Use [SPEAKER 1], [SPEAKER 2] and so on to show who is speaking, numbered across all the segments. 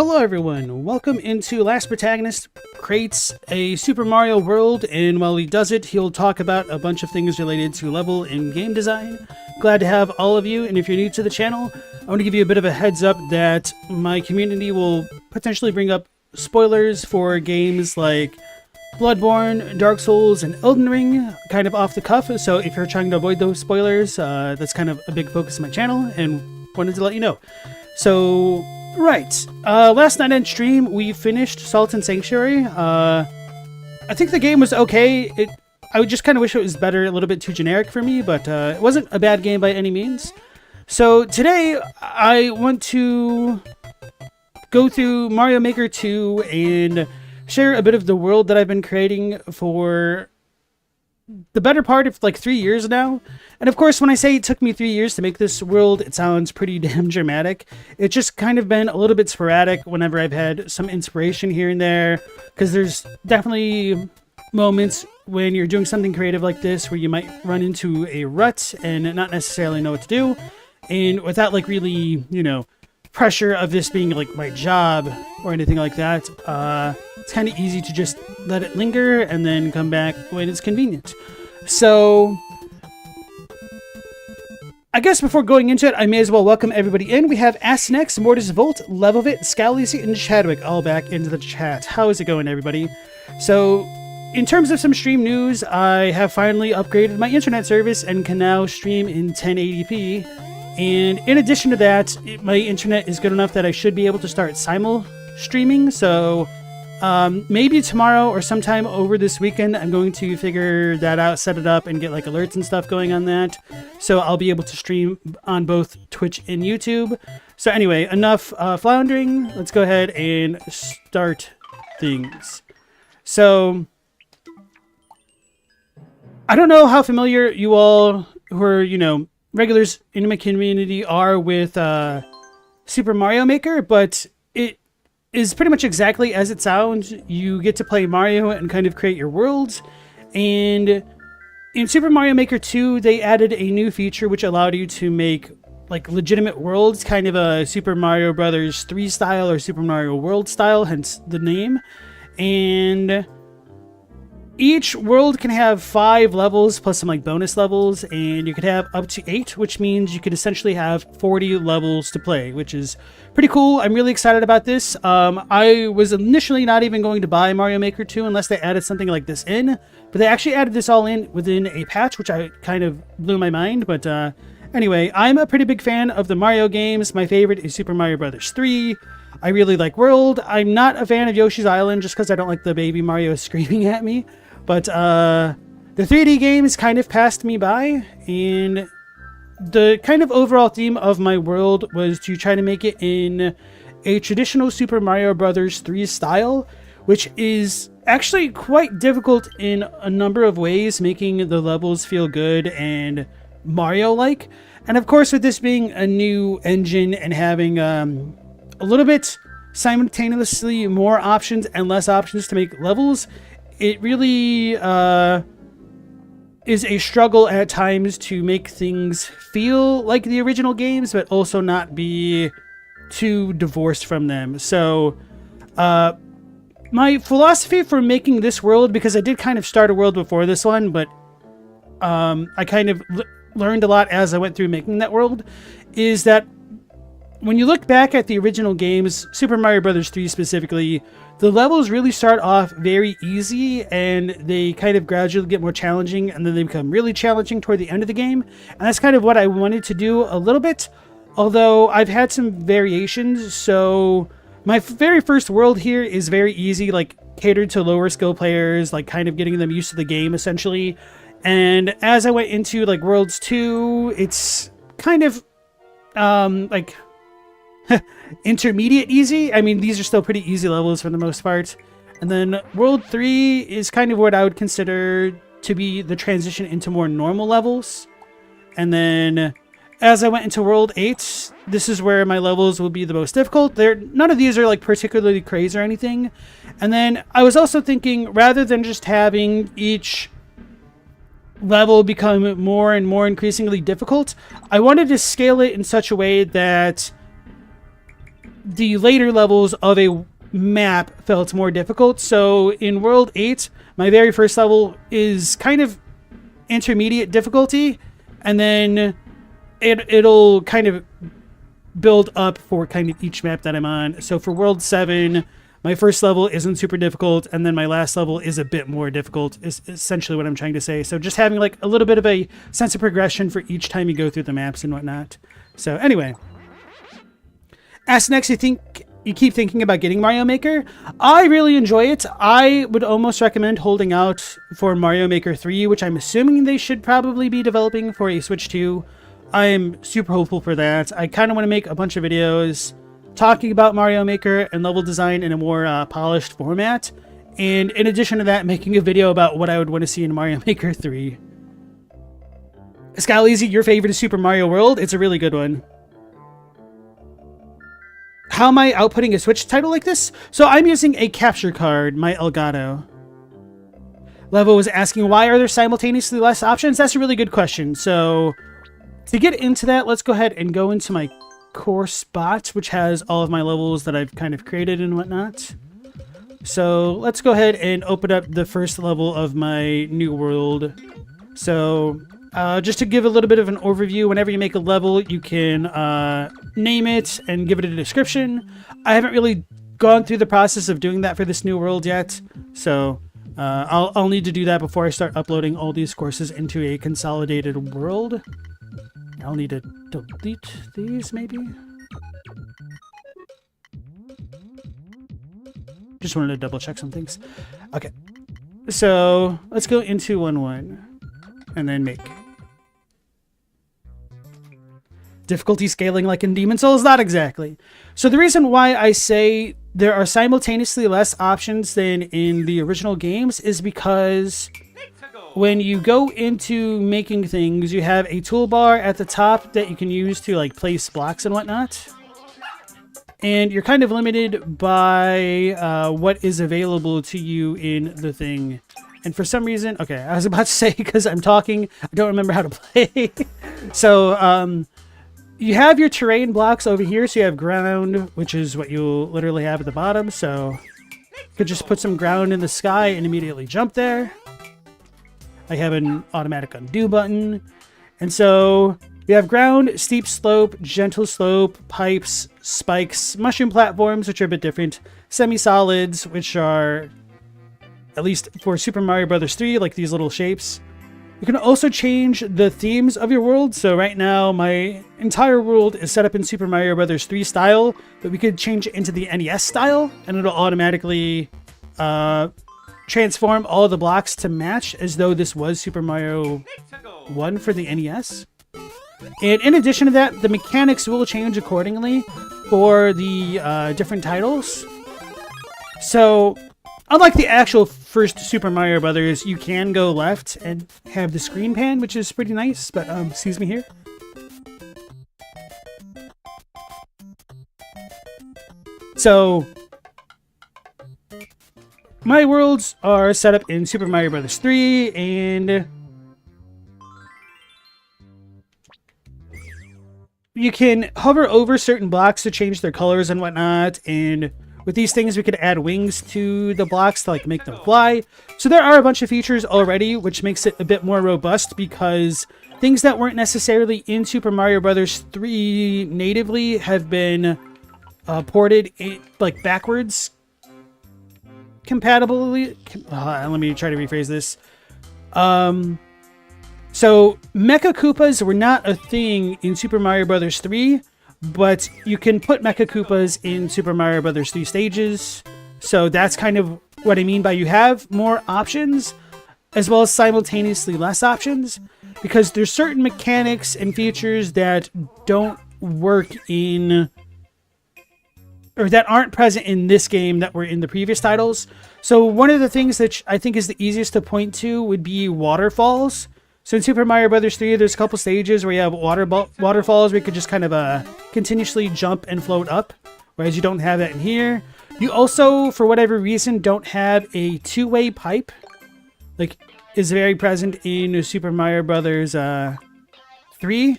[SPEAKER 1] Hello everyone, welcome into Last Protagonist creates a Super Mario world, and while he does it, he'll talk about a bunch of things related to level and game design. Glad to have all of you, and if you're new to the channel, I want to give you a bit of a heads up that my community will potentially bring up spoilers for games like Bloodborne, Dark Souls, and Elden Ring, kind of off the cuff, so if you're trying to avoid those spoilers, that's kind of a big focus of my channel, and wanted to let you know. So, right, last night on stream, we finished Salt and Sanctuary. I think the game was okay. I would just kind of wish it was better, a little bit too generic for me, but it wasn't a bad game by any means. So today, I want to go through Mario Maker 2 and share a bit of the world that I've been creating for the better part of like 3 years now. And of course, when I say it took me 3 years to make this world, it sounds pretty damn dramatic. It's just kind of been a little bit sporadic whenever I've had some inspiration here and there, because there's definitely moments when you're doing something creative like this where you might run into a rut and not necessarily know what to do. And without like really, pressure of this being like my job or anything like that, it's kind of easy to just let it linger and then come back when it's convenient. So I guess before going into it, I may as well welcome everybody in. We have Astinex, Mortis Volt, Levelvit, Scalisi, and Chadwick all back into the chat. How is it going, everybody? So in terms of some stream news, I have finally upgraded my internet service and can now stream in 1080p. And in addition to that, my internet is good enough that I should be able to start simul streaming. So maybe tomorrow or sometime over this weekend, I'm going to figure that out, set it up, and get like alerts and stuff going on that. So I'll be able to stream on both Twitch and YouTube. So anyway, enough floundering. Let's go ahead and start things. So I don't know how familiar you all who are, regulars in my community are with Super Mario Maker, but it is pretty much exactly as it sounds. You get to play Mario and kind of create your worlds. And in Super Mario Maker 2, they added a new feature which allowed you to make like legitimate worlds, kind of a Super Mario Brothers 3 style or Super Mario World style, hence the name. And each world can have 5 levels plus some like bonus levels, and you could have up to 8, which means you could essentially have 40 levels to play, which is pretty cool. I'm really excited about this. I was initially not even going to buy Mario Maker 2 unless they added something like this in, but they actually added this all in within a patch, which I kind of blew my mind. But anyway, I'm a pretty big fan of the Mario games. My favorite is Super Mario Brothers 3. I really like World. I'm not a fan of Yoshi's Island just because I don't like the baby Mario screaming at me. But the 3D games kind of passed me by, and the kind of overall theme of my world was to try to make it in a traditional Super Mario Brothers 3 style, which is actually quite difficult in a number of ways, making the levels feel good and Mario-like. And of course, with this being a new engine and having a little bit simultaneously more options and less options to make levels, it really is a struggle at times to make things feel like the original games, but also not be too divorced from them. So my philosophy for making this world, because I did kind of start a world before this one, but I kind of learned a lot as I went through making that world, is that when you look back at the original games, Super Mario Bros. 3 specifically, the levels really start off very easy, and they kind of gradually get more challenging, and then they become really challenging toward the end of the game. And that's kind of what I wanted to do a little bit, although I've had some variations. So my very first world here is very easy, like catered to lower skill players, like kind of getting them used to the game essentially. And as I went into like Worlds 2, it's kind of like intermediate easy. I mean, these are still pretty easy levels for the most part. And then World 3 is kind of what I would consider to be the transition into more normal levels. And then as I went into World 8, this is where my levels will be the most difficult. None of these are like particularly crazy or anything. And then I was also thinking, rather than just having each level become more and more increasingly difficult, I wanted to scale it in such a way that the later levels of a map felt more difficult. So in World 8, my very first level is kind of intermediate difficulty, and then it'll kind of build up for kind of each map that I'm on. So for World 7, my first level isn't super difficult, and then my last level is a bit more difficult, is essentially what I'm trying to say. So just having like a little bit of a sense of progression for each time you go through the maps and whatnot. So anyway, Next, you keep thinking about getting Mario Maker? I really enjoy it. I would almost recommend holding out for Mario Maker 3, which I'm assuming they should probably be developing for a Switch 2. I am super hopeful for that. I kind of want to make a bunch of videos talking about Mario Maker and level design in a more polished format. And in addition to that, making a video about what I would want to see in Mario Maker 3. Scalezi, your favorite is Super Mario World? It's a really good one. How am I outputting a Switch title like this? So I'm using a capture card, my Elgato. Levo was asking, why are there simultaneously less options? That's a really good question. So to get into that, let's go ahead and go into my core spot, which has all of my levels that I've kind of created and whatnot. So let's go ahead and open up the first level of my new world. So just to give a little bit of an overview, whenever you make a level, you can name it and give it a description. I haven't really gone through the process of doing that for this new world yet, so I'll need to do that before I start uploading all these courses into a consolidated world. I'll need to delete these, maybe? Just wanted to double check some things. Okay, so let's go into 1-1 and then make. Difficulty scaling like in Demon's Souls? Not exactly. So the reason why I say there are simultaneously less options than in the original games is because when you go into making things, you have a toolbar at the top that you can use to like place blocks and whatnot. And you're kind of limited by what is available to you in the thing. And for some reason, okay, I was about to say, because I'm talking, I don't remember how to play. So, you have your terrain blocks over here. So you have ground, which is what you'll literally have at the bottom. So you could just put some ground in the sky and immediately jump there. I have an automatic undo button. And so you have ground, steep slope, gentle slope, pipes, spikes, mushroom platforms, which are a bit different, semi-solids, which are, at least for Super Mario Bros. 3, like these little shapes. You can also change the themes of your world. So right now, my entire world is set up in Super Mario Bros. 3 style, but we could change it into the NES style, and it'll automatically transform all the blocks to match as though this was Super Mario 1 for the NES. And in addition to that, the mechanics will change accordingly for the different titles. So unlike the actual first Super Mario Brothers, you can go left and have the screen pan, which is pretty nice, but excuse me here. So my worlds are set up in Super Mario Bros. 3, and you can hover over certain blocks to change their colors and whatnot, and with these things, we could add wings to the blocks to like make them fly. So there are a bunch of features already, which makes it a bit more robust, because things that weren't necessarily in Super Mario Bros. 3 natively have been ported like backwards compatibly. Let me try to rephrase this. So Mecha Koopas were not a thing in Super Mario Bros. 3. But you can put Mecha Koopas in Super Mario Bros. 3 stages. So that's kind of what I mean by you have more options, as well as simultaneously less options, because there's certain mechanics and features that don't work in, or that aren't present in this game that were in the previous titles. So one of the things that I think is the easiest to point to would be waterfalls. So in Super Mario Bros. 3, there's a couple stages where you have waterfalls where you could just kind of continuously jump and float up, whereas you don't have that in here. You also, for whatever reason, don't have a two-way pipe, like is very present in Super Mario Bros. 3.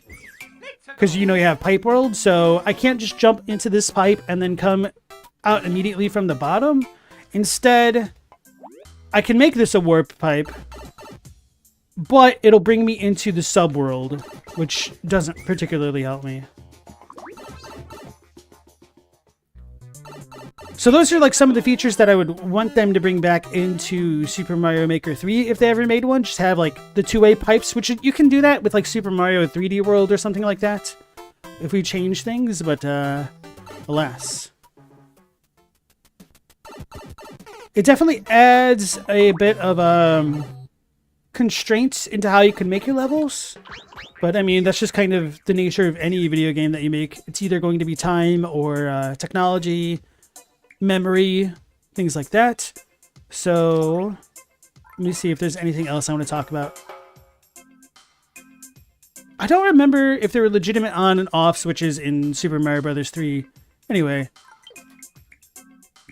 [SPEAKER 1] because you know you have pipe world, so I can't just jump into this pipe and then come out immediately from the bottom. Instead, I can make this a warp pipe, but it'll bring me into the subworld, which doesn't particularly help me. So those are like some of the features that I would want them to bring back into Super Mario Maker 3 if they ever made one. Just have like the two-way pipes, which you can do that with like Super Mario 3D World or something like that if we change things, but alas. It definitely adds a bit of constraints into how you can make your levels. But I mean, that's just kind of the nature of any video game that you make. It's either going to be time or technology, memory, things like that. So let me see if there's anything else I want to talk about. I don't remember if there were legitimate on and off switches in Super Mario Bros. 3. Anyway,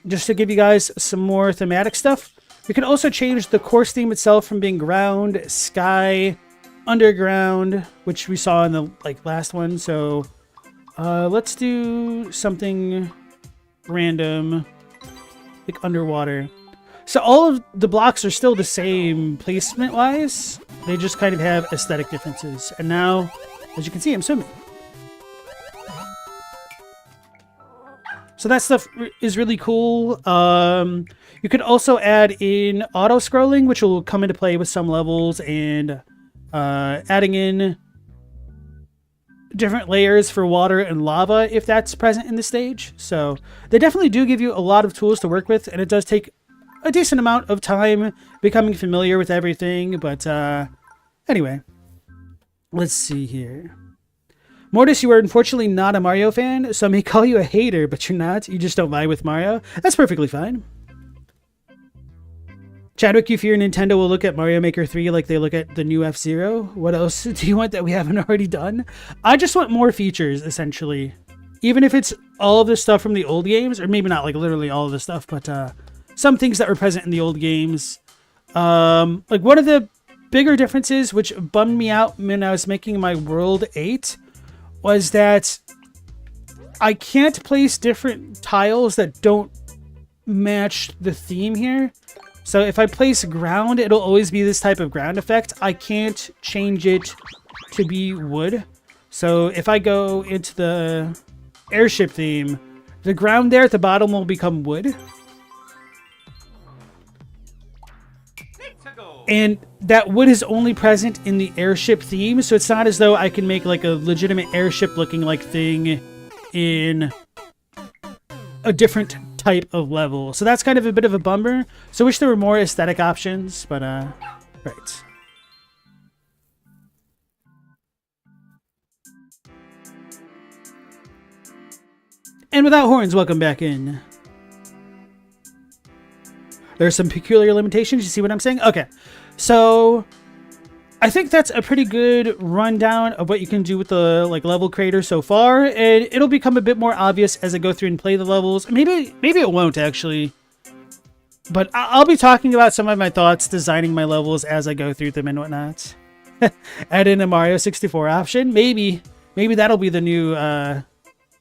[SPEAKER 1] just to give you guys some more thematic stuff, we can also change the course theme itself from being ground, sky, underground, which we saw in the last one. So let's do something random, like underwater. So all of the blocks are still the same placement wise, they just kind of have aesthetic differences. And now, as you can see, I'm swimming. So that stuff is really cool. You could also add in auto scrolling, which will come into play with some levels, and adding in different layers for water and lava if that's present in the stage. So they definitely do give you a lot of tools to work with, and it does take a decent amount of time becoming familiar with everything. But anyway, let's see here. Mortis, you are unfortunately not a Mario fan, so I may call you a hater, but you're not. You just don't vibe with Mario. That's perfectly fine. Chadwick, you fear Nintendo will look at Mario Maker 3 like they look at the new F-Zero? What else do you want that we haven't already done? I just want more features, essentially. Even if it's all of the stuff from the old games, or maybe not like literally all of the stuff, but some things that were present in the old games. Like one of the bigger differences, which bummed me out when I was making my World 8, was that I can't place different tiles that don't match the theme here. So if I place ground, it'll always be this type of ground effect. I can't change it to be wood. So if I go into the airship theme, the ground there at the bottom will become wood. And that wood is only present in the airship theme, so it's not as though I can make like a legitimate airship looking like thing in a different type of level. So that's kind of a bit of a bummer. So I wish there were more aesthetic options, but right. And without horns, welcome back in. There's some peculiar limitations. You see what I'm saying? Okay. So I think that's a pretty good rundown of what you can do with the level creator so far, and it'll become a bit more obvious as I go through and play the levels. Maybe it won't actually, but I'll be talking about some of my thoughts designing my levels as I go through them and whatnot. Add in a Mario 64 option. Maybe that'll be the new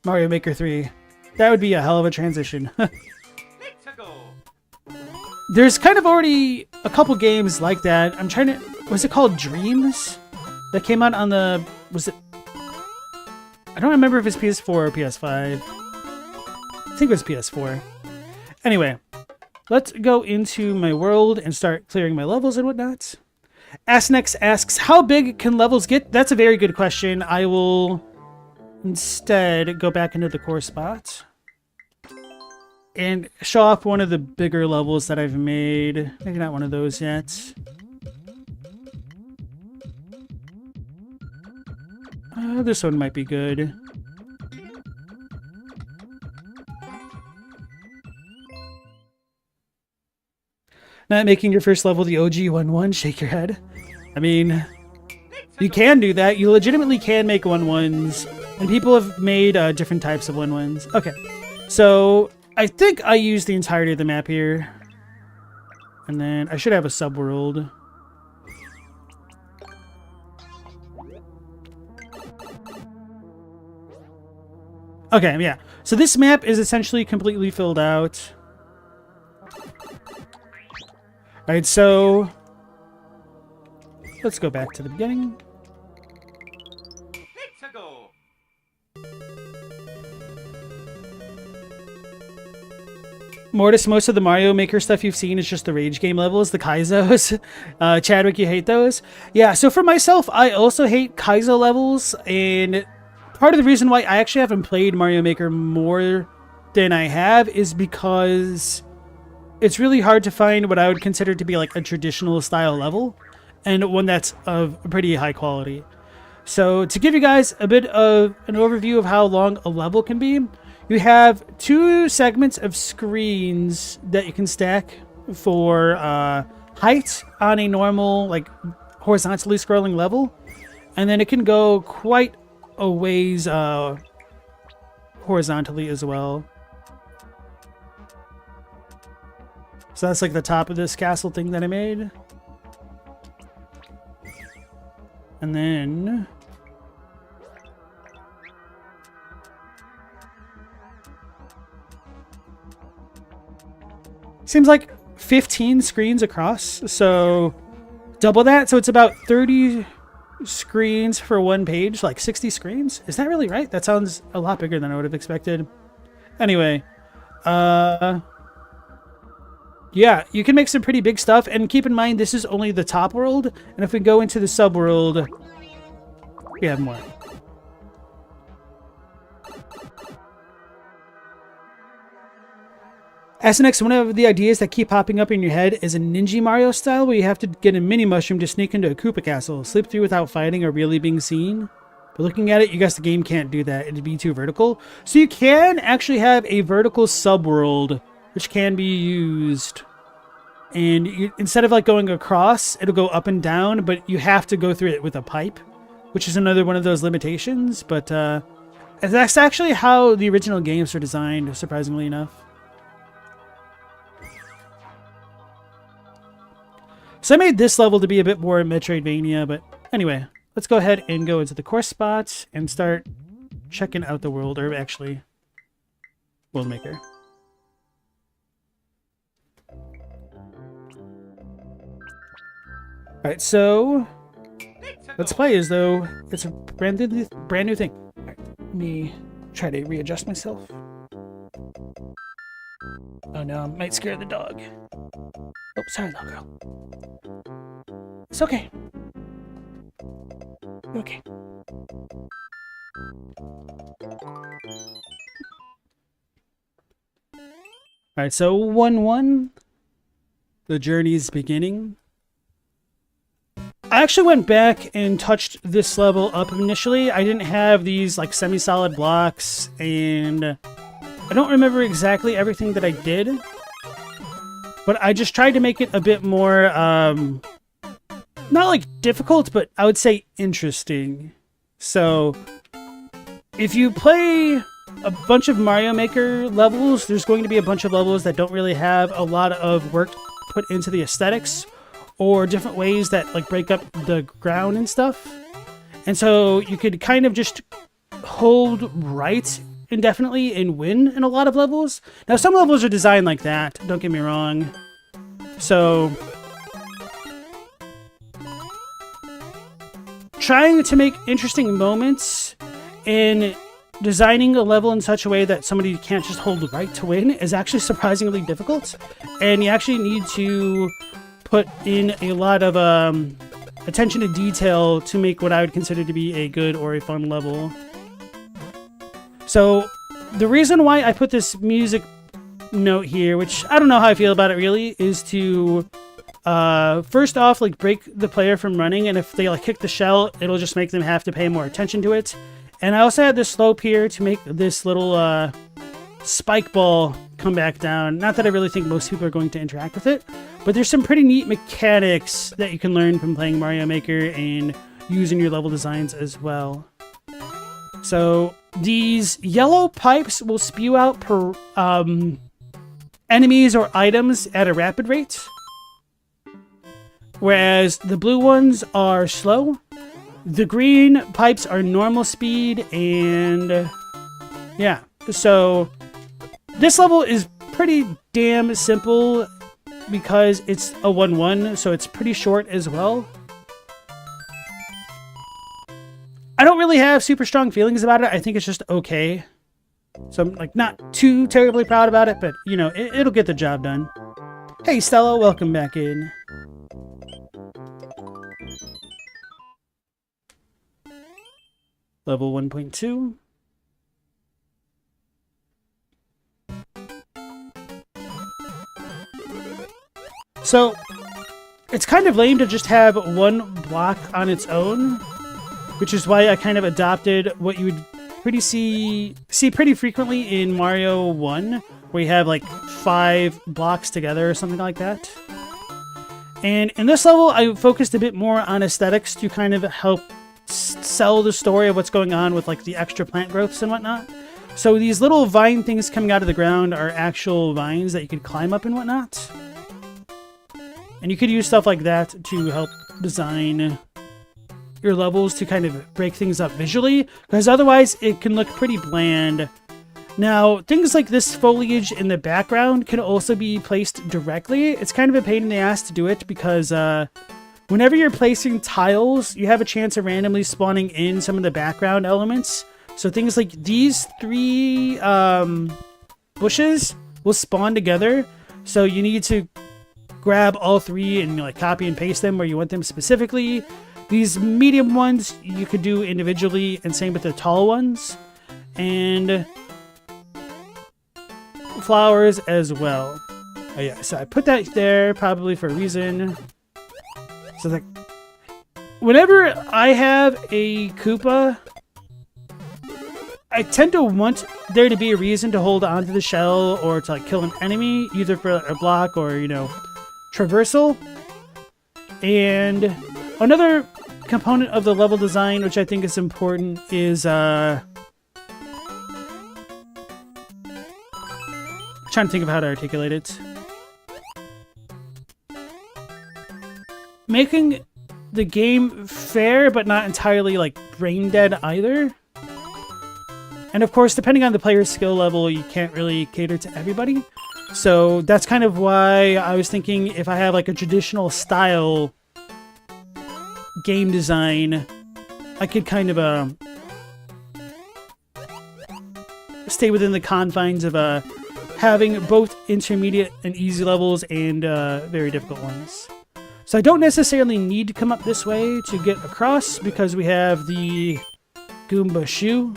[SPEAKER 1] Mario Maker 3. That would be a hell of a transition. There's kind of already a couple games like that. I'm trying to... Was it called Dreams? That came out on the... Was it... I don't remember if it's PS4 or PS5. I think it was PS4. Anyway, let's go into my world and start clearing my levels and whatnot. Asnex asks, how big can levels get? That's a very good question. I will instead go back into the core spot and show off one of the bigger levels that I've made. Maybe not one of those yet. This one might be good. Not making your first level the OG 1-1, shake your head. I mean, you can do that. You legitimately can make 1-1s, and people have made different types of 1-1s. Okay, so I think I used the entirety of the map here. And then I should have a subworld. Okay, yeah. So this map is essentially completely filled out. Alright, so let's go back to the beginning. Mortis, most of the Mario Maker stuff you've seen is just the Rage Game levels, the Kaizos. Chadwick, you hate those? Yeah, so for myself, I also hate Kaizo levels, and part of the reason why I actually haven't played Mario Maker more than I have is because it's really hard to find what I would consider to be like a traditional style level, and one that's of pretty high quality. So to give you guys a bit of an overview of how long a level can be, you have 2 segments of screens that you can stack for height on a normal, like, horizontally scrolling level. And then it can go quite a ways horizontally as well. So that's like the top of this castle thing that I made. And then seems like 15 screens across, so double that. So it's about 30 screens for one page, like 60 screens. Is that really right? That sounds a lot bigger than I would have expected. Anyway, yeah, you can make some pretty big stuff, and keep in mind this is only the top world, and if we go into the subworld, we have more. SNX, one of the ideas that keep popping up in your head is a Ninja Mario style where you have to get a mini mushroom to sneak into a Koopa castle, slip through without fighting or really being seen. But looking at it, you guess the game can't do that. It'd be too vertical. So you can actually have a vertical subworld, which can be used. And instead of like going across, it'll go up and down, but you have to go through it with a pipe, which is another one of those limitations. But that's actually how the original games were designed, surprisingly enough. So I made this level to be a bit more Metroidvania, but anyway, let's go ahead and go into the course spots and start checking out the world, or actually, World Maker. Alright, so let's play as though it's a brand new thing. Alright, let me try to readjust myself. Oh no, I might scare the dog. Oh, sorry, little girl. It's okay. Okay. Alright, so 1-1. The journey's beginning. I actually went back and touched this level up initially. I didn't have these like semi-solid blocks, and I don't remember exactly everything that I did, but I just tried to make it a bit more, not like difficult, but I would say interesting. So if you play a bunch of Mario Maker levels, there's going to be a bunch of levels that don't really have a lot of work put into the aesthetics, or different ways that like break up the ground and stuff. And so you could kind of just hold right indefinitely and win in a lot of levels. Now some levels are designed like that, don't get me wrong. So trying to make interesting moments in designing a level in such a way that somebody can't just hold right to win is actually surprisingly difficult. And you actually need to put in a lot of attention to detail to make what I would consider to be a good or a fun level. So the reason why I put this music note here, which I don't know how I feel about it really, is to first off like break the player from running, and if they like kick the shell, it'll just make them have to pay more attention to it. And I also had this slope here to make this little spike ball come back down. Not that I really think most people are going to interact with it, but there's some pretty neat mechanics that you can learn from playing Mario Maker and use in your level designs as well. So these yellow pipes will spew out per enemies or items at a rapid rate, whereas the blue ones are slow. The green pipes are normal speed, and Yeah, so this level is pretty damn simple because it's a 1-1, so it's pretty short as well. I don't really have super strong feelings about it. I think it's just okay. So I'm like not too terribly proud about it, but you know, it'll get the job done. Hey Stella, welcome back in. Level 1.2. So it's kind of lame to just have one block on its own, which is why I kind of adopted what you would see pretty frequently in Mario 1, where you have like 5 blocks together or something like that. And in this level, I focused a bit more on aesthetics to kind of help sell the story of what's going on with like the extra plant growths and whatnot. So these little vine things coming out of the ground are actual vines that you could climb up and whatnot. And you could use stuff like that to help design your levels to kind of break things up visually, because otherwise it can look pretty bland. Now, things like this foliage in the background can also be placed directly. It's kind of a pain in the ass to do it because whenever you're placing tiles, you have a chance of randomly spawning in some of the background elements. So things like these 3 bushes will spawn together. So you need to grab all 3 and like copy and paste them where you want them specifically. These medium ones you could do individually, and same with the tall ones. And flowers as well. Oh yeah, so I put that there probably for a reason. So like, whenever I have a Koopa, I tend to want there to be a reason to hold onto the shell or to like kill an enemy, either for a block or, you know, traversal. And another component of the level design, which I think is important, is trying to think of how to articulate it. Making the game fair, but not entirely like brain dead either. And of course, depending on the player's skill level, you can't really cater to everybody. So that's kind of why I was thinking if I have like a traditional style game design, I could kind of stay within the confines of having both intermediate and easy levels and very difficult ones. So I don't necessarily need to come up this way to get across because we have the Goomba shoe.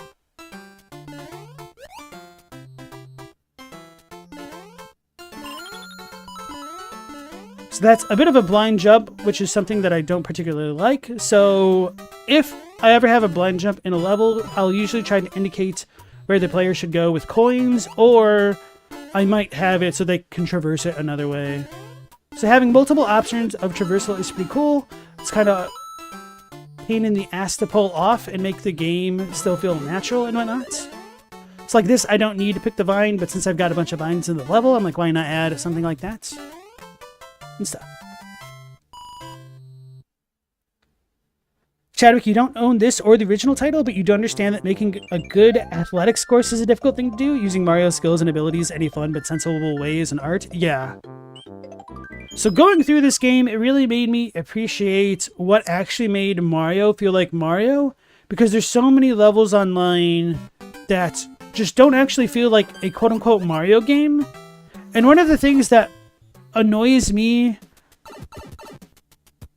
[SPEAKER 1] So that's a bit of a blind jump, which is something that I don't particularly like. So if I ever have a blind jump in a level, I'll usually try to indicate where the player should go with coins, or I might have it so they can traverse it another way. So having multiple options of traversal is pretty cool. It's kind of pain in the ass to pull off and make the game still feel natural and whatnot. It's like this, I don't need to pick the vine, but since I've got a bunch of vines in the level, I'm like, why not add something like that? And stuff. Chadwick, you don't own this or the original title, but you do understand that making a good athletics course is a difficult thing to do. Using Mario's skills and abilities any fun but sensible ways and art. Yeah. So going through this game, it really made me appreciate what actually made Mario feel like Mario, because there's so many levels online that just don't actually feel like a quote-unquote Mario game. And one of the things that annoys me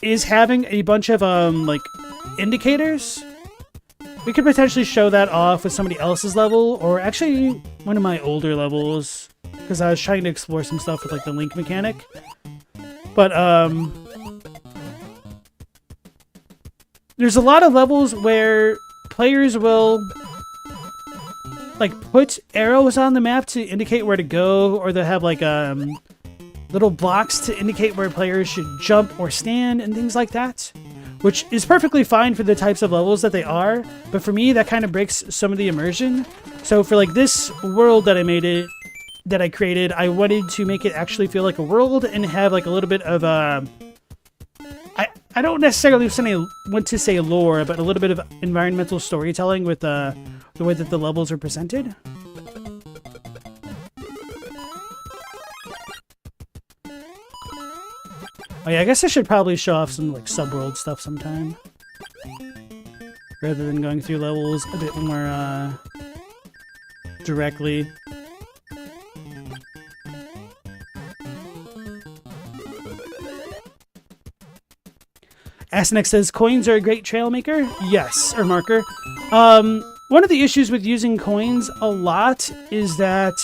[SPEAKER 1] is having a bunch of like indicators. We could potentially show that off with somebody else's level, or actually one of my older levels, because I was trying to explore some stuff with like the link mechanic. But there's a lot of levels where players will like put arrows on the map to indicate where to go, or they'll have like little blocks to indicate where players should jump or stand and things like that, which is perfectly fine for the types of levels that they are. But for me, that kind of breaks some of the immersion. So for like this world that I created, I wanted to make it actually feel like a world and have like a little bit of I don't necessarily want to say lore, but a little bit of environmental storytelling with the way that the levels are presented. Oh yeah, I guess I should probably show off some like subworld stuff sometime. Rather than going through levels a bit more directly. Asenex says, coins are a great trail maker? Yes, or marker. One of the issues with using coins a lot is that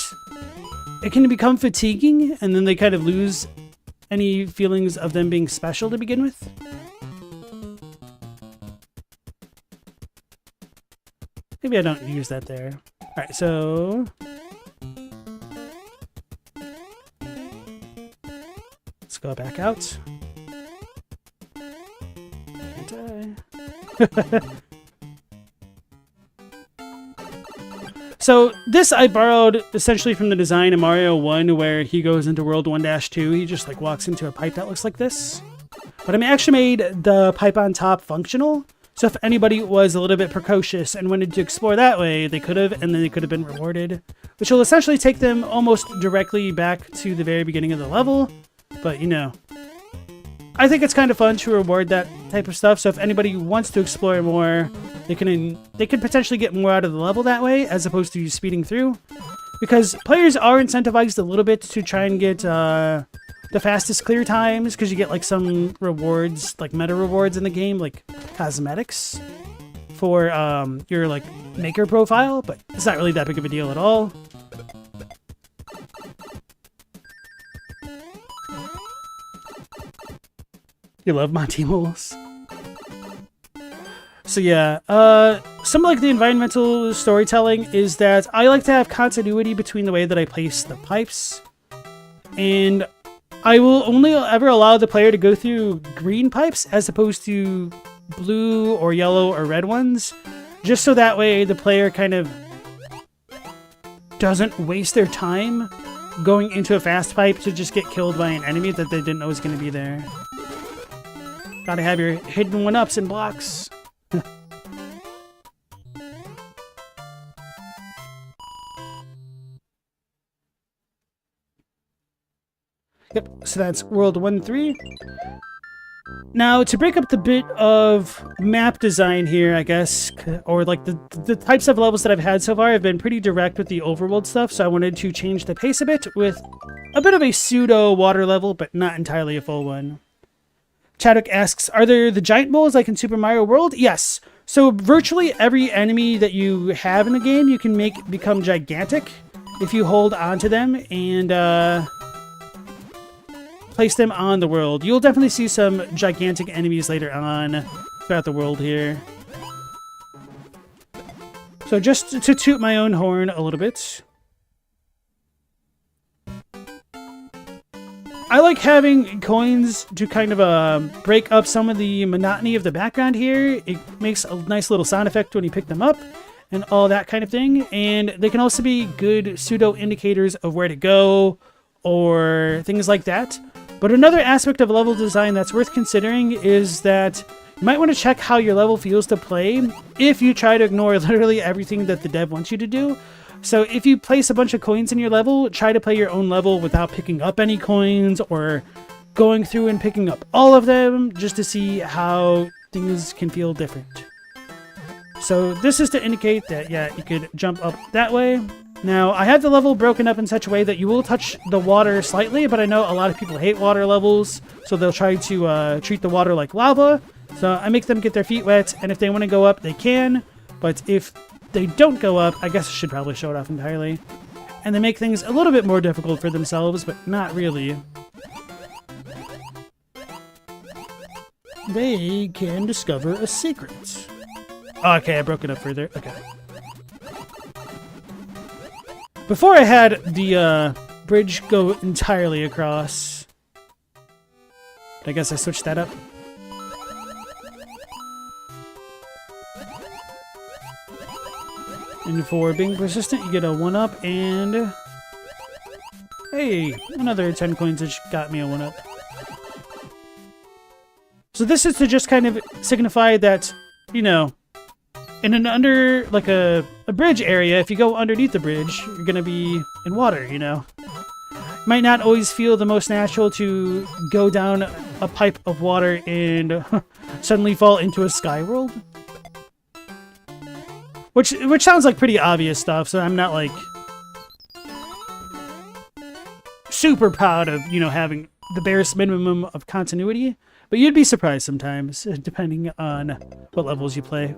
[SPEAKER 1] it can become fatiguing, and then they kind of lose any feelings of them being special to begin with. Maybe I don't use that there. Alright, so... let's go back out. So this I borrowed essentially from the design of Mario 1, where he goes into World 1-2. He just like walks into a pipe that looks like this. But I actually made the pipe on top functional. So if anybody was a little bit precocious and wanted to explore that way, they could have, and then they could have been rewarded. Which will essentially take them almost directly back to the very beginning of the level. But, you know, I think it's kind of fun to reward that type of stuff. So if anybody wants to explore more, they can potentially get more out of the level that way, as opposed to speeding through. Because players are incentivized a little bit to try and get the fastest clear times, because you get like some rewards, like meta rewards in the game, like cosmetics for your like maker profile, but it's not really that big of a deal at all. You love Monty Moles. So yeah, some like the environmental storytelling is that I like to have continuity between the way that I place the pipes, and I will only ever allow the player to go through green pipes as opposed to blue or yellow or red ones, just so that way the player kind of doesn't waste their time going into a fast pipe to just get killed by an enemy that they didn't know was going to be there. Gotta have your hidden one-ups and blocks. Yep, so that's World 1-3. Now, to break up the bit of map design here, I guess, or like the types of levels that I've had so far, I've been pretty direct with the overworld stuff, so I wanted to change the pace a bit with a bit of a pseudo water level, but not entirely a full one. Chadwick asks, are there the giant moles like in Super Mario World? Yes. So virtually every enemy that you have in the game, you can make become gigantic if you hold onto them and place them on the world. You'll definitely see some gigantic enemies later on throughout the world here. So just to toot my own horn a little bit, I like having coins to kind of break up some of the monotony of the background here. It makes a nice little sound effect when you pick them up and all that kind of thing. And they can also be good pseudo indicators of where to go or things like that. But another aspect of level design that's worth considering is that you might want to check how your level feels to play if you try to ignore literally everything that the dev wants you to do. So if you place a bunch of coins in your level, try to play your own level without picking up any coins or going through and picking up all of them just to see how things can feel different. So this is to indicate that, yeah, you could jump up that way. Now, I have the level broken up in such a way that you will touch the water slightly, but I know a lot of people hate water levels, so they'll try to treat the water like lava. So I make them get their feet wet, and if they want to go up, they can. But if they don't go up, I guess I should probably show it off entirely. And they make things a little bit more difficult for themselves, but not really. They can discover a secret. Okay, I broke it up further. Okay. Before I had the bridge go entirely across, I guess I switched that up. And for being persistent, you get a 1-up, and hey, another 10 coins which got me a 1-up. So this is to just kind of signify that, you know, in an like a bridge area, if you go underneath the bridge, you're gonna be in water, you know. Might not always feel the most natural to go down a pipe of water and suddenly fall into a sky world. Which sounds like pretty obvious stuff, so I'm not like super proud of, you know, having the barest minimum of continuity, but you'd be surprised sometimes, depending on what levels you play.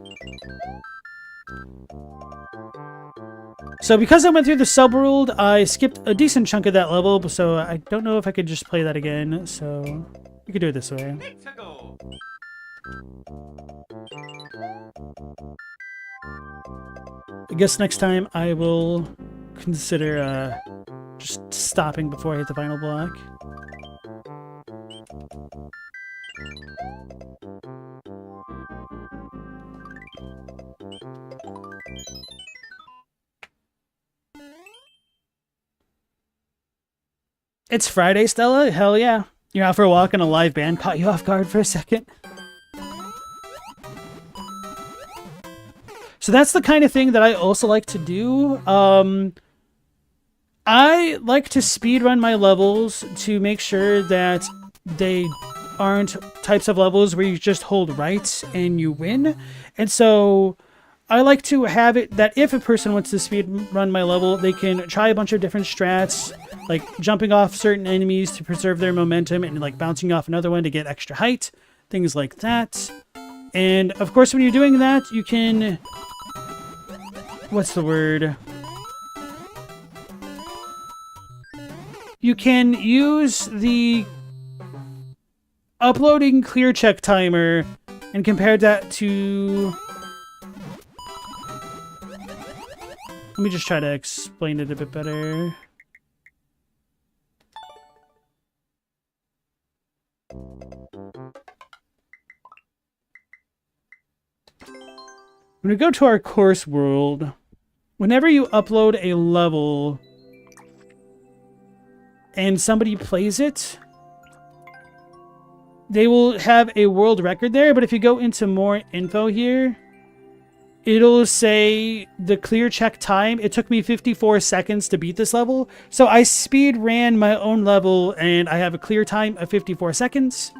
[SPEAKER 1] So because I went through the subworld, I skipped a decent chunk of that level, so I don't know if I could just play that again, so we could do it this way. I guess next time I will consider just stopping before I hit the final block. It's Friday, Stella? Hell yeah. You're out for a walk and a live band caught you off guard for a second. So that's the kind of thing that I also like to do. I like to speedrun my levels to make sure that they aren't types of levels where you just hold right and you win. And so I like to have it that if a person wants to speedrun my level, they can try a bunch of different strats, like jumping off certain enemies to preserve their momentum and like bouncing off another one to get extra height, things like that. And of course, when you're doing that, you can... what's the word? You can use the uploading clear check timer and compare that to... let me just try to explain it a bit better. When we go to our course world, whenever you upload a level and somebody plays it, they will have a world record there, but if you go into more info here, it'll say the clear check time. It took me 54 seconds to beat this level, so I speed ran my own level and I have a clear time of 54 seconds,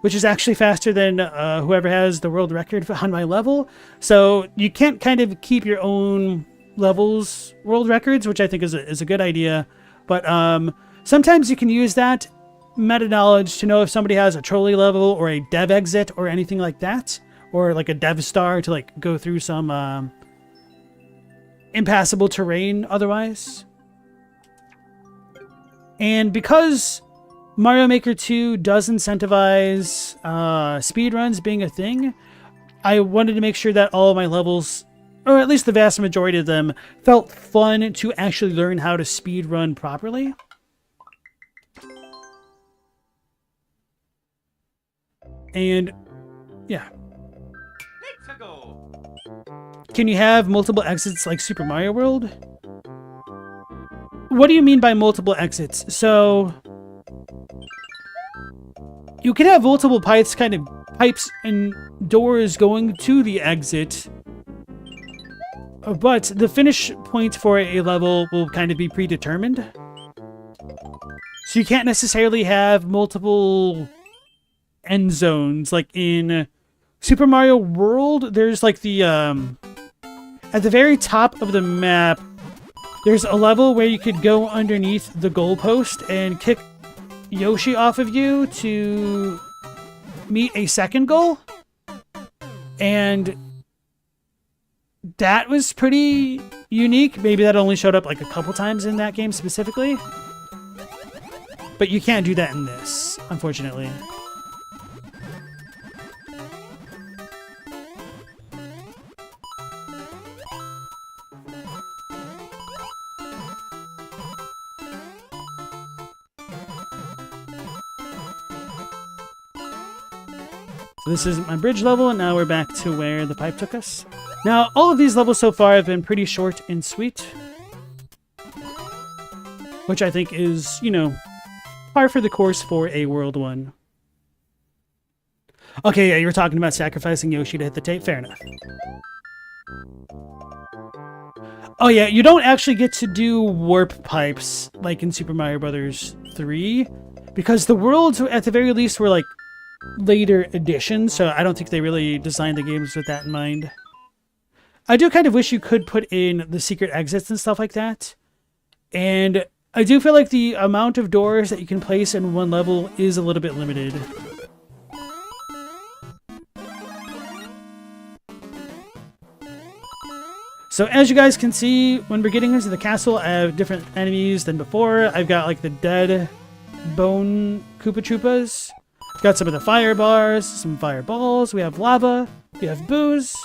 [SPEAKER 1] which is actually faster than whoever has the world record on my level. So you can't kind of keep your own levels world records, which I think is a good idea, but sometimes you can use that meta knowledge to know if somebody has a trolley level or a dev exit or anything like that, or like a dev star to like go through some impassable terrain otherwise. And because Mario Maker 2 does incentivize speedruns being a thing, I wanted to make sure that all of my levels, or at least the vast majority of them, felt fun to actually learn how to speedrun properly. And yeah. Can you have multiple exits like Super Mario World? What do you mean by multiple exits? So you can have multiple pipes and doors going to the exit, but the finish point for a level will kind of be predetermined. So you can't necessarily have multiple end zones. Like in Super Mario World, there's like the at the very top of the map, there's a level where you could go underneath the goalpost and kick Yoshi off of you to meet a second goal. And that was pretty unique. Maybe that only showed up like a couple times in that game specifically. But you can't do that in this, unfortunately. So this is my bridge level, and now we're back to where the pipe took us. Now, all of these levels so far have been pretty short and sweet, which I think is, you know, par for the course for a World 1. Okay, yeah, you were talking about sacrificing Yoshi to hit the tape. Fair enough. Oh yeah, you don't actually get to do warp pipes like in Super Mario Bros. 3, because the worlds, at the very least, were like later editions, so I don't think they really designed the games with that in mind. I do kind of wish you could put in the secret exits and stuff like that. And I do feel like the amount of doors that you can place in one level is a little bit limited. So as you guys can see, when we're getting into the castle, I have different enemies than before. I've got like the dead bone Koopa Troopas. Got some of the fire bars, some fireballs. We have lava. We have booze.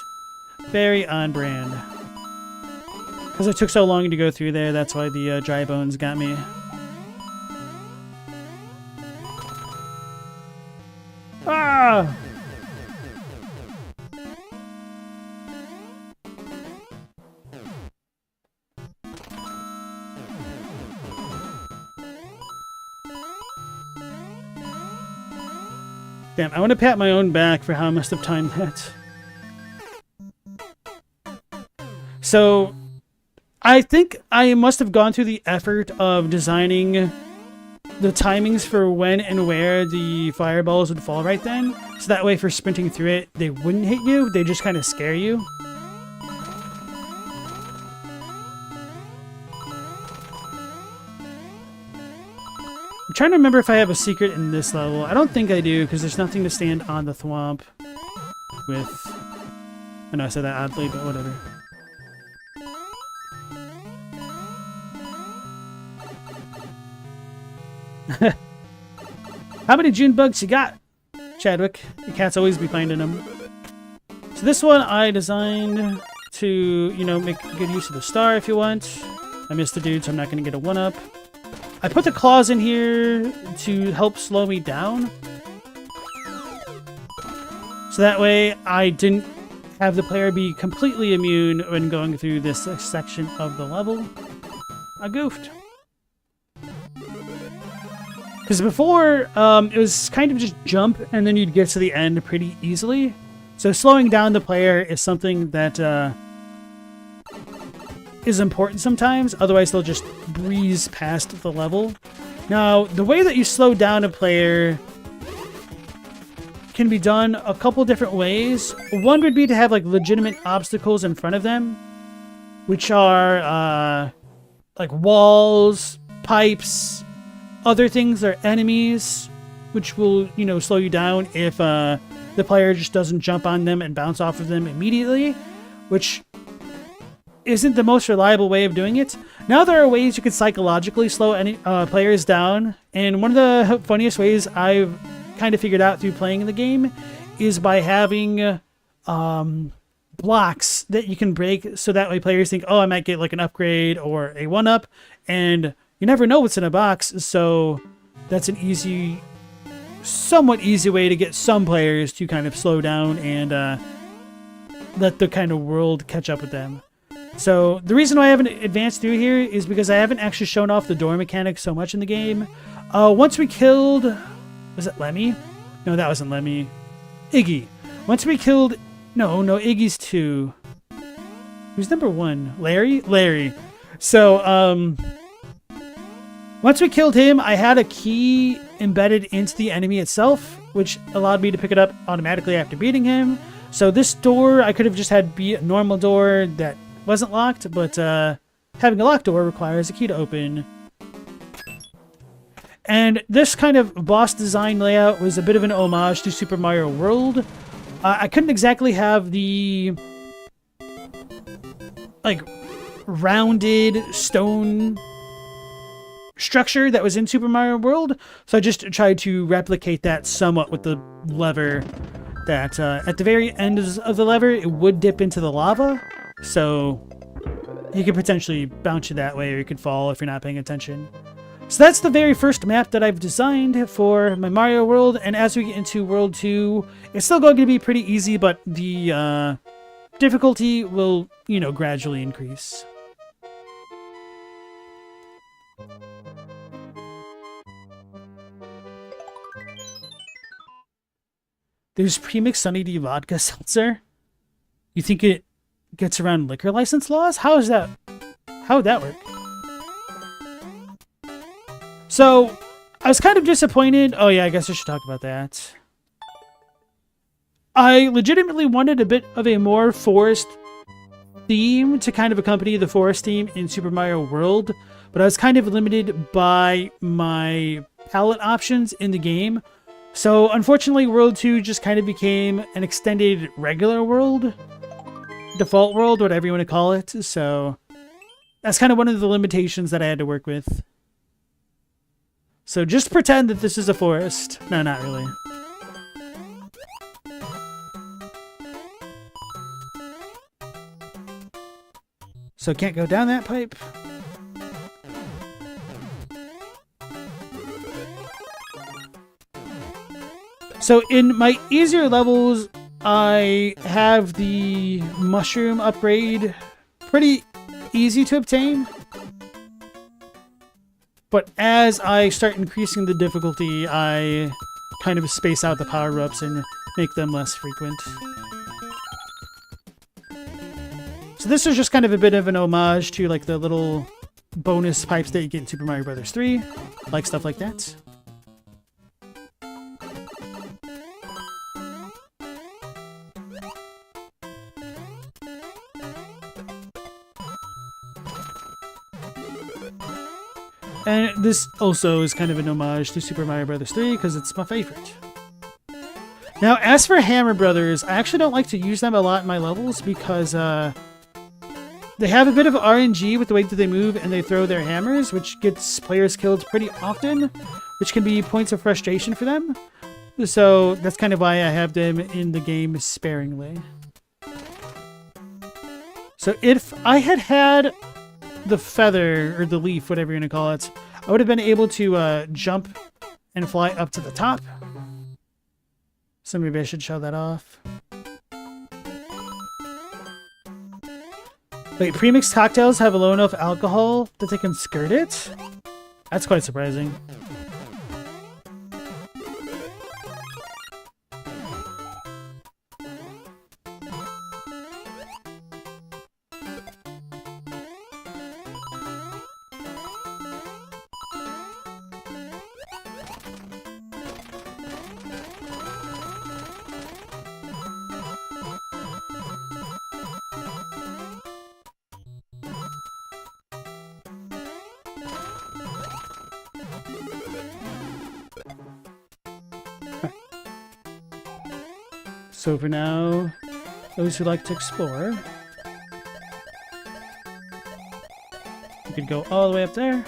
[SPEAKER 1] Very on brand. Because it took so long to go through there, that's why the dry bones got me. Ah! Damn, I want to pat my own back for how I must have timed that. So, I think I must have gone through the effort of designing the timings for when and where the fireballs would fall right then. So that way for sprinting through it, they wouldn't hit you, they just kind of scare you. I'm trying to remember if I have a secret in this level. I don't think I do, because there's nothing to stand on the thwomp with. I know I said that oddly, but whatever. How many June bugs you got, Chadwick? Your cats always be finding them. So this one I designed to, you know, make good use of the star if you want. I missed the dude, so I'm not going to get a 1-up. I put the claws in here to help slow me down. So that way I didn't have the player be completely immune when going through this section of the level. I goofed. Because before, it was kind of just jump and then you'd get to the end pretty easily. So slowing down the player is something that is important sometimes, otherwise they'll just breeze past the level. Now, the way that you slow down a player can be done a couple different ways. One would be to have like legitimate obstacles in front of them, which are like walls, pipes, other things are enemies, which will, you know, slow you down if the player just doesn't jump on them and bounce off of them immediately, which isn't the most reliable way of doing it. Now there are ways you can psychologically slow any players down, and one of the funniest ways I've kind of figured out through playing the game is by having blocks that you can break, so that way players think, oh, I might get like an upgrade or a 1-up, and you never know what's in a box, so that's an easy, somewhat easy way to get some players to kind of slow down and let the kind of world catch up with them. So the reason why I haven't advanced through here is because I haven't actually shown off the door mechanic so much in the game. Once we killed... Was it Lemmy? No, that wasn't Lemmy. Iggy. Once we killed... No, Iggy's 2. Who's number 1? Larry? Larry. So, once we killed him, I had a key embedded into the enemy itself, which allowed me to pick it up automatically after beating him. So this door, I could have just had be a normal door that wasn't locked, but having a locked door requires a key to open. And this kind of boss design layout was a bit of an homage to Super Mario World. I couldn't exactly have the like rounded stone structure that was in Super Mario World, so I just tried to replicate that somewhat with the lever that at the very end of the lever it would dip into the lava, so you could potentially bounce you that way, or you could fall if you're not paying attention. So that's the very first map that I've designed for my Mario World, and as we get into World 2, it's still going to be pretty easy, but the difficulty will, you know, gradually increase. There's premixed Sunny D vodka seltzer? You think it gets around liquor license laws? How is that? How would that work? So, I was kind of disappointed. Oh yeah, I guess I should talk about that. I legitimately wanted a bit of a more forest theme to kind of accompany the forest theme in Super Mario World, but I was kind of limited by my palette options in the game. So unfortunately, World 2 just kind of became an extended regular world, default world, whatever you want to call it. So that's kind of one of the limitations that I had to work with. So just pretend that this is a forest. No, not really. So can't go down that pipe. So in my easier levels, I have the mushroom upgrade pretty easy to obtain. But as I start increasing the difficulty, I kind of space out the power-ups and make them less frequent. So this is just kind of a bit of an homage to like the little bonus pipes that you get in Super Mario Bros. 3. Like stuff like that. And this also is kind of an homage to Super Mario Bros. 3 because it's my favorite. Now, as for Hammer Brothers, I actually don't like to use them a lot in my levels because they have a bit of RNG with the way that they move and they throw their hammers, which gets players killed pretty often, which can be points of frustration for them. So that's kind of why I have them in the game sparingly. So if I had had the feather, or the leaf, whatever you're going to call it, I would have been able to jump and fly up to the top. So maybe I should show that off. Wait, premixed cocktails have a low enough alcohol that they can skirt it? That's quite surprising. So for now, those who like to explore, you could go all the way up there.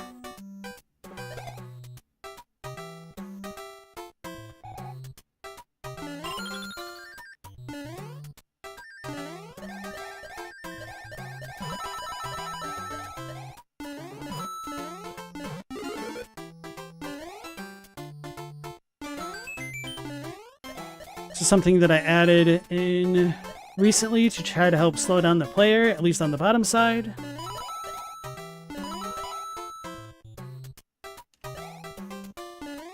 [SPEAKER 1] This is something that I added in recently to try to help slow down the player, at least on the bottom side.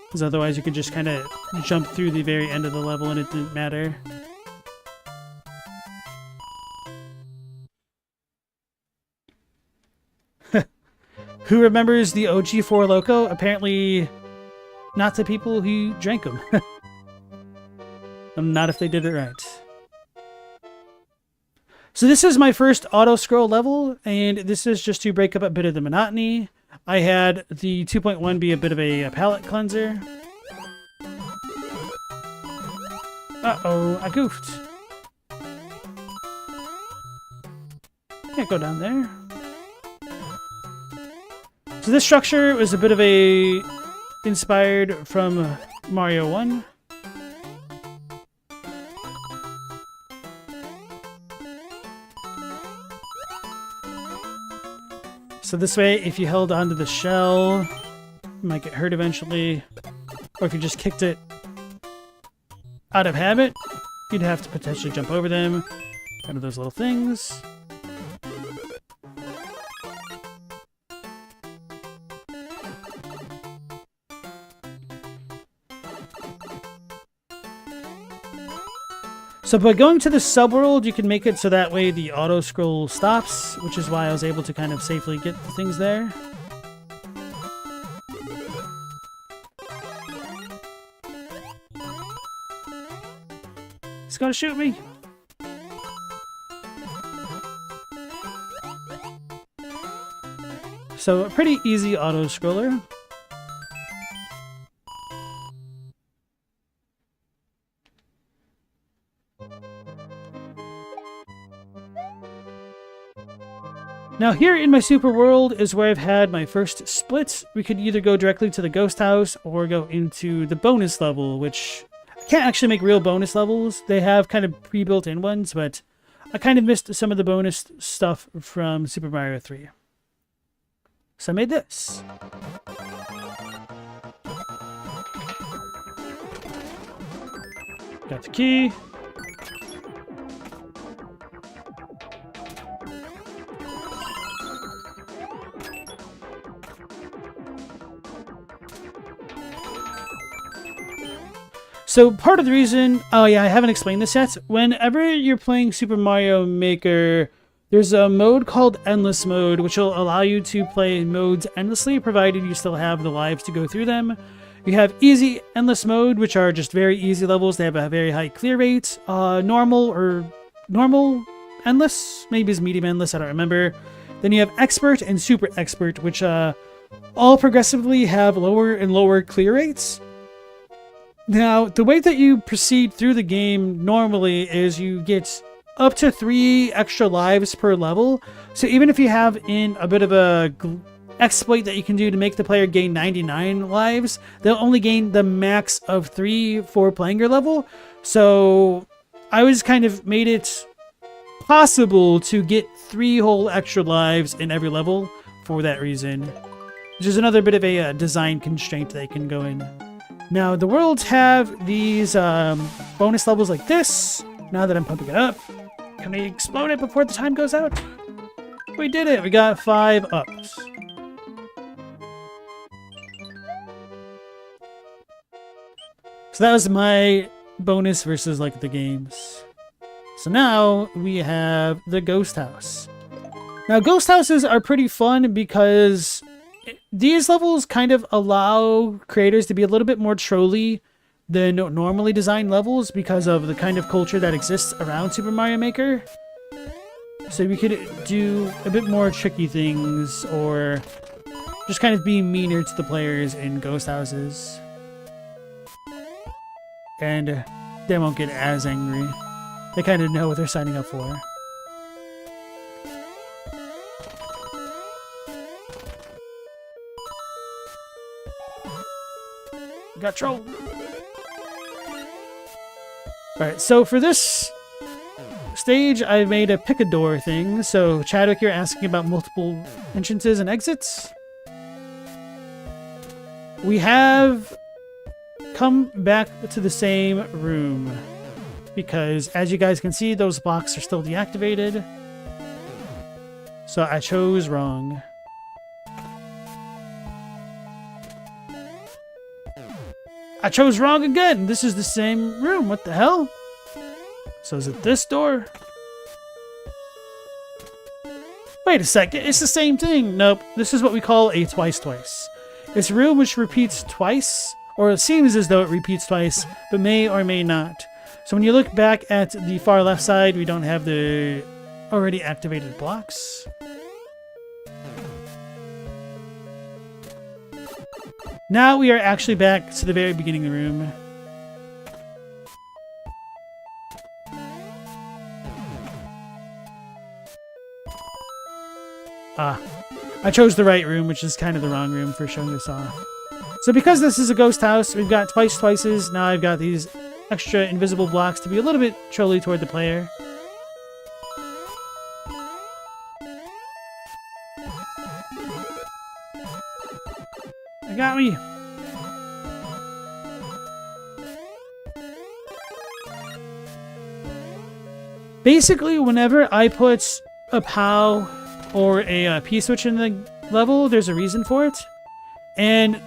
[SPEAKER 1] Because otherwise you could just kind of jump through the very end of the level and it didn't matter. Who remembers the OG Four Loko? Apparently not the people who drank them. Not if they did it right. So this is my first auto-scroll level, and this is just to break up a bit of the monotony. I had the 2.1 be a bit of a palette cleanser. Uh-oh, I goofed. Can't go down there. So this structure was a bit of a inspired from Mario 1. So this way, if you held onto the shell, you might get hurt eventually. Or if you just kicked it out of habit, you'd have to potentially jump over them. Kind of those little things. So by going to the subworld, you can make it so that way the auto scroll stops, which is why I was able to kind of safely get the things there. Let's gonna shoot me. So a pretty easy auto-scroller. Now here in my super world is where I've had my first splits. We could either go directly to the ghost house or go into the bonus level, which I can't actually make real bonus levels. They have kind of pre-built in ones, but I kind of missed some of the bonus stuff from Super Mario 3. So I made this. Got the key. So part of the reason, oh yeah, I haven't explained this yet. Whenever you're playing Super Mario Maker, there's a mode called Endless Mode, which will allow you to play modes endlessly, provided you still have the lives to go through them. You have Easy Endless Mode, which are just very easy levels. They have a very high clear rate. Normal Endless, maybe it's Medium Endless, I don't remember. Then you have Expert and Super Expert, which all progressively have lower and lower clear rates. Now, the way that you proceed through the game normally is you get up to 3 extra lives per level. So even if you have in a bit of a exploit that you can do to make the player gain 99 lives, they'll only gain the max of 3 for playing your level. So I always kind of made it possible to get 3 whole extra lives in every level for that reason, which is another bit of a design constraint they can go in. Now, the worlds have these bonus levels like this. Now that I'm pumping it up, can we explode it before the time goes out? We did it! We got 5 ups. So that was my bonus versus like the games. So now we have the ghost house. Now, ghost houses are pretty fun because these levels kind of allow creators to be a little bit more trolly than normally designed levels because of the kind of culture that exists around Super Mario Maker. So we could do a bit more tricky things or just kind of be meaner to the players in ghost houses. And they won't get as angry. They kind of know what they're signing up for. Got trolled. Alright, so for this stage, I made a pick a door thing. So, Chadwick, you're asking about multiple entrances and exits. We have come back to the same room because, as you guys can see, those blocks are still deactivated. So I chose wrong. I chose wrong again. This is the same room. What the hell? So is it this door? Wait a second. It's the same thing. Nope. This is what we call a twice-twice. It's a room which repeats twice, or it seems as though it repeats twice, but may or may not. So when you look back at the far left side, we don't have the already activated blocks. Now we are actually back to the very beginning of the room. I chose the right room, which is kind of the wrong room for showing this off. So because this is a ghost house, we've got twice-twices. Now I've got these extra invisible blocks to be a little bit trolly toward the player. I got me. Basically, whenever I put a POW or a P-switch in the level, there's a reason for it. And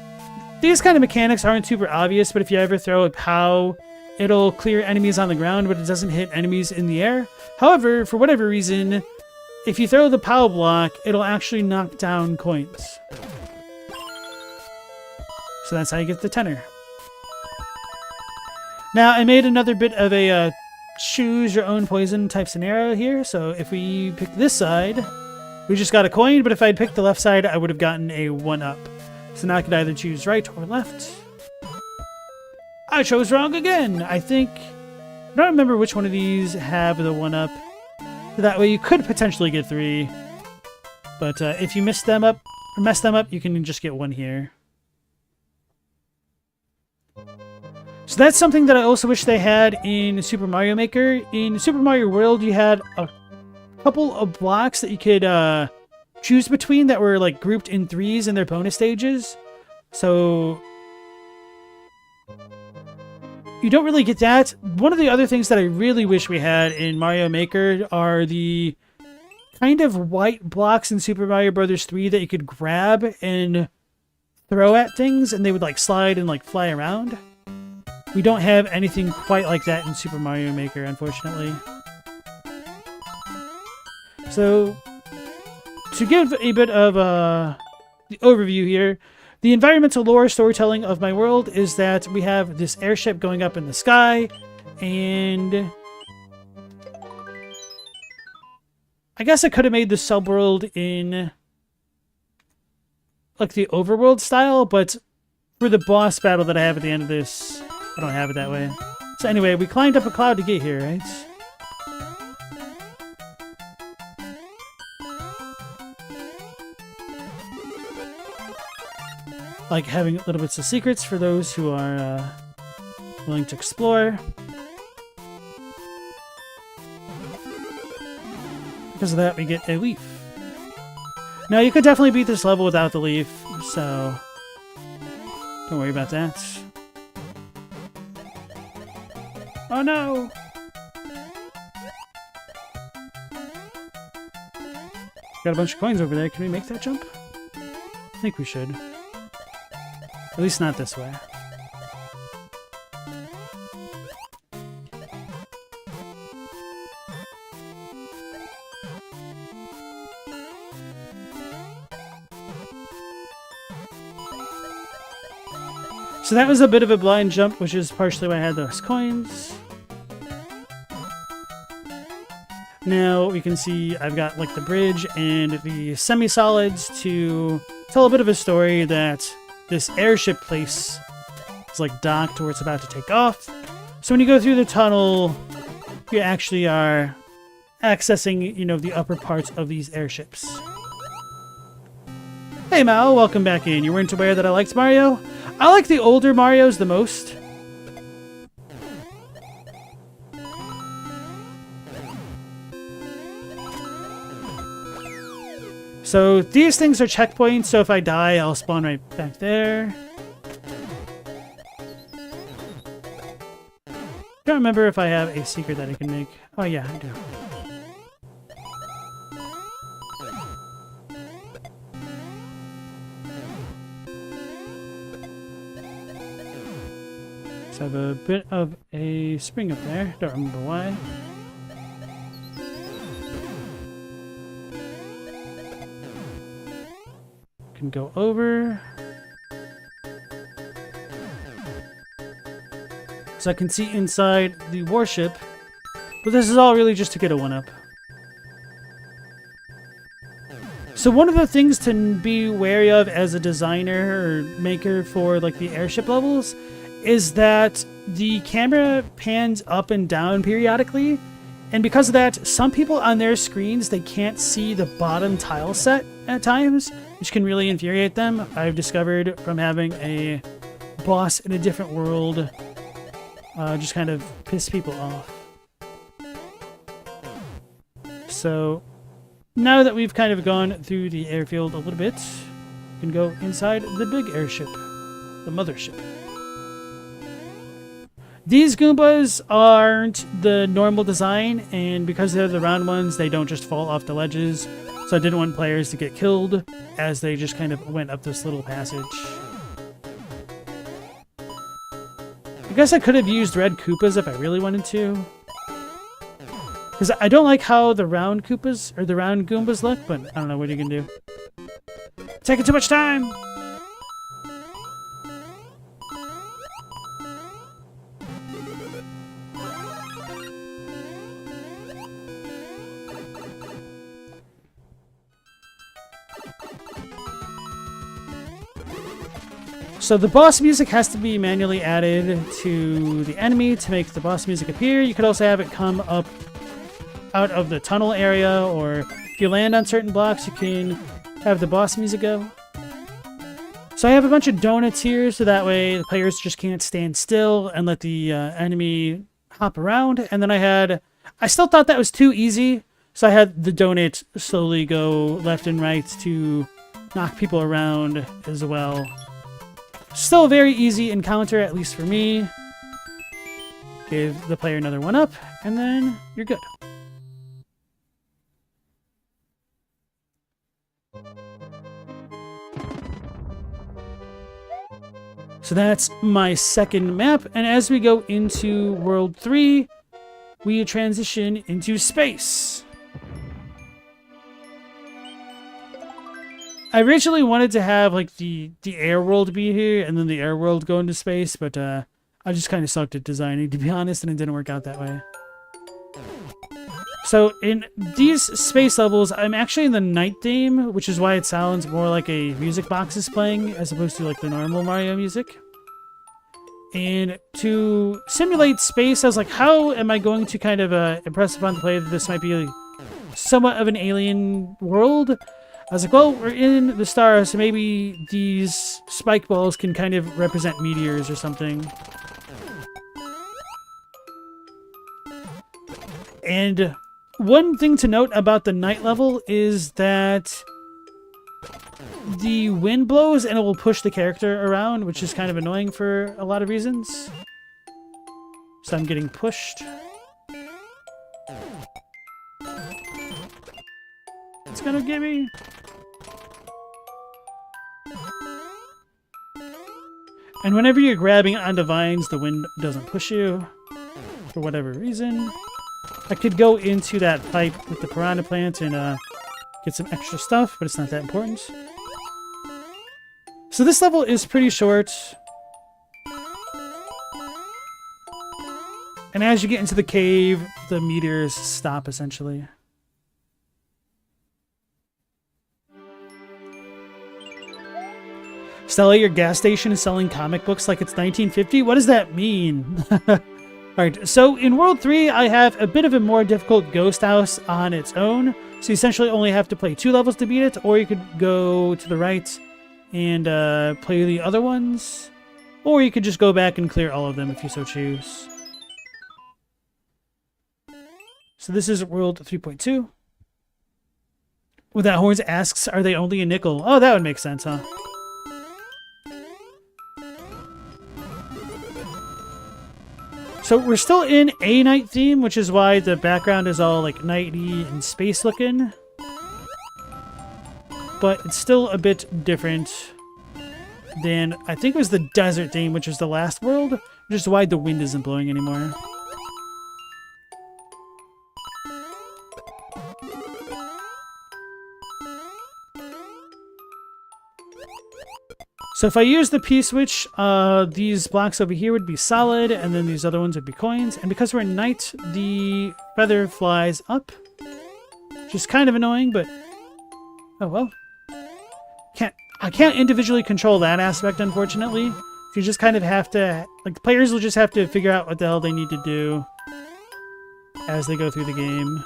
[SPEAKER 1] these kind of mechanics aren't super obvious, but if you ever throw a POW, it'll clear enemies on the ground, but it doesn't hit enemies in the air. However, for whatever reason, if you throw the POW block, it'll actually knock down coins. So that's how you get the tenor. Now, I made another bit of a choose your own poison type scenario here. So if we pick this side, we just got a coin, but if I'd picked the left side, I would have gotten a 1-up. So now I could either choose right or left. I chose wrong again. I don't remember which one of these have the 1-up. That way you could potentially get 3. But if you mess them up, you can just get 1 here. So that's something that I also wish they had in Super Mario Maker. In Super Mario World, you had a couple of blocks that you could choose between that were like grouped in 3s in their bonus stages. So you don't really get that. One of the other things that I really wish we had in Mario Maker are the kind of white blocks in Super Mario Bros. 3 that you could grab and throw at things and they would like slide and like fly around. We don't have anything quite like that in Super Mario Maker, unfortunately. So, to give a bit of the overview here, the environmental lore storytelling of my world is that we have this airship going up in the sky, and I guess I could have made the subworld in like the overworld style, but for the boss battle that I have at the end of this, I don't have it that way. So anyway, we climbed up a cloud to get here, right? Like having little bits of secrets for those who are willing to explore. Because of that, we get a leaf. Now, you could definitely beat this level without the leaf, so don't worry about that. Oh no! Got a bunch of coins over there. Can we make that jump? I think we should. At least not this way. So that was a bit of a blind jump, which is partially why I had those coins. Now we can see I've got like the bridge and the semi-solids to tell a bit of a story that this airship place is like docked or it's about to take off. So when you go through the tunnel, you actually are accessing, you know, the upper parts of these airships. Hey Mal, welcome back in. You weren't aware that I liked Mario? I like the older Marios the most. So these things are checkpoints, so if I die, I'll spawn right back there. Don't remember if I have a secret that I can make. Oh yeah, I do. So I have a bit of a spring up there. Don't remember why. Can go over. So I can see inside the warship. But this is all really just to get a 1-up. So one of the things to be wary of as a designer or maker for like the airship levels is that the camera pans up and down periodically, and because of that, some people on their screens, they can't see the bottom tile set at times, which can really infuriate them. I've discovered from having a boss in a different world just kind of piss people off. So now that we've kind of gone through the airfield a little bit, we can go inside the big airship, the mothership. These Goombas aren't the normal design, and because they're the round ones, they don't just fall off the ledges. So I didn't want players to get killed as they just kind of went up this little passage. I guess I could have used red Koopas if I really wanted to. Because I don't like how the round Koopas, or the round Goombas look, but I don't know what you can do. Taking too much time! So the boss music has to be manually added to the enemy to make the boss music appear. You could also have it come up out of the tunnel area, or if you land on certain blocks, you can have the boss music go. So I have a bunch of donuts here, so that way the players just can't stand still and let the enemy hop around. And then I still thought that was too easy, so I had the donut slowly go left and right to knock people around as well. Still a very easy encounter, at least for me. Give the player another one up, and then you're good. So that's my second map, and as we go into World 3, we transition into space. I originally wanted to have like the air world be here and then the air world go into space, but I just kind of sucked at designing, to be honest, and it didn't work out that way. So in these space levels, I'm actually in the night theme, which is why it sounds more like a music box is playing as opposed to like the normal Mario music. And to simulate space, I was like, how am I going to kind of impress upon the player that this might be somewhat of an alien world? I was like, well, we're in the stars, so maybe these spike balls can kind of represent meteors or something. And one thing to note about the night level is that the wind blows and it will push the character around, which is kind of annoying for a lot of reasons. So I'm getting pushed. It's gonna get me. And whenever you're grabbing onto vines, the wind doesn't push you for whatever reason. I could go into that pipe with the piranha plant and get some extra stuff, but it's not that important. So this level is pretty short. And as you get into the cave, the meteors stop essentially. Stella, your gas station is selling comic books like it's 1950? What does that mean? Alright, so in World 3, I have a bit of a more difficult ghost house on its own. So you essentially only have to play 2 levels to beat it, or you could go to the right and play the other ones. Or you could just go back and clear all of them if you so choose. So this is World 3.2. Without Horns asks, are they only a nickel? Oh, that would make sense, huh? So we're still in a night theme, which is why the background is all like nighty and space looking. But it's still a bit different than, I think it was the desert theme, which was the last world, which is why the wind isn't blowing anymore. So if I use the P-switch, these blocks over here would be solid, and then these other ones would be coins. And because we're in night, the feather flies up. Which is kind of annoying, but... oh well. I can't individually control that aspect, unfortunately. You just kind of have to... like, the players will just have to figure out what the hell they need to do as they go through the game.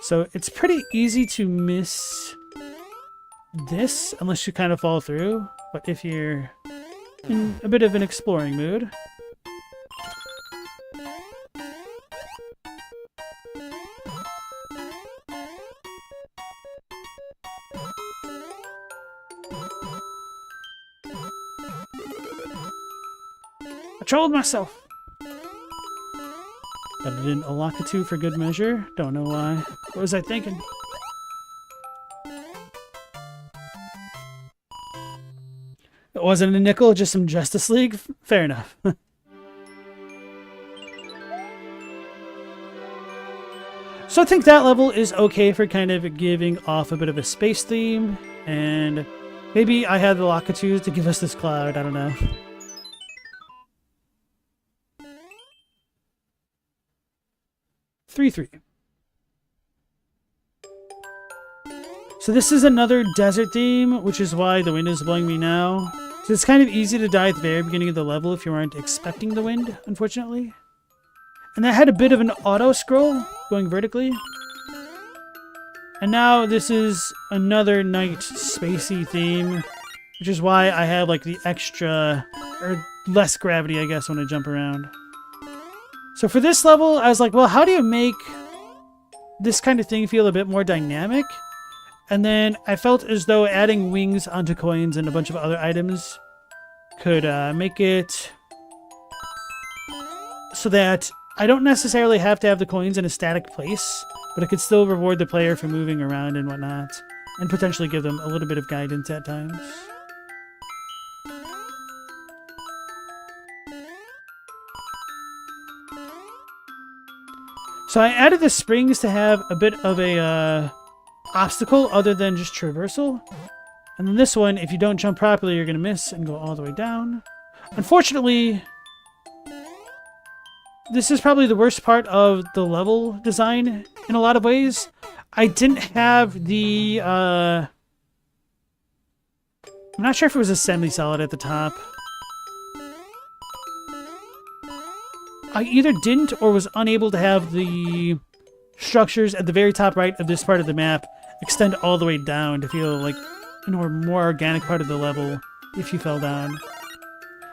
[SPEAKER 1] So it's pretty easy to miss this unless you kind of fall through, but if you're in a bit of an exploring mood. I trolled myself. But I didn't unlock a 2 for good measure. Don't know why. What was I thinking? It wasn't a nickel, just some Justice League? Fair enough. So I think that level is okay for kind of giving off a bit of a space theme. And maybe I had the Lakitus to give us this cloud, I don't know. So this is another desert theme, which is why the wind is blowing me now. So it's kind of easy to die at the very beginning of the level if you aren't expecting the wind, unfortunately. And that had a bit of an auto scroll going vertically. And now this is another night spacey theme, which is why I have like the extra, or less gravity, I guess, when I jump around. So for this level, I was like, well, how do you make this kind of thing feel a bit more dynamic? And then I felt as though adding wings onto coins and a bunch of other items could make it so that I don't necessarily have to have the coins in a static place, but it could still reward the player for moving around and whatnot, and potentially give them a little bit of guidance at times. So I added the springs to have a bit of a obstacle other than just traversal. And then this one, if you don't jump properly, you're going to miss and go all the way down. Unfortunately, this is probably the worst part of the level design in a lot of ways. I didn't have the... I'm not sure if it was a semi-solid at the top. I either didn't or was unable to have the structures at the very top right of this part of the map extend all the way down to feel like a more organic part of the level if you fell down.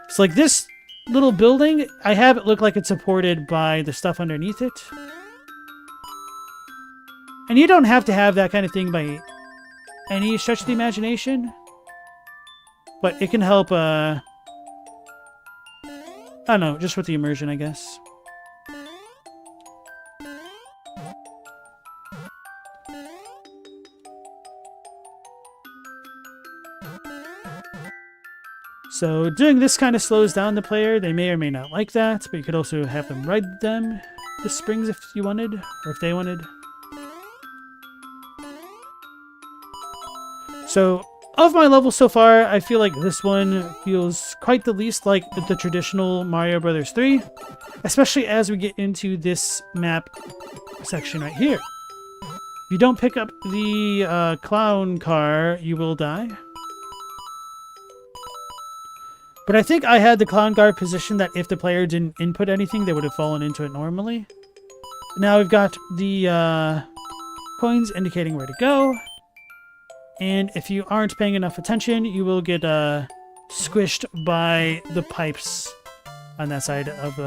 [SPEAKER 1] So like this little building, I have it look like it's supported by the stuff underneath it. And you don't have to have that kind of thing by any stretch of the imagination. But it can help, I don't know, just with the immersion, I guess. So doing this kind of slows down the player. They may or may not like that, but you could also have them ride the springs if you wanted, or if they wanted. So of my levels so far, I feel like this one feels quite the least like the traditional Mario Bros. 3, especially as we get into this map section right here. If you don't pick up the clown car, you will die. But I think I had the clown car positioned that if the player didn't input anything, they would have fallen into it normally. Now we've got the coins indicating where to go. And if you aren't paying enough attention, you will get squished by the pipes on that side of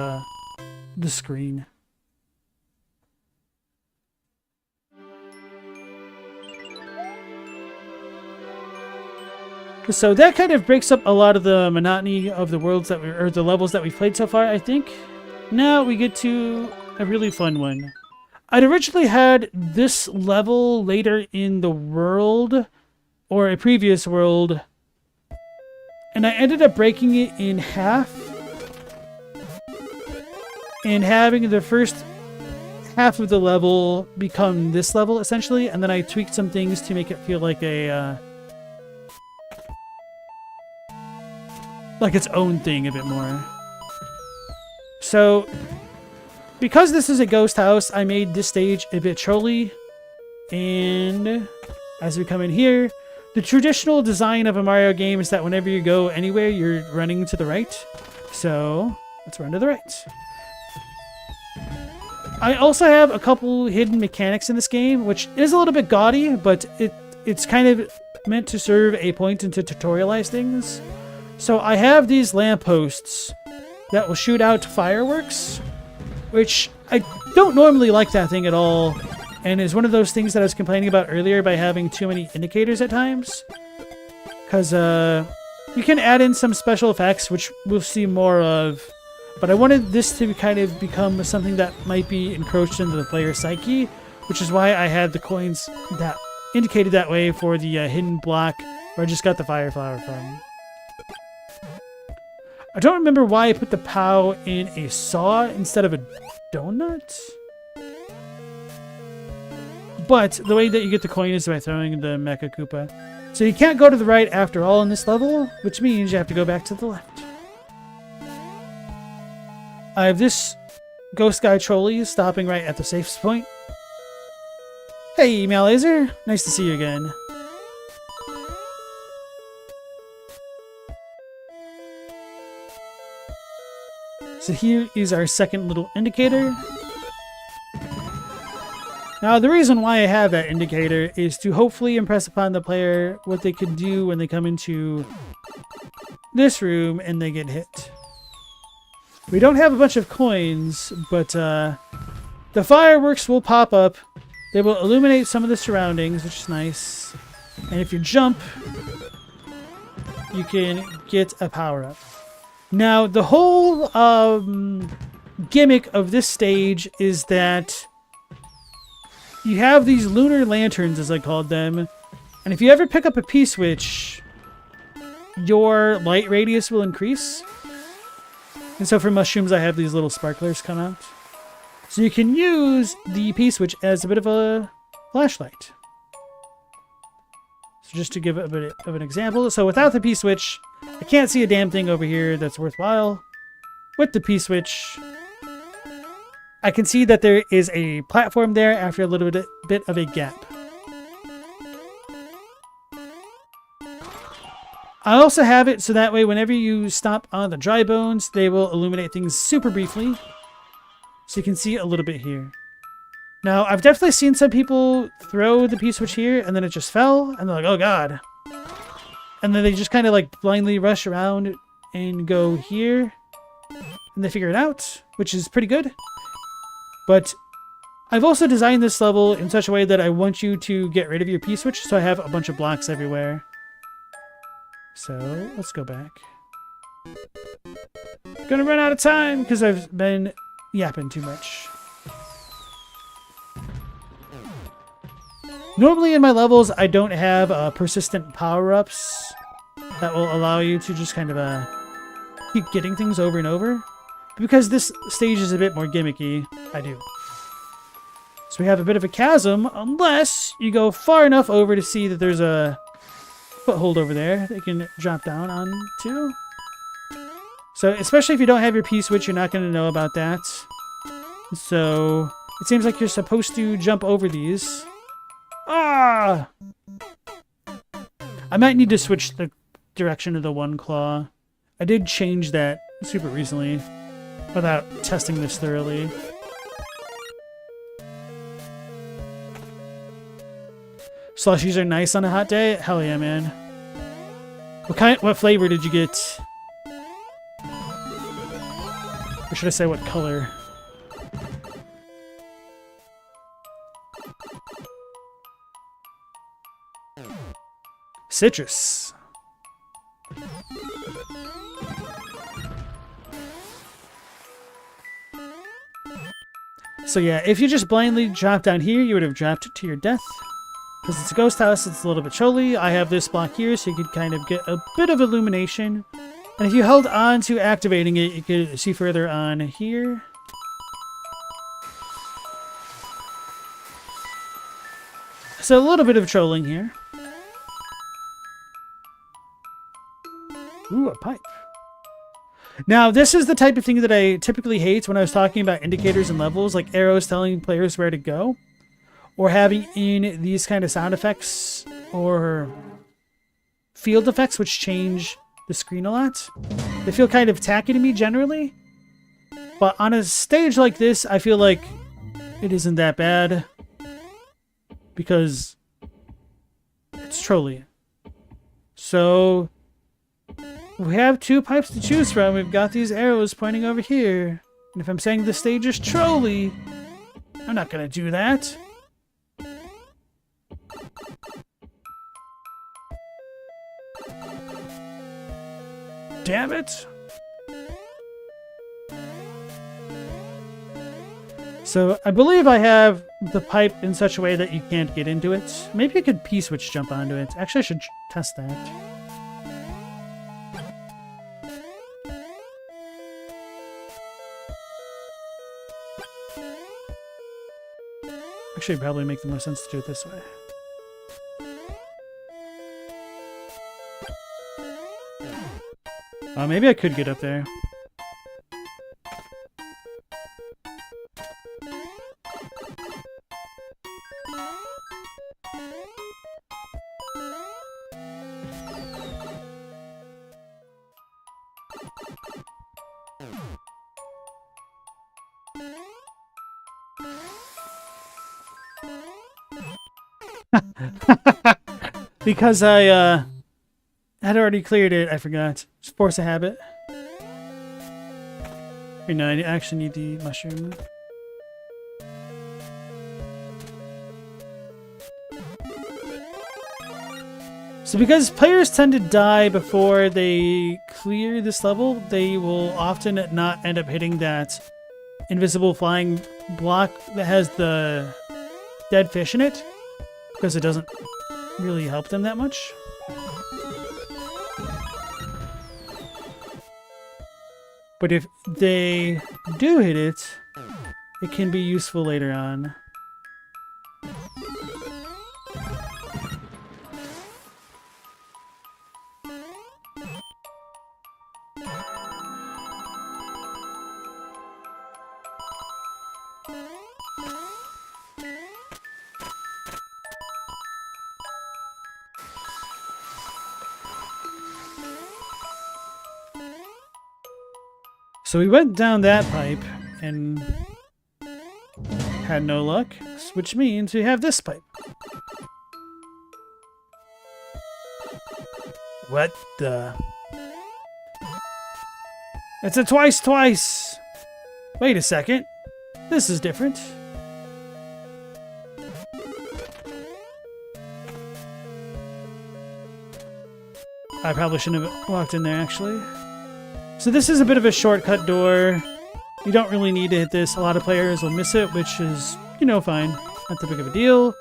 [SPEAKER 1] the screen. So that kind of breaks up a lot of the monotony of the worlds that or the levels that we've played so far, I think. Now we get to a really fun one. I'd originally had this level later in the world, or a previous world, and I ended up breaking it in half and having the first half of the level become this level, essentially, and then I tweaked some things to make it feel like a like its own thing a bit more. So, because this is a ghost house, I made this stage a bit trolly. And as we come in here, the traditional design of a Mario game is that whenever you go anywhere, you're running to the right. So, let's run to the right. I also have a couple hidden mechanics in this game, which is a little bit gaudy, but it's kind of meant to serve a point and to tutorialize things. So I have these lampposts that will shoot out fireworks, which I don't normally like that thing at all, and is one of those things that I was complaining about earlier by having too many indicators at times. Because you can add in some special effects, which we'll see more of, but I wanted this to kind of become something that might be encroached into the player's psyche, which is why I had the coins that indicated that way for the hidden block where I just got the fire flower from. I don't remember why I put the POW in a saw instead of a donut. But the way that you get the coin is by throwing the Mecha Koopa. So you can't go to the right after all in this level, which means you have to go back to the left. I have this ghost guy trolley stopping right at the safe point. Hey, Malazer. Nice to see you again. So here is our second little indicator. Now, the reason why I have that indicator is to hopefully impress upon the player what they can do when they come into this room and they get hit. We don't have a bunch of coins, but the fireworks will pop up. They will illuminate some of the surroundings, which is nice. And if you jump, you can get a power-up. Now, the whole gimmick of this stage is that you have these lunar lanterns, as I called them, and if you ever pick up a P-switch, your light radius will increase. And so for mushrooms, I have these little sparklers come out. So you can use the P-switch as a bit of a flashlight. So just to give a bit of an example, so without the P-switch, I can't see a damn thing over here that's worthwhile. With the P-switch, I can see that there is a platform there after a little bit of a gap. I also have it so that way whenever you stop on the dry bones, they will illuminate things super briefly. So you can see a little bit here. Now, I've definitely seen some people throw the P-switch here and then it just fell and they're like, oh god. And then they just kind of like blindly rush around and go here and they figure it out, which is pretty good. But I've also designed this level in such a way that I want you to get rid of your P-switch, so I have a bunch of blocks everywhere. So, let's go back. Gonna run out of time because I've been yapping too much. Normally in my levels, I don't have persistent power-ups that will allow you to just kind of keep getting things over and over. Because this stage is a bit more gimmicky, I do. So we have a bit of a chasm, unless you go far enough over to see that there's a foothold over there that you can drop down onto. So, especially if you don't have your P-switch, you're not going to know about that. So, it seems like you're supposed to jump over these. Ah! I might need to switch the direction of the one claw. I did change that super recently without testing this thoroughly. Slushies are nice on a hot day? Hell yeah, man. What flavor did you get? Or should I say what color? Citrus. So yeah, if you just blindly drop down here, you would have dropped to your death. Because it's a ghost house, it's a little bit chilly. I have this block here, so you could kind of get a bit of illumination. And if you held on to activating it, you could see further on here. So a little bit of trolling here. Ooh, a pipe. Now, this is the type of thing that I typically hate when I was talking about indicators and levels, like arrows telling players where to go. Or having in these kind of sound effects or field effects, which change the screen a lot. They feel kind of tacky to me generally. But on a stage like this, I feel like it isn't that bad. Because it's trolly. So we have two pipes to choose from. We've got these arrows pointing over here. And if I'm saying the stage is trolly, I'm not going to do that. Damn it! So, I believe I have the pipe in such a way that you can't get into it. Maybe I could P-switch jump onto it. Actually, I should test that. Actually, it'd probably make the most sense to do it this way. Maybe I could get up there. Because I had already cleared it, I forgot. Just force a habit. Or no, I actually need the mushroom. So because players tend to die before they clear this level, they will often not end up hitting that invisible flying block that has the dead fish in it, because it doesn't really help them that much. But if they do hit it, it can be useful later on. So we went down that pipe and had no luck, which means we have this pipe. What the? It's a twice. Wait a second. This is different. I probably shouldn't have walked in there, actually. So this is a bit of a shortcut door. You don't really need to hit this. A lot of players will miss it, which is, you know, fine. Not that big of a deal.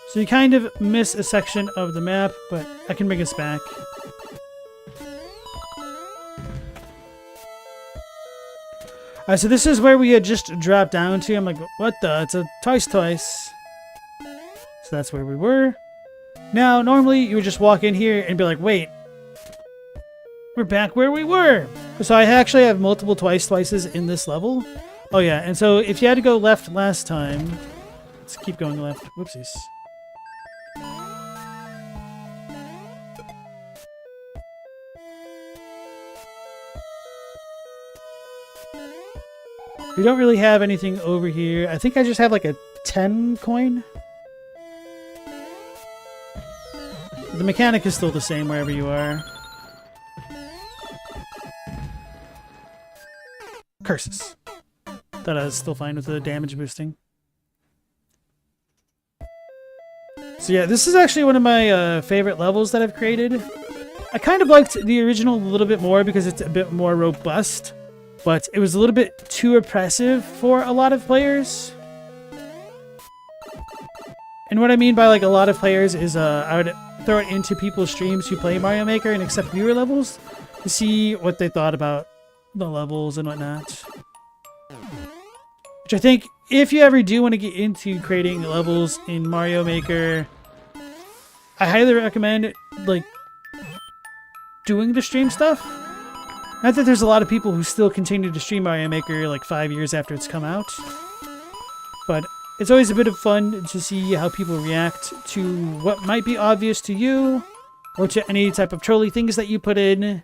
[SPEAKER 1] So you kind of miss a section of the map, but I can bring us back. Alright, so this is where we had just dropped down to. I'm like, what the? It's a twice. So that's where we were. Now, normally you would just walk in here and be like, wait, we're back where we were. So I actually have multiple twices in this level. Oh yeah, and so if you had to go left last time, let's keep going left. Whoopsies. We don't really have anything over here. I think I just have like a 10 coin. The mechanic is still the same wherever you are. Curses. Thought I was still fine with the damage boosting. So yeah, this is actually one of my favorite levels that I've created. I kind of liked the original a little bit more because it's a bit more robust, but it was a little bit too oppressive for a lot of players. And what I mean by like a lot of players is I would throw it into people's streams who play Mario Maker and accept newer levels to see what they thought about the levels and whatnot. Which I think if you ever do want to get into creating levels in Mario Maker, I highly recommend like doing the stream stuff. Not that there's a lot of people who still continue to stream Mario Maker like 5 years after it's come out, but it's always a bit of fun to see how people react to what might be obvious to you, or to any type of trolly things that you put in,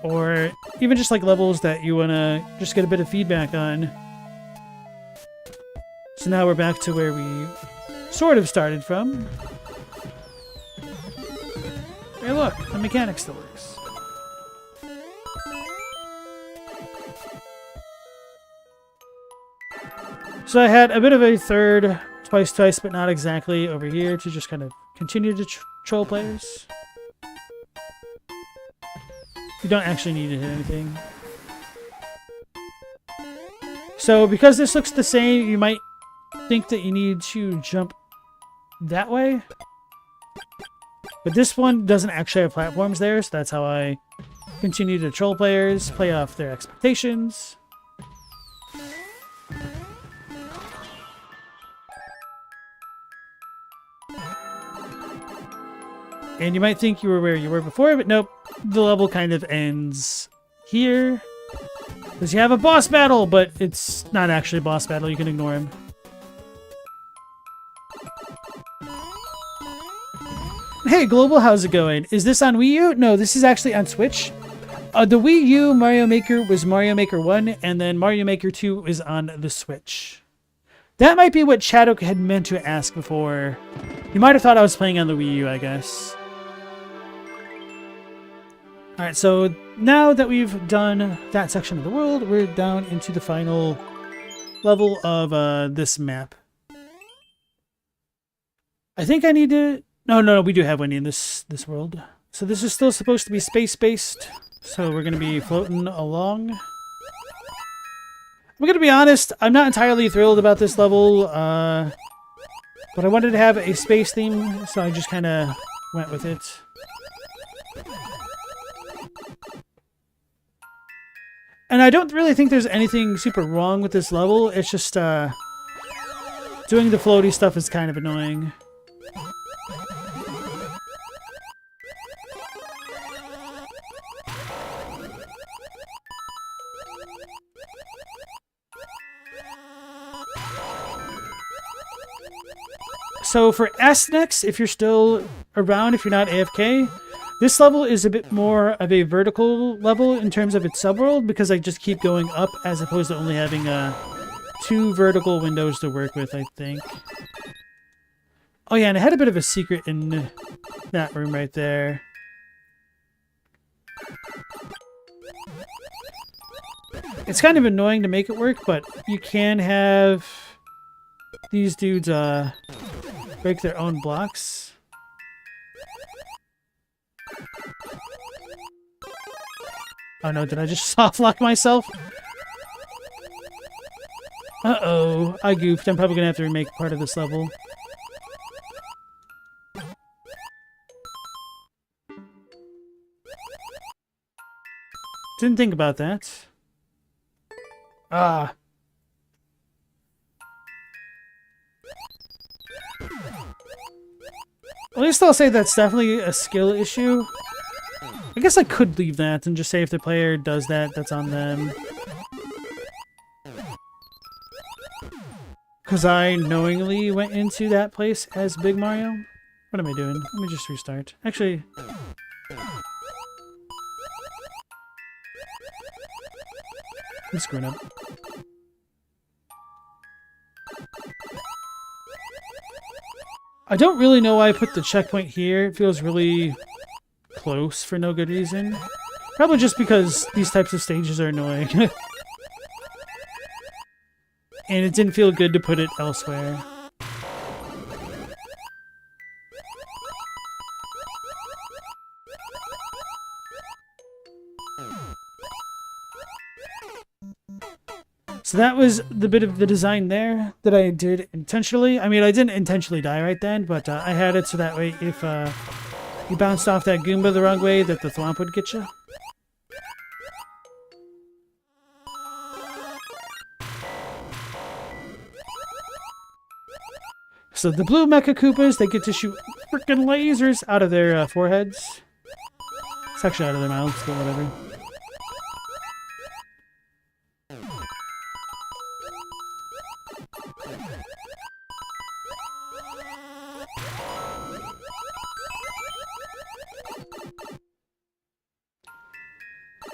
[SPEAKER 1] or even just like levels that you want to just get a bit of feedback on. So now we're back to where we sort of started from. Hey look, the mechanic still works. So I had a bit of a third, twice, but not exactly over here to just kind of continue to troll players. You don't actually need to hit anything. So because this looks the same, you might think that you need to jump that way. But this one doesn't actually have platforms there, so that's how I continue to troll players, play off their expectations. And you might think you were where you were before, but nope. The level kind of ends here. Because you have a boss battle, but it's not actually a boss battle. You can ignore him. Hey, Global, how's it going? Is this on Wii U? No, this is actually on Switch. The Wii U Mario Maker was Mario Maker 1, and then Mario Maker 2 is on the Switch. That might be what Chadwick had meant to ask before. You might have thought I was playing on the Wii U, I guess. Alright, so now that we've done that section of the world, we're down into the final level of this map. I think I need to... No, we do have Wendy in this world. So this is still supposed to be space-based. So we're going to be floating along. I'm going to be honest, I'm not entirely thrilled about this level. But I wanted to have a space theme, so I just kind of went with it. And I don't really think there's anything super wrong with this level. It's just doing the floaty stuff is kind of annoying. So for S next, if you're still around, if you're not AFK, this level is a bit more of a vertical level in terms of its subworld because I just keep going up as opposed to only having 2 vertical windows to work with, I think. Oh yeah, and I had a bit of a secret in that room right there. It's kind of annoying to make it work, but you can have these dudes break their own blocks. Oh no, did I just soft lock myself? Uh-oh, I goofed. I'm probably gonna have to remake part of this level. Didn't think about that. Ah. At least I'll say that's definitely a skill issue. I guess I could leave that and just say if the player does that, that's on them. Because I knowingly went into that place as Big Mario. What am I doing? Let me just restart. Actually... I'm screwing up. I don't really know why I put the checkpoint here. It feels really close for no good reason. Probably just because these types of stages are annoying. And it didn't feel good to put it elsewhere. So that was the bit of the design there that I did intentionally. I mean, I didn't intentionally die right then, but I had it so that way if you bounced off that Goomba the wrong way, that the thwomp would get you. So the blue Mecha Koopas, they get to shoot freaking lasers out of their foreheads. It's actually out of their mouths, but whatever.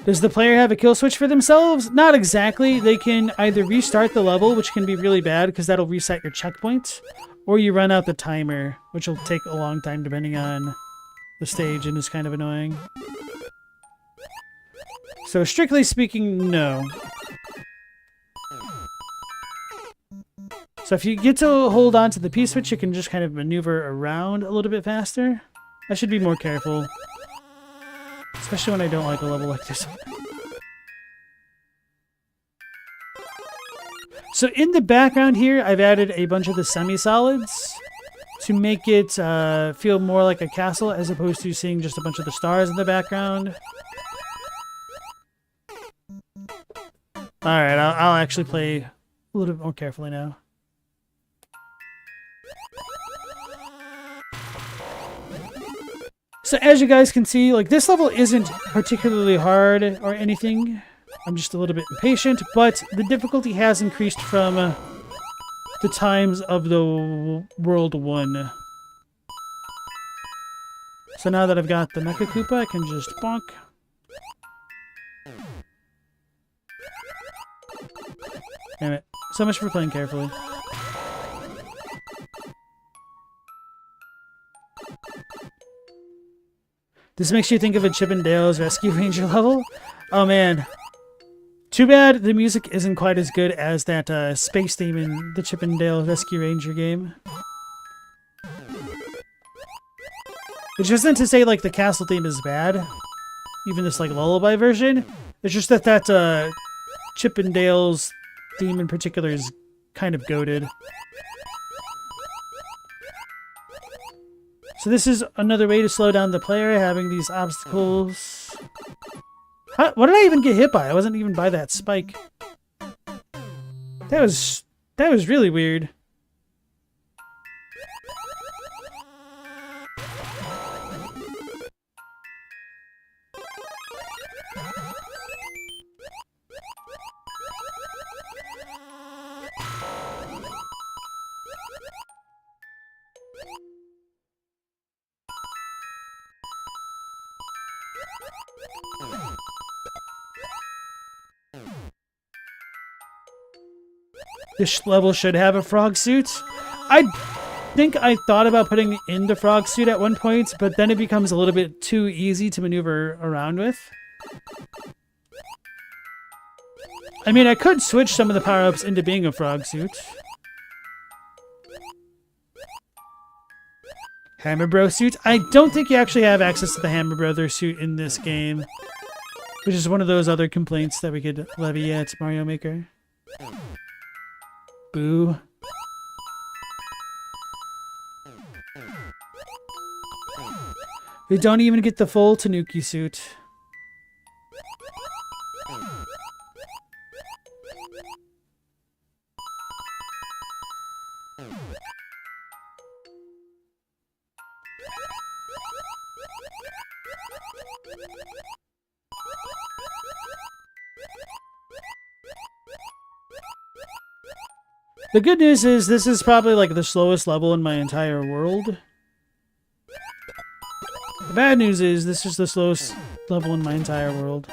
[SPEAKER 1] Does the player have a kill switch for themselves? Not exactly. They can either restart the level, which can be really bad because that'll reset your checkpoint, or you run out the timer, which will take a long time depending on the stage and is kind of annoying. So strictly speaking, no. So if you get to hold on to the P-switch, you can just kind of maneuver around a little bit faster. I should be more careful. Especially when I don't like a level like this. So in the background here, I've added a bunch of the semi-solids to make it feel more like a castle as opposed to seeing just a bunch of the stars in the background. Alright, I'll actually play a little bit more carefully now. So as you guys can see, like, this level isn't particularly hard or anything. I'm just a little bit impatient, but the difficulty has increased from the times of the World 1. So now that I've got the Mecha Koopa, I can just bonk. Damn it. So much for playing carefully. This makes you think of a Chip and Dale's Rescue Ranger level. Oh man. Too bad the music isn't quite as good as that space theme in the Chip and Dale Rescue Ranger game. Which isn't to say like the castle theme is bad. Even this like lullaby version. It's just that Chip and Dale's theme in particular is kind of goated. So this is another way to slow down the player, having these obstacles. What did I even get hit by? I wasn't even by that spike. That was really weird. This level should have a frog suit. I think I thought about putting in the frog suit at one point, but then it becomes a little bit too easy to maneuver around with. I mean, I could switch some of the power-ups into being a frog suit. Hammer Bro suit. I don't think you actually have access to the Hammer Brother suit in this game, which is one of those other complaints that we could levy at Mario Maker. Boo. We don't even get the full Tanuki suit. The good news is this is probably like the slowest level in my entire world. The bad news is this is the slowest level in my entire world.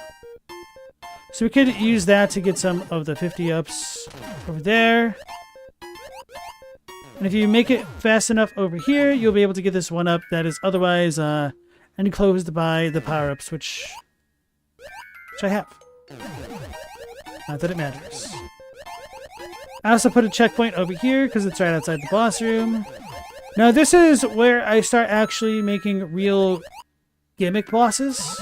[SPEAKER 1] So we could use that to get some of the 50 ups over there. And if you make it fast enough over here, you'll be able to get this one up that is otherwise enclosed by the power-ups, which I have. Not that it matters. I also put a checkpoint over here because it's right outside the boss room. Now this is where I start actually making real gimmick bosses.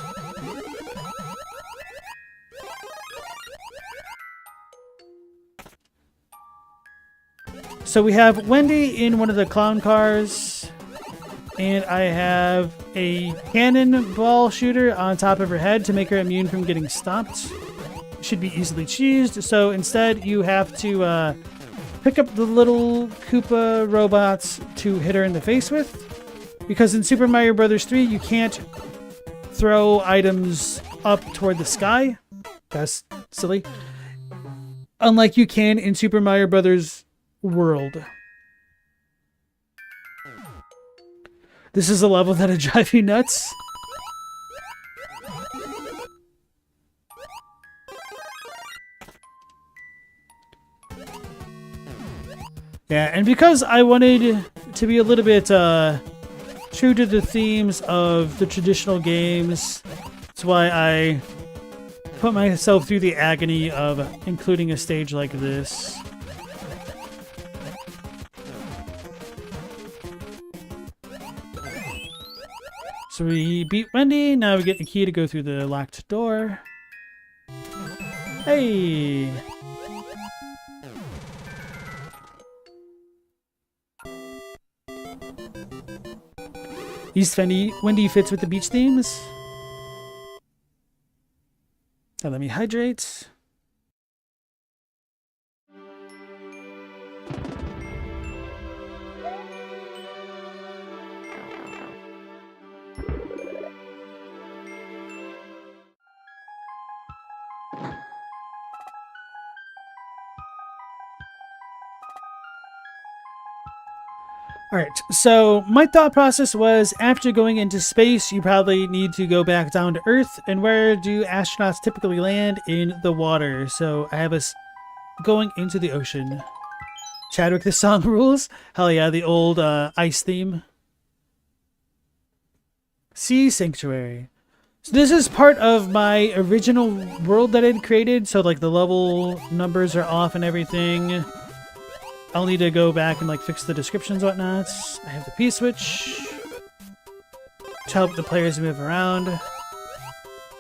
[SPEAKER 1] So we have Wendy in one of the clown cars, and I have a cannonball shooter on top of her head to make her immune from getting stomped. Should be easily cheesed, so instead you have to pick up the little Koopa robots to hit her in the face with, because in Super Mario Bros. 3 you can't throw items up toward the sky. That's silly. Unlike you can in Super Mario Bros. World. This is a level that'll drive you nuts. Yeah, and because I wanted to be a little bit true to the themes of the traditional games, that's why I put myself through the agony of including a stage like this. So we beat Wendy, now we get the key to go through the locked door. Hey! East Wendy fits with the beach themes. Now let me hydrate. Alright, so my thought process was after going into space, you probably need to go back down to Earth. And where do astronauts typically land? In the water. So I have us going into the ocean. Chadwick, this song rules. Hell yeah, the old ice theme. Sea Sanctuary. So this is part of my original world that I'd created, so like the level numbers are off and everything. I'll need to go back and like fix the descriptions and whatnot. I have the P-switch to help the players move around.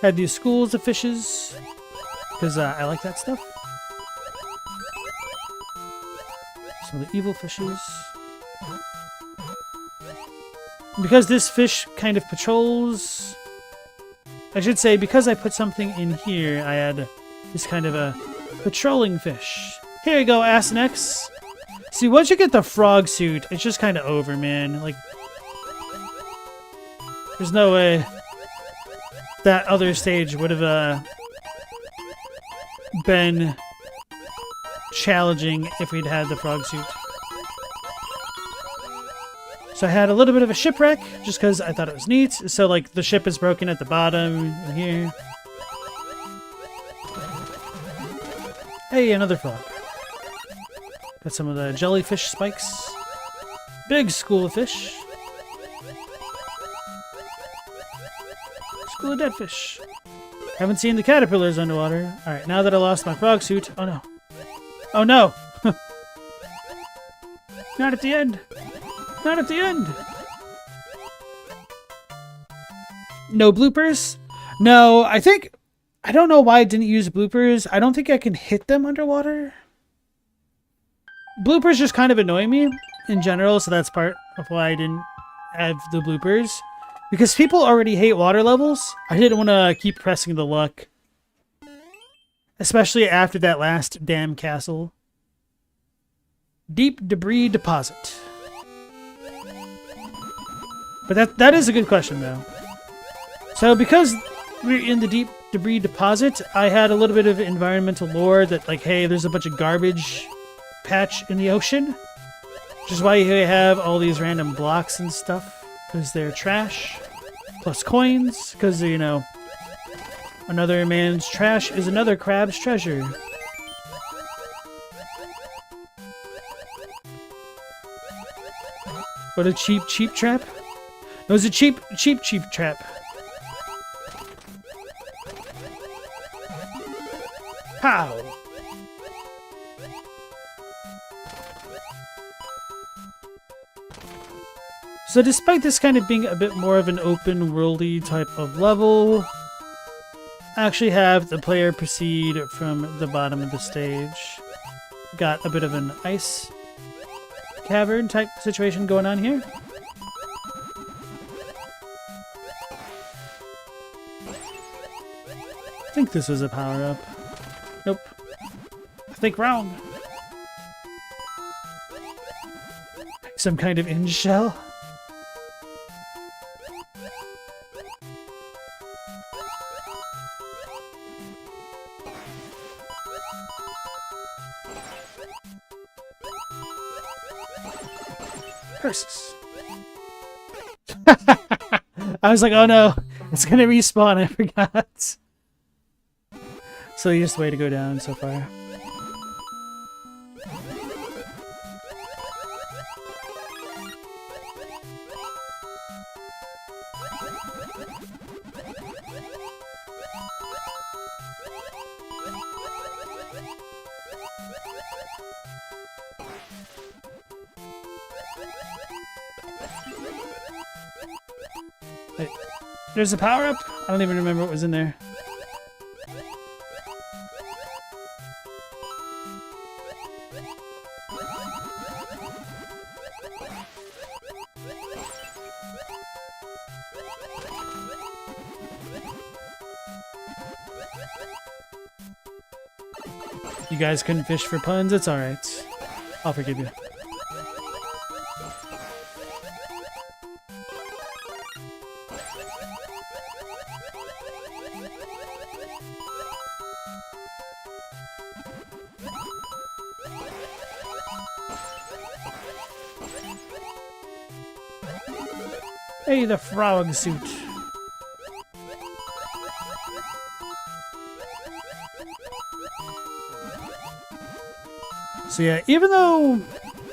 [SPEAKER 1] Had these schools of fishes, because I like that stuff. Some of the evil fishes. Because this fish kind of patrols... I should say, because I put something in here, I had this kind of a patrolling fish. Here you go, Asenex. See, once you get the frog suit, it's just kind of over, man. Like, there's no way that other stage would have been challenging if we'd had the frog suit. So I had a little bit of a shipwreck, just because I thought it was neat. So, like, the ship is broken at the bottom in here. Hey, another frog. Got some of the jellyfish spikes. Big school of fish. School of dead fish. Haven't seen the caterpillars underwater. Alright, now that I lost my frog suit... Oh, no. Oh, no! Not at the end! Not at the end! No bloopers? No, I think... I don't know why I didn't use bloopers. I don't think I can hit them underwater. Bloopers just kind of annoy me in general, so that's part of why I didn't have the bloopers. Because people already hate water levels, I didn't want to keep pressing the luck. Especially after that last damn castle. Deep debris deposit. But that is a good question, though. So because we're in the deep debris deposit, I had a little bit of environmental lore that, like, hey, there's a bunch of garbage patch in the ocean. Which is why you have all these random blocks and stuff, because they're trash. Plus coins, because, you know, another man's trash is another crab's treasure. What a cheap trap. It was a cheap trap. Pow! So despite this kind of being a bit more of an open worldy type of level, I actually have the player proceed from the bottom of the stage. Got a bit of an ice cavern type situation going on here. I think this was a power-up. Nope. I think wrong. Some kind of in-shell? Curses. I was like, oh no, it's gonna respawn, I forgot. So you just way to go down so far. Wait, there's a power-up? I don't even remember what was in there. You guys couldn't fish for puns? It's alright. I'll forgive you. Hey, the frog suit. So yeah, even though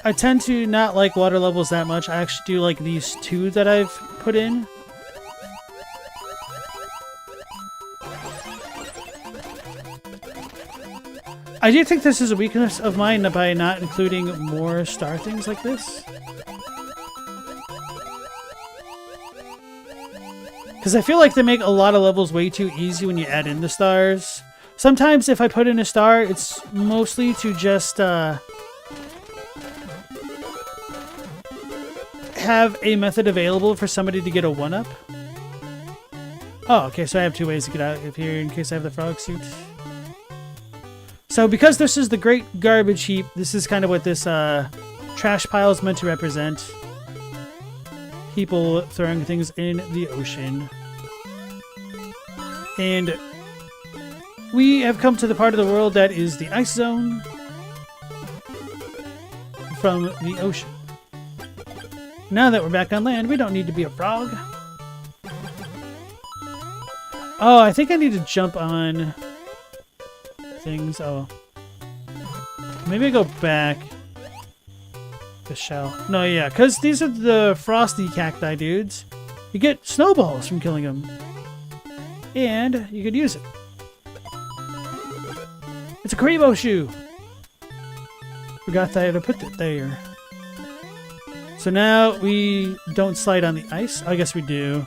[SPEAKER 1] I tend to not like water levels that much, I actually do like these two that I've put in. I do think this is a weakness of mine by not including more star things like this. Because I feel like they make a lot of levels way too easy when you add in the stars. Sometimes if I put in a star, it's mostly to just have a method available for somebody to get a 1-up. Oh, okay, so I have 2 ways to get out of here in case I have the frog suit. So because this is the great garbage heap, this is kind of what this trash pile is meant to represent. People throwing things in the ocean. And we have come to the part of the world that is the ice zone from the ocean. Now that we're back on land, we don't need to be a frog. Oh, I think I need to jump on things. Oh. Maybe I go back. The shell. No, yeah, because these are the frosty cacti dudes. You get snowballs from killing them. And you could use it. It's a Karibo shoe. Forgot that I had to put it there. So now we don't slide on the ice. I guess we do.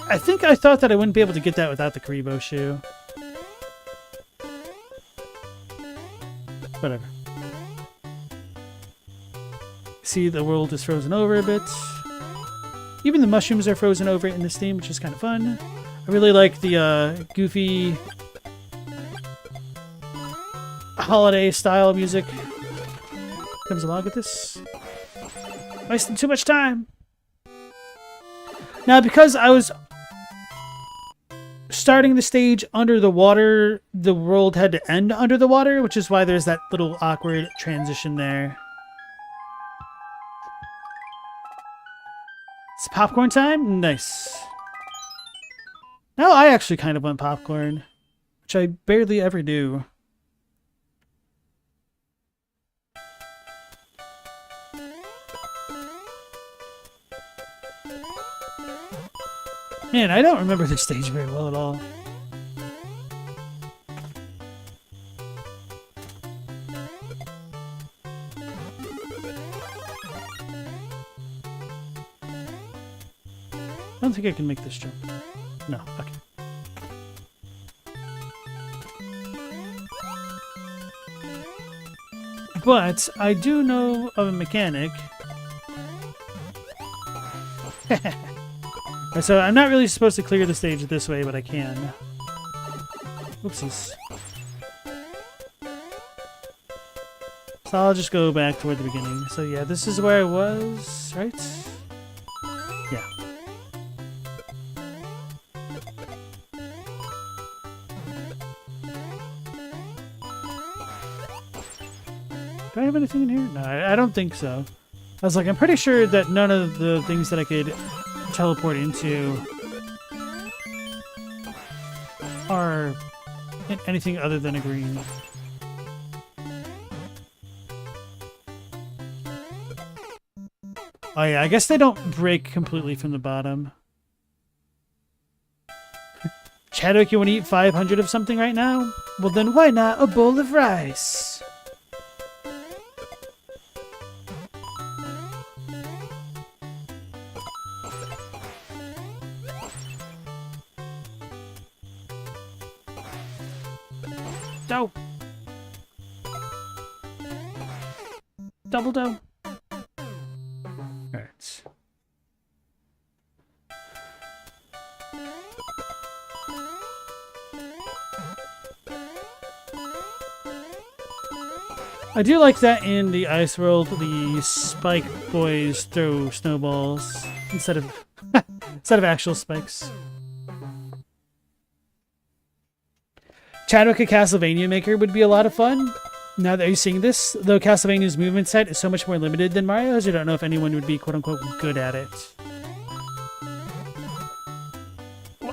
[SPEAKER 1] I think I thought that I wouldn't be able to get that without the Karibo shoe. Whatever. See, the world is frozen over a bit. Even the mushrooms are frozen over in this theme, which is kind of fun. I really like the goofy holiday style music. Comes along with this. Wasting too much time. Now, because I was starting the stage under the water, the world had to end under the water, which is why there's that little awkward transition there. It's popcorn time? Nice. Now I actually kind of want popcorn, which I barely ever do. Man, I don't remember this stage very well at all. I don't think I can make this jump. No, okay. But I do know of a mechanic. So I'm not really supposed to clear the stage this way, but I can. Oopsies. So I'll just go back toward the beginning. So yeah, this is where I was, right? Yeah. Do I have anything in here? No, I don't think so. I was like, I'm pretty sure that none of the things that I could teleport into are anything other than a green. Oh yeah, I guess they don't break completely from the bottom. Chadwick, you want to eat 500 of something right now? Well then why not a bowl of rice? Dough. Double dough. Alright. I do like that in the ice world, the spike boys throw snowballs instead of actual spikes. Chadwick, a Castlevania maker, would be a lot of fun. Now that you're seeing this, though Castlevania's movement set is so much more limited than Mario's, I don't know if anyone would be quote-unquote good at it.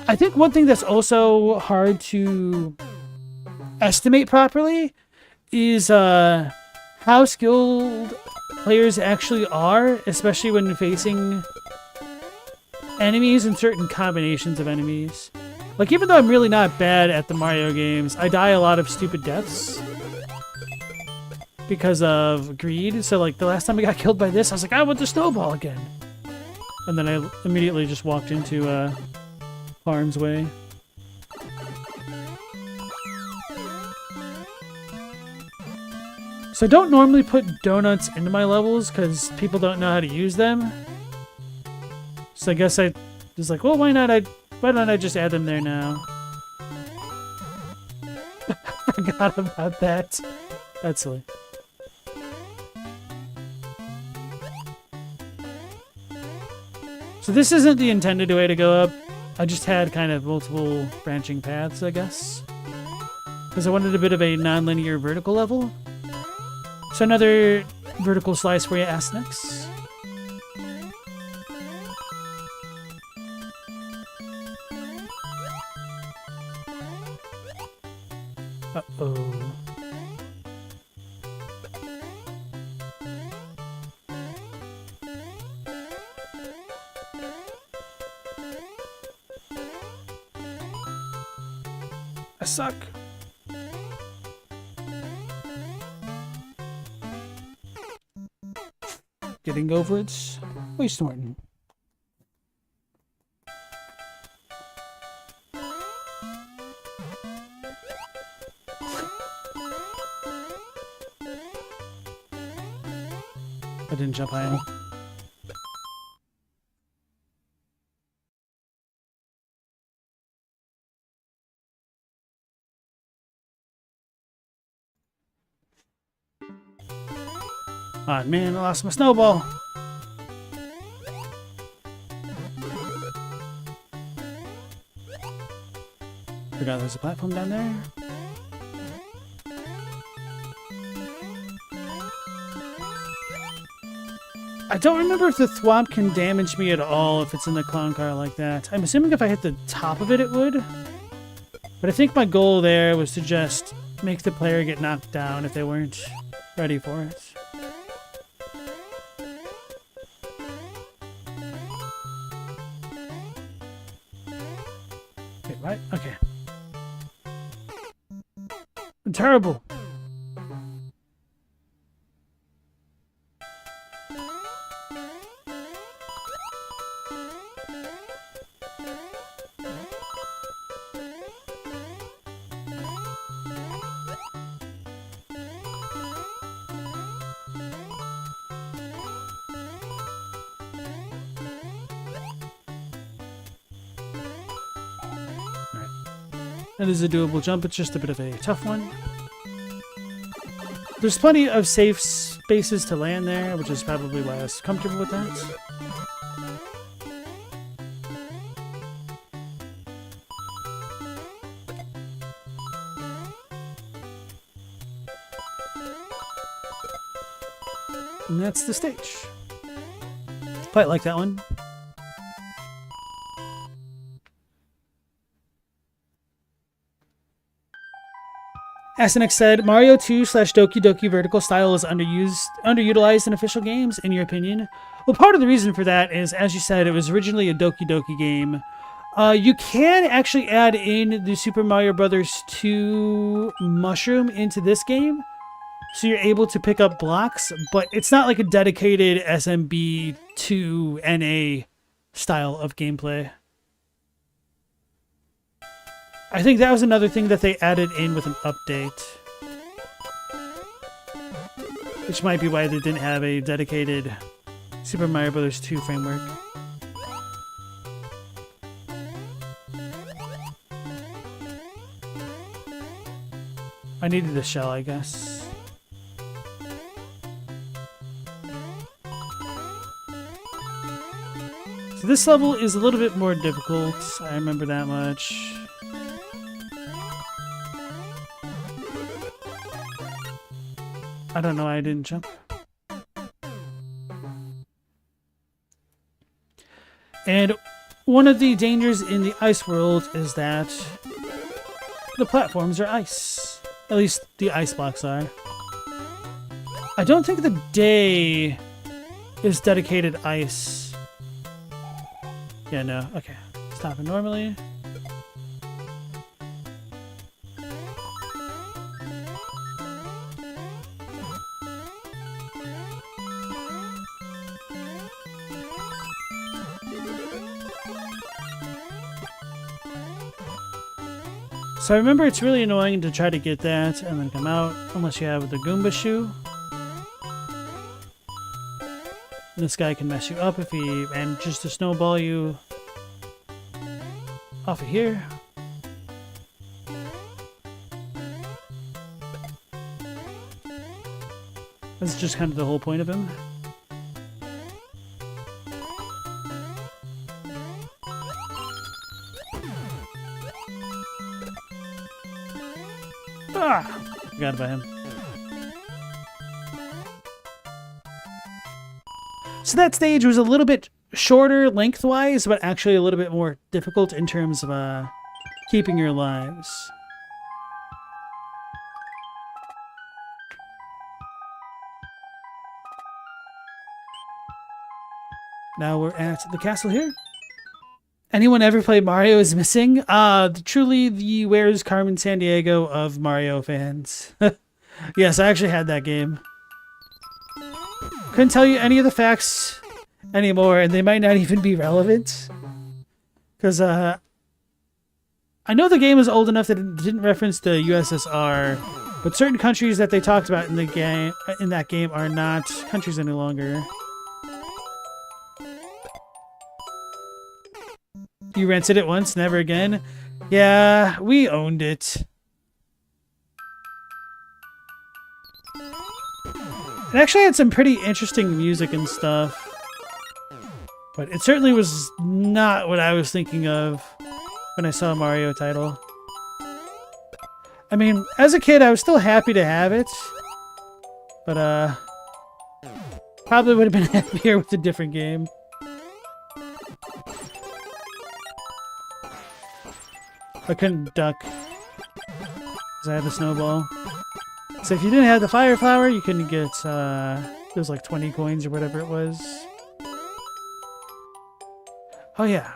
[SPEAKER 1] I think one thing that's also hard to estimate properly is how skilled players actually are, especially when facing enemies and certain combinations of enemies. Like, even though I'm really not bad at the Mario games, I die a lot of stupid deaths because of greed. So, like, the last time I got killed by this, I was like, I want the snowball again. And then I immediately just walked into harm's way. So I don't normally put donuts into my levels because people don't know how to use them. So I guess I was like, well, why don't I just add them there now? Forgot about that. That's silly. So this isn't the intended way to go up. I just had kind of multiple branching paths, I guess. Because I wanted a bit of a non-linear vertical level. So another vertical slice for you, Asterix. Uh-oh. I suck. Getting over it. What are you snorting? I didn't jump high enough. Oh man, I lost my snowball. Forgot there's a platform down there. I don't remember if the thwomp can damage me at all if it's in the clown car like that. I'm assuming if I hit the top of it, it would. But I think my goal there was to just make the player get knocked down if they weren't ready for it. Wait, what? Okay. I'm terrible. That is a doable jump, it's just a bit of a tough one. There's plenty of safe spaces to land there, which is probably why I was comfortable with that. And that's the stage. Quite like that one. Asenex said, Mario 2/Doki Doki vertical style is underutilized in official games, in your opinion? Well, part of the reason for that is, as you said, it was originally a Doki Doki game. You can actually add in the Super Mario Bros. 2 mushroom into this game, so you're able to pick up blocks, but it's not like a dedicated SMB2 NA style of gameplay. I think that was another thing that they added in with an update. Which might be why they didn't have a dedicated Super Mario Bros. 2 framework. I needed a shell, I guess. So this level is a little bit more difficult. I remember that much. I don't know why I didn't jump. And one of the dangers in the ice world is that the platforms are ice. At least the ice blocks are. I don't think the day is dedicated ice. Yeah, no. Okay. Stop it normally. So I remember it's really annoying to try to get that and then come out unless you have the Goomba shoe. This guy can mess you up if he manages to snowball you off of here. That's just kind of the whole point of him. Ah! Forgot about him. So that stage was a little bit shorter lengthwise, but actually a little bit more difficult in terms of keeping your lives. Now we're at the castle here. Anyone ever played Mario is Missing? Truly the Where's Carmen Sandiego of Mario fans. Yes, I actually had that game. Couldn't tell you any of the facts anymore, and they might not even be relevant. Because, I know the game is old enough that it didn't reference the USSR, but certain countries that they talked about in that game are not countries any longer. You rented it once, never again? Yeah, we owned it. It actually had some pretty interesting music and stuff. But it certainly was not what I was thinking of when I saw a Mario title. I mean, as a kid, I was still happy to have it. But, probably would have been happier with a different game. I couldn't duck because I had the snowball. So if you didn't have the fire flower, you couldn't get it was like 20 coins or whatever it was. Oh yeah.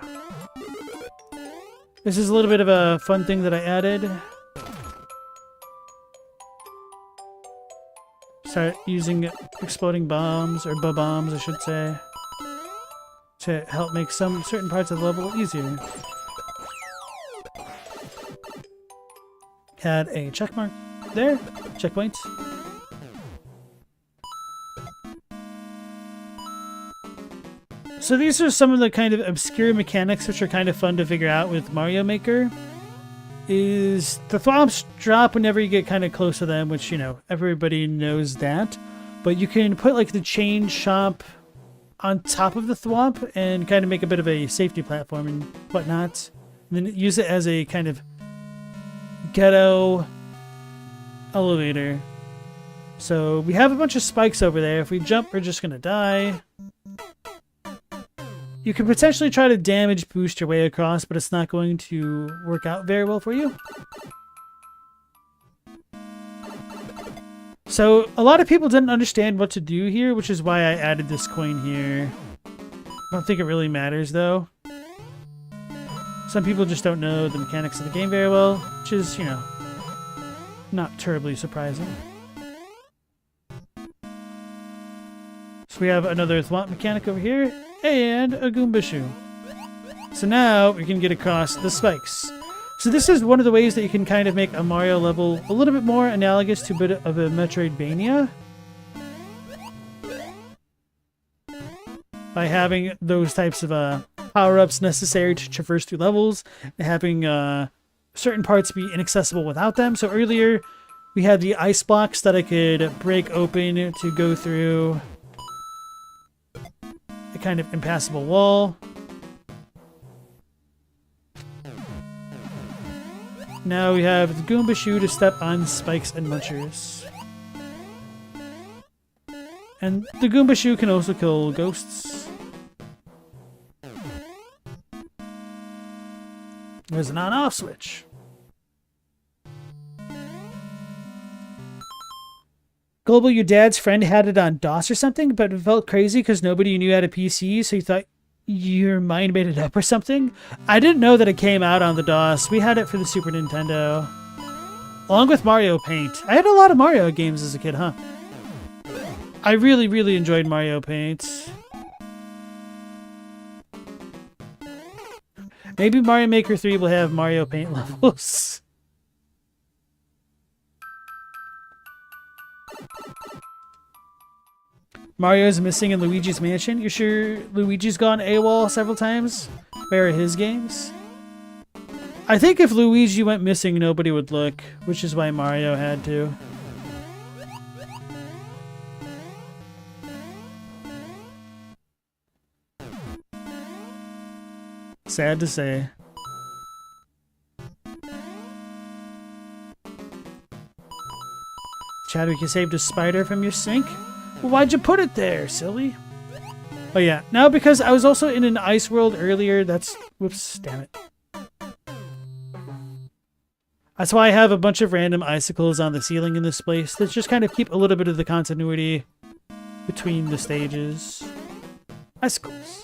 [SPEAKER 1] This is a little bit of a fun thing that I added. Start using exploding bombs, or bombs I should say, to help make some certain parts of the level easier. Had a check mark there. Checkpoint. So these are some of the kind of obscure mechanics which are kind of fun to figure out with Mario Maker. Is the thwomps drop whenever you get kind of close to them, which, you know, everybody knows that. But you can put like the chain shop on top of the thwomp and kind of make a bit of a safety platform and whatnot. And then use it as a kind of ghetto elevator. So we have a bunch of spikes over there. If we jump, we're just gonna die. You can potentially try to damage boost your way across, but it's not going to work out very well for you. So a lot of people didn't understand what to do here, which is why I added this coin here. I don't think it really matters though. Some people just don't know the mechanics of the game very well, which is, you know, not terribly surprising. So we have another thwomp mechanic over here, and a Goomba shoe. So now we can get across the spikes. So this is one of the ways that you can kind of make a Mario level a little bit more analogous to a bit of a Metroidvania. By having those types of power-ups necessary to traverse through levels, and having certain parts be inaccessible without them. So earlier we had the ice blocks that I could break open to go through a kind of impassable wall. Now we have the Goomba shoe to step on spikes and munchers. And the Goomba shoe can also kill ghosts. There's an on-off switch. Global, your dad's friend had it on DOS or something, but it felt crazy because nobody knew had a PC, so he thought your mind made it up or something. I didn't know that it came out on the DOS. We had it for the Super Nintendo. Along with Mario Paint. I had a lot of Mario games as a kid, huh? I really, really enjoyed Mario Paint. Maybe Mario Maker 3 will have Mario Paint levels. Mario's missing in Luigi's Mansion. You sure Luigi's gone AWOL several times? Where are his games? I think if Luigi went missing, nobody would look, which is why Mario had to. Sad to say. Chadwick, you saved a spider from your sink? Well, why'd you put it there, silly? Oh yeah, now because I was also in an ice world earlier, that's... Whoops, damn it. That's why I have a bunch of random icicles on the ceiling in this place that just kind of keep a little bit of the continuity between the stages. Icicles.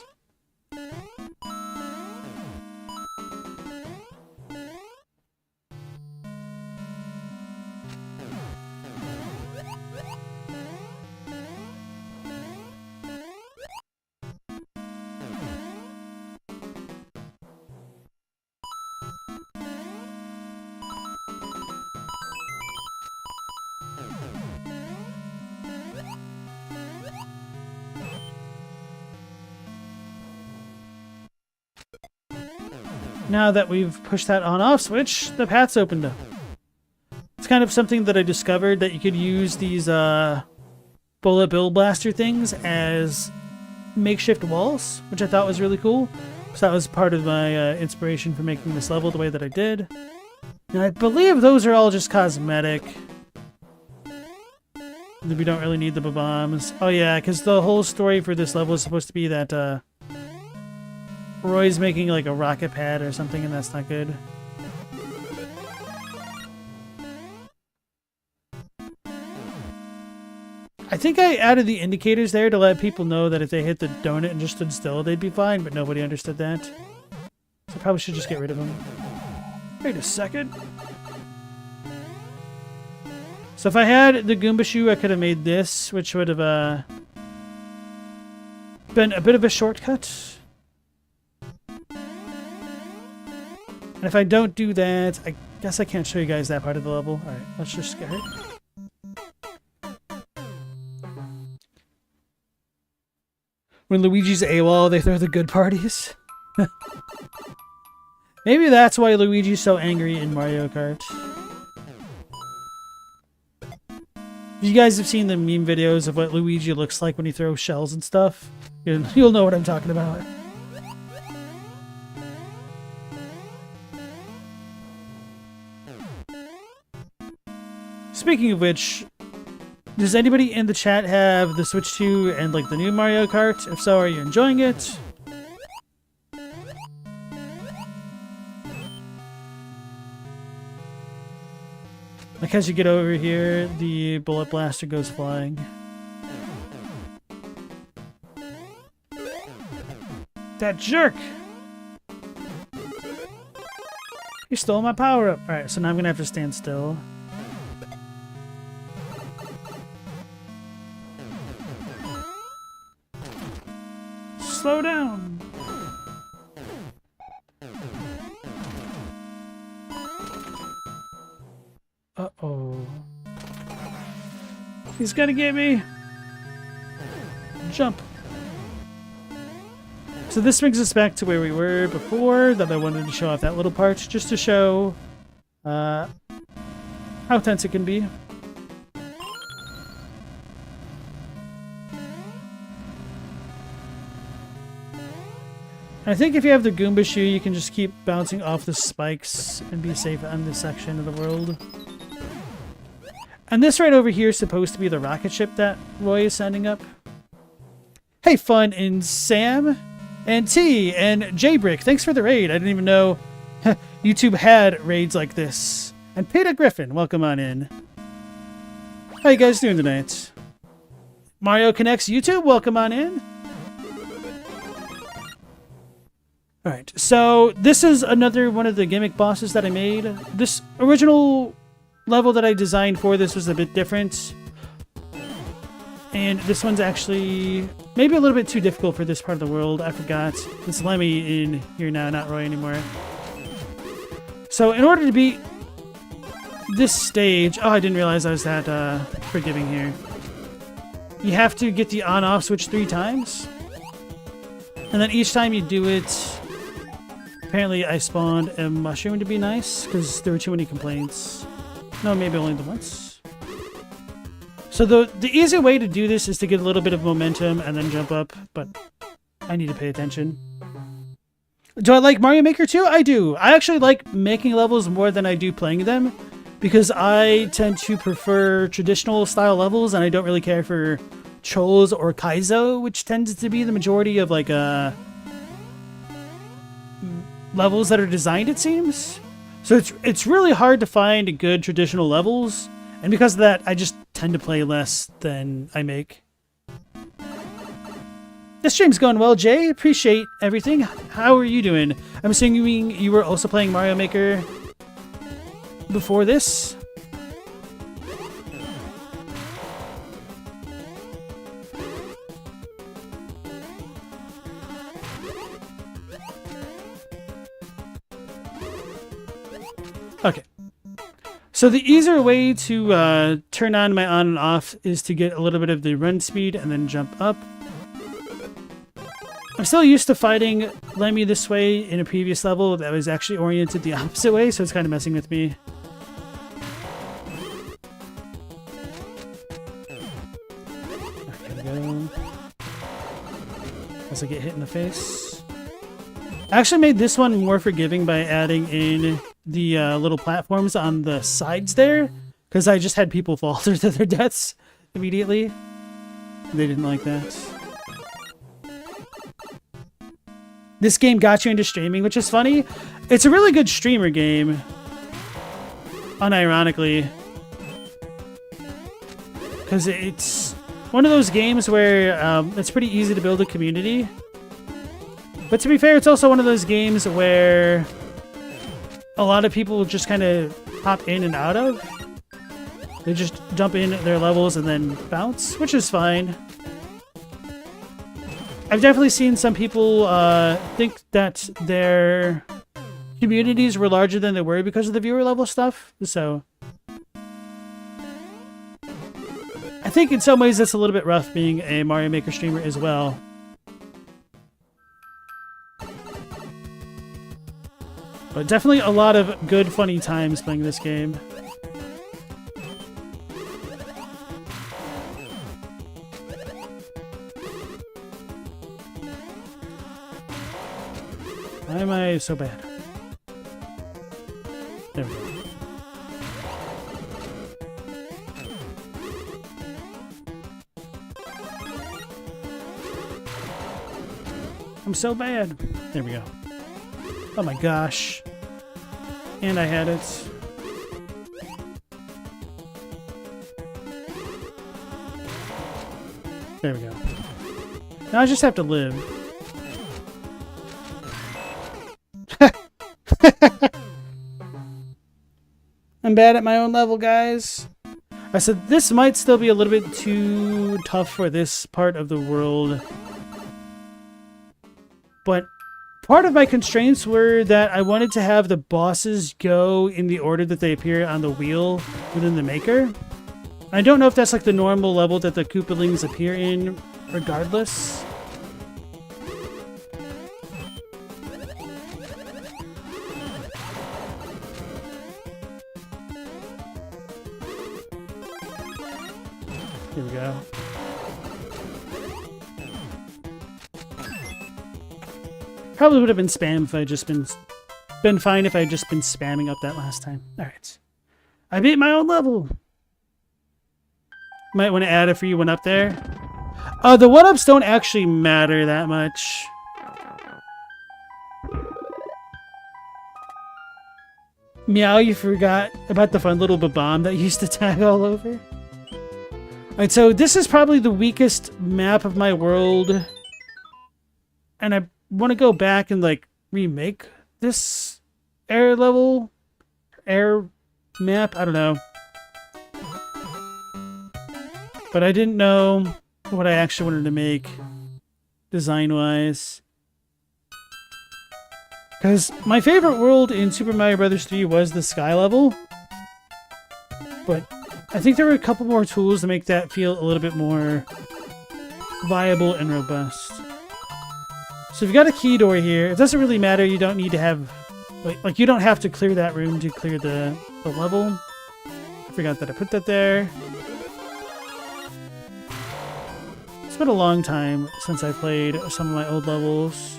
[SPEAKER 1] Now that we've pushed that on-off switch, the path's opened up. It's kind of something that I discovered, that you could use these bullet bill blaster things as makeshift walls, which I thought was really cool. So that was part of my inspiration for making this level the way that I did. And I believe those are all just cosmetic. We don't really need the bombs. Oh yeah, because the whole story for this level is supposed to be that Roy's making like a rocket pad or something, and that's not good. I think I added the indicators there to let people know that if they hit the donut and just stood still, they'd be fine, but nobody understood that. So I probably should just get rid of them. Wait a second. So if I had the Goomba shoe, I could have made this, which would have been a bit of a shortcut. And if I don't do that, I guess I can't show you guys that part of the level. Alright, let's just get it. When Luigi's AWOL, they throw the good parties. Maybe that's why Luigi's so angry in Mario Kart. You guys have seen the meme videos of what Luigi looks like when he throws shells and stuff. You'll know what I'm talking about. Speaking of which, does anybody in the chat have the Switch 2 and like the new Mario Kart? If so, are you enjoying it? Like as you get over here, the bullet blaster goes flying. That jerk! He stole my power-up! Alright, so now I'm gonna have to stand still. Slow down! Uh-oh. He's gonna get me! Jump! So this brings us back to where we were before, that I wanted to show off that little part, just to show how tense it can be. I think if you have the Goomba shoe, you can just keep bouncing off the spikes and be safe on this section of the world. And this right over here is supposed to be the rocket ship that Roy is sending up. Hey, Fun and Sam and T and Jbrick, thanks for the raid. I didn't even know YouTube had raids like this. And Peter Griffin, welcome on in. How you guys doing tonight? Mario Connects YouTube, welcome on in. Alright, so this is another one of the gimmick bosses that I made. This original level that I designed for this was a bit different. And this one's actually maybe a little bit too difficult for this part of the world. I forgot. It's Lemmy in here now, not Roy anymore. So in order to beat this stage... Oh, I didn't realize I was that forgiving here. You have to get the on-off switch 3 times. And then each time you do it... Apparently I spawned a mushroom to be nice, because there were too many complaints. No, maybe only the once. So the easy way to do this is to get a little bit of momentum and then jump up, but I need to pay attention. Do I like Mario Maker 2? I do. I actually like making levels more than I do playing them, because I tend to prefer traditional style levels, and I don't really care for trolls or kaizo, which tends to be the majority of like levels that are designed, it seems. So it's really hard to find good traditional levels, and because of that, I just tend to play less than I make. This stream's going well, Jay. Appreciate everything. How are you doing? I'm assuming you were also playing Mario Maker before this. Okay. So the easier way to turn on my on and off is to get a little bit of the run speed and then jump up. I'm still used to fighting Lemmy this way in a previous level that was actually oriented the opposite way, so it's kind of messing with me. There we go. As I get hit in the face. I actually made this one more forgiving by adding in the little platforms on the sides there, because I just had people fall to their deaths immediately. They didn't like that. This game got you into streaming, which is funny. It's a really good streamer game, unironically, because it's one of those games where it's pretty easy to build a community. But to be fair, it's also one of those games where a lot of people just kind of hop in and out of. They just jump in their levels and then bounce, which is fine. I've definitely seen some people think that their communities were larger than they were because of the viewer level stuff, so I think in some ways it's a little bit rough being a Mario Maker streamer as well. But definitely a lot of good, funny times playing this game. Why am I so bad? There we go. I'm so bad. There we go. Oh my gosh. And I had it. There we go. Now I just have to live. I'm bad at my own level, guys. I said this might still be a little bit too tough for this part of the world. But part of my constraints were that I wanted to have the bosses go in the order that they appear on the wheel within the Maker. I don't know if that's like the normal level that the Koopalings appear in, regardless. Here we go. Probably would have been spam if I just been fine if I had just been spamming up that last time. All right, I beat my own level. Might want to add a free one up there. The one-ups don't actually matter that much. Meow, you forgot about the fun little bomb that used to tag all over. Alright, so this is probably the weakest map of my world. And I want to go back and, like, remake this air level, air map. I don't know. But I didn't know what I actually wanted to make design-wise. Because my favorite world in Super Mario Bros. 3 was the sky level. But I think there were a couple more tools to make that feel a little bit more viable and robust. So you've got a key door here. It doesn't really matter. You don't need to have... Like you don't have to clear that room to clear the level. I forgot that I put that there. It's been a long time since I played some of my old levels.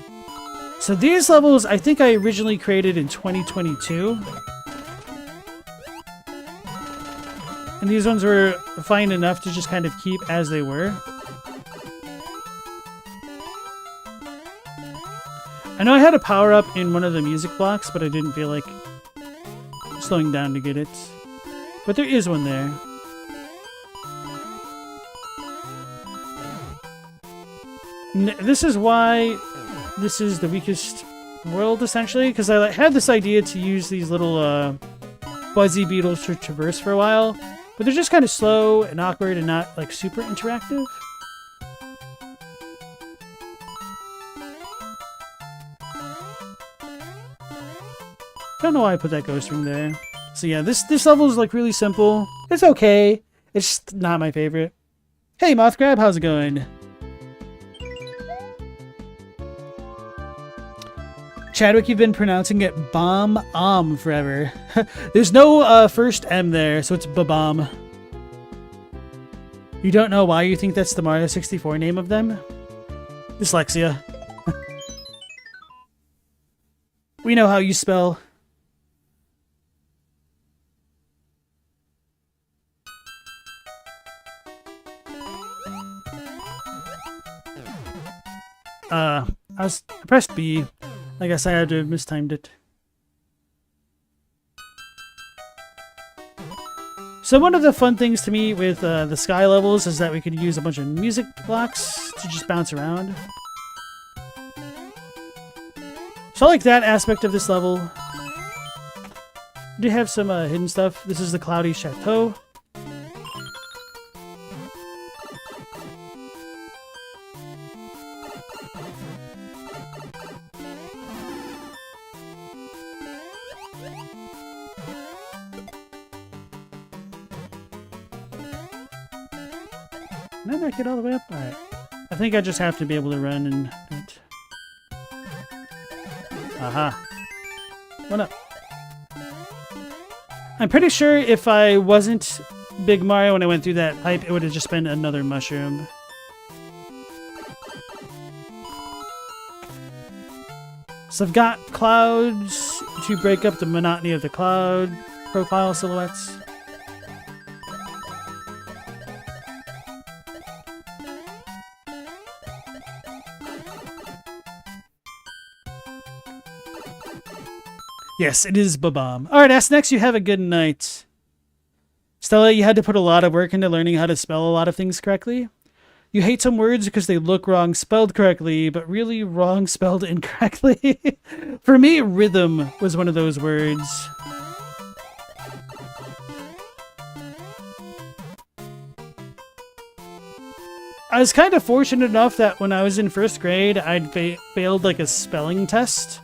[SPEAKER 1] So these levels, I think I originally created in 2022. And these ones were fine enough to just kind of keep as they were. I know I had a power-up in one of the music blocks, but I didn't feel like slowing down to get it. But there is one there. This is why this is the weakest world, essentially, because I had this idea to use these little buzzy beetles to traverse for a while, but they're just kind of slow and awkward and not like super interactive. Don't know why I put that ghost ring there. So yeah, this level is like really simple. It's okay. It's just not my favorite. Hey Moth Crab, how's it going? Chadwick, you've been pronouncing it bomb forever. There's no first M there, so it's ba-bomb. You don't know why you think that's the Mario 64 name of them? Dyslexia. We know how you spell. I pressed B. I guess I had to have mistimed it. So one of the fun things to me with the sky levels is that we could use a bunch of music blocks to just bounce around. So I like that aspect of this level. We do have some hidden stuff. This is the Cloudy Chateau. Did I not get all the way up? Alright. I think I just have to be able to run and do it. Aha. One up. I'm pretty sure if I wasn't Big Mario when I went through that pipe, it would have just been another mushroom. So I've got clouds to break up the monotony of the cloud profile silhouettes. Yes, it is ba-bomb. Alright, Ask Next, you have a good night. Stella, you had to put a lot of work into learning how to spell a lot of things correctly. You hate some words because they look wrong spelled correctly, but really wrong spelled incorrectly. For me, rhythm was one of those words. I was kind of fortunate enough that when I was in first grade, I'd failed like a spelling test.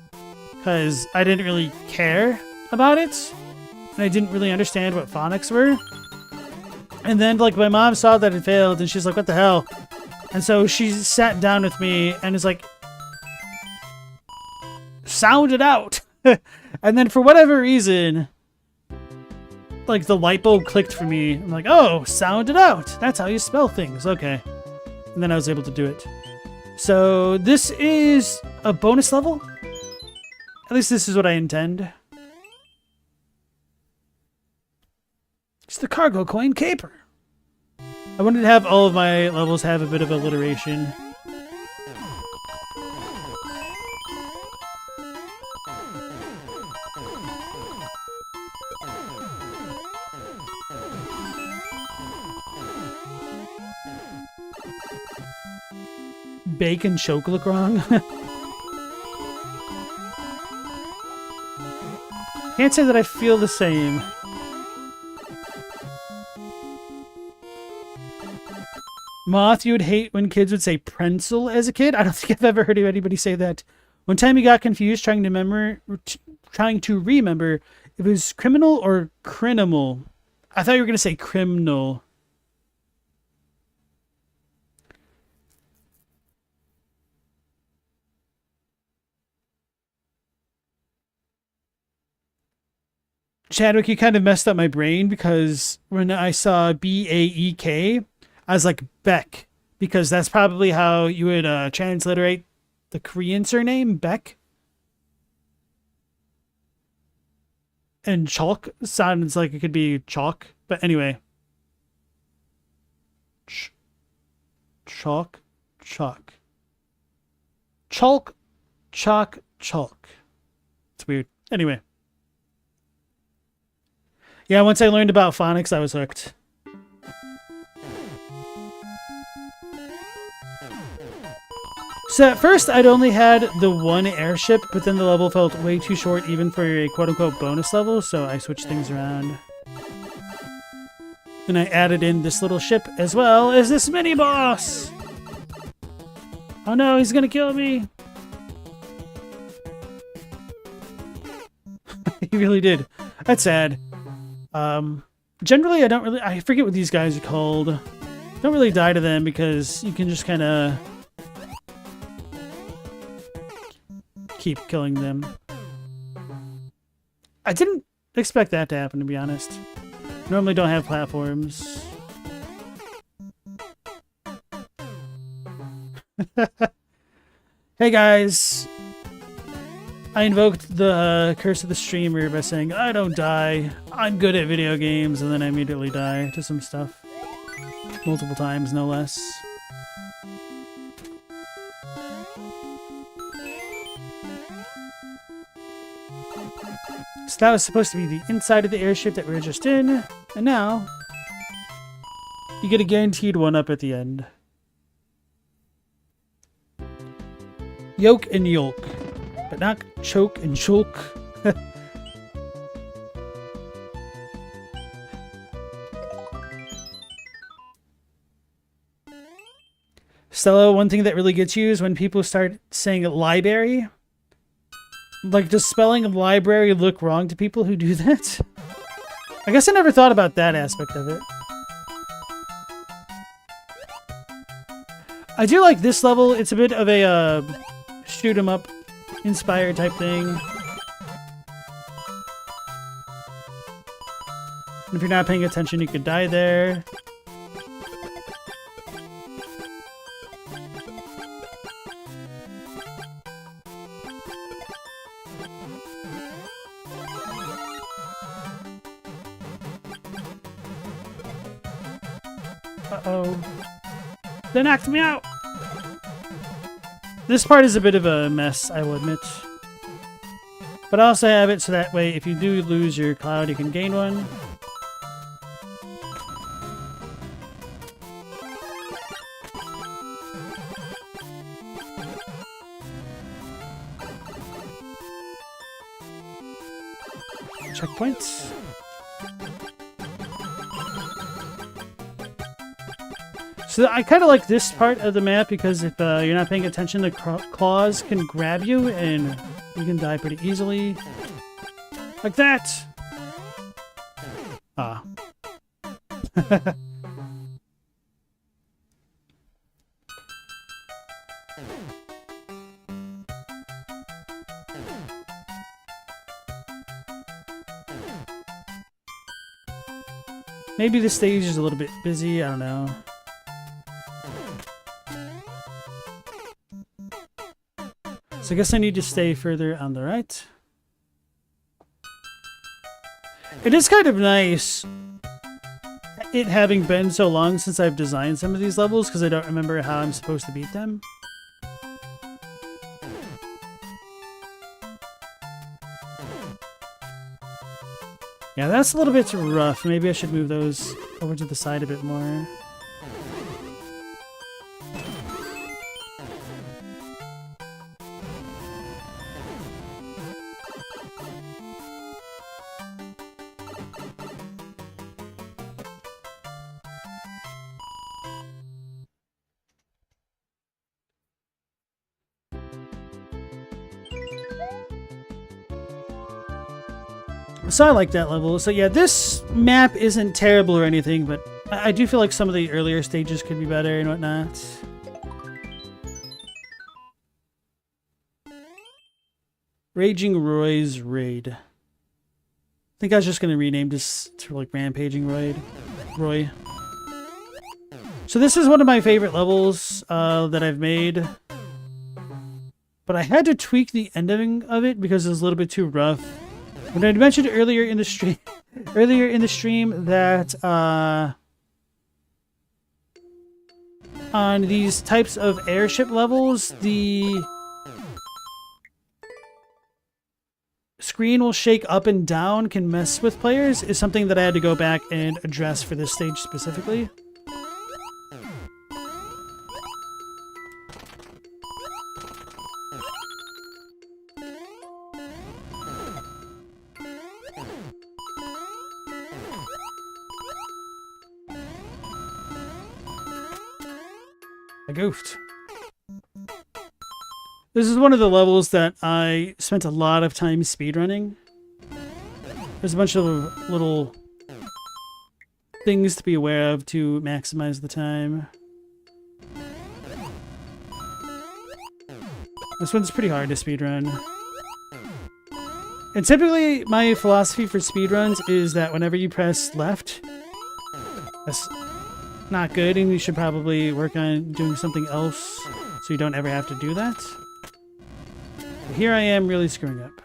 [SPEAKER 1] Because I didn't really care about it. And I didn't really understand what phonics were. And then, like, my mom saw that it failed, and she's like, what the hell? And so she sat down with me and is like, sound it out. And then for whatever reason, like, the light bulb clicked for me. I'm like, oh, sound it out. That's how you spell things. Okay. And then I was able to do it. So this is a bonus level. At least this is what I intend. It's the cargo coin caper. I wanted to have all of my levels have a bit of alliteration. Bake and choke look wrong. Can't say that I feel the same. Moth, you would hate when kids would say Prensel as a kid? I don't think I've ever heard of anybody say that. One time you got confused trying to remember if it was criminal or crinimal. I thought you were going to say criminal. Chadwick, you kind of messed up my brain because when I saw B-A-E-K, I was like, Beck, because that's probably how you would transliterate the Korean surname, Beck. And chalk sounds like it could be chalk, but anyway. Chalk, chalk. Chalk, chalk, chalk. It's weird. Anyway. Yeah, once I learned about phonics, I was hooked. So at first, I'd only had the one airship, but then the level felt way too short even for a quote-unquote bonus level, so I switched things around. And I added in this little ship as well as this mini-boss! Oh no, he's gonna kill me! He really did. That's sad. Generally, I forget what these guys are called. Don't really die to them because you can just kind of keep killing them. I didn't expect that to happen, to be honest. Normally don't have platforms. Hey guys! I invoked the curse of the streamer by saying, I don't die. I'm good at video games, and then I immediately die to some stuff. Multiple times, no less. So that was supposed to be the inside of the airship that we were just in, and now you get a guaranteed one-up at the end. Yoke and yolk, but not choke and shulk. Stella, one thing that really gets you is when people start saying library. Like, does spelling of library look wrong to people who do that? I guess I never thought about that aspect of it. I do like this level. It's a bit of a shoot 'em up inspired type thing. And if you're not paying attention, you could die there. Uh-oh. They knocked me out! This part is a bit of a mess, I will admit. But I also have it so that way if you do lose your cloud, you can gain one. Checkpoints. So I kind of like this part of the map because if you're not paying attention, the claws can grab you and you can die pretty easily. Like that! Ah. Maybe the stage is a little bit busy, I don't know. So I guess I need to stay further on the right. It is kind of nice, it having been so long since I've designed some of these levels, because I don't remember how I'm supposed to beat them. Yeah, that's a little bit rough. Maybe I should move those over to the side a bit more. So I like that level. So yeah, this map isn't terrible or anything, but I do feel like some of the earlier stages could be better and whatnot. Raging Roy's Raid. I think I was just going to rename this to like Rampaging Roy. So this is one of my favorite levels that I've made. But I had to tweak the ending of it because it was a little bit too rough. When I mentioned earlier in the stream that on these types of airship levels, the screen will shake up and down, can mess with players, is something that I had to go back and address for this stage specifically. I goofed. This is one of the levels that I spent a lot of time speedrunning. There's a bunch of little things to be aware of to maximize the time. This one's pretty hard to speedrun. And typically, my philosophy for speedruns is that whenever you press left, that's not good, and you should probably work on doing something else so you don't ever have to do that. But here I am really screwing up.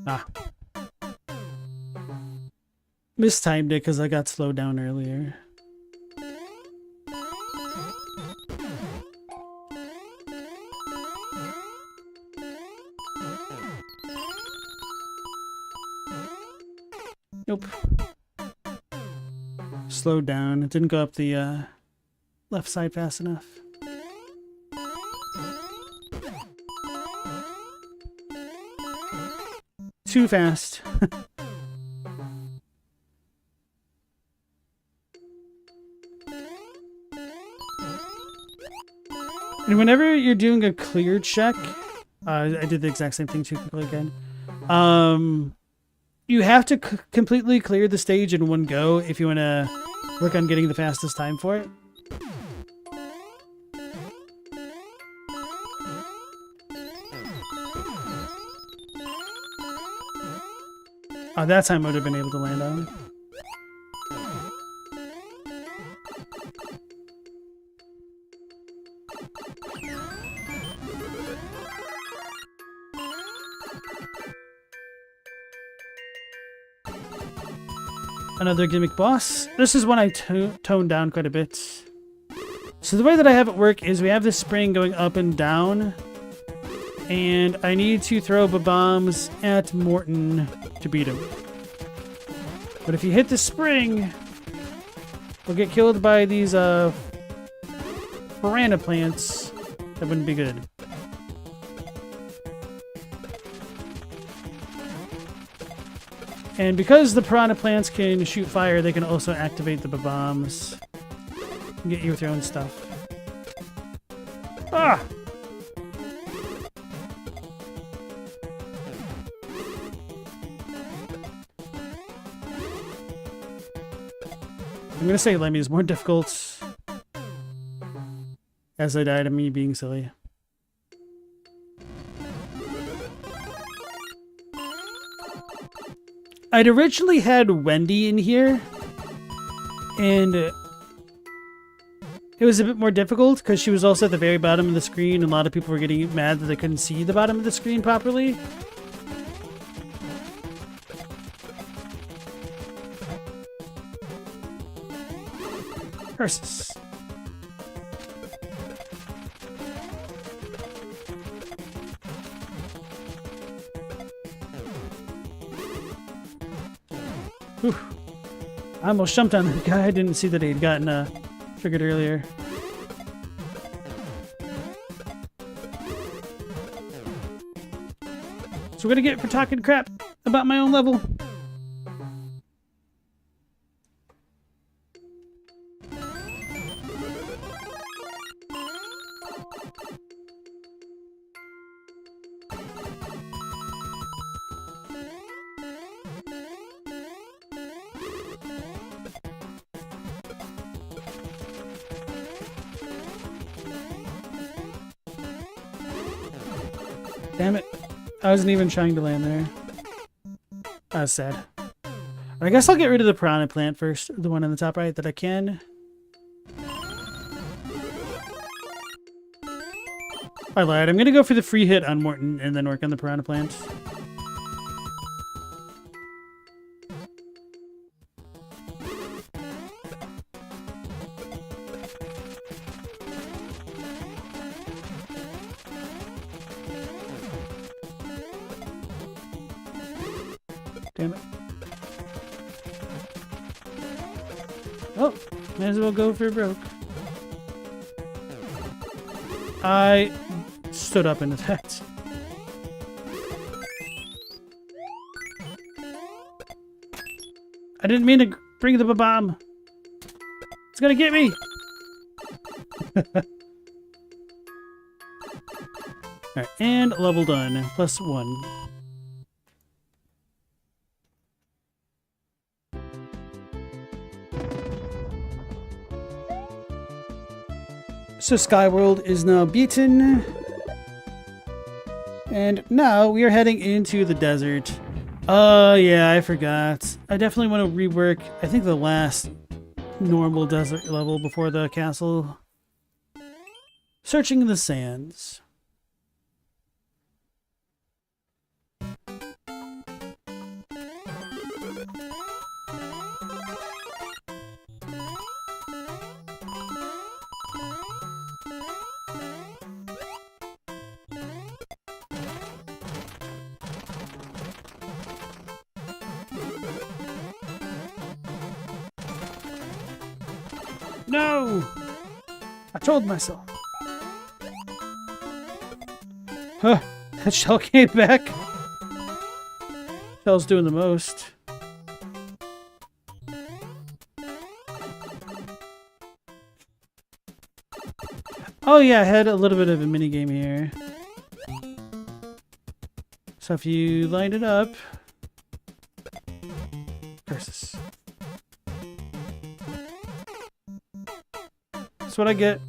[SPEAKER 1] Ah. Mistimed it because I got slowed down earlier. Nope. Slowed down. It didn't go up the left side fast enough. Too fast. And whenever you're doing a clear check, I did the exact same thing too quickly again. You have to completely clear the stage in one go if you want to work on getting the fastest time for it. Oh, that time I would have been able to land on it. Another gimmick boss. This is one I toned down quite a bit. So the way that I have it work is we have this spring going up and down, and I need to throw bombs at Morton to beat him. But if you hit the spring, we'll get killed by these piranha plants. That wouldn't be good. And because the piranha plants can shoot fire, they can also activate the bombs and get you with your own stuff. Ah! I'm gonna say Lemmy is more difficult, as I died of me being silly. I'd originally had Wendy in here, and it was a bit more difficult because she was also at the very bottom of the screen, and a lot of people were getting mad that they couldn't see the bottom of the screen properly. Curses. Whew. I almost jumped on that guy. I didn't see that he had gotten triggered earlier. So we're gonna get for talking crap about my own level. Damn it. I wasn't even trying to land there. That was sad. I guess I'll get rid of the piranha plant first. The one on the top right that I can. I lied. I'm going to go for the free hit on Morton and then work on the piranha plant. Damn it. Oh, may as well go for broke. I stood up and attacked. I didn't mean to bring the bomb. It's gonna get me. Alright, and level done. +1. So Skyworld is now beaten. And now we are heading into the desert. Yeah, I forgot. I definitely want to rework, I think, the last normal desert level before the castle. Searching the sands. No! I told myself. Huh, that shell came back. Shell's doing the most. Oh yeah, I had a little bit of a mini game here. So if you line it up... Curses. That's what I get.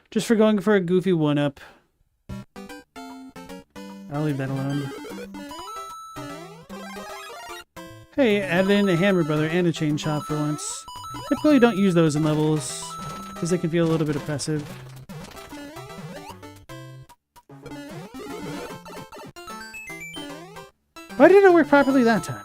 [SPEAKER 1] Just for going for a goofy one-up. I'll leave that alone. Hey, added in a hammer brother and a chain shot for once. Typically don't use those in levels, because they can feel a little bit oppressive. Why didn't it work properly that time?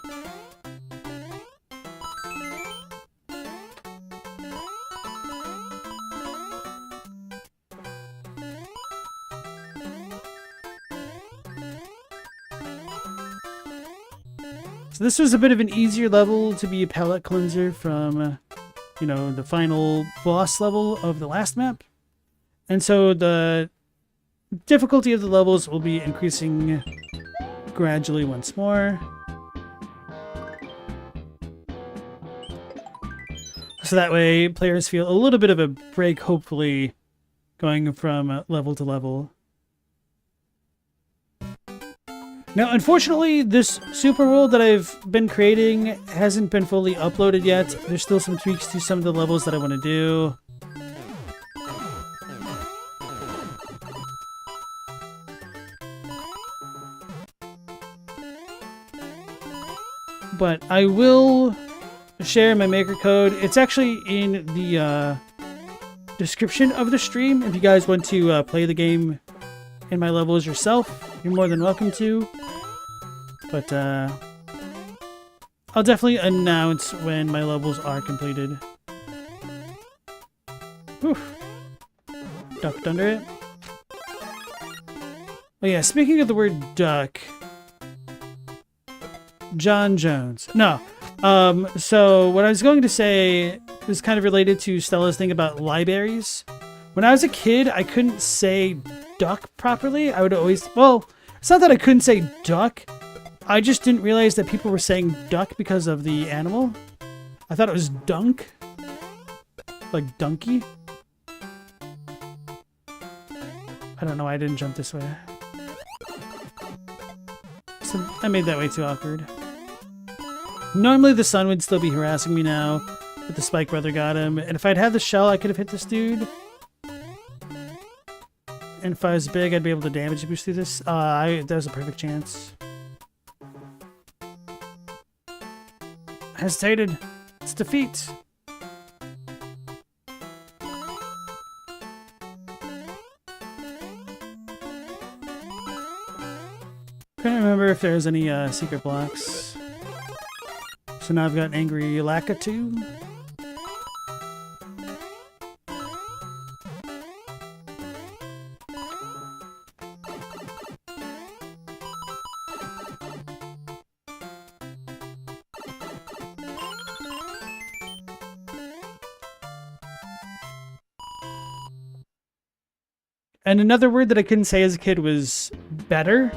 [SPEAKER 1] So this was a bit of an easier level to be a palette cleanser from, you know, the final boss level of the last map. And so the difficulty of the levels will be increasing gradually once more. So that way players feel a little bit of a break, hopefully, going from level to level. Now, unfortunately, this super world that I've been creating hasn't been fully uploaded yet. There's still some tweaks to some of the levels that I want to do. But I will share my maker code. It's actually in the description of the stream. If you guys want to play the game in my levels yourself, you're more than welcome to. But I'll definitely announce when my levels are completed. Whew. Ducked under it. Oh yeah, speaking of the word duck, John Jones. No. So what I was going to say is kind of related to Stella's thing about libraries. When I was a kid, I couldn't say duck properly. I would always, well, It's not that I couldn't say duck. I just didn't realize that people were saying duck because of the animal. I thought it was dunk. Like donkey. I don't know why I didn't jump this way. So I made that way too awkward. Normally the sun would still be harassing me now, but the Spike Brother got him. And if I'd had the shell, I could have hit this dude. And if I was big, I'd be able to damage boost through this. That was a perfect chance. Hesitated. It's defeat. Couldn't remember if there's any secret blocks. So now I've got an angry Lakitu. And another word that I couldn't say as a kid was better.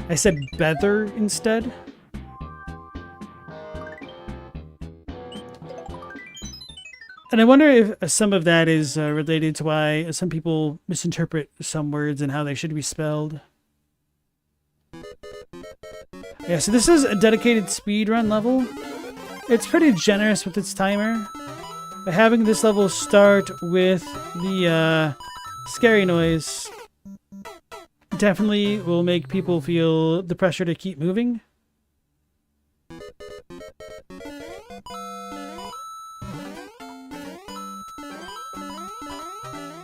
[SPEAKER 1] I said better instead. And I wonder if some of that is related to why some people misinterpret some words and how they should be spelled. Yeah, so this is a dedicated speedrun level. It's pretty generous with its timer. By having this level start with the scary noise definitely will make people feel the pressure to keep moving.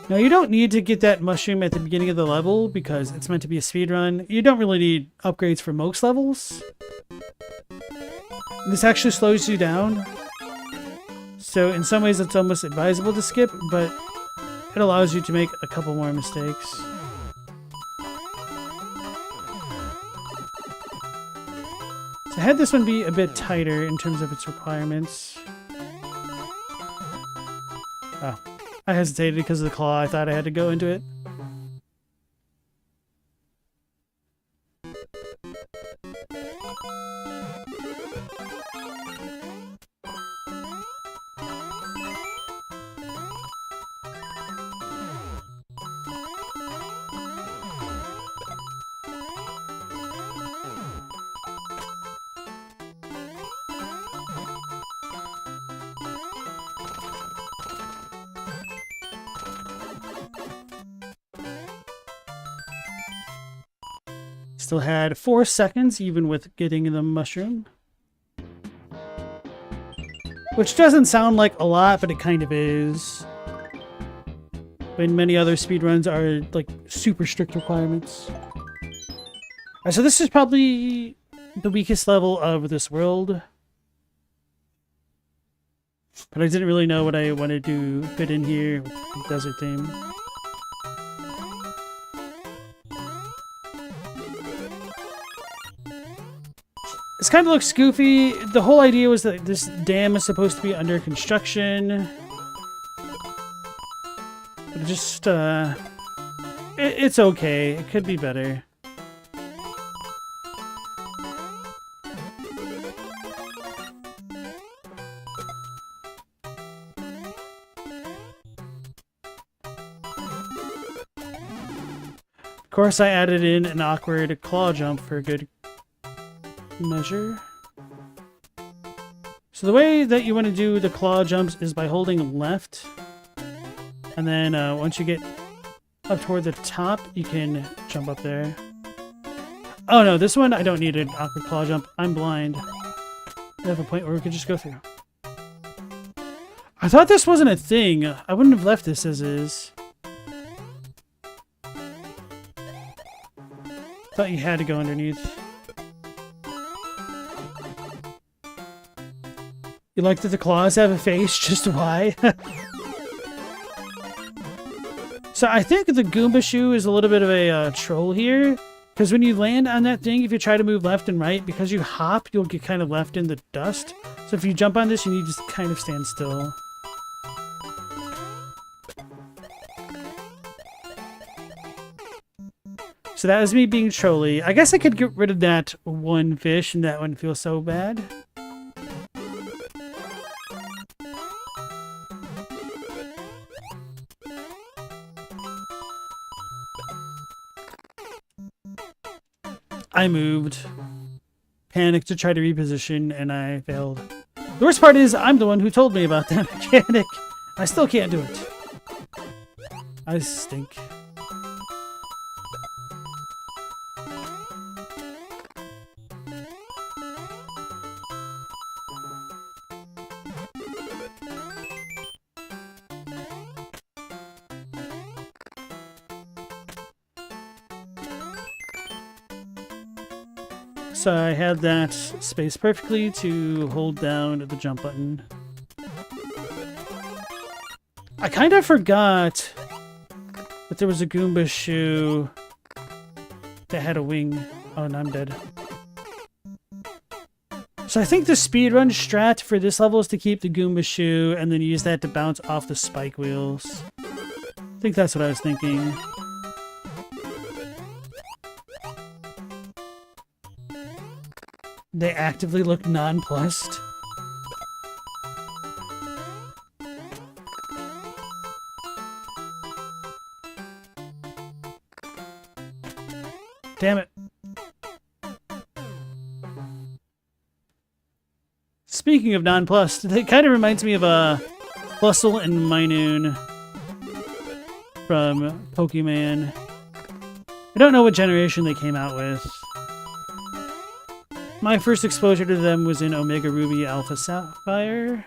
[SPEAKER 1] Now you don't need to get that mushroom at the beginning of the level because it's meant to be a speedrun. You don't really need upgrades for most levels. This actually slows you down. So in some ways it's almost advisable to skip, but it allows you to make a couple more mistakes. So I had this one be a bit tighter in terms of its requirements. Oh, I hesitated because of the claw. I thought I had to go into it. Still had 4 seconds, even with getting the mushroom. Which doesn't sound like a lot, but it kind of is. When many other speedruns are like super strict requirements. Alright, so this is probably the weakest level of this world. But I didn't really know what I wanted to fit in here with the desert theme. This kind of looks goofy. The whole idea was that this dam is supposed to be under construction. But it just, it's okay. It could be better. Of course, I added in an awkward claw jump for a good measure. So the way that you want to do the claw jumps is by holding left, and then once you get up toward the top, you can jump up there. Oh no, this one I don't need an awkward claw jump. I'm blind. We have a point where we could just go through. I thought this wasn't a thing. I wouldn't have left this as is. Thought you had to go underneath. You like that the claws have a face? Just why? So I think the Goomba shoe is a little bit of a troll here. Because when you land on that thing, if you try to move left and right, because you hop, you'll get kind of left in the dust. So if you jump on this, you need to just kind of stand still. So So that was me being trolly. I guess I could get rid of that one fish and that wouldn't feel so bad. I moved. Panicked to try to reposition and I failed. The worst part is I'm the one who told me about that mechanic. I still can't do it. I stink. So I had that spaced perfectly to hold down the jump button. I kind of forgot that there was a Goomba shoe that had a wing. Oh, and I'm dead. So I think the speedrun strat for this level is to keep the Goomba shoe and then use that to bounce off the spike wheels. I think that's what I was thinking. They actively look nonplussed. Damn it. Speaking of nonplussed, it kind of reminds me of Plusle and Minoon from Pokemon. I don't know what generation they came out with. My first exposure to them was in Omega Ruby Alpha Sapphire.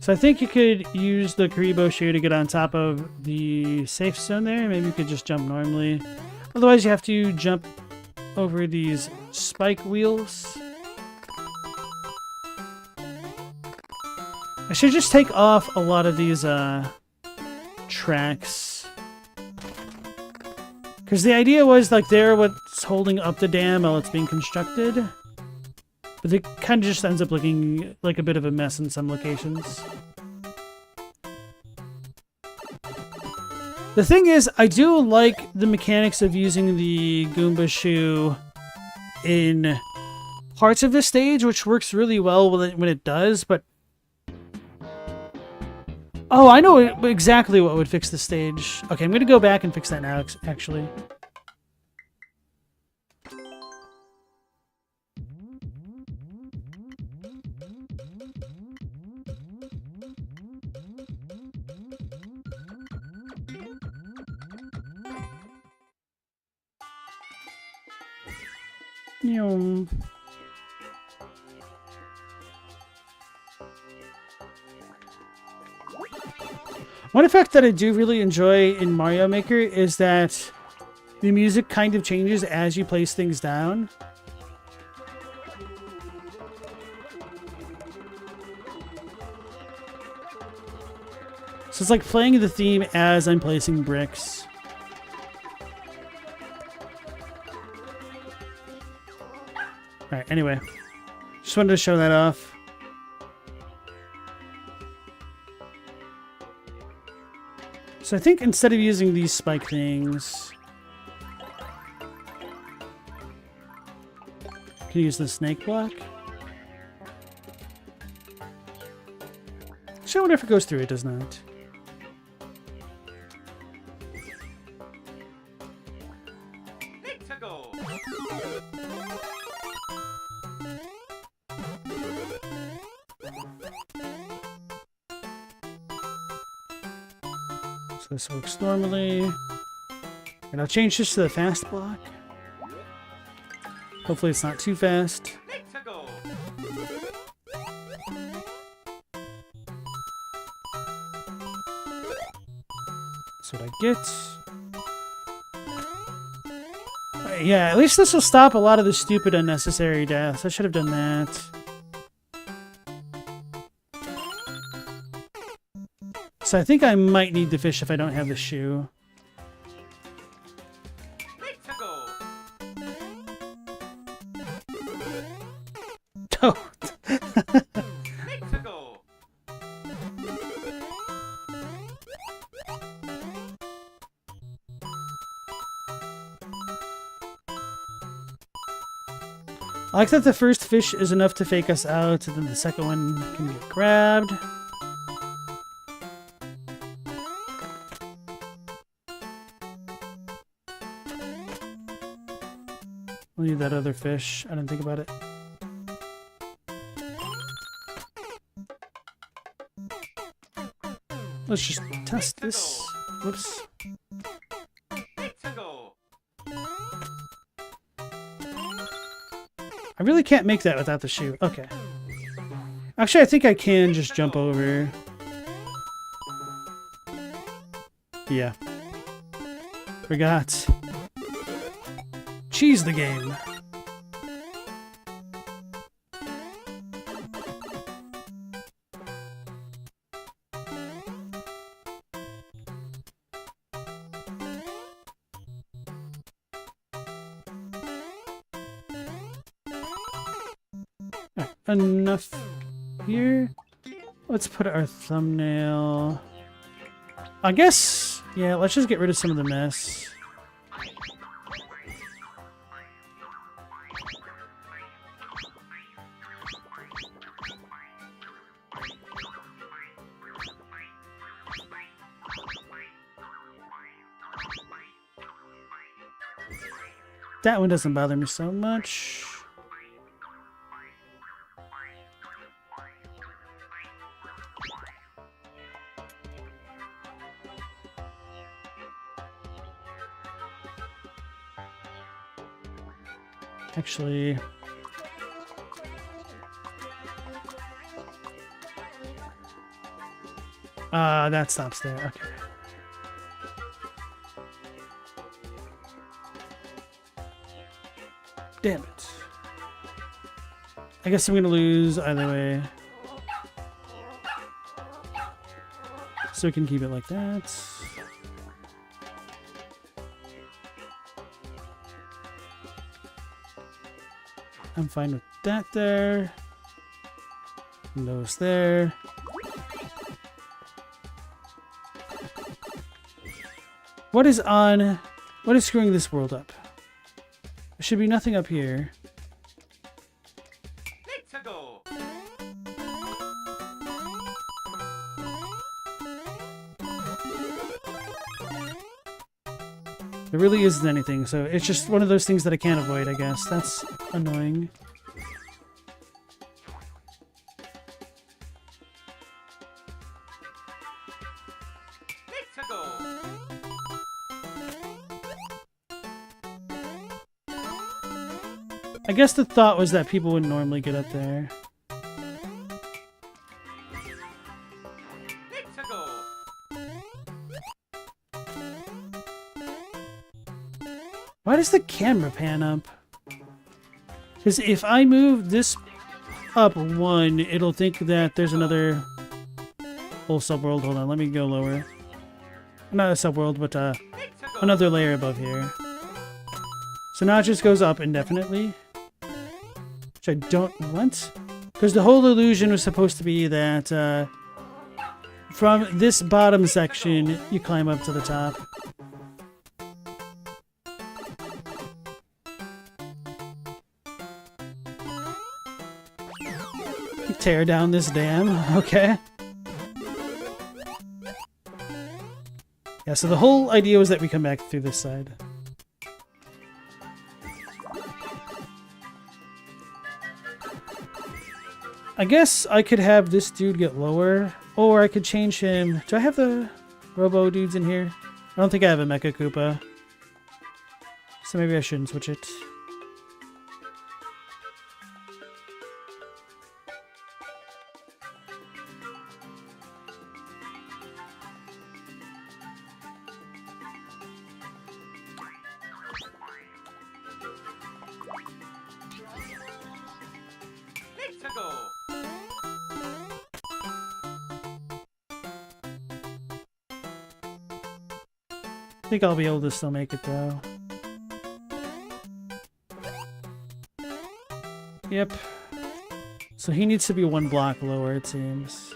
[SPEAKER 1] So I think you could use the Karibo shoe to get on top of the safe zone there. Maybe you could just jump normally. Otherwise you have to jump over these spike wheels. I should just take off a lot of these tracks. Because the idea was like they're what's holding up the dam while it's being constructed. But it kind of just ends up looking like a bit of a mess in some locations. The thing is, I do like the mechanics of using the Goomba shoe in parts of the stage, which works really well when it does, but... Oh, I know exactly what would fix the stage. Okay, I'm going to go back and fix that now, actually. One effect that I do really enjoy in Mario Maker is that the music kind of changes as you place things down. So it's like playing the theme as I'm placing bricks. Alright, anyway. Just wanted to show that off. So I think instead of using these spike things, I can use the snake block. Actually, I wonder if it goes through. It does not. So this works normally. And I'll change this to the fast block. Hopefully it's not too fast. That's what I get. Yeah, at least this will stop a lot of the stupid unnecessary deaths. I should have done that. So I think I might need the fish if I don't have the shoe. I like that the first fish is enough to fake us out, and then the second one can get grabbed. We'll need that other fish. I didn't think about it. Let's just test this. Whoops. I really can't make that without the shoe. Okay. Actually, I think I can just jump over. Yeah. Forgot. Cheese the game. Enough here. Let's put our thumbnail. I guess, yeah, let's just get rid of some of the mess. That one doesn't bother me so much. Actually, that stops there. Okay. Damn it. I guess I'm gonna lose either way. So we can keep it like that. I'm fine with that there. And those there. What is screwing this world up? There should be nothing up here.
[SPEAKER 2] Let's go.
[SPEAKER 1] There really isn't anything, so it's just one of those things that I can't avoid, I guess. That's annoying.
[SPEAKER 2] Let's go.
[SPEAKER 1] I guess the thought was that people wouldn't normally get up there.
[SPEAKER 2] Let's go.
[SPEAKER 1] Why does the camera pan up? Because if I move this up one, it'll think that there's another whole subworld. Hold on, let me go lower. Not a subworld, but another layer above here. So now it just goes up indefinitely. Which I don't want. Because the whole illusion was supposed to be that from this bottom section, you climb up to the top. Tear down this dam. Okay. Yeah, so the whole idea was that we come back through this side. I guess I could have this dude get lower, or I could change him. Do I have the Robo dudes in here? I don't think I have a Mecha Koopa. So maybe I shouldn't switch it.
[SPEAKER 2] Let's go.
[SPEAKER 1] I think I'll be able to still make it though. Yep. So he needs to be one block lower, it seems.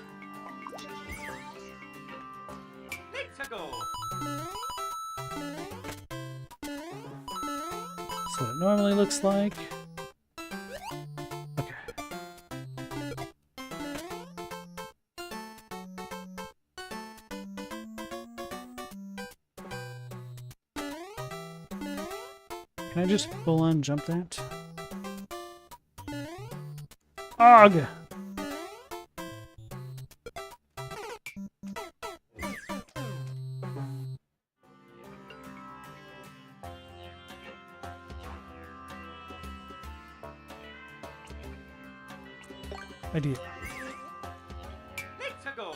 [SPEAKER 1] That's what it normally looks like. Okay. Can I just full on jump that? Ugh! Idea.
[SPEAKER 2] Let's go.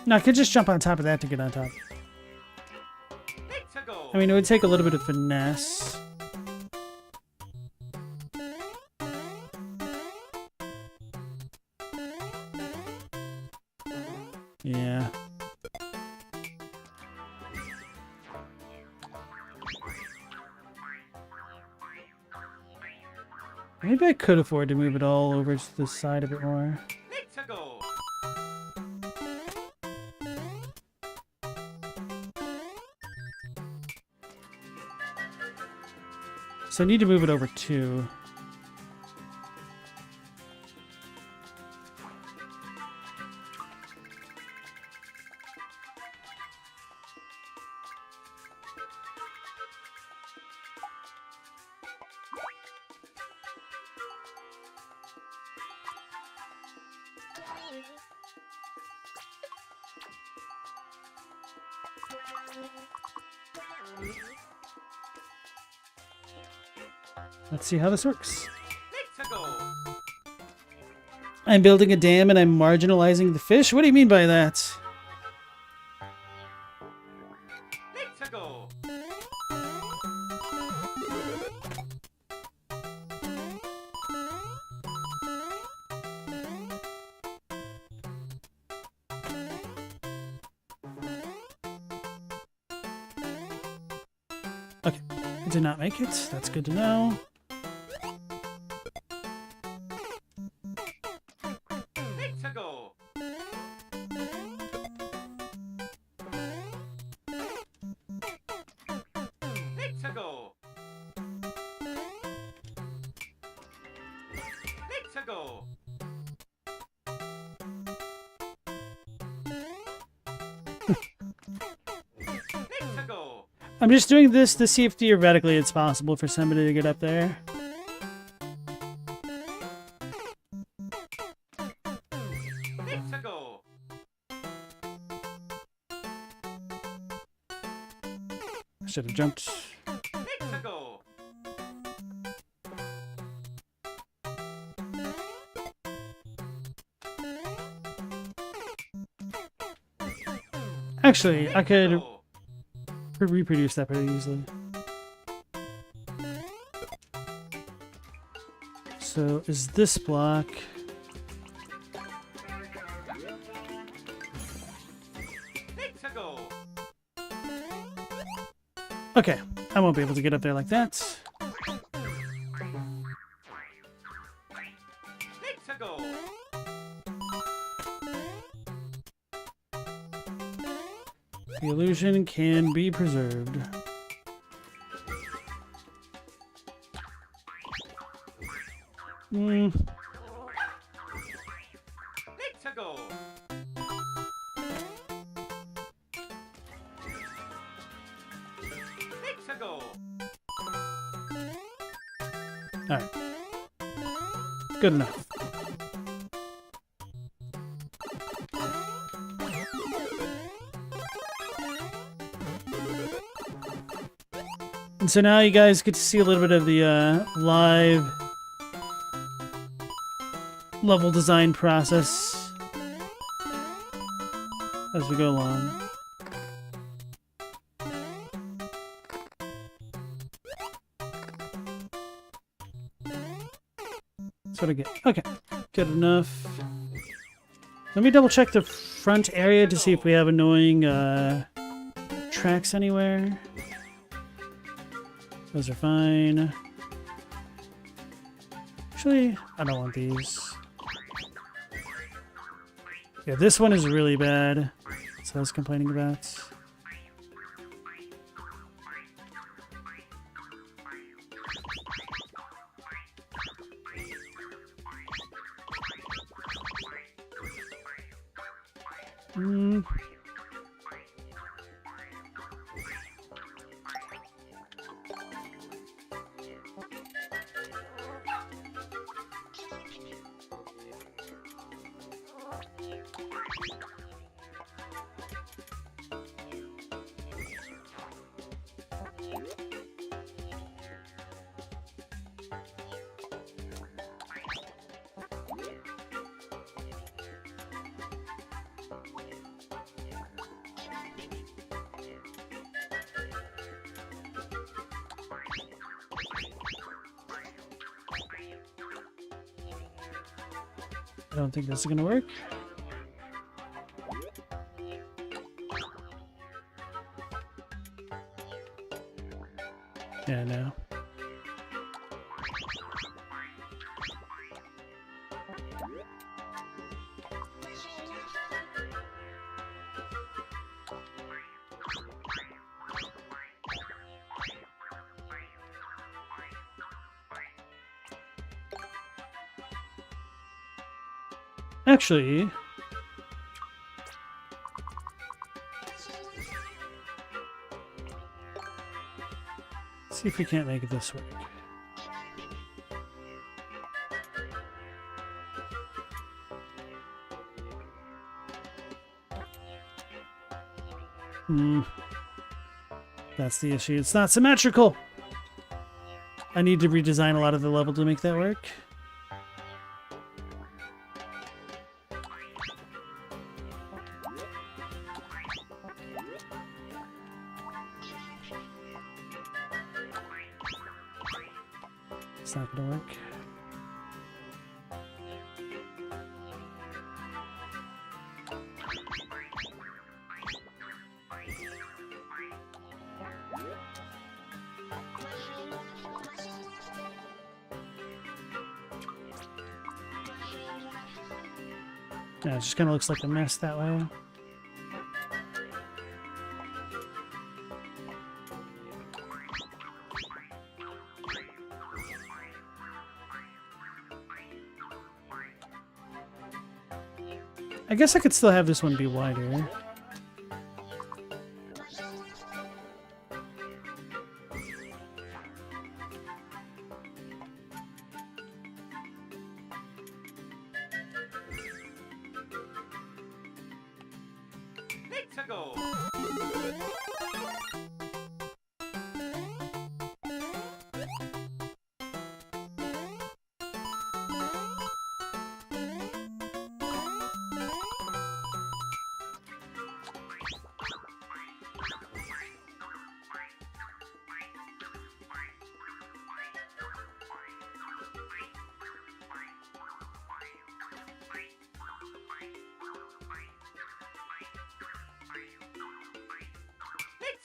[SPEAKER 1] No, I could just jump on top of that to get on top.
[SPEAKER 2] Let's go.
[SPEAKER 1] I mean, it would take a little bit of finesse. Yeah. Maybe I could afford to move it all over to the side a bit more.
[SPEAKER 2] Let's go.
[SPEAKER 1] So I need to move it over too. Let's see how this works.
[SPEAKER 2] Let's go.
[SPEAKER 1] I'm building a dam and I'm marginalizing the fish? What do you mean by that?
[SPEAKER 2] Let's go.
[SPEAKER 1] Okay, I did not make it. That's good to know.
[SPEAKER 2] Let's go. Let's go. Let's go. Let's go.
[SPEAKER 1] I'm just doing this to see if theoretically it's possible for somebody to get up there.
[SPEAKER 2] Let's go.
[SPEAKER 1] I should have jumped.
[SPEAKER 2] Let's go.
[SPEAKER 1] Actually, I could
[SPEAKER 2] Go.
[SPEAKER 1] reproduce that pretty easily. So is this block?
[SPEAKER 2] Let's go.
[SPEAKER 1] Okay, I won't be able to get up there like that.
[SPEAKER 2] Let's go.
[SPEAKER 1] The illusion can be preserved. Hmm.
[SPEAKER 2] Let's go. Let's go.
[SPEAKER 1] Alright. Good enough. And so now you guys get to see a little bit of the live level design process as we go along. That's what I get. Okay, good enough. Let me double check the front area to see if we have annoying tracks anywhere. Those are fine. Actually, I don't want these. Yeah, this one is really bad. That's what I was complaining about. Mm. I don't think this is gonna work. Yeah, no. Actually, let's see if we can't make this work. That's the issue. It's not symmetrical. I need to redesign a lot of the level to make that work. It's not gonna work. Yeah, it just kind of looks like a mess that way. I guess I could still have this one be wider.
[SPEAKER 2] Let's go.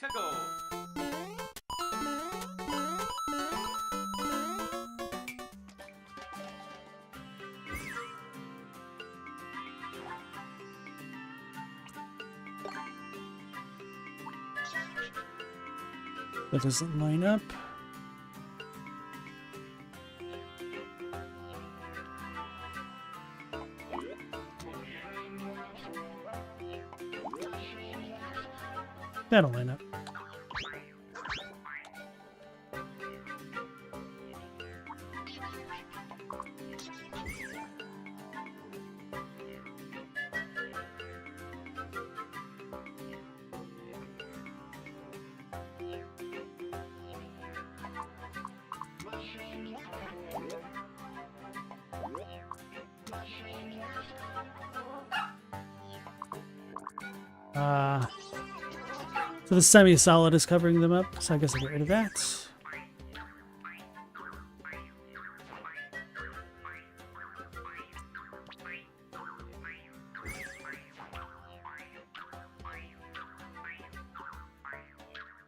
[SPEAKER 2] Let's go.
[SPEAKER 1] That doesn't line up. That'll line up. So the semi-solid is covering them up, so I guess I'll get rid of that.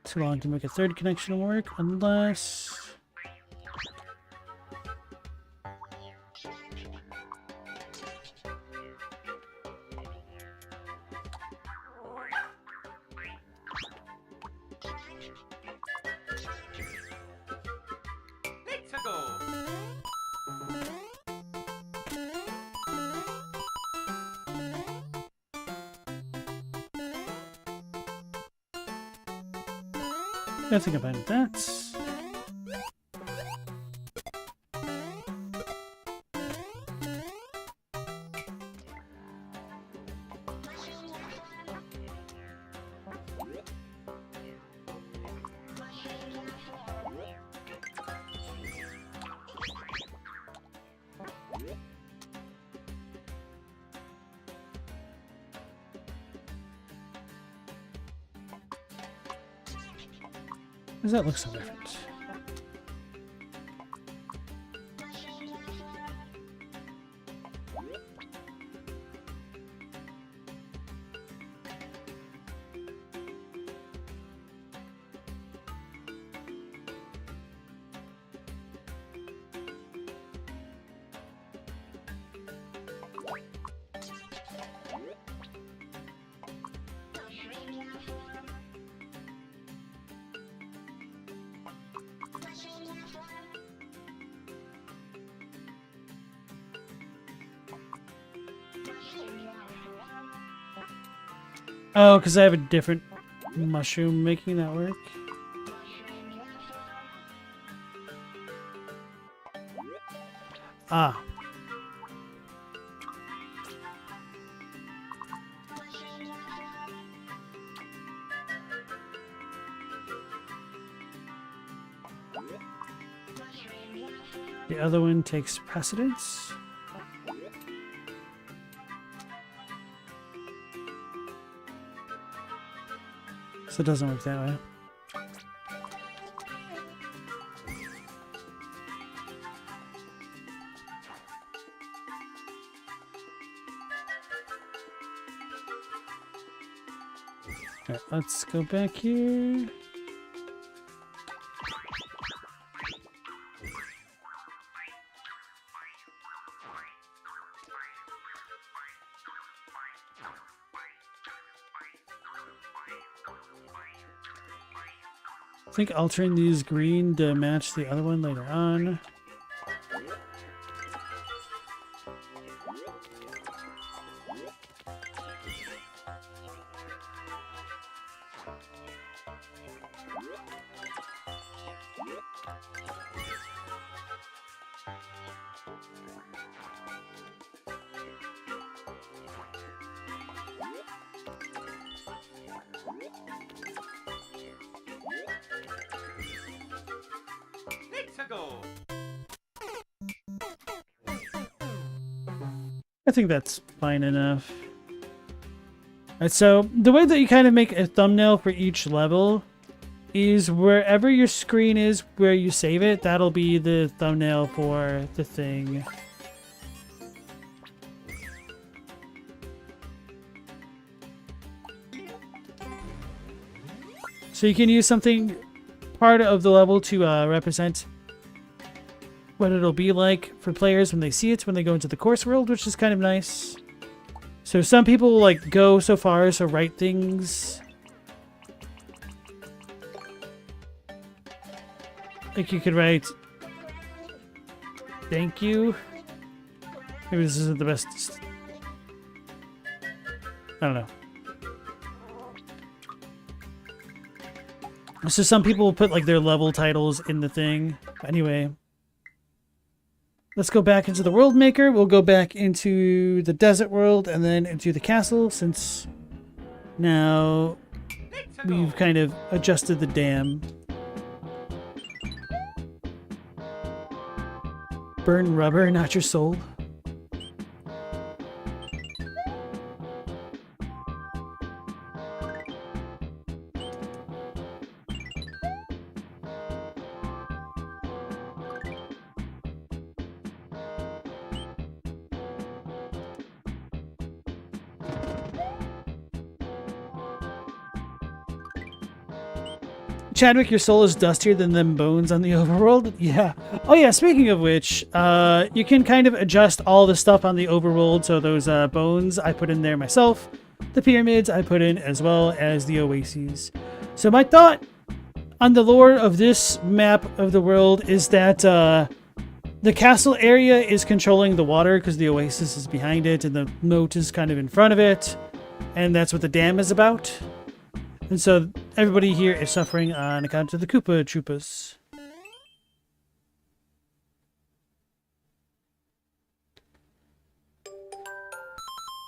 [SPEAKER 1] Too long to make a third connection work, unless...
[SPEAKER 2] Let's go.
[SPEAKER 1] Nothing about that. Does that look so different? Oh, because I have a different mushroom making that work. Ah. The other one takes precedence. So it doesn't work that way. Alright, let's go back here. I think altering these green to match the other one later on. I think that's fine enough. Alright, so the way that you kind of make a thumbnail for each level is wherever your screen is where you save it, that'll be the thumbnail for the thing. So you can use something, part of the level to represent what it'll be like for players when they see it, when they go into the course world, which is kind of nice. So some people like go so far as to write things. Like you could write, "Thank you." Maybe this isn't the best. I don't know. So some people will put like their level titles in the thing. Anyway. Let's go back into the world maker. We'll go back into the desert world and then into the castle, since now we've kind of adjusted the dam. Burn rubber, not your soul. Chadwick, your soul is dustier than them bones on the overworld? Yeah. Oh yeah, speaking of which, you can kind of adjust all the stuff on the overworld. So those bones I put in there myself. The pyramids I put in, as well as the oases. So my thought on the lore of this map of the world is that the castle area is controlling the water because the oasis is behind it and the moat is kind of in front of it. And that's what the dam is about. And so everybody here is suffering on account of the Koopa Troopas.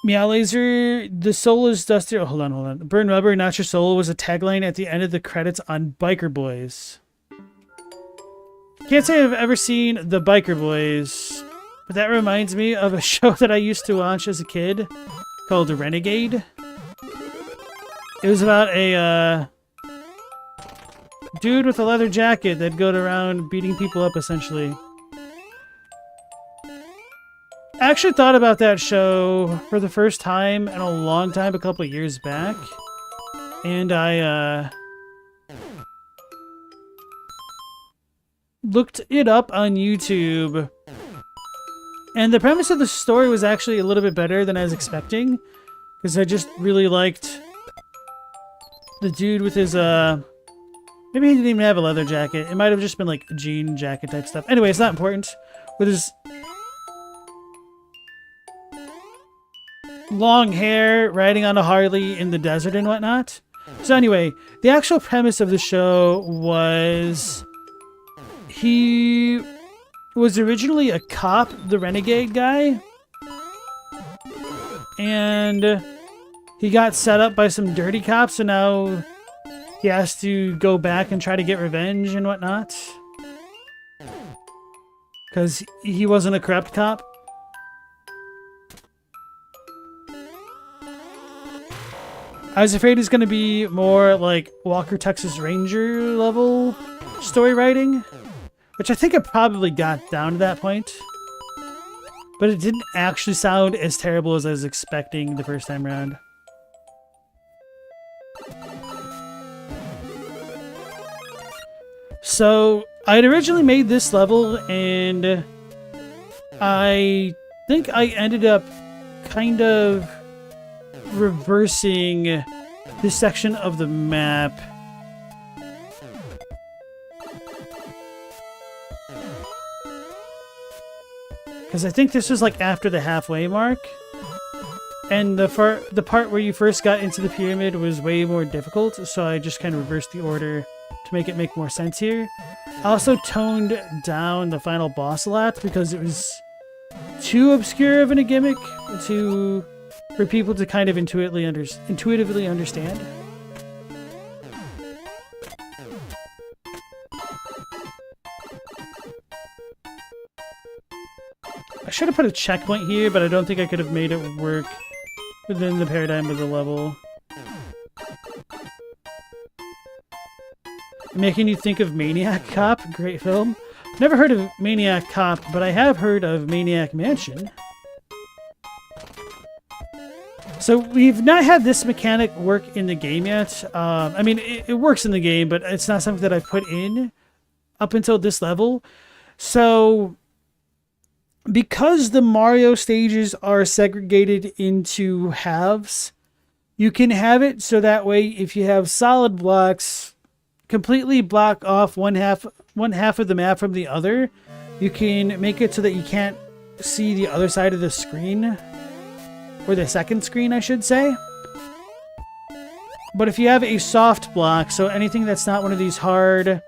[SPEAKER 1] Meow Laser, the soul is dusty. Oh, hold on. Burn rubber, not your soul was a tagline at the end of the credits on Biker Boys. Can't say I've ever seen the Biker Boys, but that reminds me of a show that I used to watch as a kid called Renegade. It was about a dude with a leather jacket that'd go around beating people up, essentially. I actually thought about that show for the first time in a long time, a couple of years back. And I looked it up on YouTube. And the premise of the story was actually a little bit better than I was expecting. Because I just really liked the dude with his, maybe he didn't even have a leather jacket. It might have just been like a jean jacket type stuff. Anyway, it's not important. With his long hair, riding on a Harley in the desert and whatnot. So anyway, the actual premise of the show was he was originally a cop, the renegade guy, and he got set up by some dirty cops, so now he has to go back and try to get revenge and whatnot. Because he wasn't a corrupt cop. I was afraid it's going to be more like Walker, Texas Ranger level story writing, which I think I probably got down to that point. But it didn't actually sound as terrible as I was expecting the first time around. So, I had originally made this level, and I think I ended up kind of reversing this section of the map. Because I think this was like after the halfway mark. And the part where you first got into the pyramid was way more difficult, so I just kind of reversed the order to make it make more sense here. I also toned down the final boss a lot because it was too obscure of a gimmick for people to kind of intuitively understand. I should have put a checkpoint here, but I don't think I could have made it work within the paradigm of the level. Making you think of Maniac Cop, great film. Never heard of Maniac Cop, but I have heard of Maniac Mansion. So we've not had this mechanic work in the game yet. I mean, it works in the game, but it's not something that I've put in up until this level. So because the Mario stages are segregated into halves, you can have it so that way if you have solid blocks completely block off one half of the map from the other, you can make it so that you can't see the other side of the screen. Or the second screen, I should say. But if you have a soft block, so anything that's not one of these hard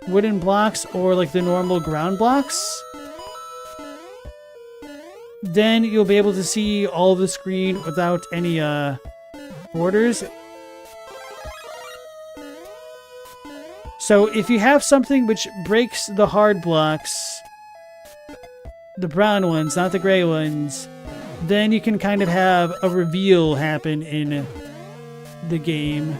[SPEAKER 1] wooden blocks or like the normal ground blocks, then you'll be able to see all of the screen without any borders. So if you have something which breaks the hard blocks, the brown ones, not the gray ones, then you can kind of have a reveal happen in the game.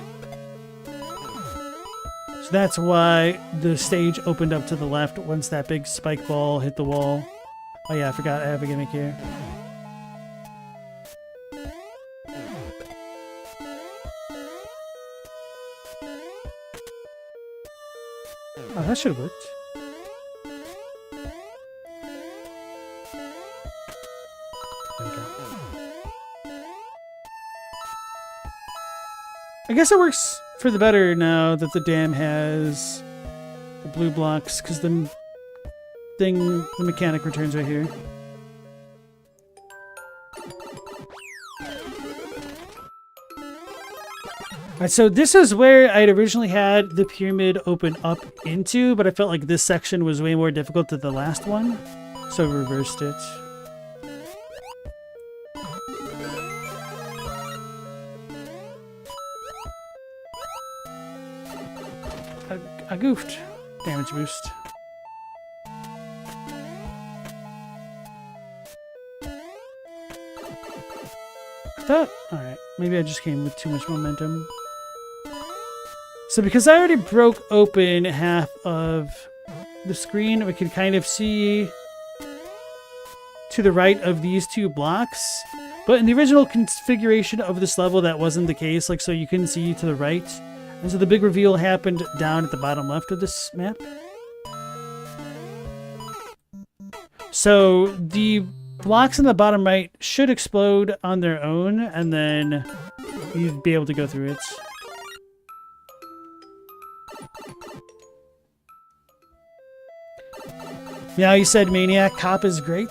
[SPEAKER 1] So that's why the stage opened up to the left once that big spike ball hit the wall. Oh yeah, I forgot I have a gimmick here. Oh, that should have worked. There we go. I guess it works for the better now that the dam has the blue blocks, because the mechanic returns right here. Alright, so this is where I'd originally had the pyramid open up into, but I felt like this section was way more difficult than the last one, so I reversed it. I goofed. Damage boost. Alright, maybe I just came with too much momentum. So because I already broke open half of the screen, we can kind of see to the right of these two blocks. But in the original configuration of this level, that wasn't the case. Like, so you couldn't see to the right. And so the big reveal happened down at the bottom left of this map. So the blocks in the bottom right should explode on their own, and then you'd be able to go through it. Yeah, you said Maniac Cop is great.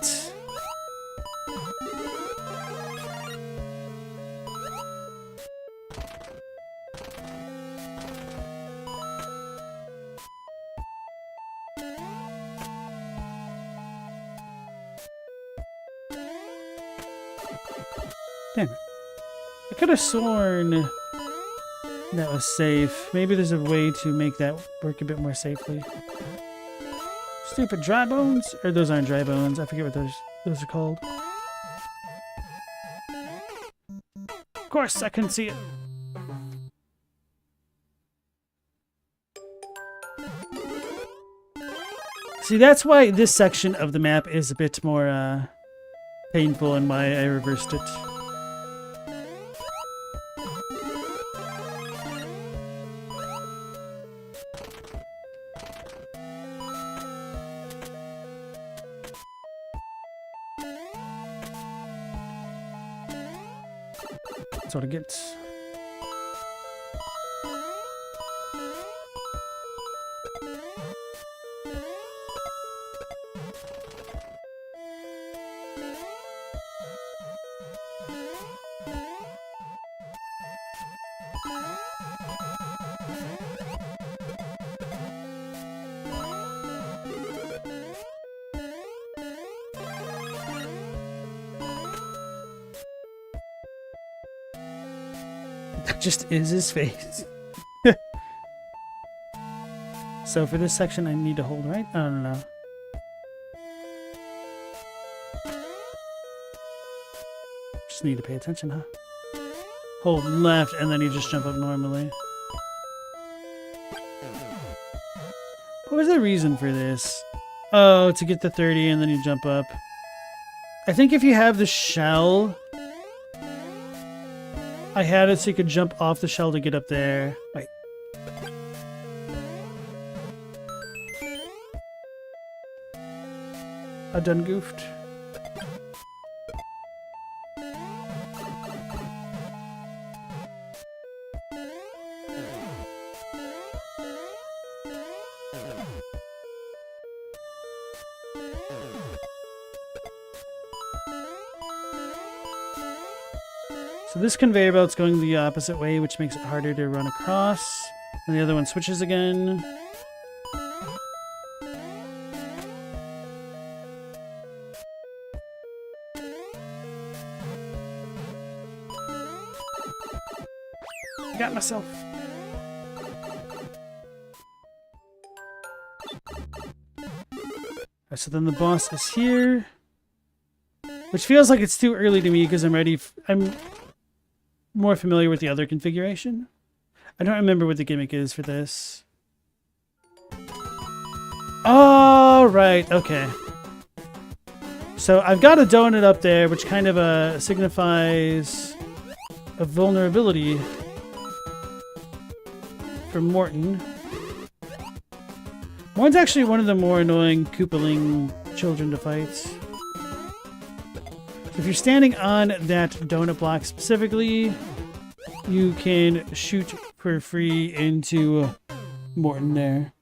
[SPEAKER 1] Damn it. I could have sworn that was safe. Maybe there's a way to make that work a bit more safely. Stupid dry bones? Or those aren't dry bones. I forget what those are called. Of course, I couldn't see it. See, that's why this section of the map is a bit more painful and why I reversed it. That's what it gets. That just is his face. So for this section, I need to hold right? I don't know. Just need to pay attention, huh? Hold left, and then you just jump up normally. What was the reason for this? Oh, to get the 30 and then you jump up. I think if you have the shell... I had it so you could jump off the shell to get up there. Wait. I done goofed. So this conveyor belt's going the opposite way, which makes it harder to run across. And the other one switches again. Got myself. Alright, so then the boss is here. Which feels like it's too early to me because I'm more familiar with the other configuration. I don't remember what the gimmick is for this. Oh, right. Okay. So I've got a donut up there, which kind of signifies a vulnerability for Morton. Morton's actually one of the more annoying Koopaling children to fight. So if you're standing on that donut block specifically, you can shoot for free into Morton there.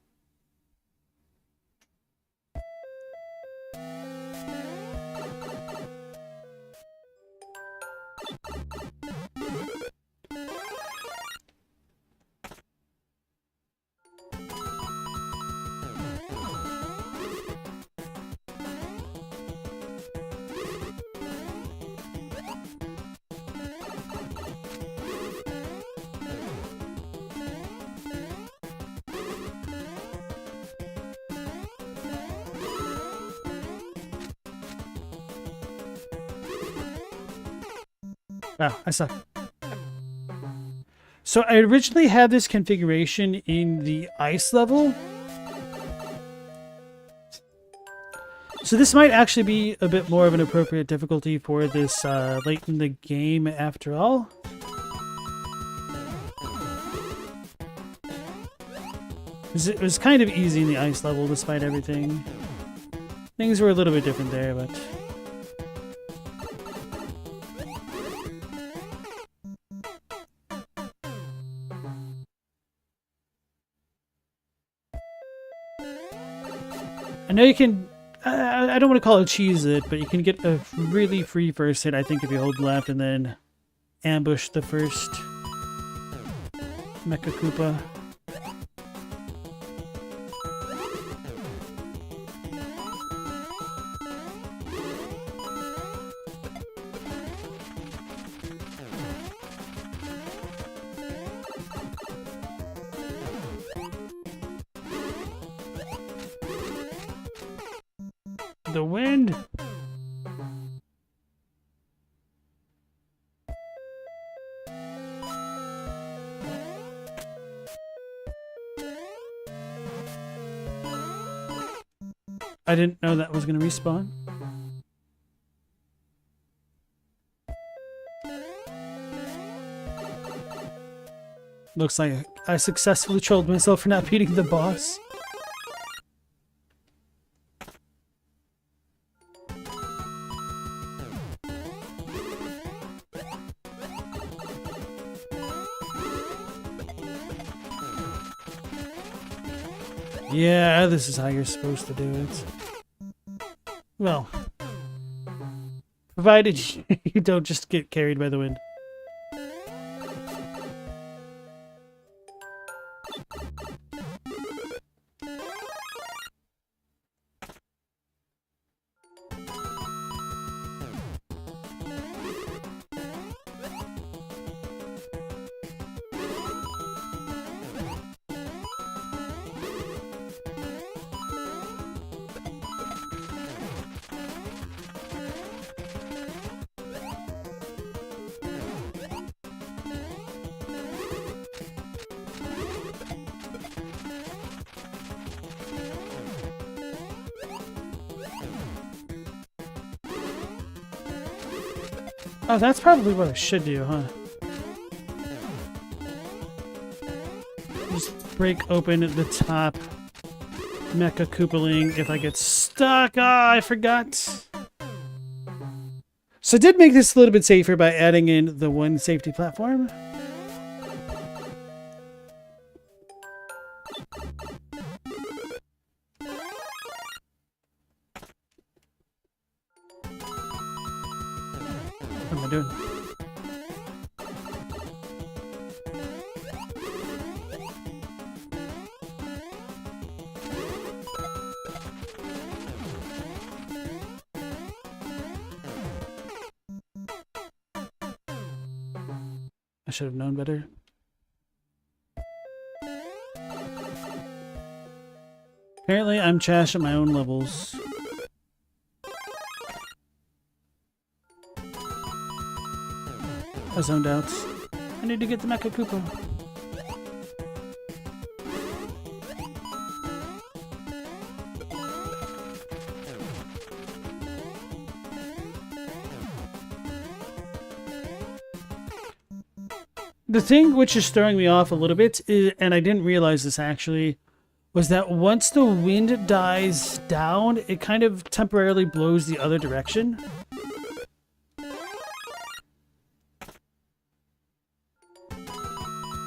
[SPEAKER 1] Wow, I suck. So I originally had this configuration in the ice level. So this might actually be a bit more of an appropriate difficulty for this late in the game after all. It was kind of easy in the ice level despite everything. Things were a little bit different there, but... I know you can... I don't want to call it cheese it, but you can get a really free first hit, I think, if you hold left and then ambush the first Mecha Koopa. The wind. I didn't know that was going to respawn. Looks like I successfully trolled myself for not beating the boss. Yeah, this is how you're supposed to do it. Well, provided you don't just get carried by the wind. Oh, that's probably what I should do, huh? Just break open at the top Mecha Koopaling if I get stuck. Ah, I forgot. So I did make this a little bit safer by adding in the one safety platform. What am I doing? I should have known better. Apparently, I'm trash at my own levels. I zoned out. I need to get the Mecha Koopa. The thing which is throwing me off a little bit, and I didn't realize this actually, was that once the wind dies down, it kind of temporarily blows the other direction.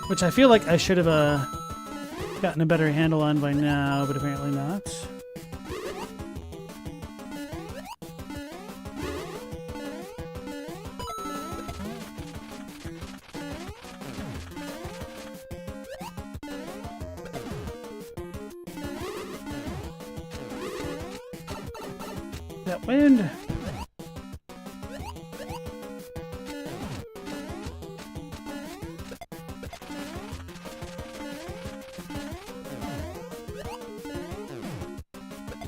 [SPEAKER 1] Which I feel like I should have gotten a better handle on by now, but apparently not. That wind.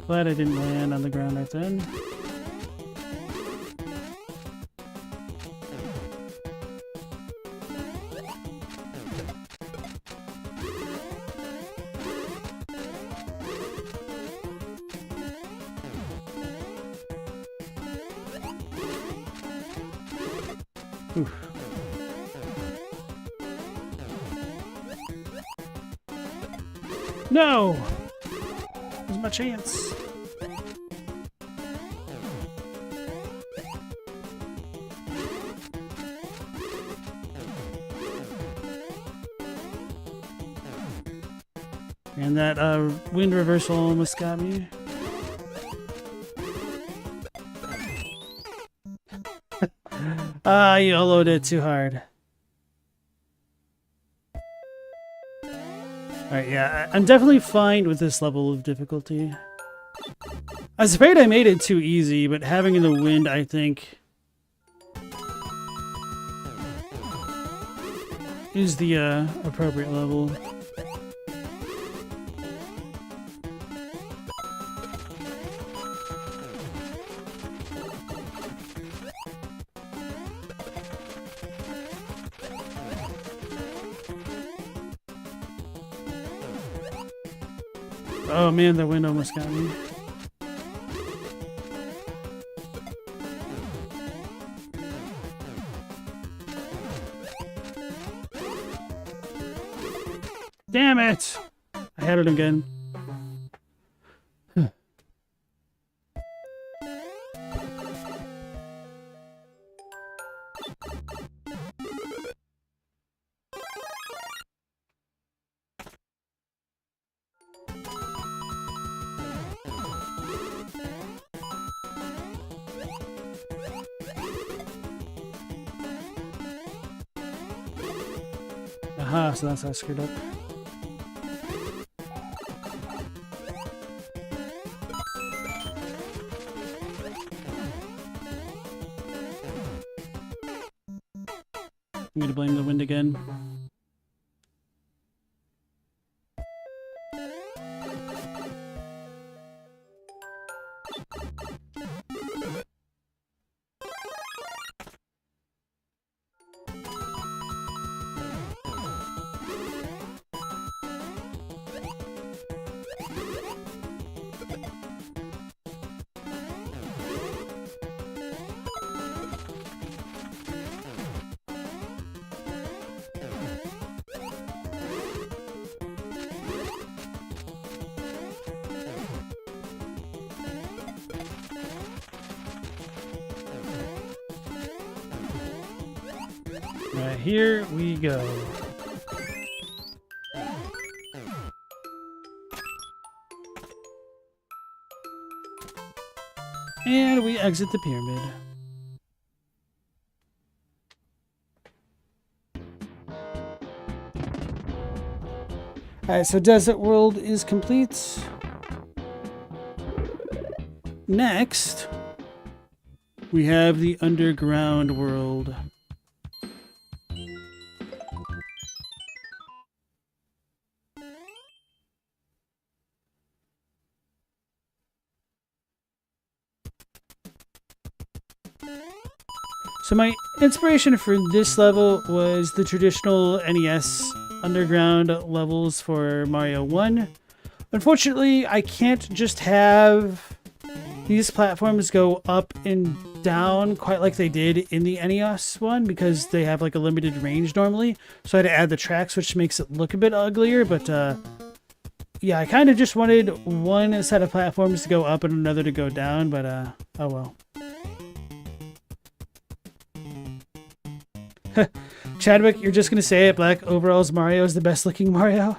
[SPEAKER 1] Glad I didn't land on the ground right then. Oof. No! There's my chance. And that wind reversal almost got me. Ah, you loaded it too hard. Alright, yeah, I'm definitely fine with this level of difficulty. I was afraid I made it too easy, but having in the wind, I think, is the appropriate level. Oh man, the wind almost got me. Damn it! I had it again. Aha, so that's how I screwed up. I'm gonna blame the wind again. Right, here we go. And we exit the pyramid. Alright, so Desert World is complete. Next, we have the Underground World. So my inspiration for this level was the traditional NES underground levels for Mario 1. Unfortunately, I can't just have these platforms go up and down quite like they did in the NES one because they have like a limited range normally. So I had to add the tracks, which makes it look a bit uglier, but yeah, I kind of just wanted one set of platforms to go up and another to go down, but oh well. Chadwick, you're just gonna say it, Black Overalls Mario is the best looking Mario?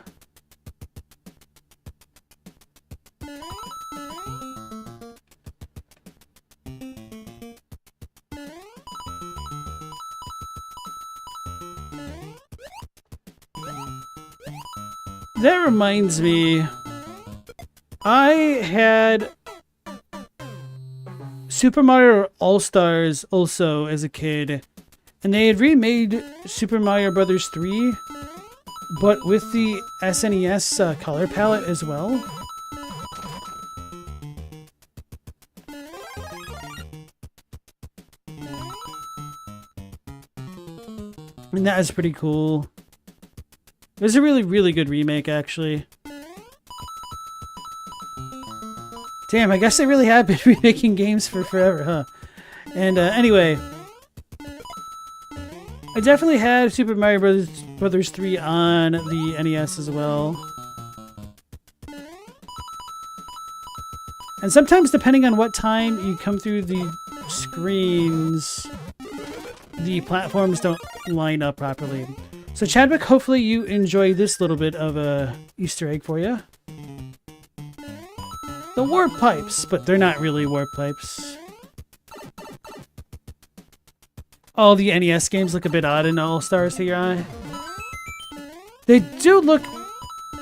[SPEAKER 1] That reminds me, I had Super Mario All-Stars also as a kid. And they had remade Super Mario Bros. 3, but with the SNES color palette as well. And that is pretty cool. It was a really, really good remake, actually. Damn, I guess they really have been remaking games for forever, huh? And anyway... I definitely had Super Mario Brothers 3 on the NES as well. And sometimes, depending on what time you come through the screens, the platforms don't line up properly. So Chadwick, hopefully you enjoy this little bit of a Easter egg for you. The warp pipes, but they're not really warp pipes. All the NES games look a bit odd in All-Stars to your eye. They do look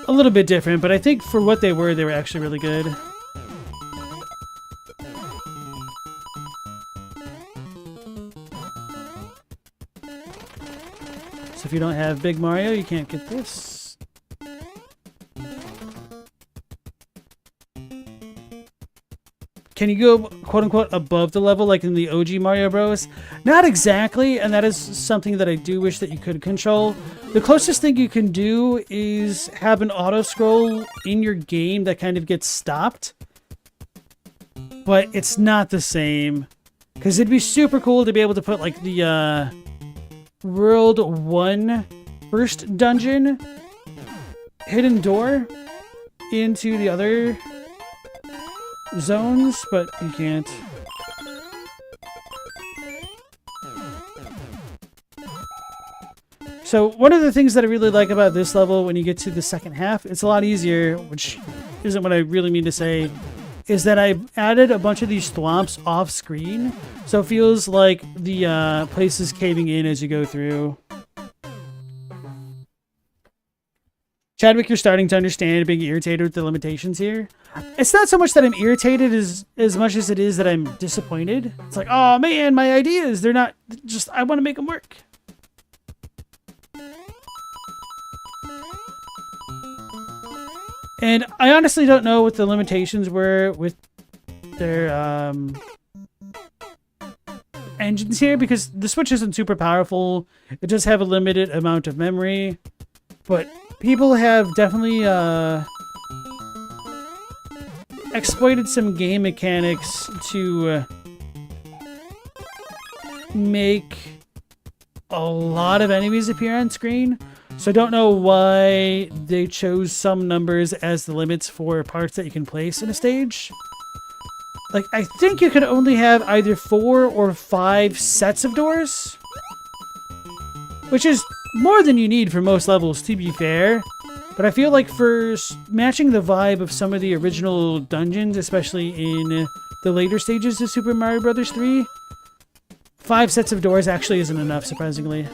[SPEAKER 1] a little bit different, but I think for what they were actually really good. So if you don't have Big Mario, you can't get this. Can you go, quote-unquote, above the level like in the OG Mario Bros? Not exactly, and that is something that I do wish that you could control. The closest thing you can do is have an auto-scroll in your game that kind of gets stopped. But it's not the same. Because it'd be super cool to be able to put, like, the World 1 first dungeon hidden door into the other zones, but you can't. So one of the things that I really like about this level when you get to the second half, it's a lot easier, which isn't what I really mean to say, is that I added a bunch of these thwomps off screen, so it feels like the place is caving in as you go through. Chadwick, you're starting to understand, being irritated with the limitations here. It's not so much that I'm irritated as much as it is that I'm disappointed. It's like, oh man, my ideas, they're not just, I want to make them work. And I honestly don't know what the limitations were with their engines here, because the Switch isn't super powerful. It does have a limited amount of memory, but people have definitely exploited some game mechanics to make a lot of enemies appear on screen. So I don't know why they chose some numbers as the limits for parts that you can place in a stage. Like, I think you can only have either 4 or 5 sets of doors, which is more than you need for most levels, to be fair. But I feel like for matching the vibe of some of the original dungeons, especially in the later stages of Super Mario Bros. 3, 5 sets of doors actually isn't enough, surprisingly.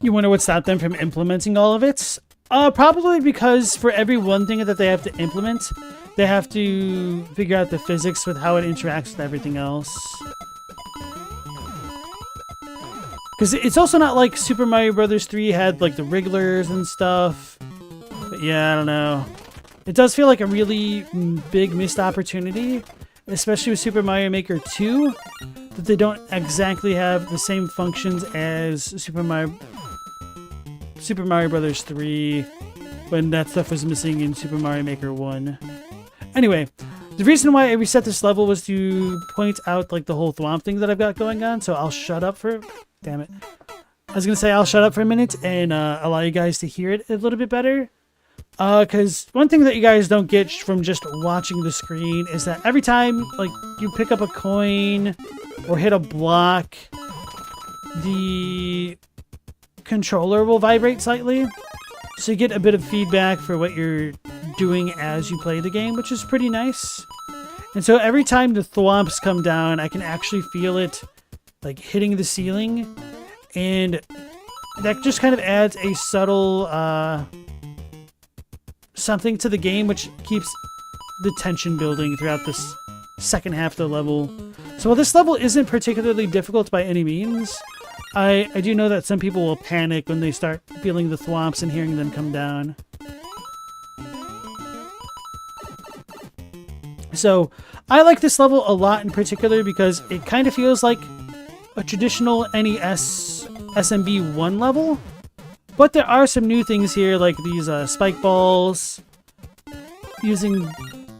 [SPEAKER 1] You wonder what stopped them from implementing all of it? Probably because for every one thing that they have to implement, they have to figure out the physics with how it interacts with everything else. Because it's also not like Super Mario Bros. 3 had like the wrigglers and stuff. But yeah, I don't know. It does feel like a really big missed opportunity, especially with Super Mario Maker 2, that they don't exactly have the same functions as Super Mario Bros. 3 when that stuff was missing in Super Mario Maker 1. Anyway, the reason why I reset this level was to point out like the whole thwomp thing that I've got going on, so I'll shut up for... Damn it. I was going to say I'll shut up for a minute and allow you guys to hear it a little bit better. Because one thing that you guys don't get from just watching the screen is that every time like you pick up a coin or hit a block, the controller will vibrate slightly, so you get a bit of feedback for what you're doing as you play the game, which is pretty nice. And so every time the thwomps come down, I can actually feel it like hitting the ceiling, and that just kind of adds a subtle something to the game, which keeps the tension building throughout this second half of the level. So while this level isn't particularly difficult by any means, I do know that some people will panic when they start feeling the thwomps and hearing them come down. So I like this level a lot in particular because it kind of feels like a traditional NES SMB1 level, But there are some new things here, like these spike balls. Using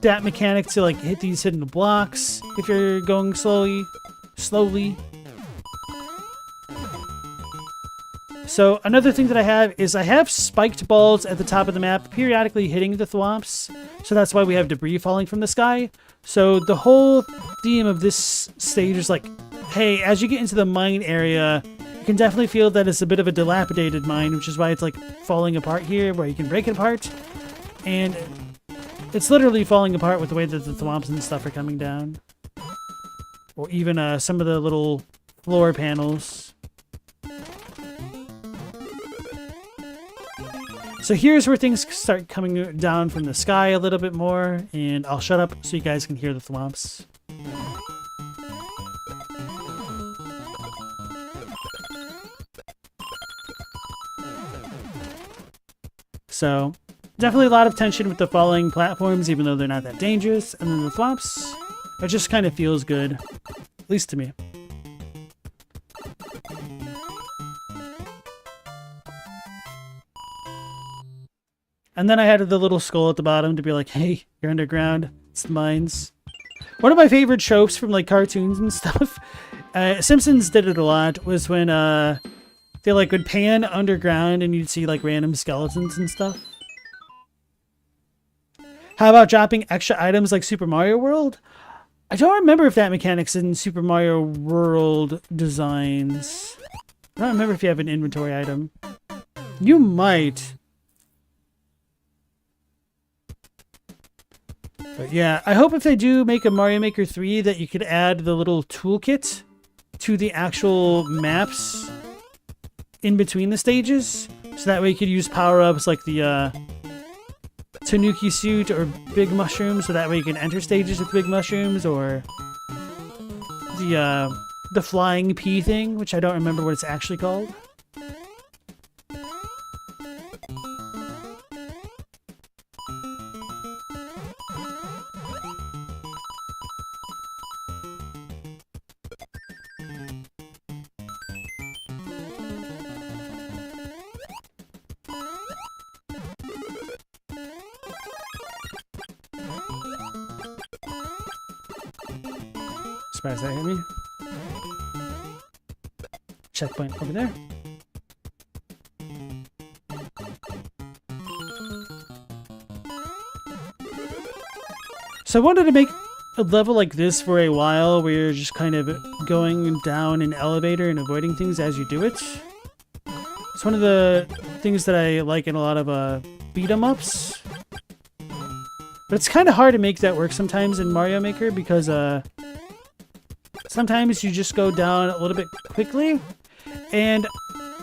[SPEAKER 1] that mechanic to like hit these hidden blocks if you're going slowly. So another thing that I have is I have spiked balls at the top of the map periodically hitting the thwomps. So that's why we have debris falling from the sky. So the whole theme of this stage is like, hey, as you get into the mine area, you can definitely feel that it's a bit of a dilapidated mine, which is why it's like falling apart here, where you can break it apart. And it's literally falling apart with the way that the thwomps and stuff are coming down. Or even some of the little floor panels. So here's where things start coming down from the sky a little bit more, and I'll shut up so you guys can hear the thwomps. So definitely a lot of tension with the falling platforms, even though they're not that dangerous, and then the thwomps, it just kind of feels good, at least to me. And then I had the little skull at the bottom to be like, hey, you're underground. It's the mines. One of my favorite tropes from like cartoons and stuff, Simpsons did it a lot, was when they like would pan underground and you'd see like random skeletons and stuff. How about dropping extra items like Super Mario World? I don't remember if that mechanic's in Super Mario World Designs. I don't remember if you have an inventory item. You might. But yeah, I hope if they do make a Mario Maker 3 that you could add the little toolkit to the actual maps in between the stages. So that way you could use power-ups like the Tanuki suit or big mushrooms, so that way you can enter stages with big mushrooms, or the flying pea thing, which I don't remember what it's actually called. Surprised that hit me. Checkpoint over there. So I wanted to make a level like this for a while, where you're just kind of going down an elevator and avoiding things as you do it. It's one of the things that I like in a lot of beat-em-ups. But it's kind of hard to make that work sometimes in Mario Maker, because sometimes you just go down a little bit quickly. And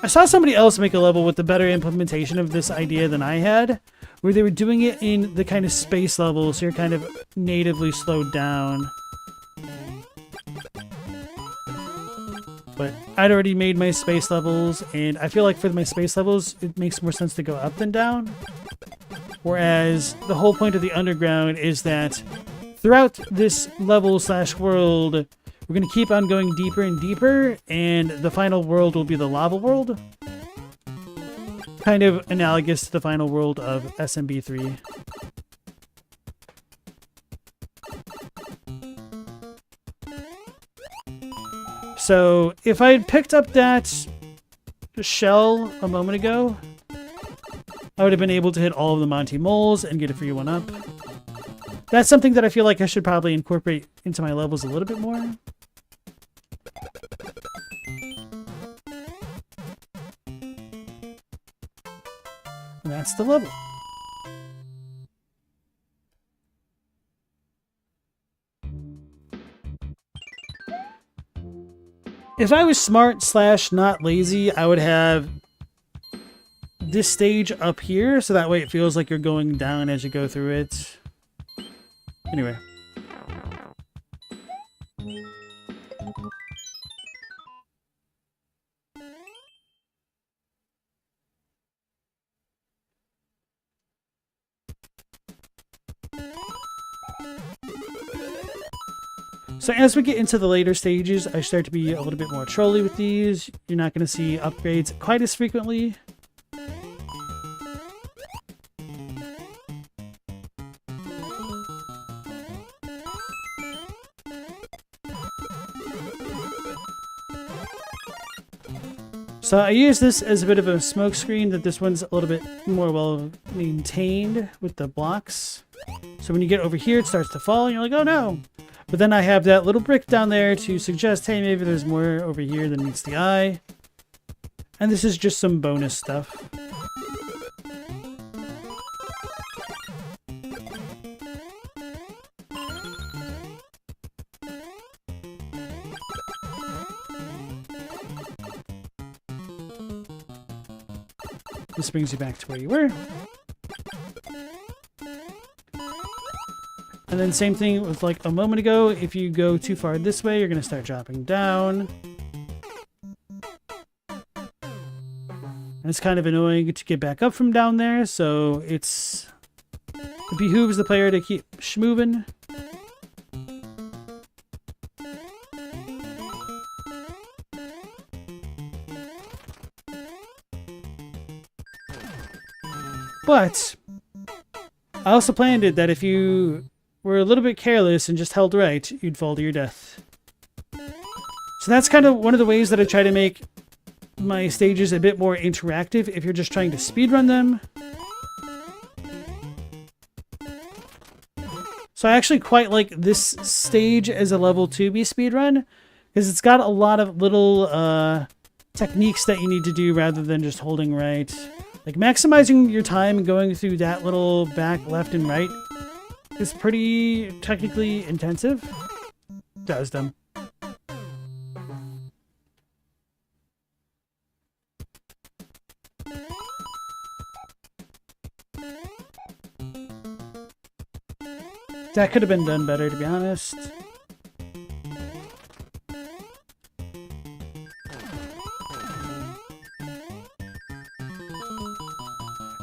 [SPEAKER 1] I saw somebody else make a level with a better implementation of this idea than I had, where they were doing it in the kind of space level, so you're kind of natively slowed down. But I'd already made my space levels, and I feel like for my space levels, it makes more sense to go up than down. Whereas the whole point of the underground is that throughout this level / world, we're going to keep on going deeper and deeper, and the final world will be the lava world. Kind of analogous to the final world of SMB3. So if I had picked up that shell a moment ago, I would have been able to hit all of the Monty Moles and get a free 1-up. That's something that I feel like I should probably incorporate into my levels a little bit more. And that's the level. If I was smart / not lazy, I would have this stage up here, so that way it feels like you're going down as you go through it. Anyway. So as we get into the later stages, I start to be a little bit more trolly with these. You're not going to see upgrades quite as frequently. So I use this as a bit of a smoke screen, that this one's a little bit more well maintained with the blocks. So when you get over here, it starts to fall, and you're like, oh no! But then I have that little brick down there to suggest, hey, maybe there's more over here than meets the eye. And this is just some bonus stuff. This brings you back to where you were. And then same thing with like a moment ago. If you go too far this way, you're going to start dropping down. And it's kind of annoying to get back up from down there, so it behooves the player to keep schmoving. But I also planned it that if you were a little bit careless and just held right, you'd fall to your death. So that's kind of one of the ways that I try to make my stages a bit more interactive if you're just trying to speedrun them. So I actually quite like this stage as a level 2B speedrun, because it's got a lot of little techniques that you need to do rather than just holding right. Like maximizing your time going through that little back left and right is pretty technically intensive. Does them. That could have been done better, to be honest.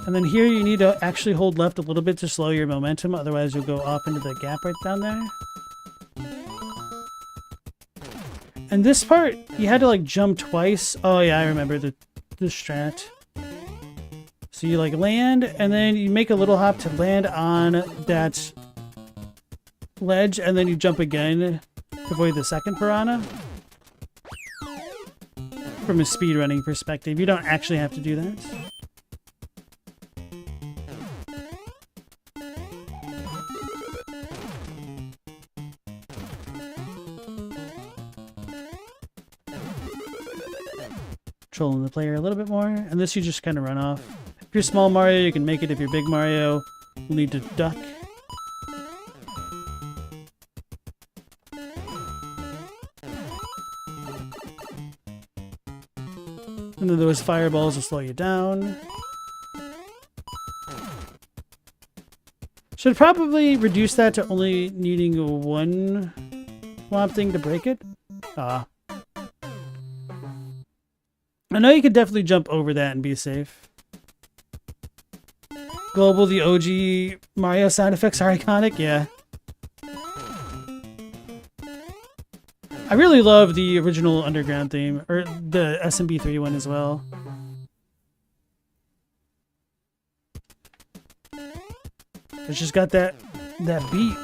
[SPEAKER 1] And then here you need to actually hold left a little bit to slow your momentum, otherwise you'll go off into the gap right down there. And this part, you had to like jump twice. Oh yeah, I remember the strat. So you like land, and then you make a little hop to land on that ledge, and then you jump again to avoid the second piranha. From a speedrunning perspective, you don't actually have to do that. Controlling the player a little bit more, and this you just kind of run off. If you're small Mario, you can make it. If you're big Mario, you'll need to duck. And then those fireballs will slow you down. Should probably reduce that to only needing one swamp thing to break it. Ah. I know you could definitely jump over that and be safe. Global, the OG Mario sound effects are iconic, yeah. I really love the original Underground theme, or the SMB3 one as well. It's just got that beat.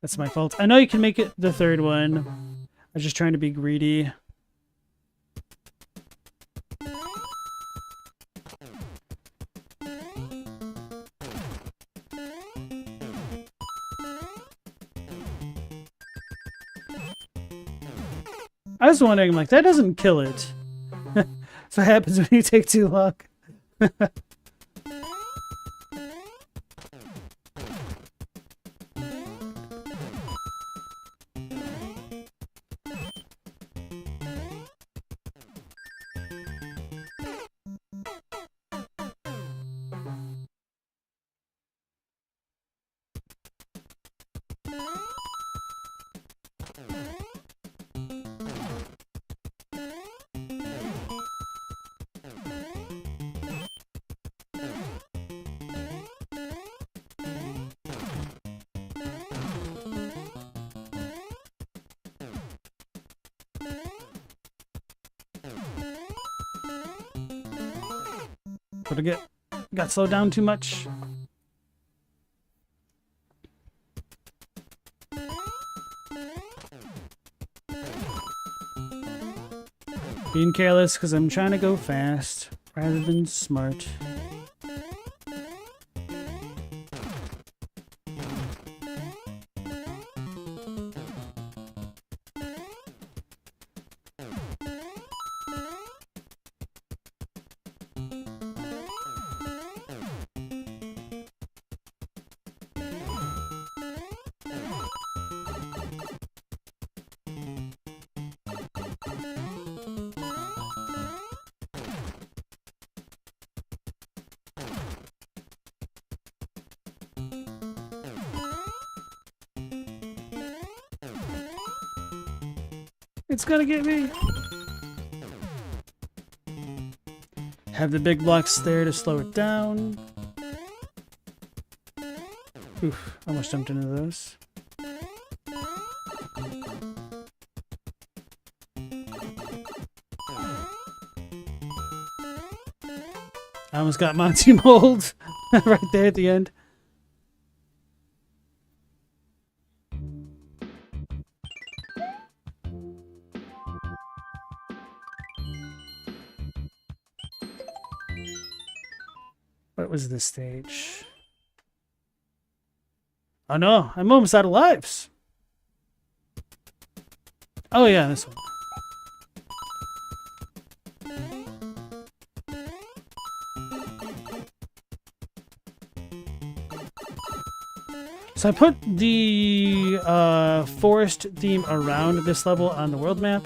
[SPEAKER 1] That's my fault. I know you can make it the third one. I was just trying to be greedy. I was wondering, like, that doesn't kill it. That's what happens when you take too long. But I got slowed down too much. Being careless because I'm trying to go fast rather than smart. It's gonna get me. Have the big blocks there to slow it down. Oof, almost jumped into those. I almost got Monty Mold right there at the end. What was this stage? Oh no, I'm almost out of lives. Oh yeah, this one. So I put the forest theme around this level on the world map.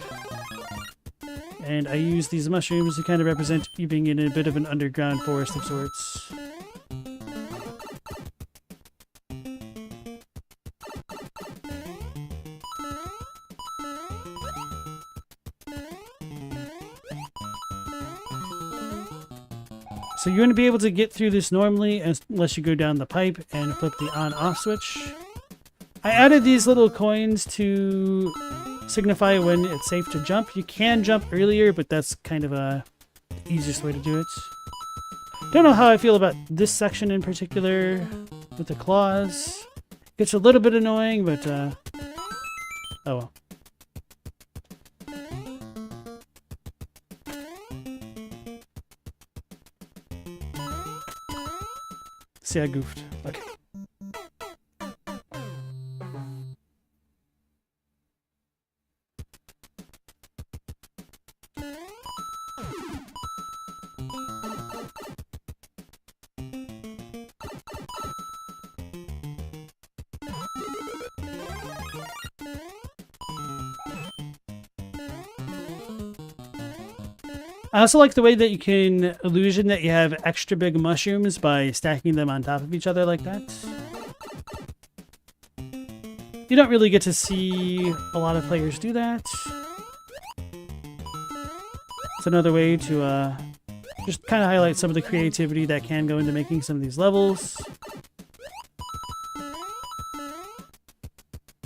[SPEAKER 1] And I use these mushrooms to kind of represent you being in a bit of an underground forest of sorts. So you're going to be able to get through this normally unless you go down the pipe and flip the on-off switch. I added these little coins to signify when it's safe to jump. You can jump earlier, but that's kind of the easiest way to do it. Don't know how I feel about this section in particular with the claws. Gets a little bit annoying, but oh well. See, I goofed. Okay. I also like the way that you can illusion that you have extra big mushrooms by stacking them on top of each other like that. You don't really get to see a lot of players do that. It's another way to just kind of highlight some of the creativity that can go into making some of these levels.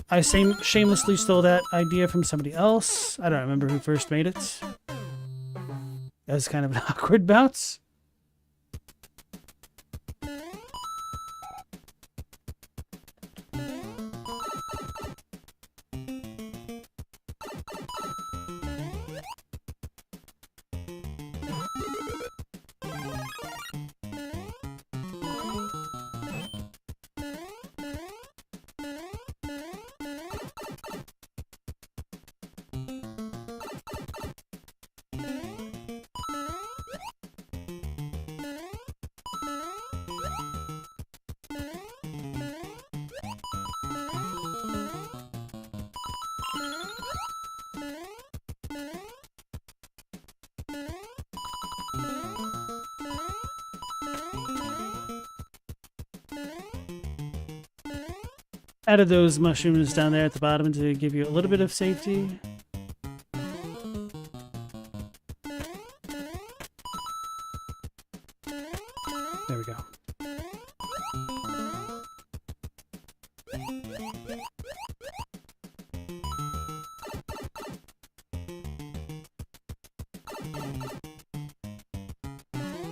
[SPEAKER 1] I shamelessly stole that idea from somebody else. I don't remember who first made it. That was kind of an awkward bounce. Added those mushrooms down there at the bottom to give you a little bit of safety. There we go.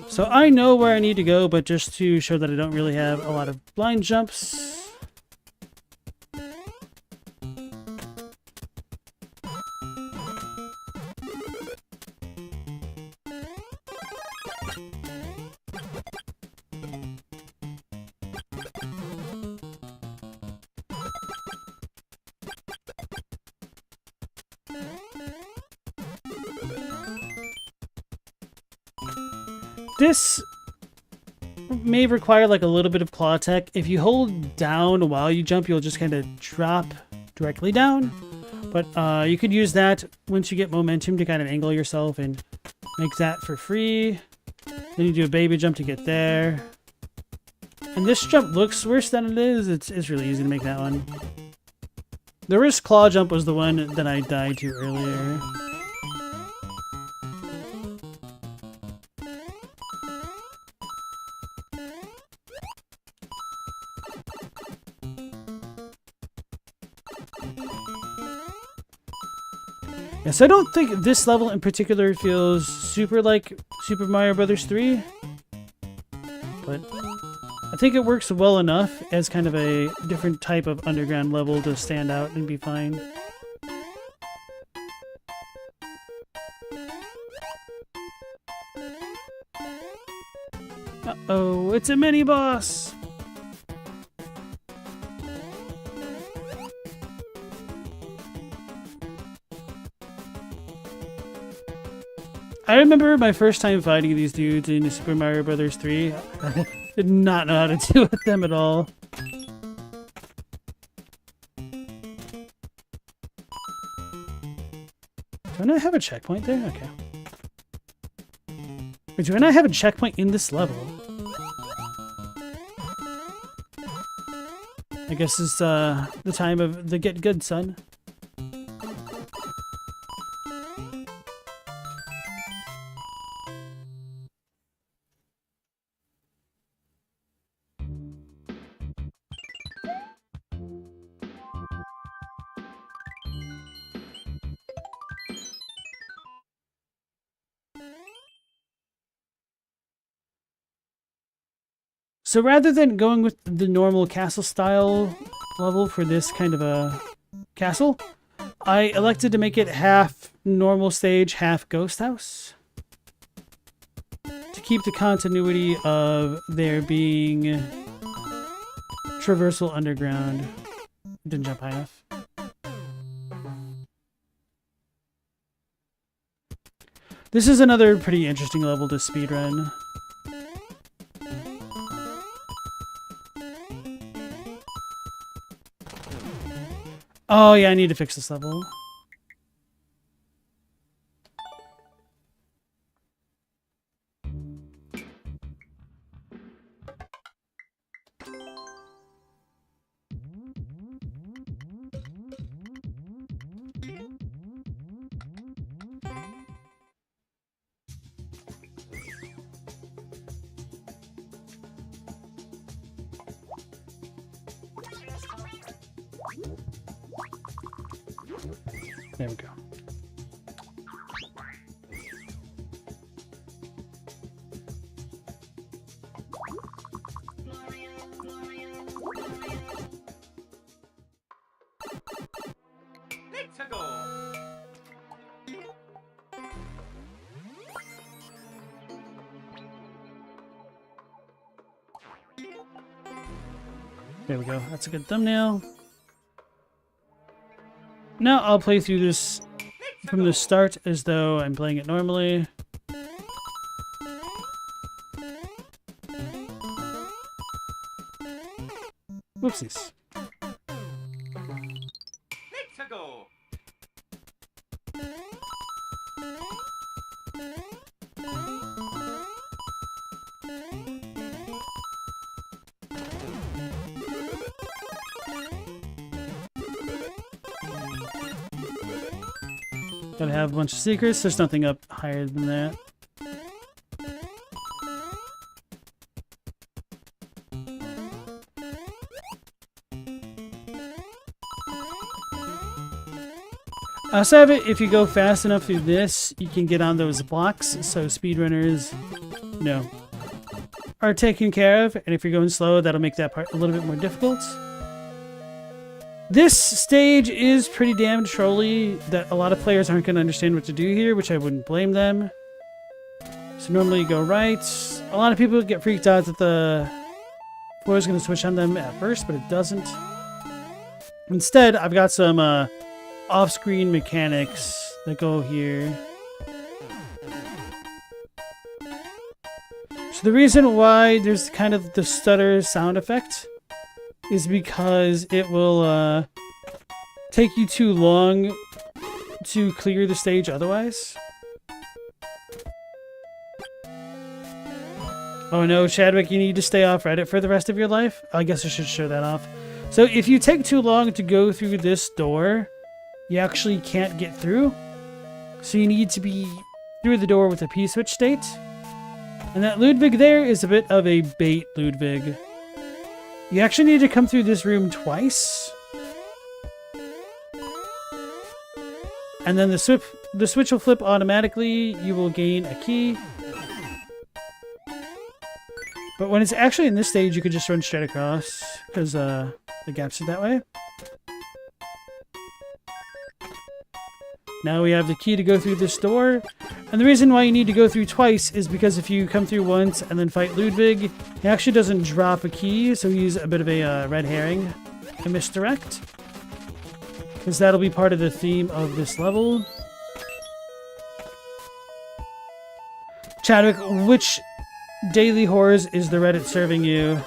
[SPEAKER 1] So I know where I need to go, but just to show that I don't really have a lot of blind jumps. This may require like a little bit of claw tech. If you hold down while you jump, you'll just kind of drop directly down. But you could use that once you get momentum to kind of angle yourself and make that for free. Then you do a baby jump to get there. And this jump looks worse than it is. It's really easy to make that one. The wrist claw jump was the one that I died to earlier. Yes, I don't think this level in particular feels super like Super Mario Bros. 3. But I think it works well enough as kind of a different type of underground level to stand out and be fine. Uh-oh, it's a mini-boss! I remember my first time fighting these dudes in Super Mario Bros. 3. I did not know how to deal with them at all. Do I not have a checkpoint there? Okay. Wait, do I not have a checkpoint in this level? I guess it's the time of the get good, son. So rather than going with the normal castle style level for this kind of a castle, I elected to make it half normal stage, half ghost house. To keep the continuity of there being traversal underground. Didn't jump high enough. This is another pretty interesting level to speedrun. Oh yeah, I need to fix this level. There we go.
[SPEAKER 2] Let's go.
[SPEAKER 1] There we go. That's a good thumbnail. Now I'll play through this from the start as though I'm playing it normally. Whoopsies.
[SPEAKER 2] Let's go.
[SPEAKER 1] Gotta have a bunch of secrets. There's nothing up higher than that. Outside of it, if you go fast enough through this, you can get on those blocks, so speedrunners know, are taken care of. And if you're going slow, that'll make that part a little bit more difficult. This stage is pretty damn trolly that a lot of players aren't going to understand what to do here, which I wouldn't blame them. So normally you go right. A lot of people get freaked out that the floor is going to switch on them at first, but it doesn't. Instead, I've got some off-screen mechanics that go here. So the reason why there's kind of the stutter sound effect is because it will take you too long to clear the stage otherwise. Oh no, Chadwick, you need to stay off Reddit for the rest of your life? I guess I should show that off. So if you take too long to go through this door, you actually can't get through. So you need to be through the door with a P-switch state. And that Ludwig there is a bit of a bait Ludwig. You actually need to come through this room twice. And then the switch will flip automatically. You will gain a key. But when it's actually in this stage, you could just run straight across because the gaps are that way. Now we have the key to go through this door. And the reason why you need to go through twice is because if you come through once and then fight Ludwig, he actually doesn't drop a key, so he's a bit of a red herring, a misdirect. Because that'll be part of the theme of this level. Chadwick, which daily horrors is the Reddit serving you?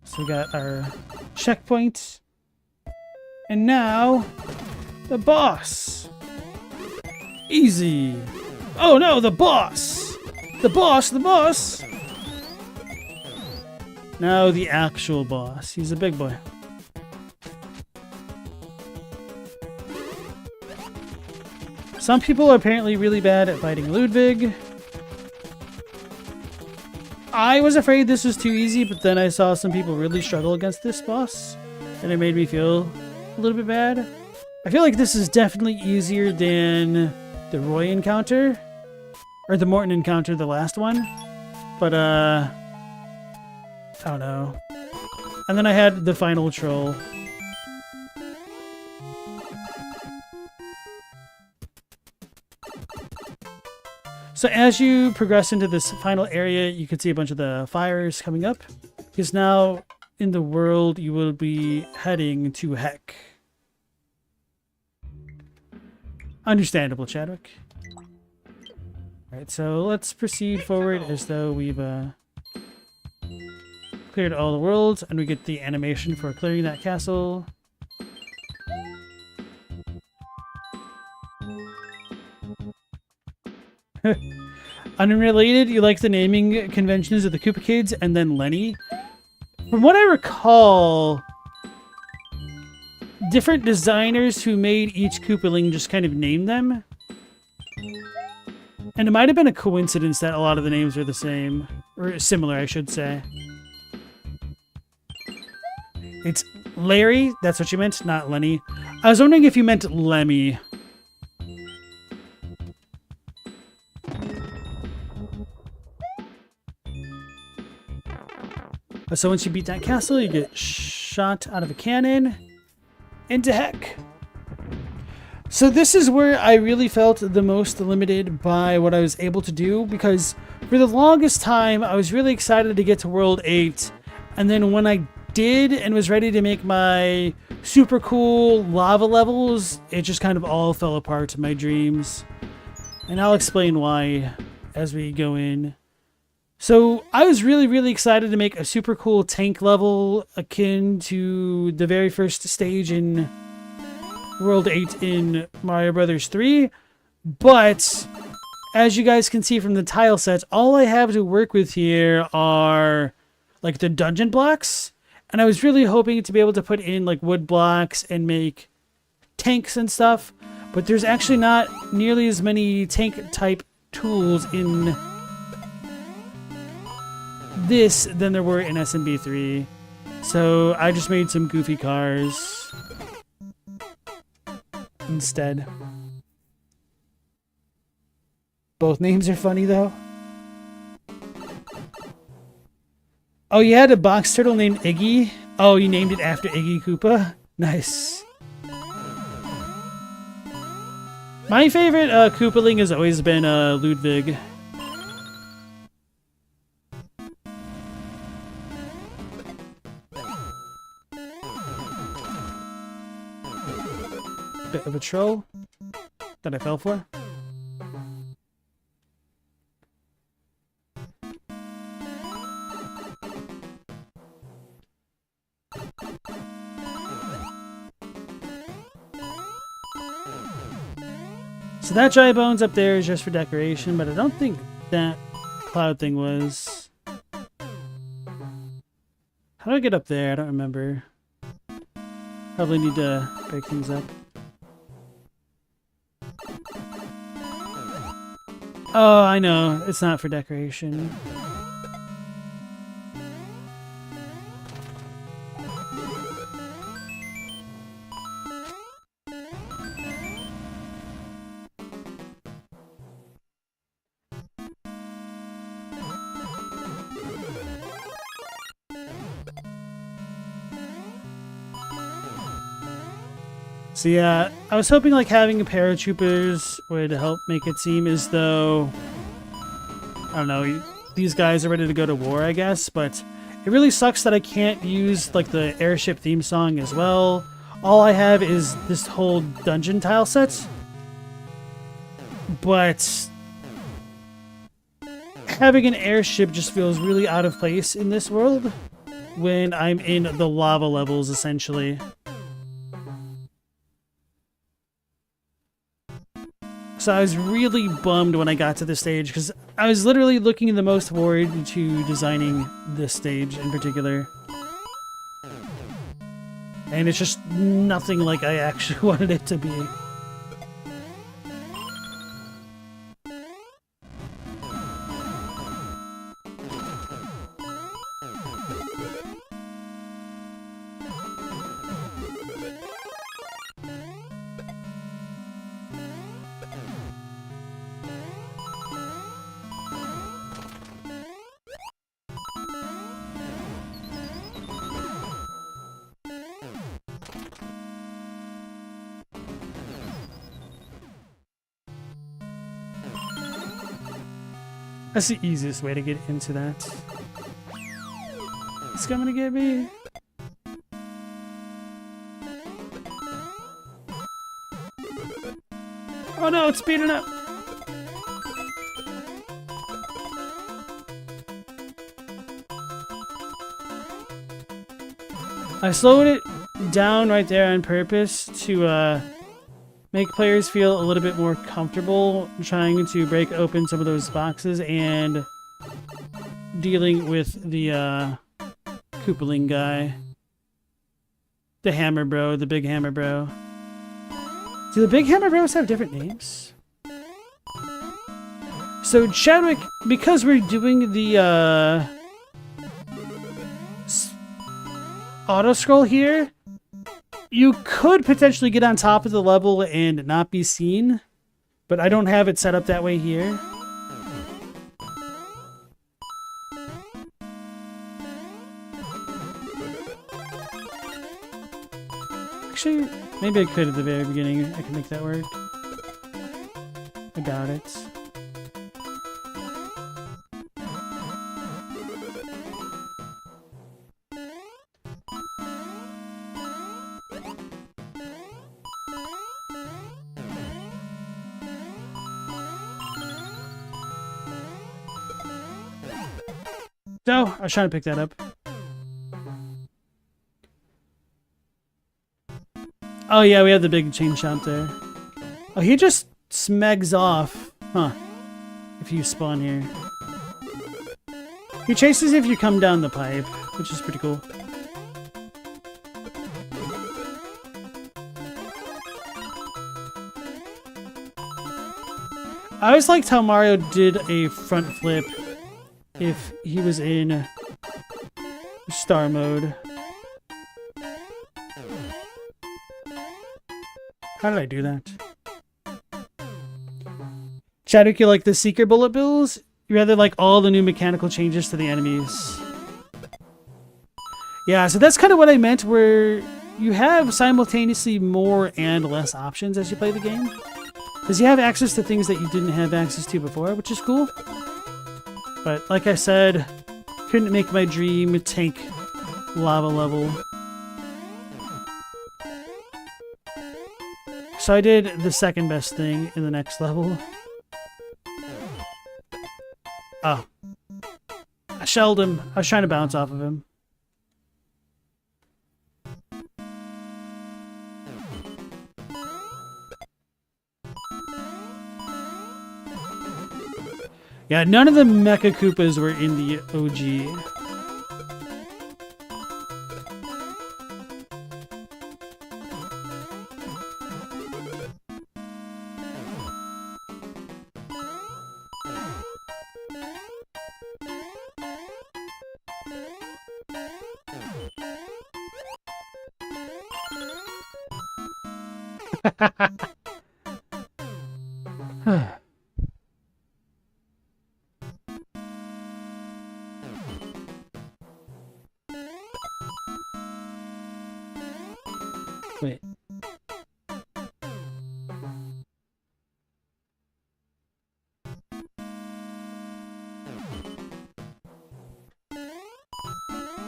[SPEAKER 1] So we got our checkpoint. And now, the boss. Easy. Oh no, the boss. The boss, the boss. Now the actual boss. He's a big boy. Some people are apparently really bad at fighting Ludwig. I was afraid this was too easy, but then I saw some people really struggle against this boss, and it made me feel a little bit bad. I feel like this is definitely easier than the Roy encounter, or the Morton encounter, the last one, but I don't know. And then I had the final troll. So as you progress into this final area, you can see a bunch of the fires coming up. Because now, in the world, you will be heading to Heck. Understandable, Chadwick. Alright, so let's proceed forward as though we've cleared all the worlds, and we get the animation for clearing that castle. Unrelated, you like the naming conventions of the Koopa Kids and then Lenny? From what I recall, different designers who made each Koopaling just kind of named them. And it might have been a coincidence that a lot of the names are the same. Or similar, I should say. It's Larry, that's what you meant, not Lenny. I was wondering if you meant Lemmy. So once you beat that castle, you get shot out of a cannon into Heck. So this is where I really felt the most limited by what I was able to do, because for the longest time, I was really excited to get to World 8. And then when I did and was ready to make my super cool lava levels, it just kind of all fell apart, my dreams. And I'll explain why as we go in. So I was really, really excited to make a super cool tank level akin to the very first stage in World 8 in Mario Bros. 3. But as you guys can see from the tile sets, all I have to work with here are like the dungeon blocks. And I was really hoping to be able to put in like wood blocks and make tanks and stuff. But there's actually not nearly as many tank type tools in this than there were in SMB3. So I just made some goofy cars. instead. Both names are funny, though. Oh, you had a box turtle named Iggy? Oh, you named it after Iggy Koopa? Nice. My favorite Koopaling has always been Ludwig. Bit of a troll that I fell for. So that dry bones up there is just for decoration, but I don't think that cloud thing was. How do I get up there? I don't remember. Probably need to break things up. Oh, I know. It's not for decoration. So yeah, I was hoping like having a paratroopers would help make it seem as though, I don't know, these guys are ready to go to war, I guess, but it really sucks that I can't use like the Airship theme song as well. All I have is this whole dungeon tile set, but having an airship just feels really out of place in this world when I'm in the lava levels, essentially. So I was really bummed when I got to this stage, because I was literally looking the most forward to designing this stage in particular. And it's just nothing like I actually wanted it to be. That's the easiest way to get into that. It's coming to get me. Oh no, it's speeding up. I slowed it down right there on purpose to make players feel a little bit more comfortable trying to break open some of those boxes and dealing with the Koopaling guy. The Hammer Bro, the Big Hammer Bro. Do the Big Hammer Bros have different names? So Chadwick, because we're doing the auto scroll here, you could potentially get on top of the level and not be seen, but I don't have it set up that way here. Actually, maybe I could at the very beginning. I can make that work. I doubt it. No, I was trying to pick that up. Oh yeah, we have the big chain shop there. Oh, he just smegs off. Huh. If you spawn here. He chases if you come down the pipe, which is pretty cool. I always liked how Mario did a front flip if he was in star mode. How did I do that? Chadwick, you like the Seeker bullet bills? You rather like all the new mechanical changes to the enemies. Yeah, so that's kind of what I meant, where you have simultaneously more and less options as you play the game. Because you have access to things that you didn't have access to before, which is cool. But like I said, couldn't make my dream tank lava level. So I did the second best thing in the next level. Oh. I shelled him. I was trying to bounce off of him. Yeah, none of the Mecha Koopas were in the OG. Wait.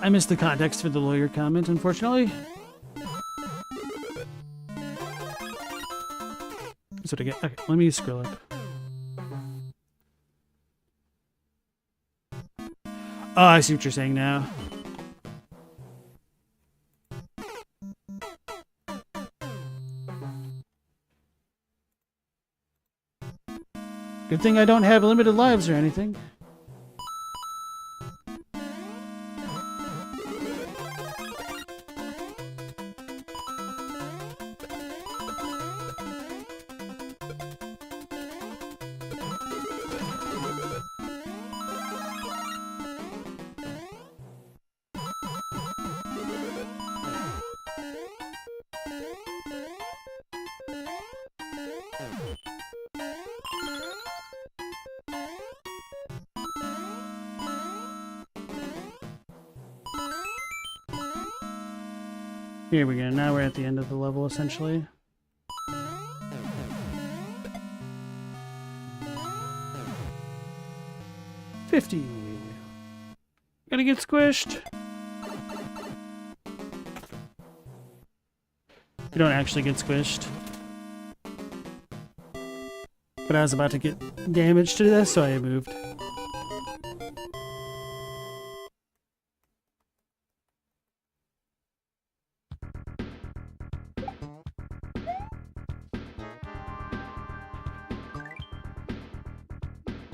[SPEAKER 1] I missed the context for the lawyer comment, unfortunately. That's what I get. Okay, let me scroll up. Oh, I see what you're saying now. Good thing I don't have limited lives or anything. Here we go. Now we're at the end of the level, essentially. $50. Gonna get squished. You don't actually get squished. But I was about to get damage to this, so I moved.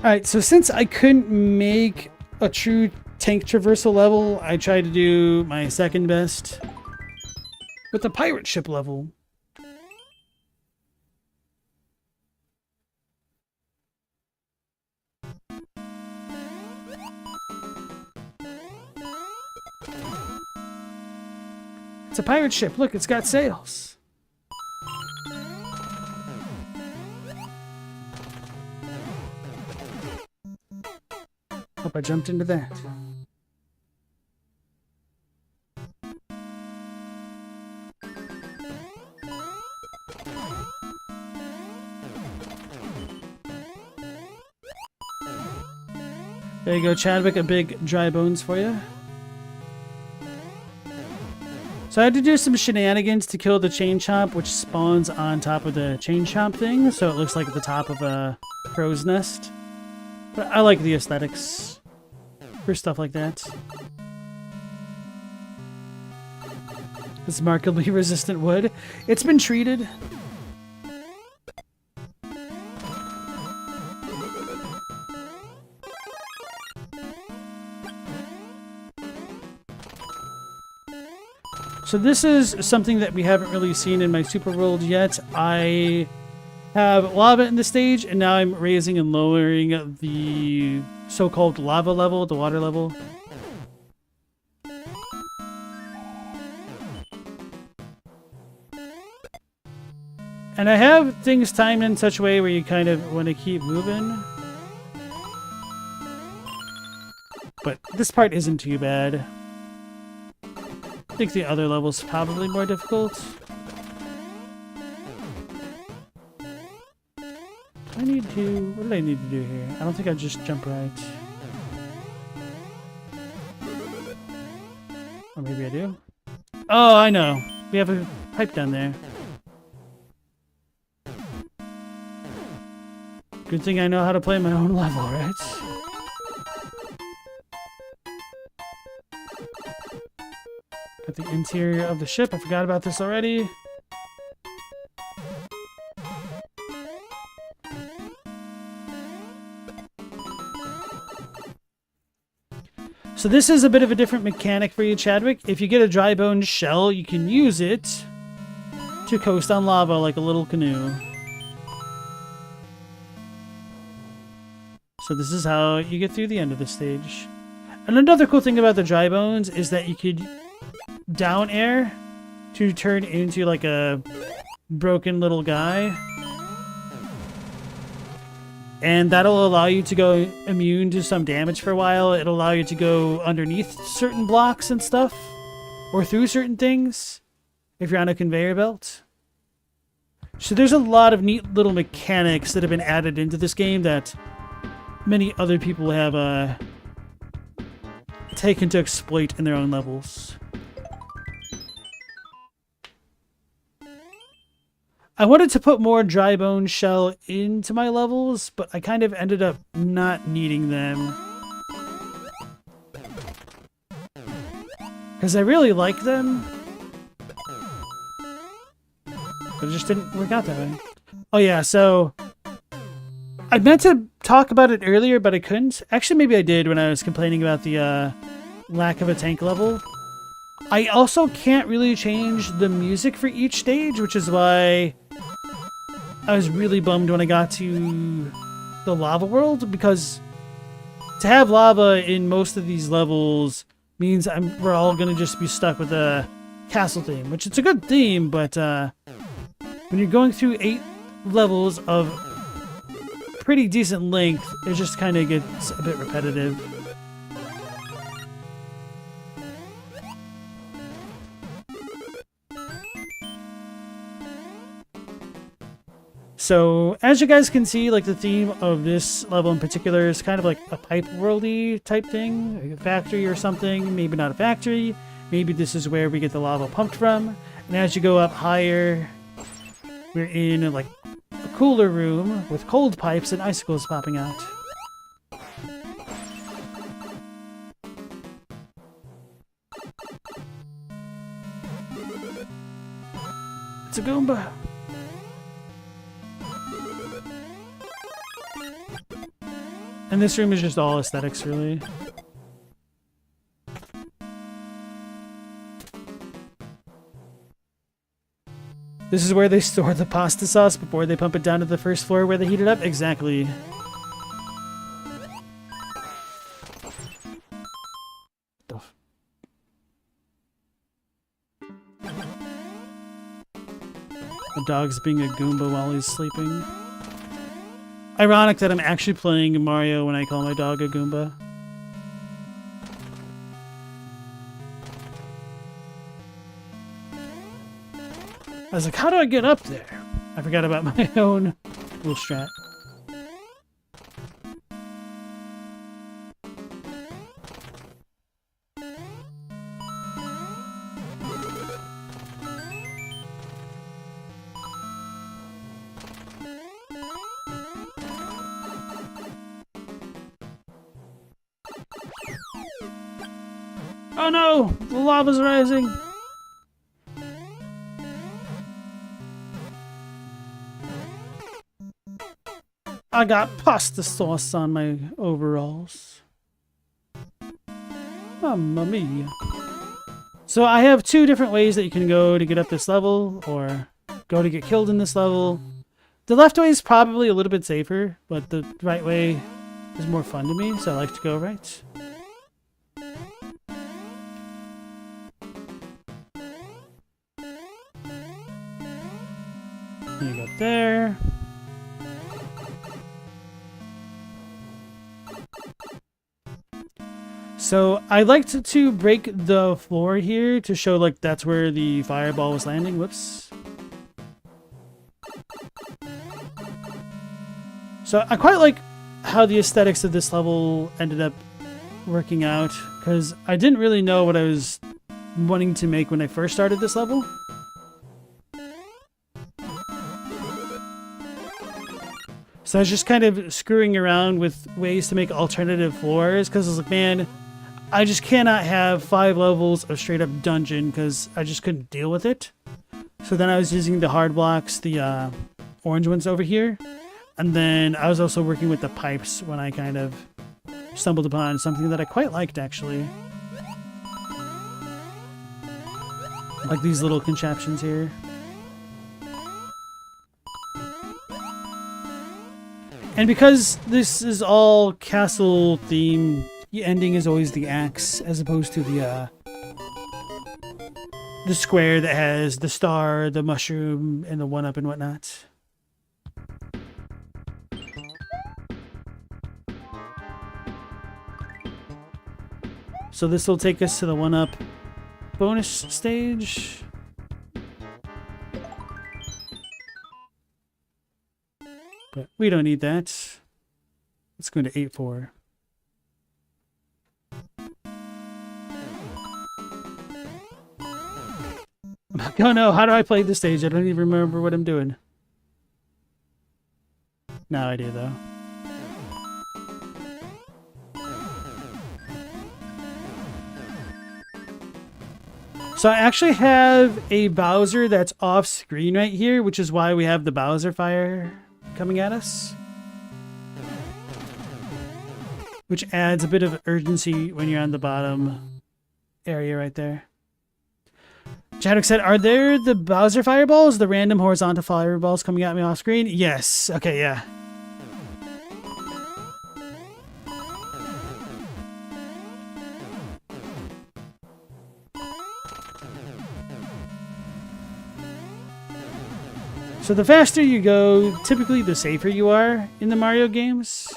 [SPEAKER 1] Alright, so since I couldn't make a true tank traversal level, I tried to do my second best with the pirate ship level. It's a pirate ship. Look, it's got sails. Hope I jumped into that. There you go, Chadwick, a big dry bones for you. So I had to do some shenanigans to kill the chain chomp, which spawns on top of the chain chomp thing, so it looks like at the top of a crow's nest. But I like the aesthetics for stuff like that. It's markedly resistant wood. It's been treated. So this is something that we haven't really seen in my Super World yet. I have lava in the stage, and now I'm raising and lowering the so-called lava level, the water level. And I have things timed in such a way where you kind of want to keep moving. But this part isn't too bad. I think the other level's probably more difficult. What did I need to do here? I don't think I just jump right. Or maybe I do. Oh, I know. We have a pipe down there. Good thing I know how to play my own level, right? Got the interior of the ship. I forgot about this already. So this is a bit of a different mechanic for you, Chadwick. If you get a dry bone shell, you can use it to coast on lava like a little canoe. So this is how you get through the end of the stage. And another cool thing about the dry bones is that you could down air to turn into like a broken little guy. And that'll allow you to go immune to some damage for a while. It'll allow you to go underneath certain blocks and stuff. Or through certain things. If you're on a conveyor belt. So there's a lot of neat little mechanics that have been added into this game that many other people have taken to exploit in their own levels. I wanted to put more dry bone shell into my levels, but I kind of ended up not needing them. Because I really like them. But it just didn't work out that way. Oh yeah, so I meant to talk about it earlier, but I couldn't. Actually, maybe I did when I was complaining about the lack of a tank level. I also can't really change the music for each stage, which is why I was really bummed when I got to the lava world, because to have lava in most of these levels means we're all going to just be stuck with a castle theme, which it's a good theme, but when you're going through 8 levels of pretty decent length, it just kind of gets a bit repetitive. So, as you guys can see, like the theme of this level in particular is kind of like a pipe worldy type thing, like a factory or something. Maybe not a factory. Maybe this is where we get the lava pumped from. And as you go up higher, we're in like a cooler room with cold pipes and icicles popping out. It's a Goomba. And this room is just all aesthetics, really. This is where they store the pasta sauce before they pump it down to the first floor where they heat it up? Exactly. The dog's being a Goomba while he's sleeping. Ironic that I'm actually playing Mario when I call my dog a Goomba. I was like, how do I get up there? I forgot about my own little strat. Oh no! The lava's rising! I got pasta sauce on my overalls. Mamma mia. So I have 2 different ways that you can go to get up this level, or go to get killed in this level. The left way is probably a little bit safer, but the right way is more fun to me, so I like to go right. There you go. there. So I liked to break the floor here to show like that's where the fireball was landing. Whoops. So I quite like how the aesthetics of this level ended up working out, because I didn't really know what I was wanting to make when I first started this level. So I was just kind of screwing around with ways to make alternative floors, because I was like, man, I just cannot have 5 levels of straight up dungeon, because I just couldn't deal with it. So then I was using the hard blocks, the orange ones over here. And then I was also working with the pipes when I kind of stumbled upon something that I quite liked, actually. Like these little contraptions here. And because this is all castle themed, the ending is always the axe, as opposed to the square that has the star, the mushroom, and the one-up and whatnot. So this will take us to the one-up bonus stage. But we don't need that. Let's go into 8-4. Oh no, how do I play this stage? I don't even remember what I'm doing. No idea though. So I actually have a Bowser that's off screen right here, which is why we have the Bowser fire coming at us. Which adds a bit of urgency when you're on the bottom area right there. Chadwick said, are there the Bowser fireballs? The random horizontal fireballs coming at me off screen? Yes. Okay, yeah. So the faster you go, typically the safer you are in the Mario games.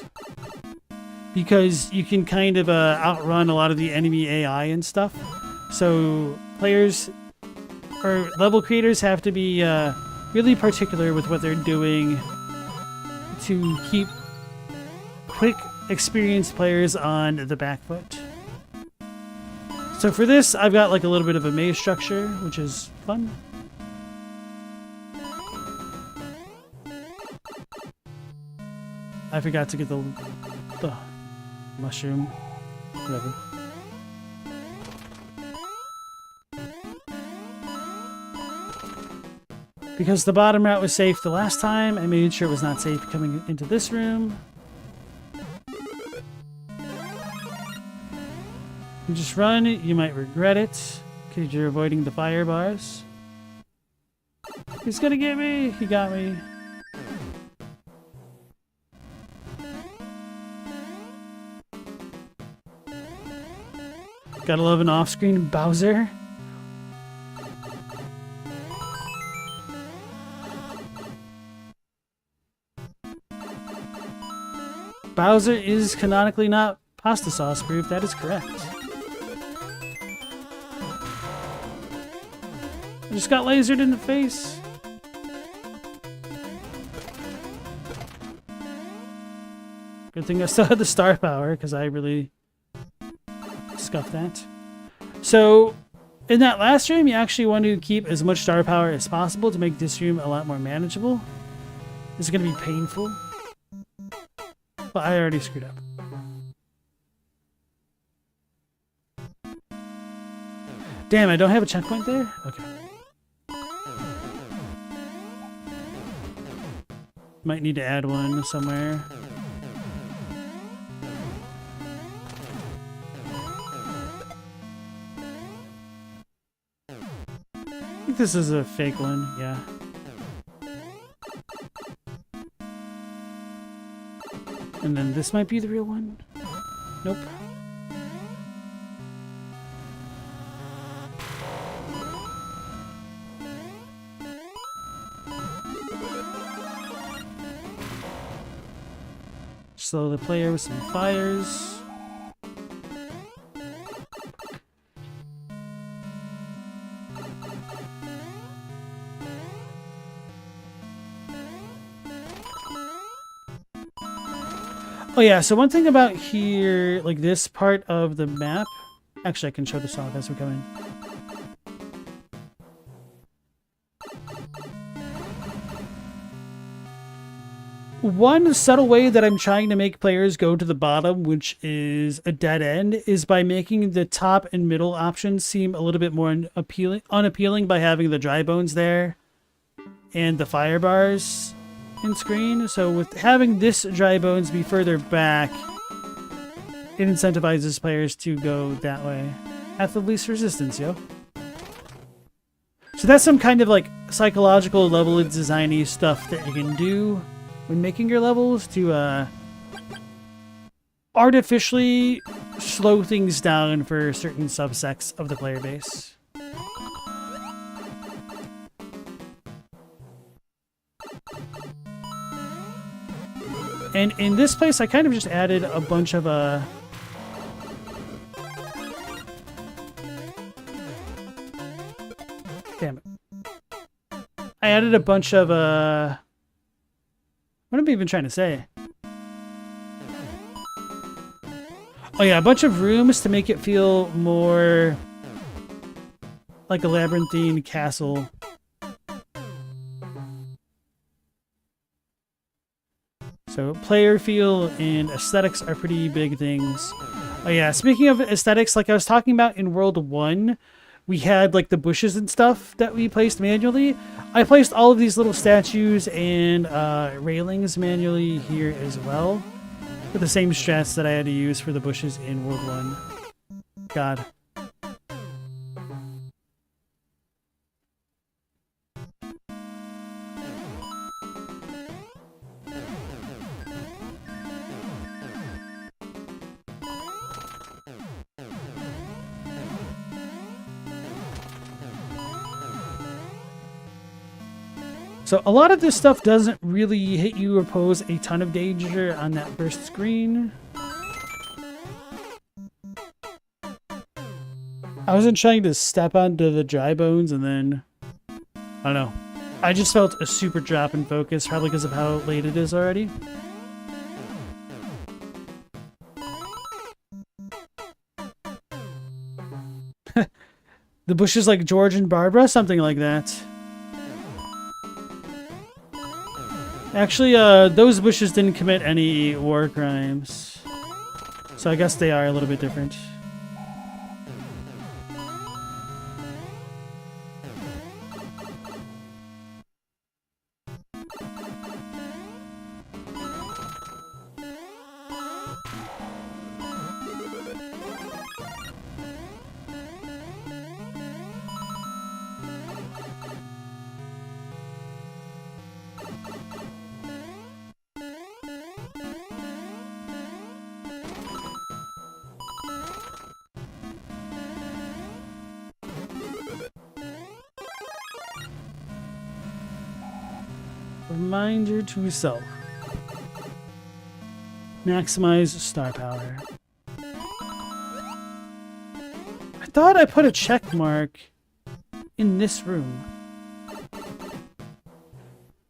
[SPEAKER 1] Because you can kind of outrun a lot of the enemy AI and stuff. So players or level creators have to be really particular with what they're doing to keep quick, experienced players on the back foot. So for this, I've got like a little bit of a maze structure, which is fun. I forgot to get the mushroom. Whatever. Because the bottom route was safe the last time, I made sure it was not safe coming into this room. You just run, you might regret it, because you're avoiding the fire bars. He's gonna get me! He got me. Gotta love an off-screen Bowser. Bowser is canonically not pasta sauce proof, that is correct. I just got lasered in the face. Good thing I still had the star power, because I really scuffed that. So, in that last room, you actually want to keep as much star power as possible to make this room a lot more manageable. This is going to be painful. But I already screwed up. Damn, I don't have a checkpoint there? Okay. Might need to add one somewhere. I think this is a fake one, yeah. And then this might be the real one. Nope. Slow the player with some fires. Oh yeah, so one thing about here, like this part of the map, actually I can show this off as we come in. One subtle way that I'm trying to make players go to the bottom, which is a dead end, is by making the top and middle options seem a little bit more unappealing by having the dry bones there and the fire bars in screen. So with having this dry bones be further back, it incentivizes players to go that way. Path of least resistance, yo. So that's some kind of like psychological level designy stuff that you can do when making your levels to artificially slow things down for certain subsects of the player base. And in this place, I kind of just added a bunch of damn it. I added a bunch of what am I even trying to say? Oh yeah, a bunch of rooms to make it feel more like a labyrinthine castle. So player feel and aesthetics are pretty big things. Oh yeah, speaking of aesthetics, like I was talking about in World 1, we had like the bushes and stuff that we placed manually. I placed all of these little statues and railings manually here as well, with the same strats that I had to use for the bushes in World 1. God. So a lot of this stuff doesn't really hit you or pose a ton of danger on that first screen. I wasn't trying to step onto the dry bones and then, I don't know. I just felt a super drop in focus, probably because of how late it is already. The bushes like George and Barbara, something like that. Actually, those bushes didn't commit any war crimes. So I guess they are a little bit different. Reminder to self. Maximize star power. I thought I put a check mark in this room.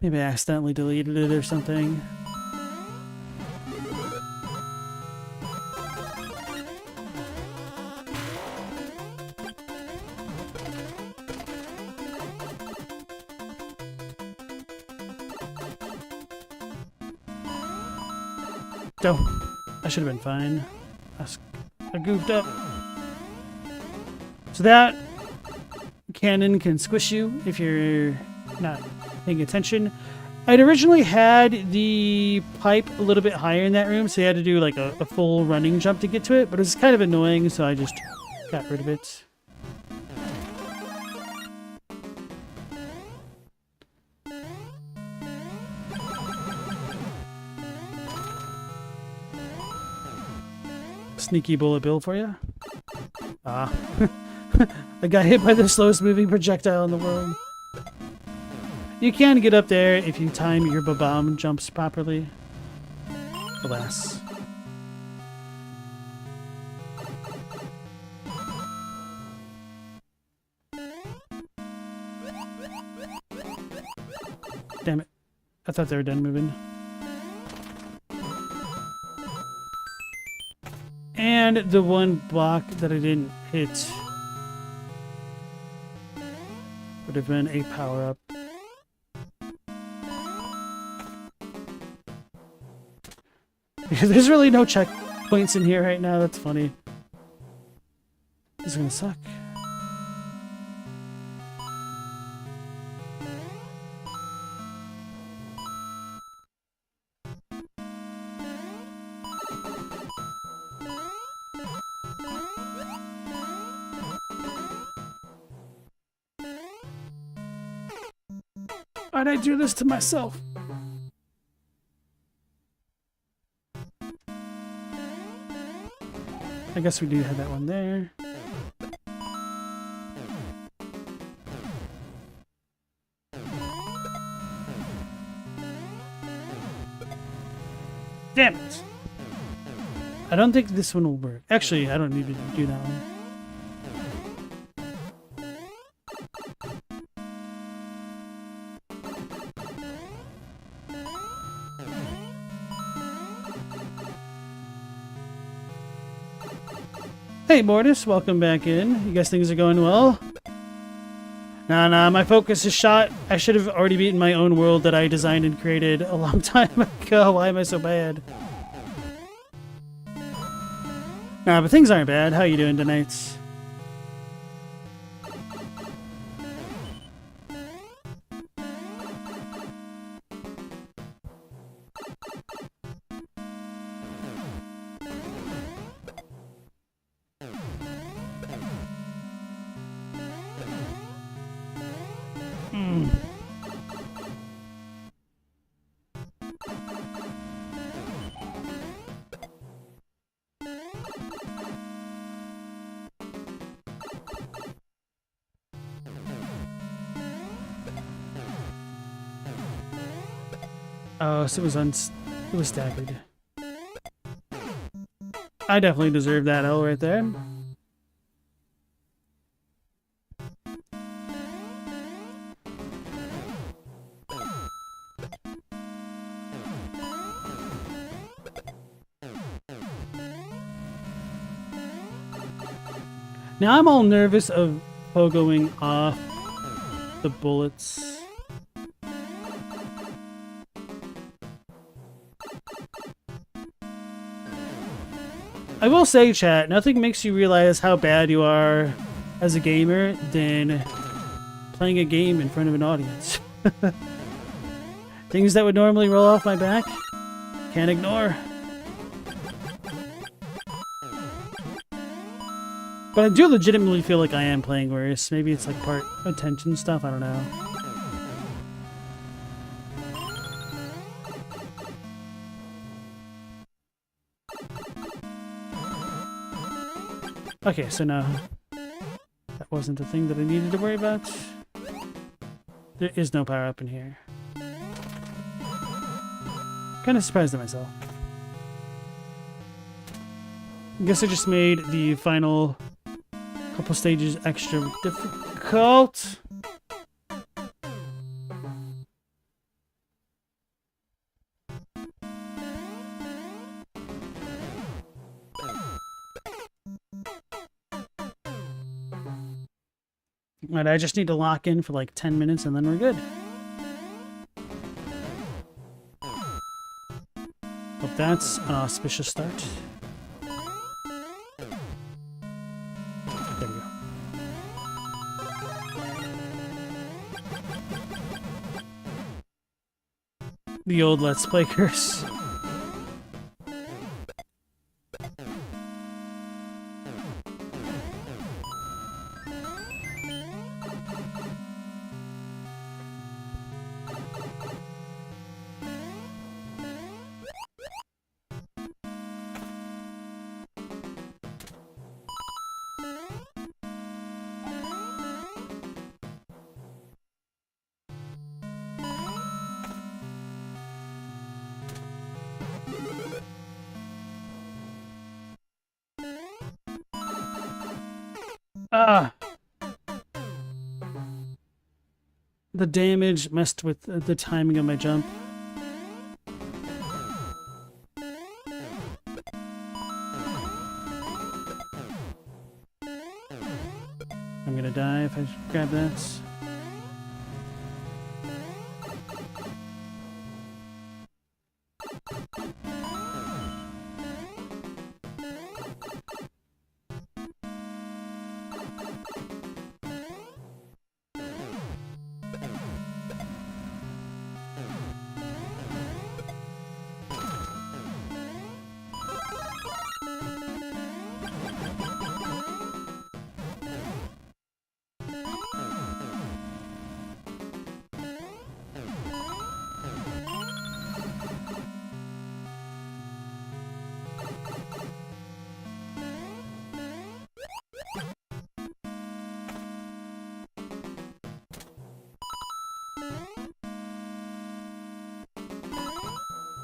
[SPEAKER 1] Maybe I accidentally deleted it or something. Oh, I should have been fine. I goofed up. So that cannon can squish you if you're not paying attention. I'd originally had the pipe a little bit higher in that room, so you had to do like a full running jump to get to it, but it was kind of annoying, so I just got rid of it. Sneaky bullet bill for you. Ah. I got hit by the slowest moving projectile in the world. You can get up there if you time your bomb jumps properly. Alas. Damn it. I thought they were done moving. And the one block that I didn't hit would have been a power-up. There's really no checkpoints in here right now. That's funny. This is gonna suck. Why'd I do this to myself? I guess we do have that one there. Damn it! I don't think this one will work. Actually, I don't need to do that one. Hey Mortis, welcome back in. You guys things are going well? Nah, my focus is shot. I should have already beaten my own world that I designed and created a long time ago. Why am I so bad? Nah, but things aren't bad. How you doing tonight? Oh, so it was staggered. I definitely deserve that L right there. Now I'm all nervous of pogoing off the bullets. I will say, chat, nothing makes you realize how bad you are as a gamer than playing a game in front of an audience. Things that would normally roll off my back, can't ignore. But I do legitimately feel like I am playing worse. Maybe it's like part attention stuff, I don't know. Okay, so no. That wasn't the thing that I needed to worry about. There is no power up in here. Kind of surprised at myself. I guess I just made the final couple stages extra difficult. Right, I just need to lock in for like 10 minutes and then we're good. Hope that's an auspicious start. There we go. The old Let's Play curse. Ah! The damage messed with the timing of my jump. I'm gonna die if I grab that.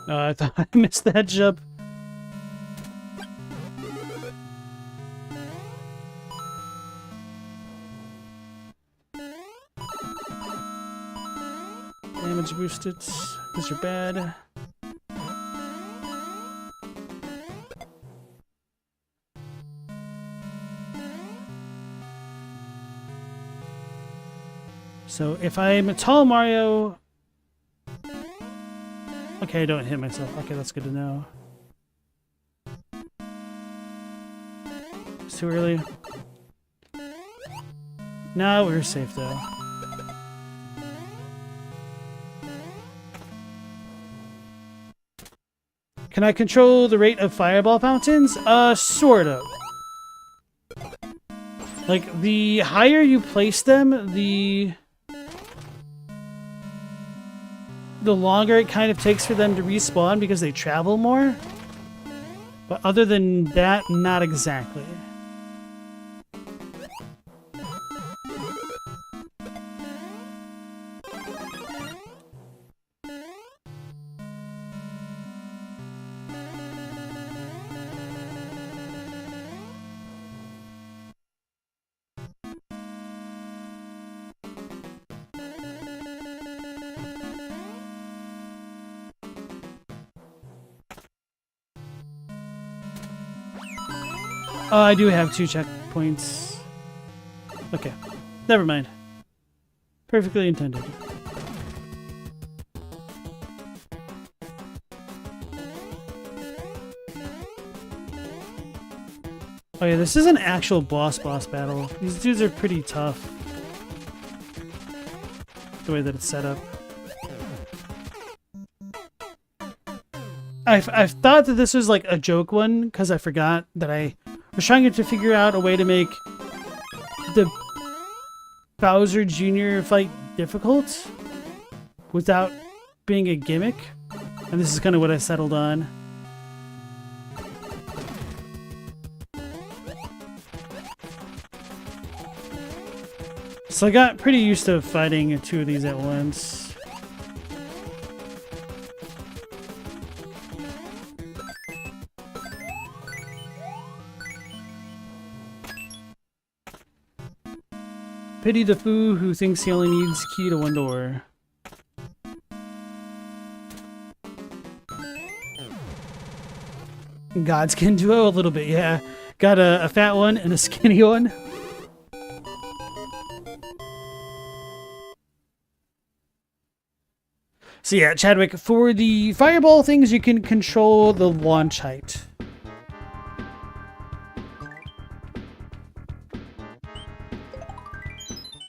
[SPEAKER 1] Oh, I thought I missed that jump. Damage boosted, because you're bad. So if I'm a tall Mario... Okay, I don't hit myself. Okay, that's good to know. It's too early. No, we're safe though. Can I control the rate of fireball fountains? Sort of. Like, the higher you place them, the longer it kind of takes for them to respawn because they travel more. But other than that, not exactly. Oh, I do have 2 checkpoints. Okay. Never mind. Perfectly intended. Oh yeah, this is an actual boss battle. These dudes are pretty tough. The way that it's set up. I've thought that this was like a joke one, because I forgot that I was trying to figure out a way to make the Bowser Jr. fight difficult without being a gimmick. And this is kind of what I settled on. So I got pretty used to fighting 2 of these at once. Pity the fool who thinks he only needs key to 1 door. Godskin duo a little bit, yeah. Got a fat one and a skinny one. So yeah, Chadwick, for the fireball things, you can control the launch height.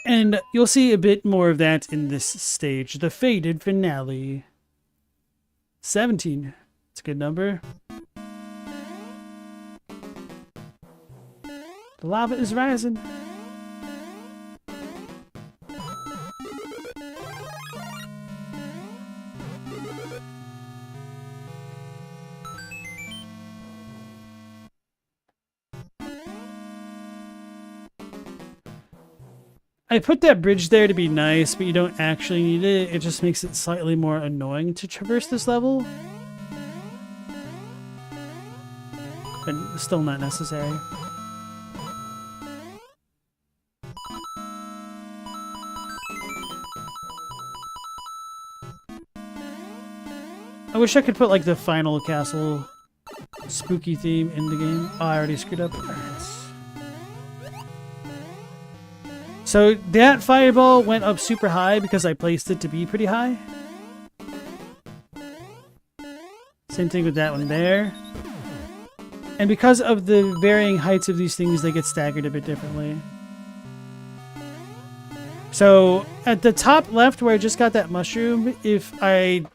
[SPEAKER 1] And you'll see a bit more of that in this stage, the fated finale. 17. It's a good number. The lava is rising. I put that bridge there to be nice, but you don't actually need it. It just makes it slightly more annoying to traverse this level. But still not necessary. I wish I could put like the final castle spooky theme in the game. Oh, I already screwed up. Alright. So that fireball went up super high because I placed it to be pretty high. Same thing with that one there. And because of the varying heights of these things, they get staggered a bit differently. So at the top left where I just got that mushroom, if I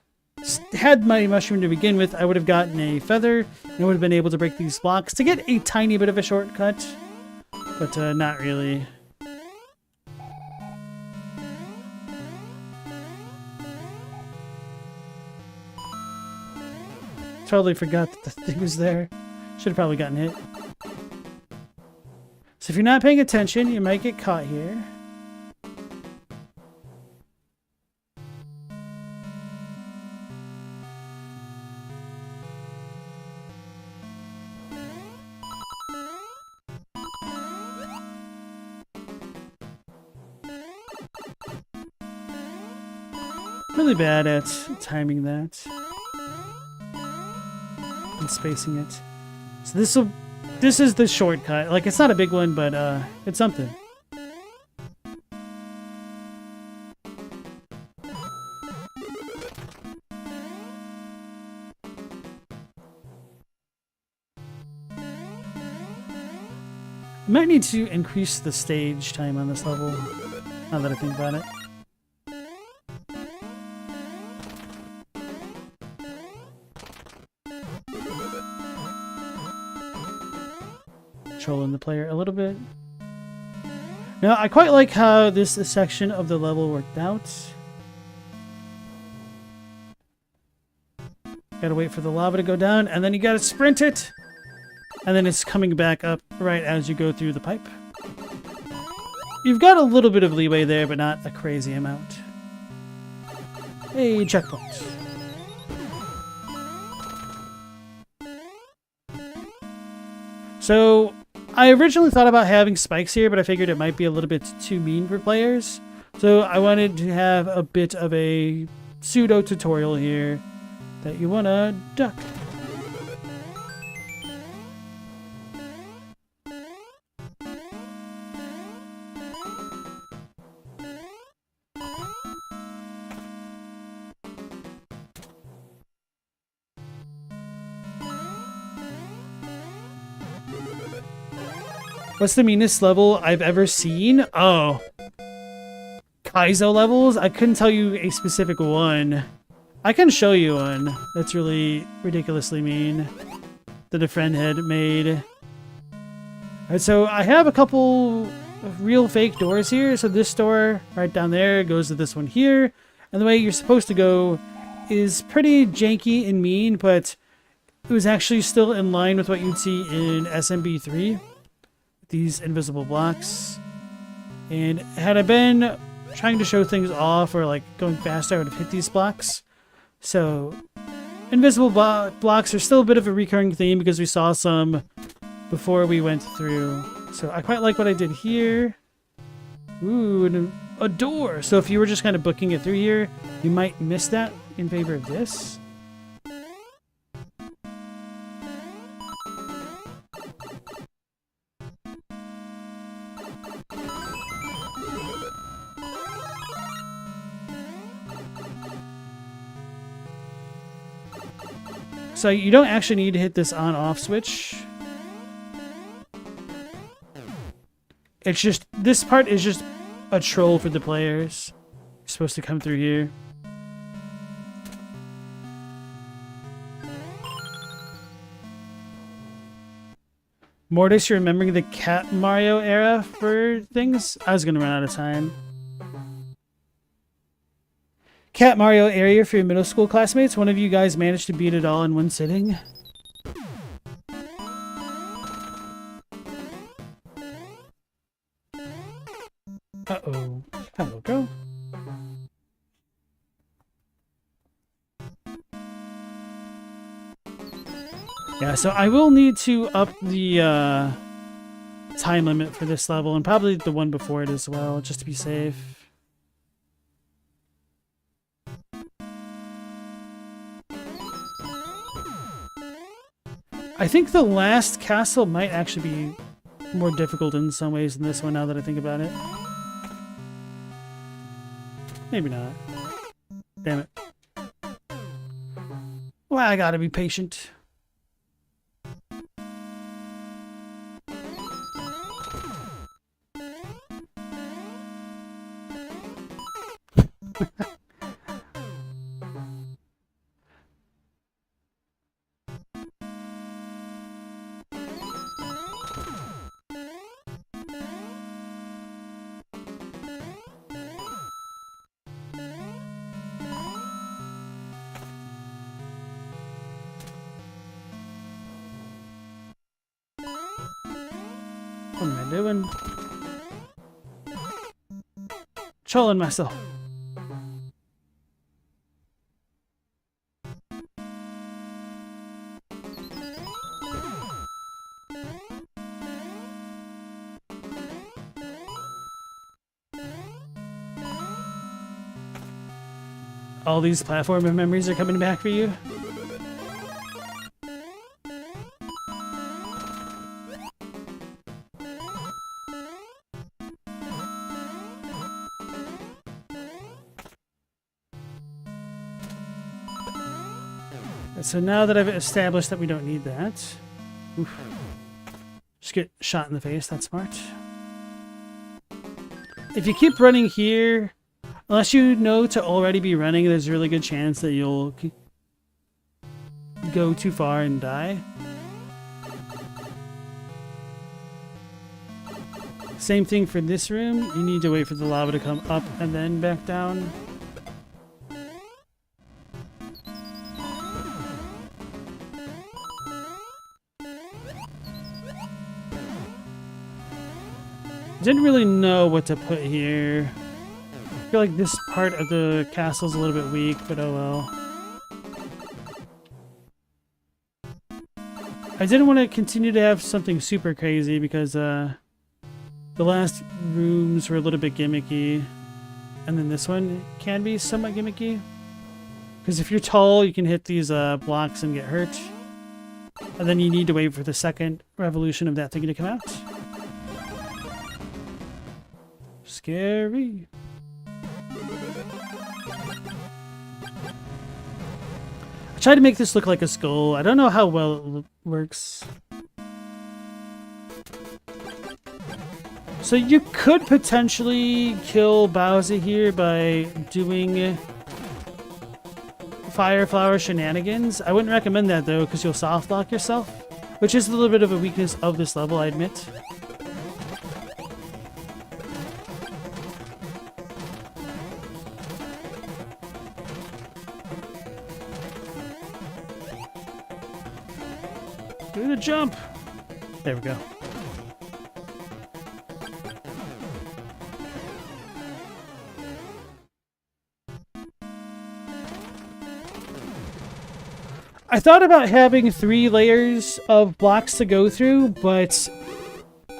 [SPEAKER 1] had my mushroom to begin with, I would have gotten a feather and I would have been able to break these blocks to get a tiny bit of a shortcut, but not really. Totally forgot that the thing was there. Should have probably gotten hit. So if you're not paying attention, you might get caught here. Really bad at timing that. And spacing it. So this is the shortcut. Like, it's not a big one, but it's something. I might need to increase the stage time on this level, now that I think about it. Controlling the player a little bit. Now, I quite like how this section of the level worked out. Gotta wait for the lava to go down, and then you gotta sprint it! And then it's coming back up right as you go through the pipe. You've got a little bit of leeway there, but not a crazy amount. Hey, checkpoint. So, I originally thought about having spikes here, but I figured it might be a little bit too mean for players. So I wanted to have a bit of a pseudo tutorial here that you want to duck. What's the meanest level I've ever seen? Oh. Kaizo levels? I couldn't tell you a specific one. I can show you one that's really ridiculously mean that a friend had made. Alright, so I have a couple of real fake doors here. So this door right down there goes to this one here. And the way you're supposed to go is pretty janky and mean, but it was actually still in line with what you'd see in SMB3. These invisible blocks. And had I been trying to show things off or like going faster, I would have hit these blocks. So invisible blocks are still a bit of a recurring theme because we saw some before we went through. So I quite like what I did here. Ooh, and a door. So if you were just kind of booking it through here, you might miss that in favor of this. So you don't actually need to hit this on-off switch. It's just, this part is just a troll for the players. You're supposed to come through here. Mortis, you're remembering the Cat Mario era for things? I was gonna run out of time. Cat Mario area for your middle school classmates. One of you guys managed to beat it all in one sitting. Uh-oh. Hello, go. Yeah, so I will need to up the time limit for this level, and probably the one before it as well, just to be safe. I think the last castle might actually be more difficult in some ways than this one, now that I think about it. Maybe not. Damn it. Well, I gotta be patient. What am I doing? Trolling myself. All these platform memories are coming back for you? So now that I've established that we don't need that, oof, just get shot in the face, that's smart. If you keep running here, unless you know to already be running, there's a really good chance that you'll go too far and die. Same thing for this room, you need to wait for the lava to come up and then back down. Didn't really know what to put here. I feel like this part of the castle's a little bit weak, but oh well. I didn't want to continue to have something super crazy because the last rooms were a little bit gimmicky. And then this one can be somewhat gimmicky. Because if you're tall, you can hit these blocks and get hurt. And then you need to wait for the second revolution of that thing to come out. Scary. I tried to make this look like a skull. I don't know how well it works. So you could potentially kill Bowser here by doing Fire Flower shenanigans. I wouldn't recommend that though, because you'll soft lock yourself, which is a little bit of a weakness of this level, I admit. Do the jump. There we go. I thought about having 3 layers of blocks to go through, but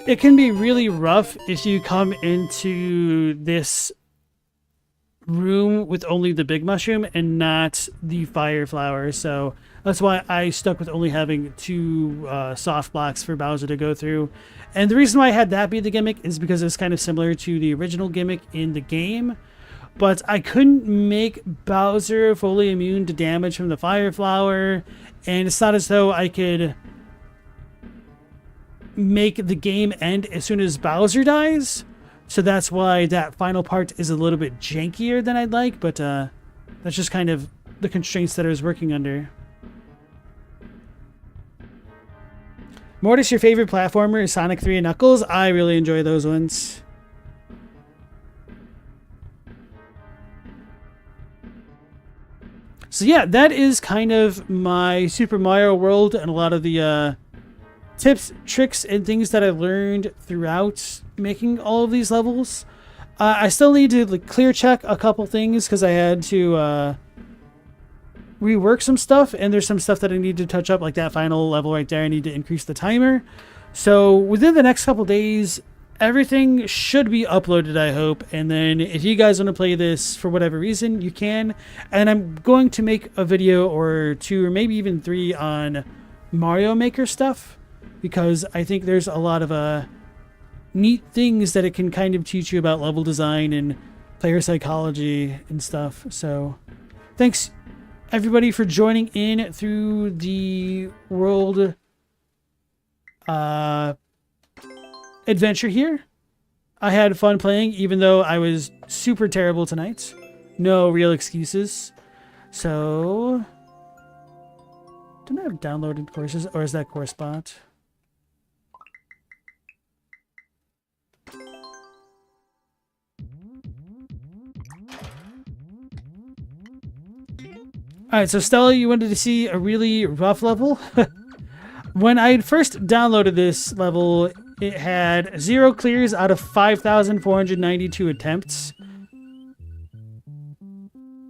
[SPEAKER 1] it can be really rough if you come into this room with only the big mushroom and not the fire flower. So that's why I stuck with only having 2 soft blocks for Bowser to go through. And the reason why I had that be the gimmick is because it's kind of similar to the original gimmick in the game. But I couldn't make Bowser fully immune to damage from the fire flower, and it's not as though I could make the game end as soon as Bowser dies. So that's why that final part is a little bit jankier than I'd like, but that's just kind of the constraints that I was working under. Mortis, your favorite platformer is Sonic 3 and Knuckles? I really enjoy those ones. So yeah, that is kind of my Super Mario World and a lot of the tips, tricks, and things that I learned throughout making all of these levels. I still need to clear check a couple things because I had to rework some stuff, and there's some stuff that I need to touch up, like that final level right there. I need to increase the timer. So within the next couple days, everything should be uploaded, I hope. And then if you guys want to play this for whatever reason, you can. And I'm going to make a video or 2 or maybe even 3 on Mario Maker stuff, because I think there's a lot of neat things that it can kind of teach you about level design and player psychology and stuff. So thanks everybody for joining in through the world adventure here. I had fun playing, even though I was super terrible tonight. No real excuses. So, don't I have downloaded courses, or is that course bot? Alright, so Stella, you wanted to see a really rough level? When I first downloaded this level, it had 0 clears out of 5,492 attempts.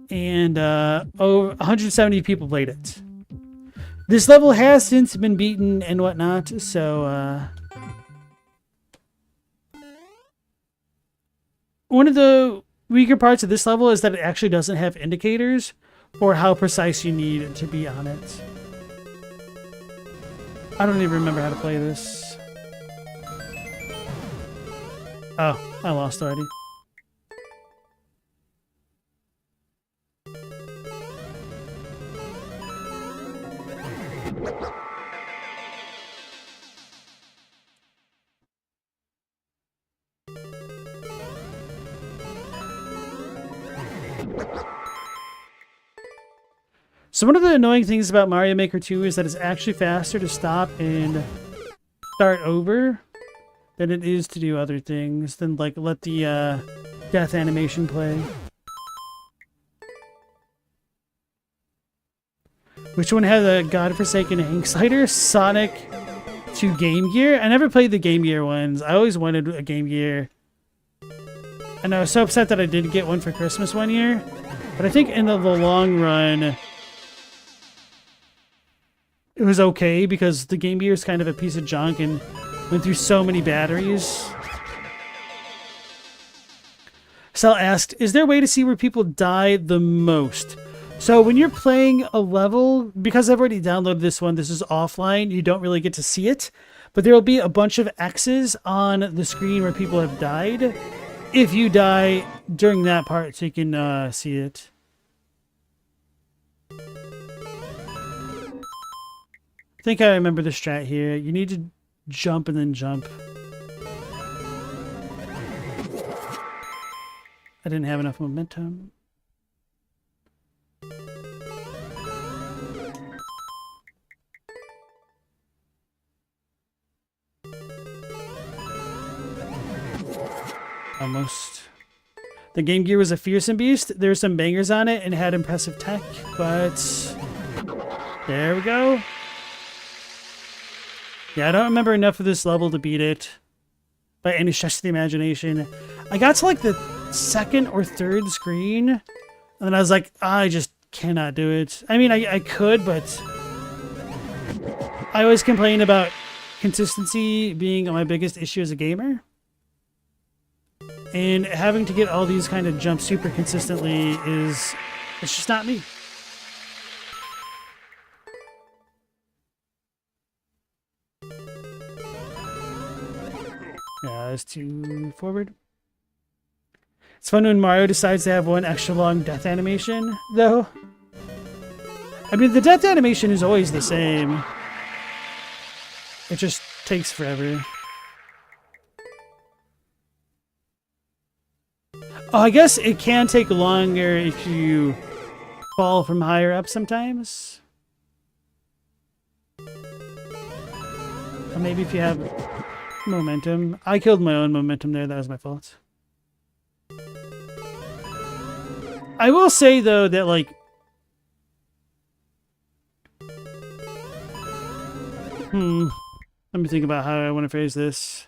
[SPEAKER 1] And over 170 people played it. This level has since been beaten and whatnot, so one of the weaker parts of this level is that it actually doesn't have indicators for how precise you need to be on it. I don't even remember how to play this. Oh, I lost already. So one of the annoying things about Mario Maker 2 is that it's actually faster to stop and start over than it is to do other things, than like let the death animation play. Which one had the godforsaken hang slider? Sonic to Game Gear? I never played the Game Gear ones. I always wanted a Game Gear. And I was so upset that I didn't get one for Christmas one year. But I think in the long run, it was okay, because the Game Gear is kind of a piece of junk and went through so many batteries. Sal asked, is there a way to see where people die the most? So when you're playing a level, because I've already downloaded this one, this is offline, you don't really get to see it. But there will be a bunch of X's on the screen where people have died. If you die during that part, so you can see it. I think I remember the strat here. You need to jump and then jump. I didn't have enough momentum. Almost. The Game Gear was a fearsome beast. There were some bangers on it and had impressive tech, but there we go. Yeah, I don't remember enough of this level to beat it by any stretch of the imagination. I got to like the second or third screen, and then I was like, I just cannot do it. I mean, I could, but I always complain about consistency being my biggest issue as a gamer. And having to get all these kind of jumps super consistently it's just not me. Yeah, it's too forward. It's fun when Mario decides to have one extra long death animation, though. I mean, the death animation is always the same. It just takes forever. Oh, I guess it can take longer if you fall from higher up sometimes. Or maybe if you have momentum. I killed my own momentum there. That was my fault. I will say, though, that, like, let me think about how I want to phrase this.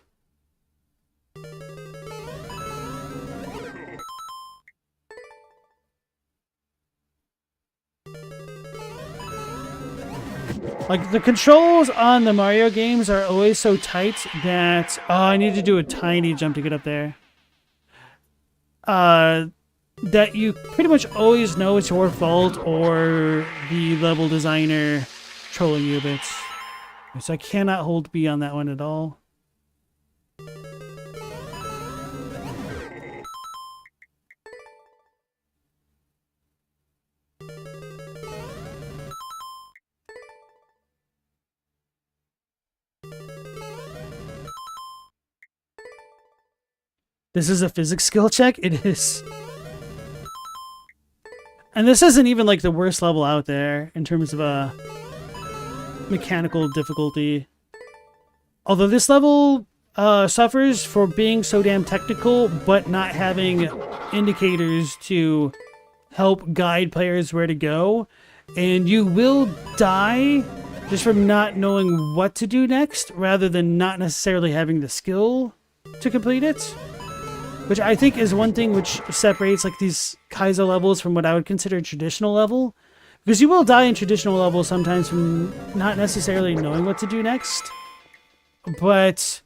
[SPEAKER 1] Like, the controls on the Mario games are always so tight that, oh, I need to do a tiny jump to get up there. That you pretty much always know it's your fault or the level designer trolling you a bit. So I cannot hold B on that one at all. This is a physics skill check? It is. And this isn't even like the worst level out there in terms of mechanical difficulty. Although this level suffers for being so damn technical, but not having indicators to help guide players where to go. And you will die just from not knowing what to do next, rather than not necessarily having the skill to complete it. Which I think is one thing which separates like these Kaizo levels from what I would consider a traditional level. Because you will die in traditional levels sometimes from not necessarily knowing what to do next. But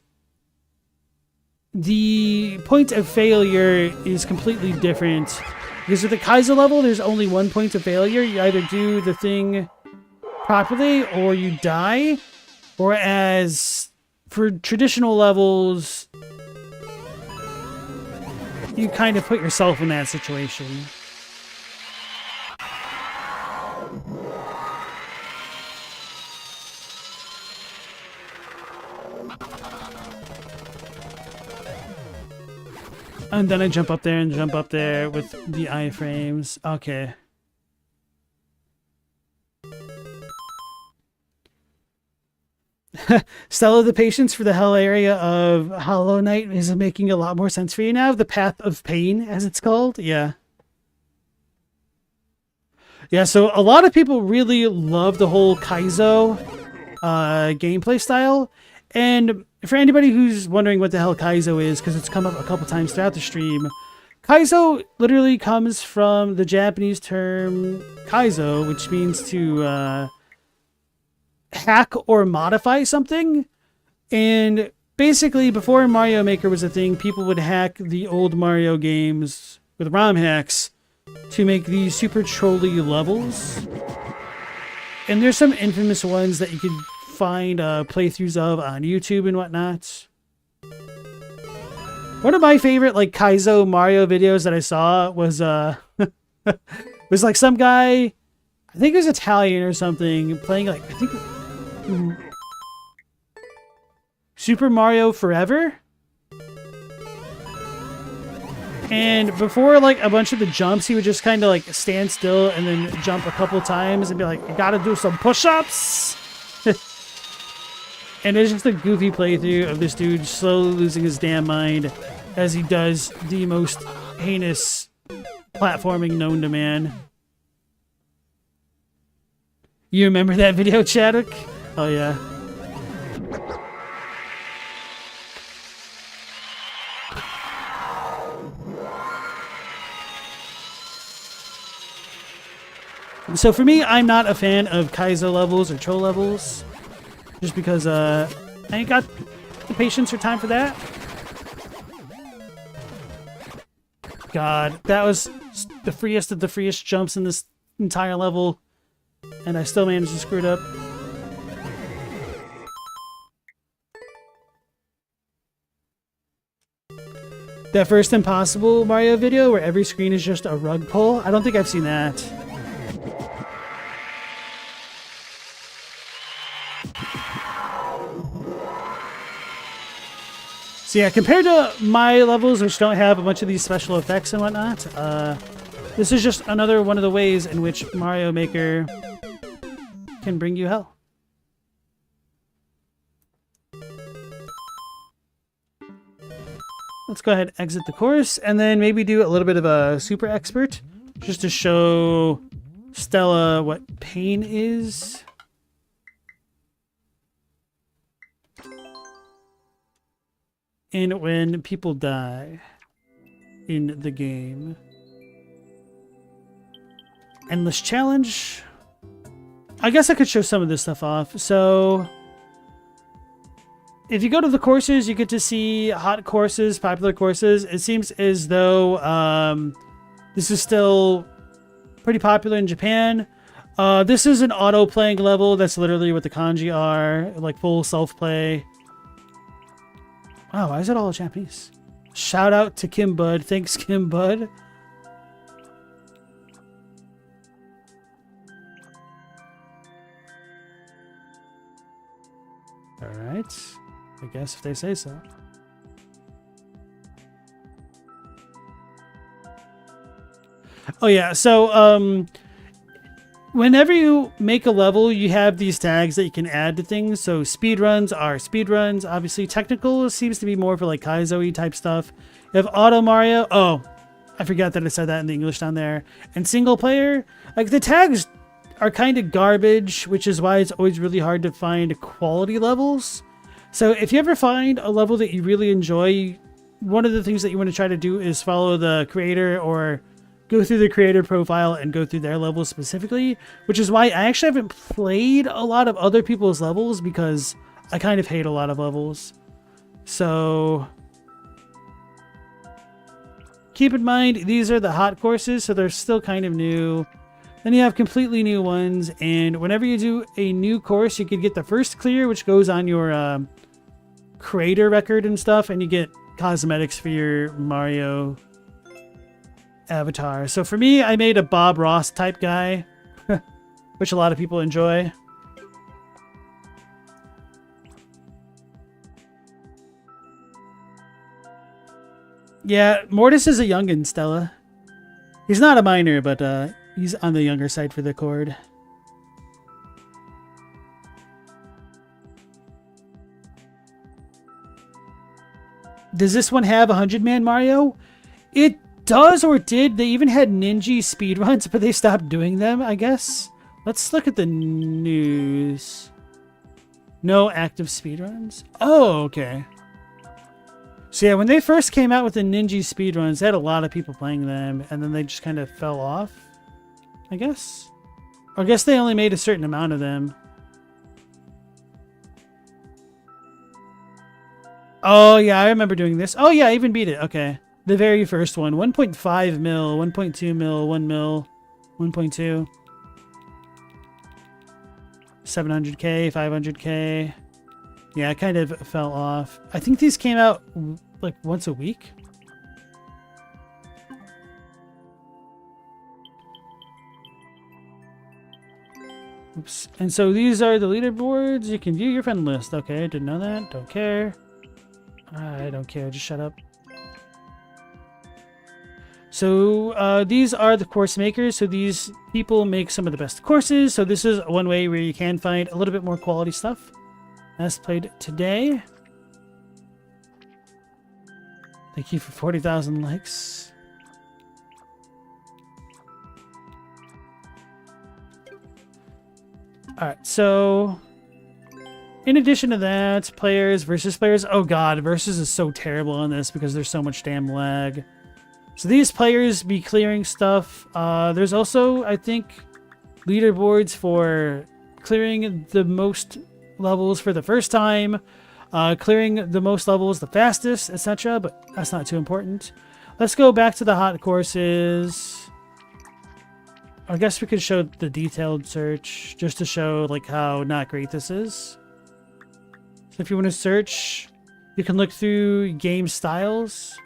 [SPEAKER 1] the point of failure is completely different. Because with the Kaizo level, there's only one point of failure. You either do the thing properly or you die. Whereas for traditional levels, you kind of put yourself in that situation. And then I jump up there and jump up there with the iframes. Okay. Stella, the patience for the hell area of Hollow Knight is making a lot more sense for you now. The Path of Pain, as it's called. Yeah. Yeah, so a lot of people really love the whole Kaizo gameplay style. And for anybody who's wondering what the hell Kaizo is, because it's come up a couple times throughout the stream, Kaizo literally comes from the Japanese term Kaizo, which means to hack or modify something. And basically, before Mario Maker was a thing, people would hack the old Mario games with ROM hacks to make these super trolly levels. And there's some infamous ones that you could find playthroughs of on YouTube and whatnot. One of my favorite like Kaizo Mario videos that I saw was was like some guy, I think he was Italian or something, playing like I think Super Mario Forever. And before like a bunch of the jumps, he would just kind of like stand still and then jump a couple times and be like, "You gotta do some push-ups." And it's just a goofy playthrough of this dude slowly losing his damn mind as he does the most heinous platforming known to man. You remember that video, Chadwick? Oh yeah. So for me, I'm not a fan of Kaizo levels or troll levels. Just because I ain't got the patience or time for that. God, that was the freest of the freest jumps in this entire level. And I still managed to screw it up. That first Impossible Mario video where every screen is just a rug pull? I don't think I've seen that. So yeah, compared to my levels, which don't have a bunch of these special effects and whatnot, this is just another one of the ways in which Mario Maker can bring you hell. Let's go ahead and exit the course, and then maybe do a little bit of a super expert, just to show Stella what pain is. And when people die in the game. Endless challenge. I guess I could show some of this stuff off. So if you go to the courses, you get to see hot courses, popular courses. It seems as though this is still pretty popular in Japan. This is an auto-playing level. That's literally what the kanji are. Like full self-play. Wow, why is it all Japanese? Shout out to Kim Bud. Thanks, Kim Bud. Alright. I guess if they say so. Oh yeah, so whenever you make a level, you have these tags that you can add to things. So speedruns are speedruns. Obviously, technical seems to be more for like Kaizo-y type stuff. You have Auto Mario. Oh, I forgot that I said that in the English down there. And single player, like the tags are kind of garbage, which is why it's always really hard to find quality levels. So if you ever find a level that you really enjoy, one of the things that you want to try to do is follow the creator or go through the creator profile and go through their levels specifically, which is why I actually haven't played a lot of other people's levels because I kind of hate a lot of levels. So keep in mind, these are the hot courses, so they're still kind of new. Then you have completely new ones, and whenever you do a new course, you could get the first clear, which goes on your creator record and stuff, and you get cosmetics for your Mario avatar. So for me, I made a Bob Ross type guy, which a lot of people enjoy. Yeah, Mortis is a youngin', Stella. He's not a minor, but he's on the younger side for the chord. Does this one have 100-man Mario? It does or did. They even had Ninja speedruns, but they stopped doing them, I guess. Let's look at the news. No active speedruns? Oh, okay. So yeah, when they first came out with the Ninja speedruns, they had a lot of people playing them, and then they just kind of fell off, I guess. Or I guess they only made a certain amount of them. Oh yeah, I remember doing this. Oh yeah, I even beat it. Okay. The very first one. 1.5 mil, 1.2 mil, 1 mil, 1.2. 700k, 500k. Yeah, it kind of fell off. I think these came out like once a week. Oops. And so these are the leaderboards. You can view your friend list. Okay, didn't know that. Don't care. I don't care. Just shut up. So these are the course makers. So these people make some of the best courses. So this is one way where you can find a little bit more quality stuff. As played today. Thank you for 40,000 likes. Alright, so in addition to that, players versus players. Oh god, versus is so terrible on this because there's so much damn lag. So these players be clearing stuff. There's also, I think, leaderboards for clearing the most levels for the first time, clearing the most levels the fastest, etc. But that's not too important. Let's go back to the hot courses. I guess we could show the detailed search just to show like how not great this is. So if you want to search, you can look through game styles,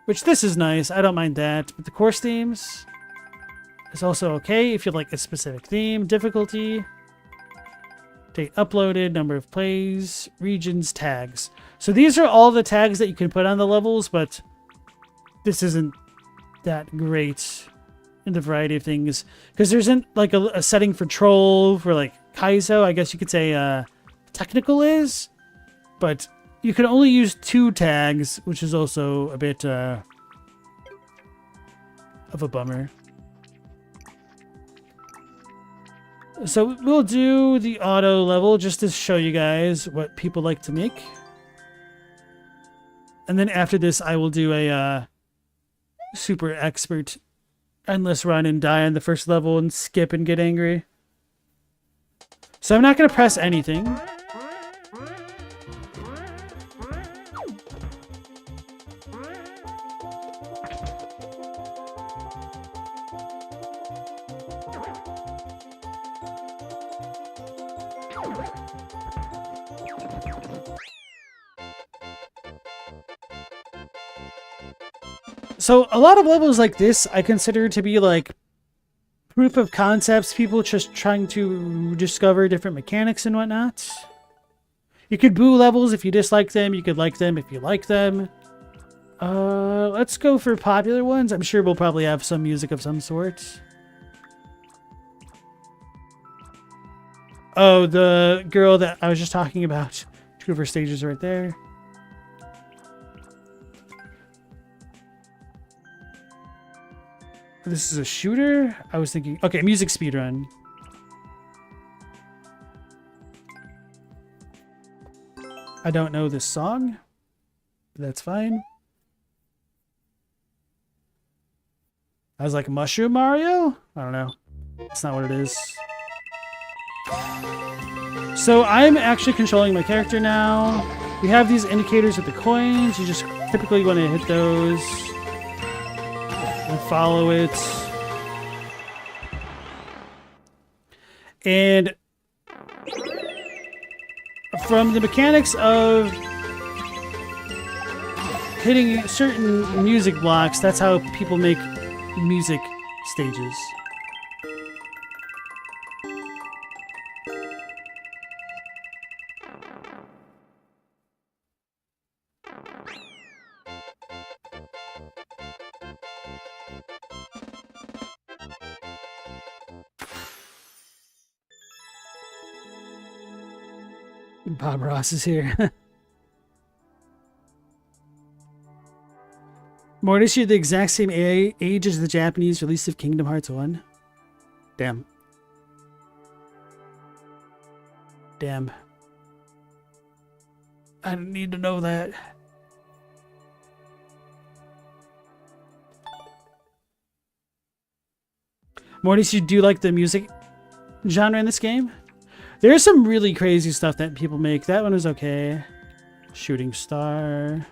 [SPEAKER 1] which this is nice. I don't mind that. But the course themes is also okay if you like a specific theme. Difficulty, date uploaded, number of plays, regions, tags. So these are all the tags that you can put on the levels, but this isn't that great in the variety of things because there isn't like a setting for troll for like Kaizo. I guess you could say technical is, but you can only use 2 tags, which is also a bit of a bummer. So we'll do the auto level just to show you guys what people like to make. And then after this, I will do a super expert endless run and die on the first level and skip and get angry. So I'm not going to press anything. So a lot of levels like this I consider to be like proof of concepts, people just trying to discover different mechanics and whatnot. You could boo levels if you dislike them, you could like them if you like them. Let's go for popular ones. I'm sure we'll probably have some music of some sort. Oh, the girl that I was just talking about. 2 of her stages right there. This is a shooter? I was thinking... Okay, music speedrun. I don't know this song. But that's fine. I was like, Mushroom Mario? I don't know. That's not what it is. So I'm actually controlling my character now. We have these indicators with the coins. You just typically want to hit those. And follow it. And from the mechanics of hitting certain music blocks, that's how people make music stages. Bob Ross is here. Mortis, you're the exact same age as the Japanese release of Kingdom Hearts 1. Damn. Damn. I didn't need to know that. Mortis, you do like the music genre in this game? There's some really crazy stuff that people make. That one was okay. Shooting Star.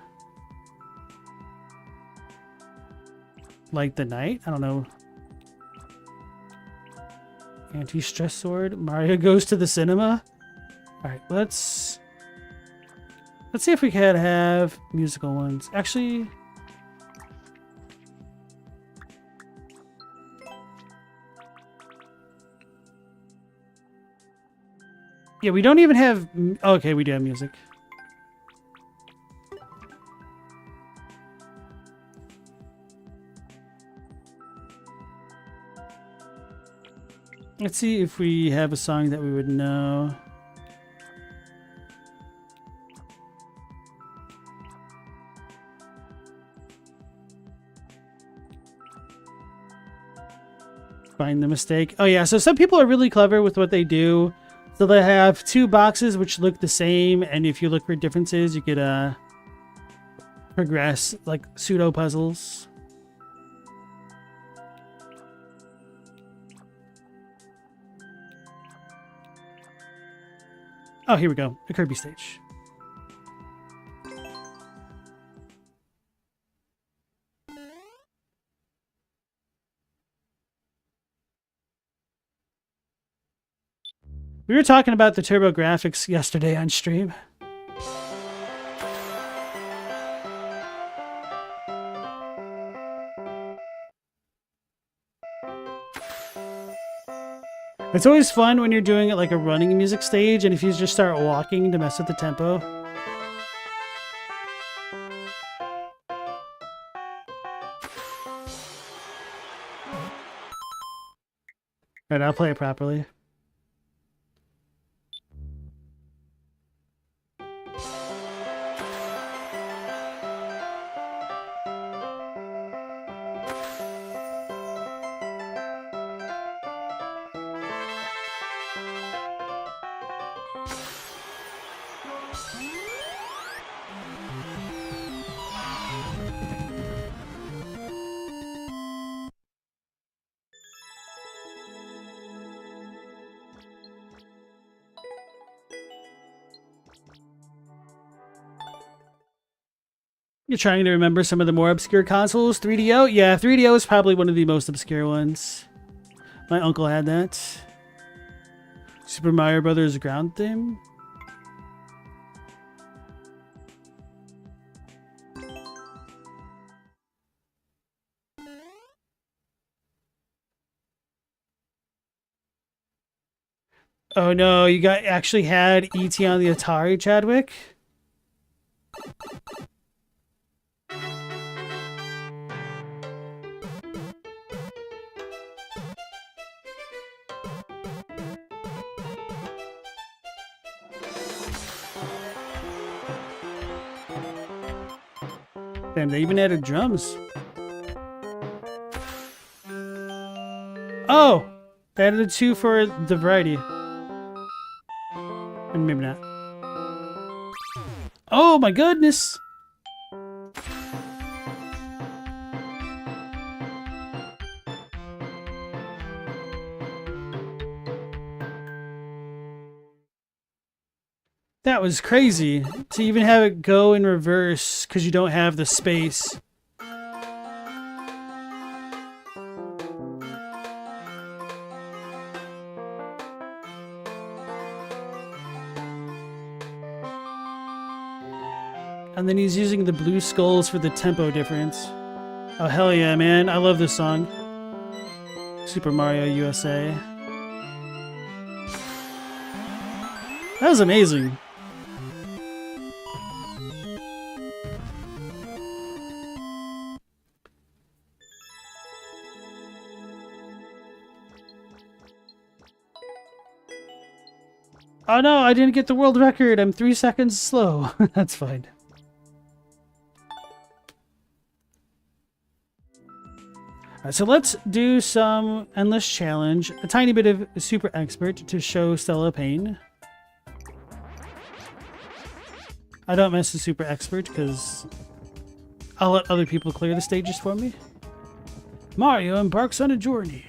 [SPEAKER 1] Like the Night? I don't know. Anti-stress sword. Mario goes to the cinema. Alright, let's see if we can have musical ones. Actually... Yeah, we don't even have... Okay, we do have music. Let's see if we have a song that we would know. Find the mistake. Oh yeah, so some people are really clever with what they do. So they have 2 boxes which look the same, and if you look for differences, you could progress like pseudo puzzles. Oh, here we go. A Kirby stage. We were talking about the turbo graphics yesterday on stream. It's always fun when you're doing it like a running music stage, and if you just start walking to mess with the tempo. Alright, I'll play it properly. You're trying to remember some of the more obscure consoles? 3DO? Yeah, 3DO is probably one of the most obscure ones. My uncle had that. Super Mario Brothers ground theme? Oh no, you got actually had E.T. on the Atari, Chadwick? Damn, they even added drums. Oh! They added 2 for the variety. And maybe not. Oh my goodness! That was crazy. To even have it go in reverse because you don't have the space. And then he's using the blue skulls for the tempo difference. Oh, hell yeah, man. I love this song. Super Mario USA. That was amazing. Oh no, I didn't get the world record. I'm 3 seconds slow. That's fine. Alright, so let's do some endless challenge. A tiny bit of super expert to show Stella pain. I don't mess with super expert because I'll let other people clear the stages for me. Mario embarks on a journey.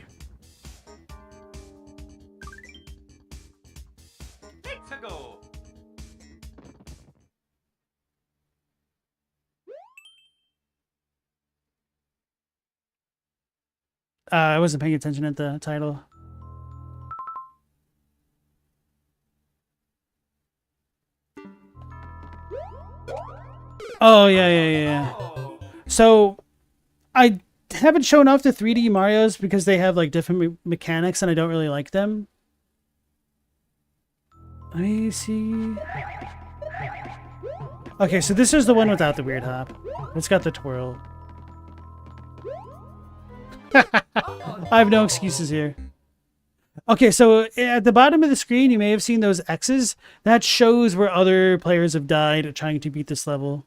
[SPEAKER 2] Let's go.
[SPEAKER 1] I wasn't paying attention at the title. Oh, yeah.
[SPEAKER 2] Oh.
[SPEAKER 1] So, I haven't shown off the 3D Marios because they have like different mechanics and I don't really like them. Let me see. Okay, so this is the one without the weird hop. It's got the twirl. I have no excuses here. Okay, so at the bottom of the screen, you may have seen those X's. That shows where other players have died trying to beat this level.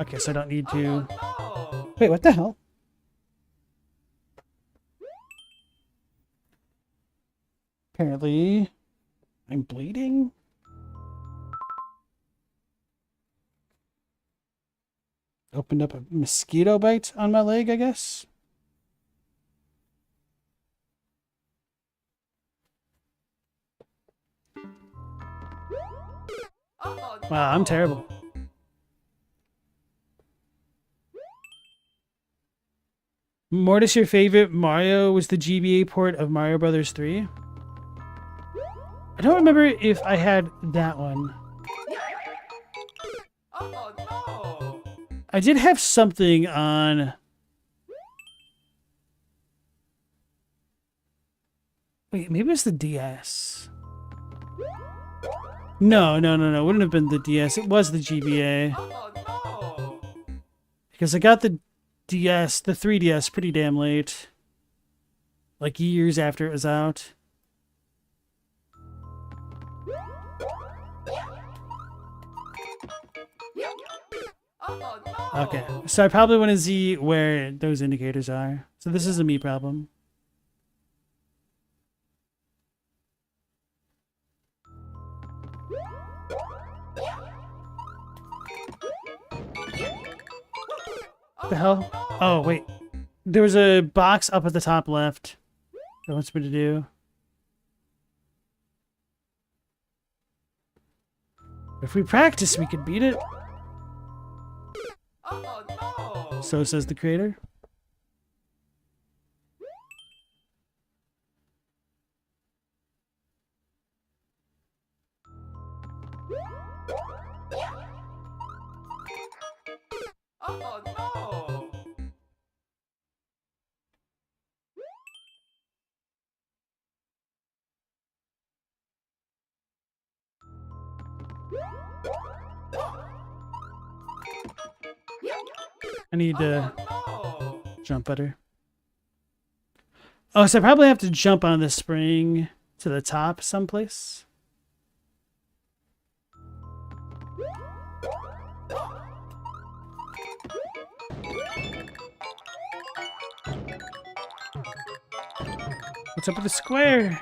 [SPEAKER 1] Okay, so I don't need to...
[SPEAKER 2] Oh, no.
[SPEAKER 1] Wait, what the hell? Apparently, I'm bleeding. Opened up a mosquito bite on my leg, I guess.
[SPEAKER 2] Oh,
[SPEAKER 1] Wow, I'm
[SPEAKER 2] no.
[SPEAKER 1] terrible. Mortis, your favorite Mario was the GBA port of Mario Brothers 3? I don't remember if I had that one.
[SPEAKER 2] Oh, no.
[SPEAKER 1] I did have something on... Wait, maybe it was the DS. No. It wouldn't have been the DS. It was the GBA.
[SPEAKER 2] Oh, no.
[SPEAKER 1] Because I got the DS, the 3DS, pretty damn late. Like years after it was out.
[SPEAKER 2] Oh, no.
[SPEAKER 1] Okay, so I probably want to see where those indicators are. So this is a me problem. What the hell? Oh, wait. There was a box up at the top left that wants me to do. If we practice, we could beat it.
[SPEAKER 2] Oh, no.
[SPEAKER 1] So says the creator.
[SPEAKER 2] Oh no!
[SPEAKER 1] I need to
[SPEAKER 2] Oh no!
[SPEAKER 1] jump better. Oh, so I probably have to jump on the spring to the top someplace. What's up with the square?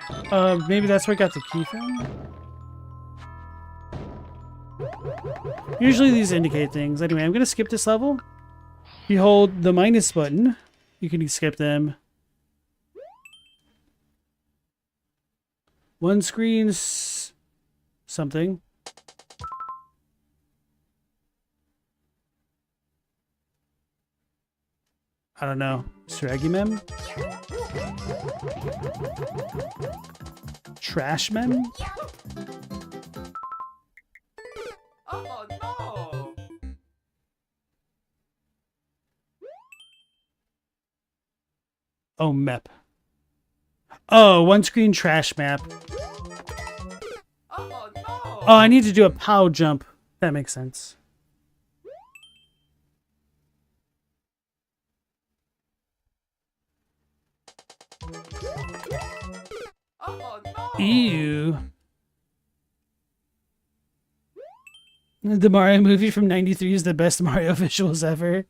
[SPEAKER 1] Maybe that's where I got the key from? Usually these indicate things. Anyway, I'm going to skip this level. If you hold the minus button, you can skip them. One screen's something. I don't know. Sragimem? Trashmem?
[SPEAKER 2] Oh no!
[SPEAKER 1] Oh, map. Oh, one screen trash map.
[SPEAKER 2] Oh no!
[SPEAKER 1] Oh, I need to do a POW jump. That makes sense.
[SPEAKER 2] Oh no!
[SPEAKER 1] Ew. The Mario movie from '93 is the best Mario visuals ever.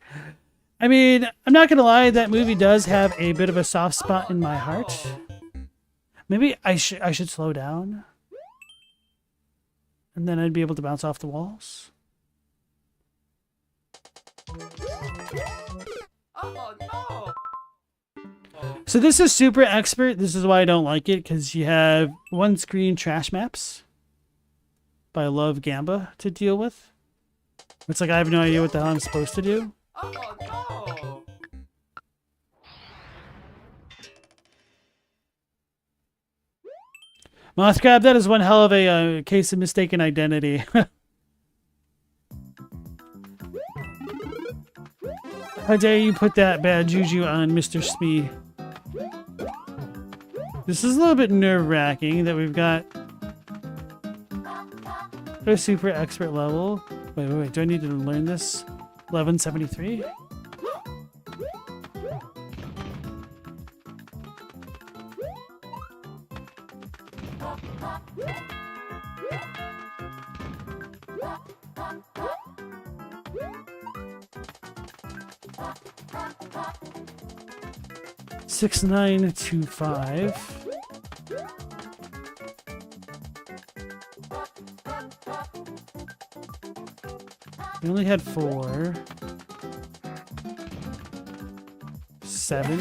[SPEAKER 1] I mean, I'm not gonna lie, that movie does have a bit of a soft spot in my heart. Maybe I should slow down. And then I'd be able to bounce off the walls.
[SPEAKER 2] Oh no!
[SPEAKER 1] So this is super expert. This is why I don't like it, because you have one screen trash maps by Love Gamba to deal with. It's like I have no idea what the hell I'm supposed to do.
[SPEAKER 2] Oh no!
[SPEAKER 1] Mothcrab, that is one hell of a case of mistaken identity. How dare you put that bad juju on Mr. Smee? This is a little bit nerve-wracking that we've got a super expert level. Wait. Do I need to learn this? 1173? $6925. We only had 4. 7.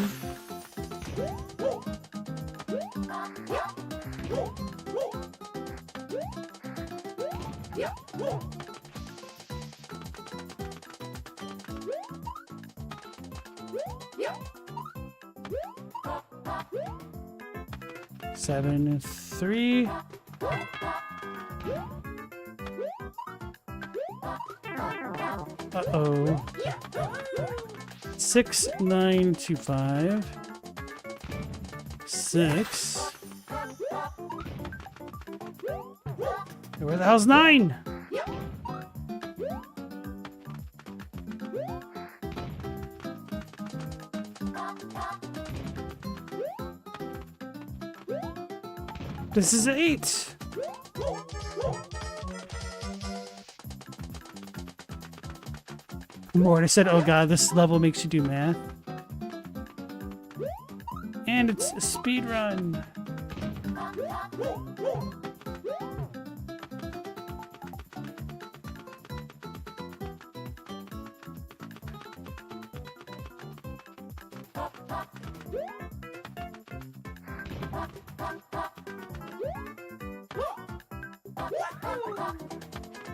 [SPEAKER 1] Seven, 3. Uh-oh. 6925. 6. Where the hell's 9? This is 8. Morty said, oh god, this level makes you do math. And it's a speed run.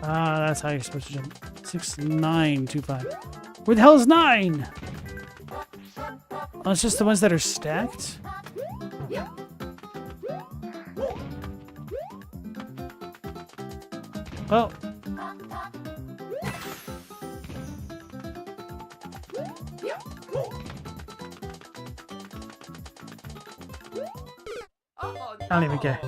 [SPEAKER 1] Ah, that's how you're supposed to jump. 6925. Where the hell is 9? Oh, it's just the ones that are stacked? Oh,
[SPEAKER 2] Oh, no.
[SPEAKER 1] I don't even care.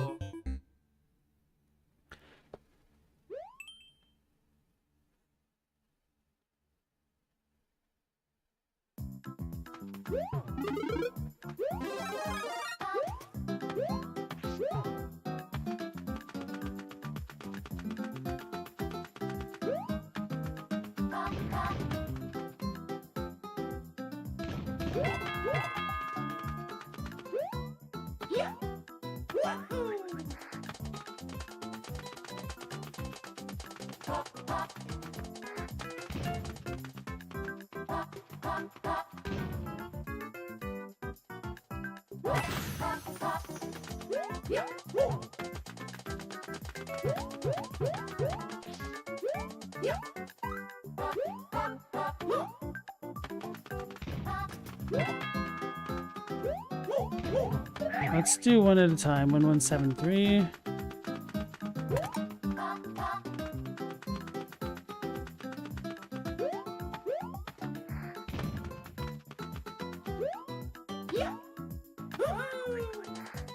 [SPEAKER 1] Let's do one at a time. 1173.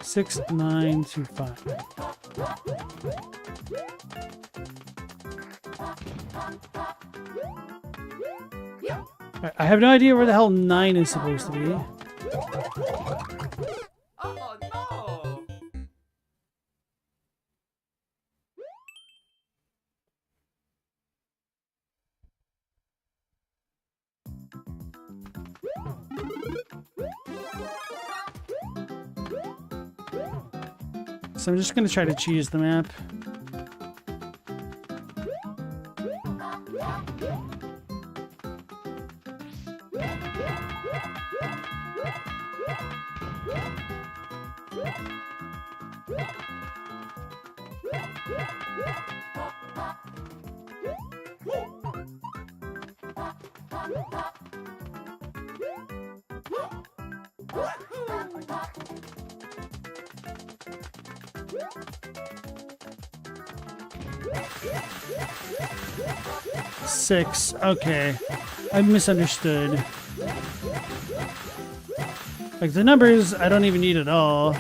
[SPEAKER 1] Six, 9, 2, 5. I have no idea where the hell 9 is supposed to be.
[SPEAKER 2] Oh, no.
[SPEAKER 1] So I'm just going to try to choose the map. Six. Okay. I misunderstood. Like, the numbers, I don't even need at all.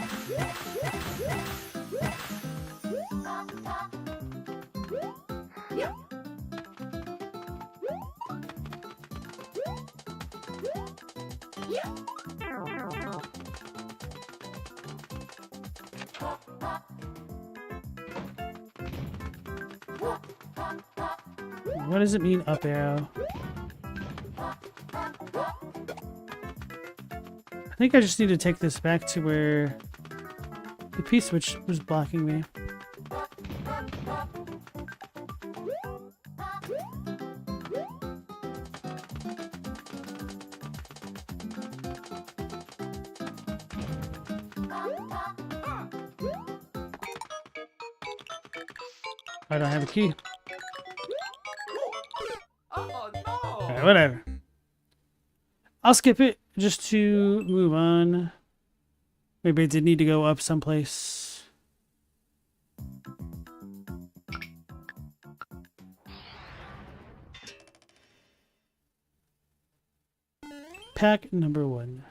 [SPEAKER 1] What does it mean, up arrow? I think I just need to take this back to where the P-switch was blocking me. I don't have a key.
[SPEAKER 2] Oh, no.
[SPEAKER 1] Alright, whatever. I'll skip it just to move on. Maybe I did need to go up someplace. Pack number 1.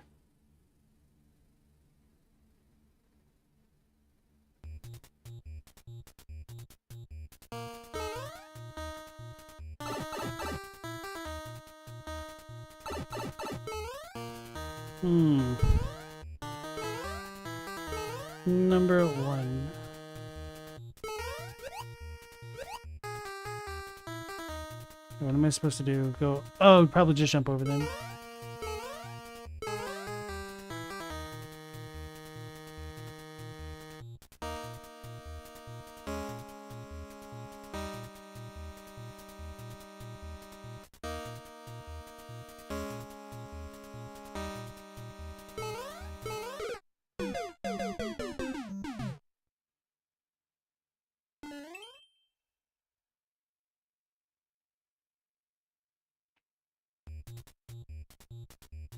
[SPEAKER 1] Number 1. What am I supposed to do? Go. Oh, probably just jump over them.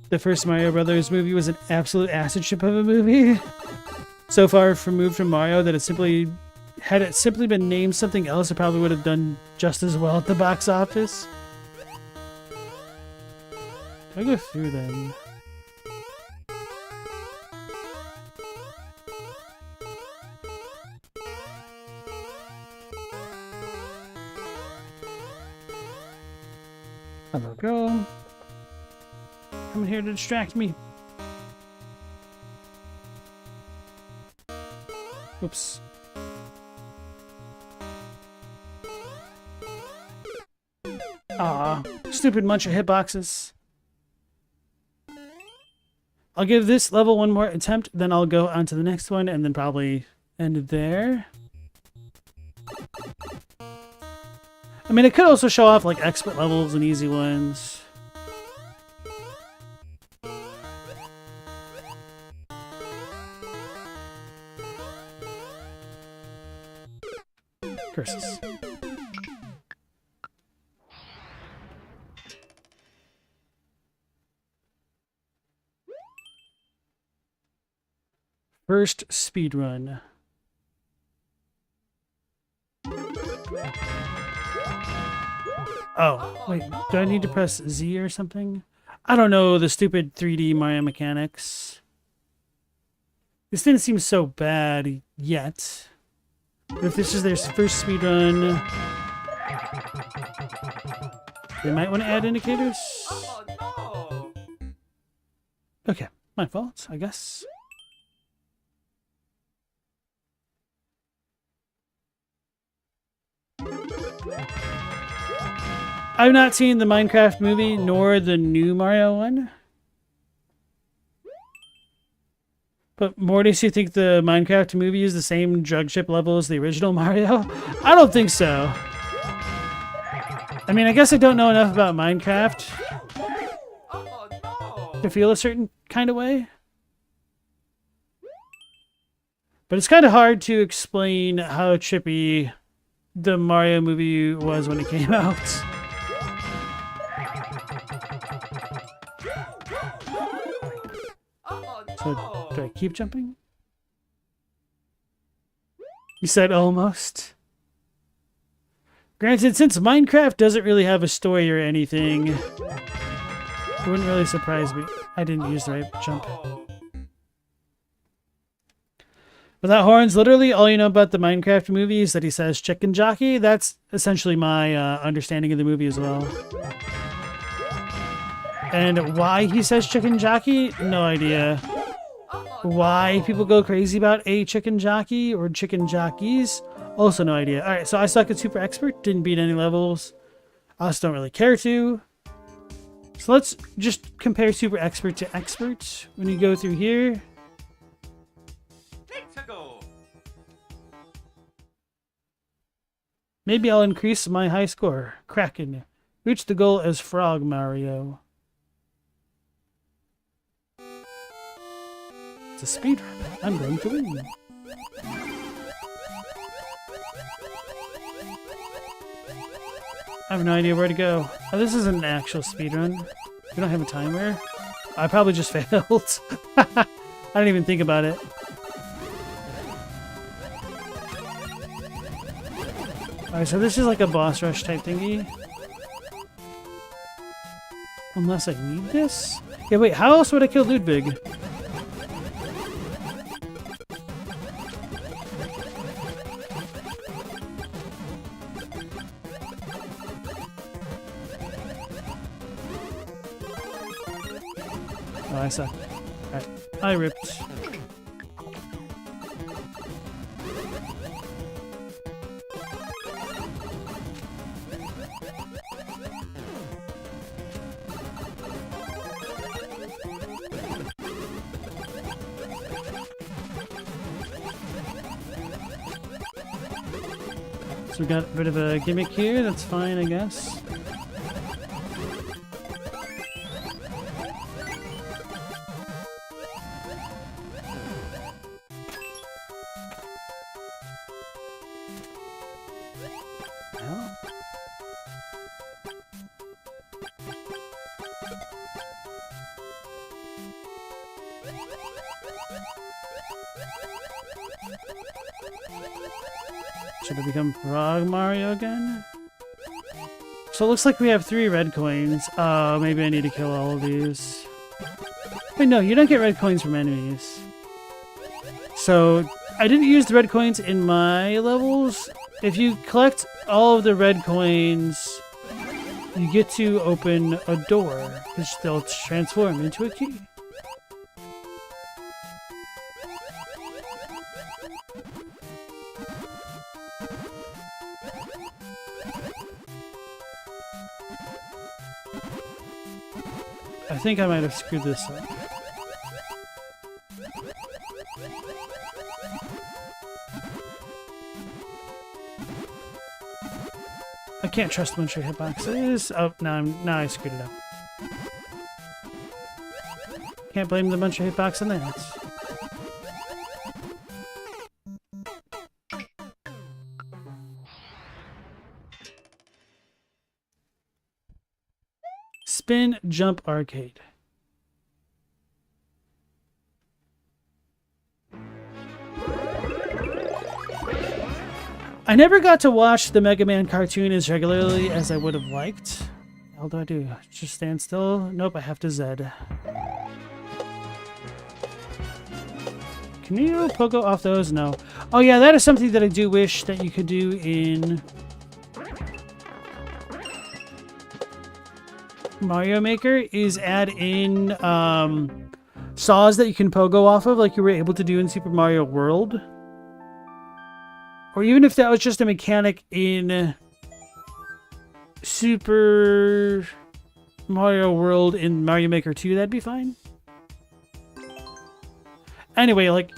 [SPEAKER 1] The first Mario Brothers movie was an absolute acid trip of a movie. So far removed from Mario that it simply had it simply been named something else, it probably would have done just as well at the box office. Can I go through them? Hello, girl. Coming here to distract me. Oops. Aw, stupid bunch of hitboxes. I'll give this level one more attempt, then I'll go on to the next one, and then probably end there. I mean, it could also show off like expert levels and easy ones. Curses. First speedrun. Oh, wait, do I need to press Z or something? I don't know the stupid 3D Mario mechanics. This didn't seem so bad yet. But if this is their first speedrun, they might want to add indicators.
[SPEAKER 2] Oh no!
[SPEAKER 1] Okay, my fault, I guess. I've not seen the Minecraft movie nor the new Mario one. But Mortis, you think the Minecraft movie is the same drug ship level as the original Mario? I don't think so. I mean, I guess I don't know enough about Minecraft
[SPEAKER 2] Oh no!
[SPEAKER 1] to feel a certain kind of way. But it's kind of hard to explain how trippy the Mario movie was when it came out.
[SPEAKER 2] Oh
[SPEAKER 1] So,
[SPEAKER 2] no!
[SPEAKER 1] do I keep jumping? You said almost. Granted, since Minecraft doesn't really have a story or anything, it wouldn't really surprise me. I didn't use the right jump. Without horns, literally all you know about the Minecraft movie is that he says chicken jockey. That's essentially my understanding of the movie as well. And why he says chicken jockey? No idea. Why people go crazy about a chicken jockey or chicken jockeys? Also no idea. Alright, so I suck at Super Expert. Didn't beat any levels. I also don't really care to. So let's just compare Super Expert to Expert. When you go through here,
[SPEAKER 2] Let's go!
[SPEAKER 1] maybe I'll increase my high score. Kraken. Reach the goal as Frog Mario. It's a speedrun. I'm going to win. I have no idea where to go. Oh, this isn't an actual speedrun. We don't have a timer. I probably just failed. I didn't even think about it. Alright, so this is like a boss rush type thingy. Unless I need this? Yeah, wait, how else would I kill Ludwig? Oh, I suck. Alright, I ripped. So we got a bit of a gimmick here, that's fine, I guess. Well. Should I become Frog Mario again? So it looks like we have 3 red coins. Oh, maybe I need to kill all of these. Wait, no, you don't get red coins from enemies. So I didn't use the red coins in my levels. If you collect all of the red coins, you get to open a door, which they'll transform into a key. I think I might have screwed this up. I can't trust a bunch of hitboxes. Oh, now I screwed it up. Can't blame the bunch of hitbox on that. Spin Jump Arcade. I never got to watch the Mega Man cartoon as regularly as I would have liked. How do I do? Just stand still? Nope, I have to Z. Can you pogo off those? No. Oh yeah, that is something that I do wish that you could do in Mario Maker, is add in saws that you can pogo off of like you were able to do in Super Mario World. Or even if that was just a mechanic in Super Mario World in Mario Maker 2, that'd be fine. Anyway, like,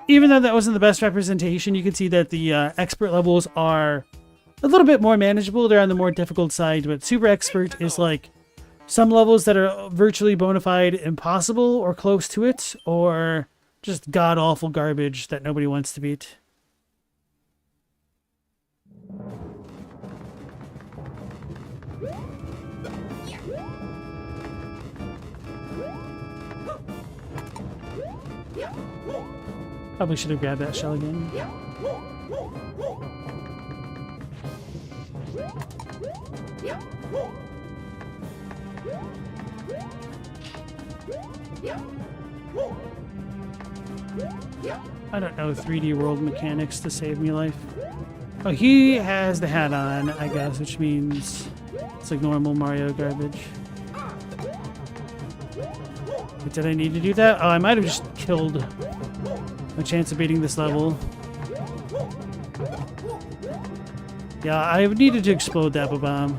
[SPEAKER 1] even though that wasn't the best representation, you can see that the expert levels are a little bit more manageable. They're on the more difficult side, but super expert is like some levels that are virtually bona fide impossible or close to it, or just god-awful garbage that nobody wants to beat. Probably should have grabbed that shell again. I don't know 3D world mechanics to save me life. Oh, he has the hat on, I guess, which means it's like normal Mario garbage. But did I need to do that? Oh, I might have just killed my chance of beating this level. Yeah, I needed to explode that bomb.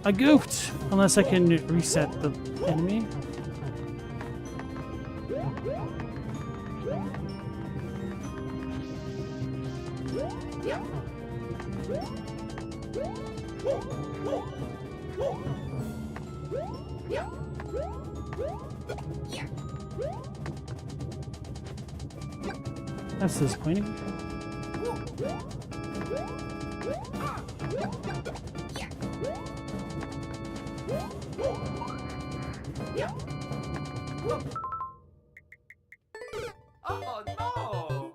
[SPEAKER 1] I goofed, unless I can reset the enemy. That's disappointing.
[SPEAKER 2] Oh no!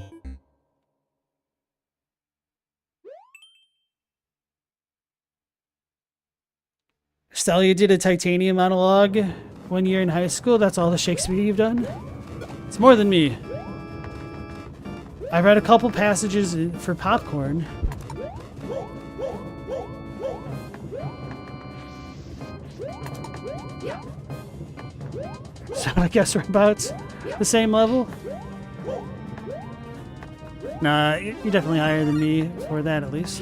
[SPEAKER 1] Stelia did a titanium monologue 1 year in high school. That's all the Shakespeare you've done? It's more than me. I've read a couple passages for popcorn. So I guess we're about the same level. Nah, you're definitely higher than me for that at least.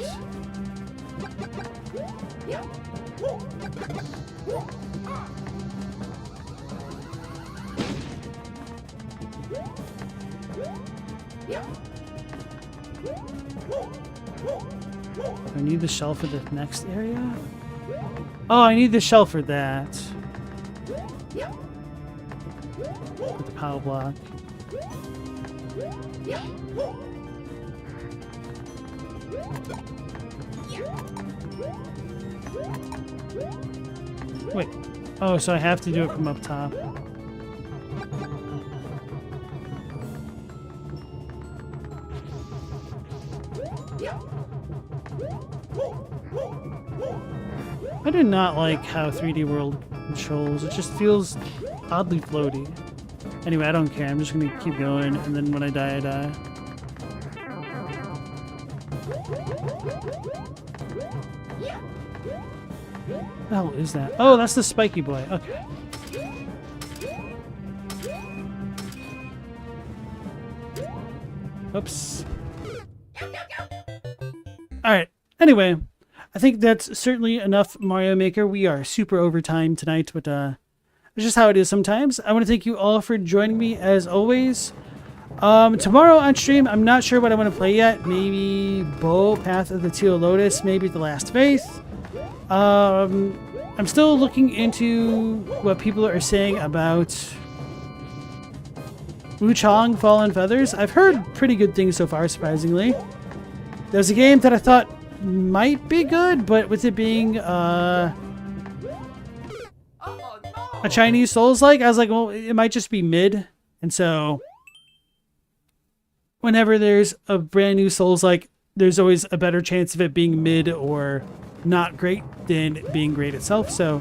[SPEAKER 1] I need the shell for the next area? Oh, I need the shell for that. With the power block. Wait. Oh, so I have to do it from up top. I do not like how 3D World controls. It just feels oddly floaty. Anyway, I don't care. I'm just gonna keep going, and then when I die, I die. What the hell is that? Oh, that's the spiky boy. Okay. Oops. Alright. Anyway, I think that's certainly enough Mario Maker. We are super over time tonight, but it's just how it is sometimes. I want to thank you all for joining me as always. Tomorrow on stream, I'm not sure what I want to play yet. Maybe Bow, Path of the Teal Lotus, maybe The Last Faith. I'm still looking into what people are saying about Wu Chong Fallen Feathers. I've heard pretty good things so far, surprisingly. There's a game that I thought might be good, but with it being a Chinese Souls-like, I was like, well, it might just be mid. And so whenever there's a brand new Souls-like, there's always a better chance of it being mid or not great than being great itself. So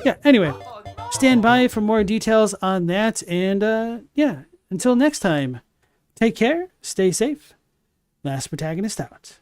[SPEAKER 1] yeah, anyway, stand by for more details on that. And yeah, until next time, take care, stay safe. Last Protagonist out.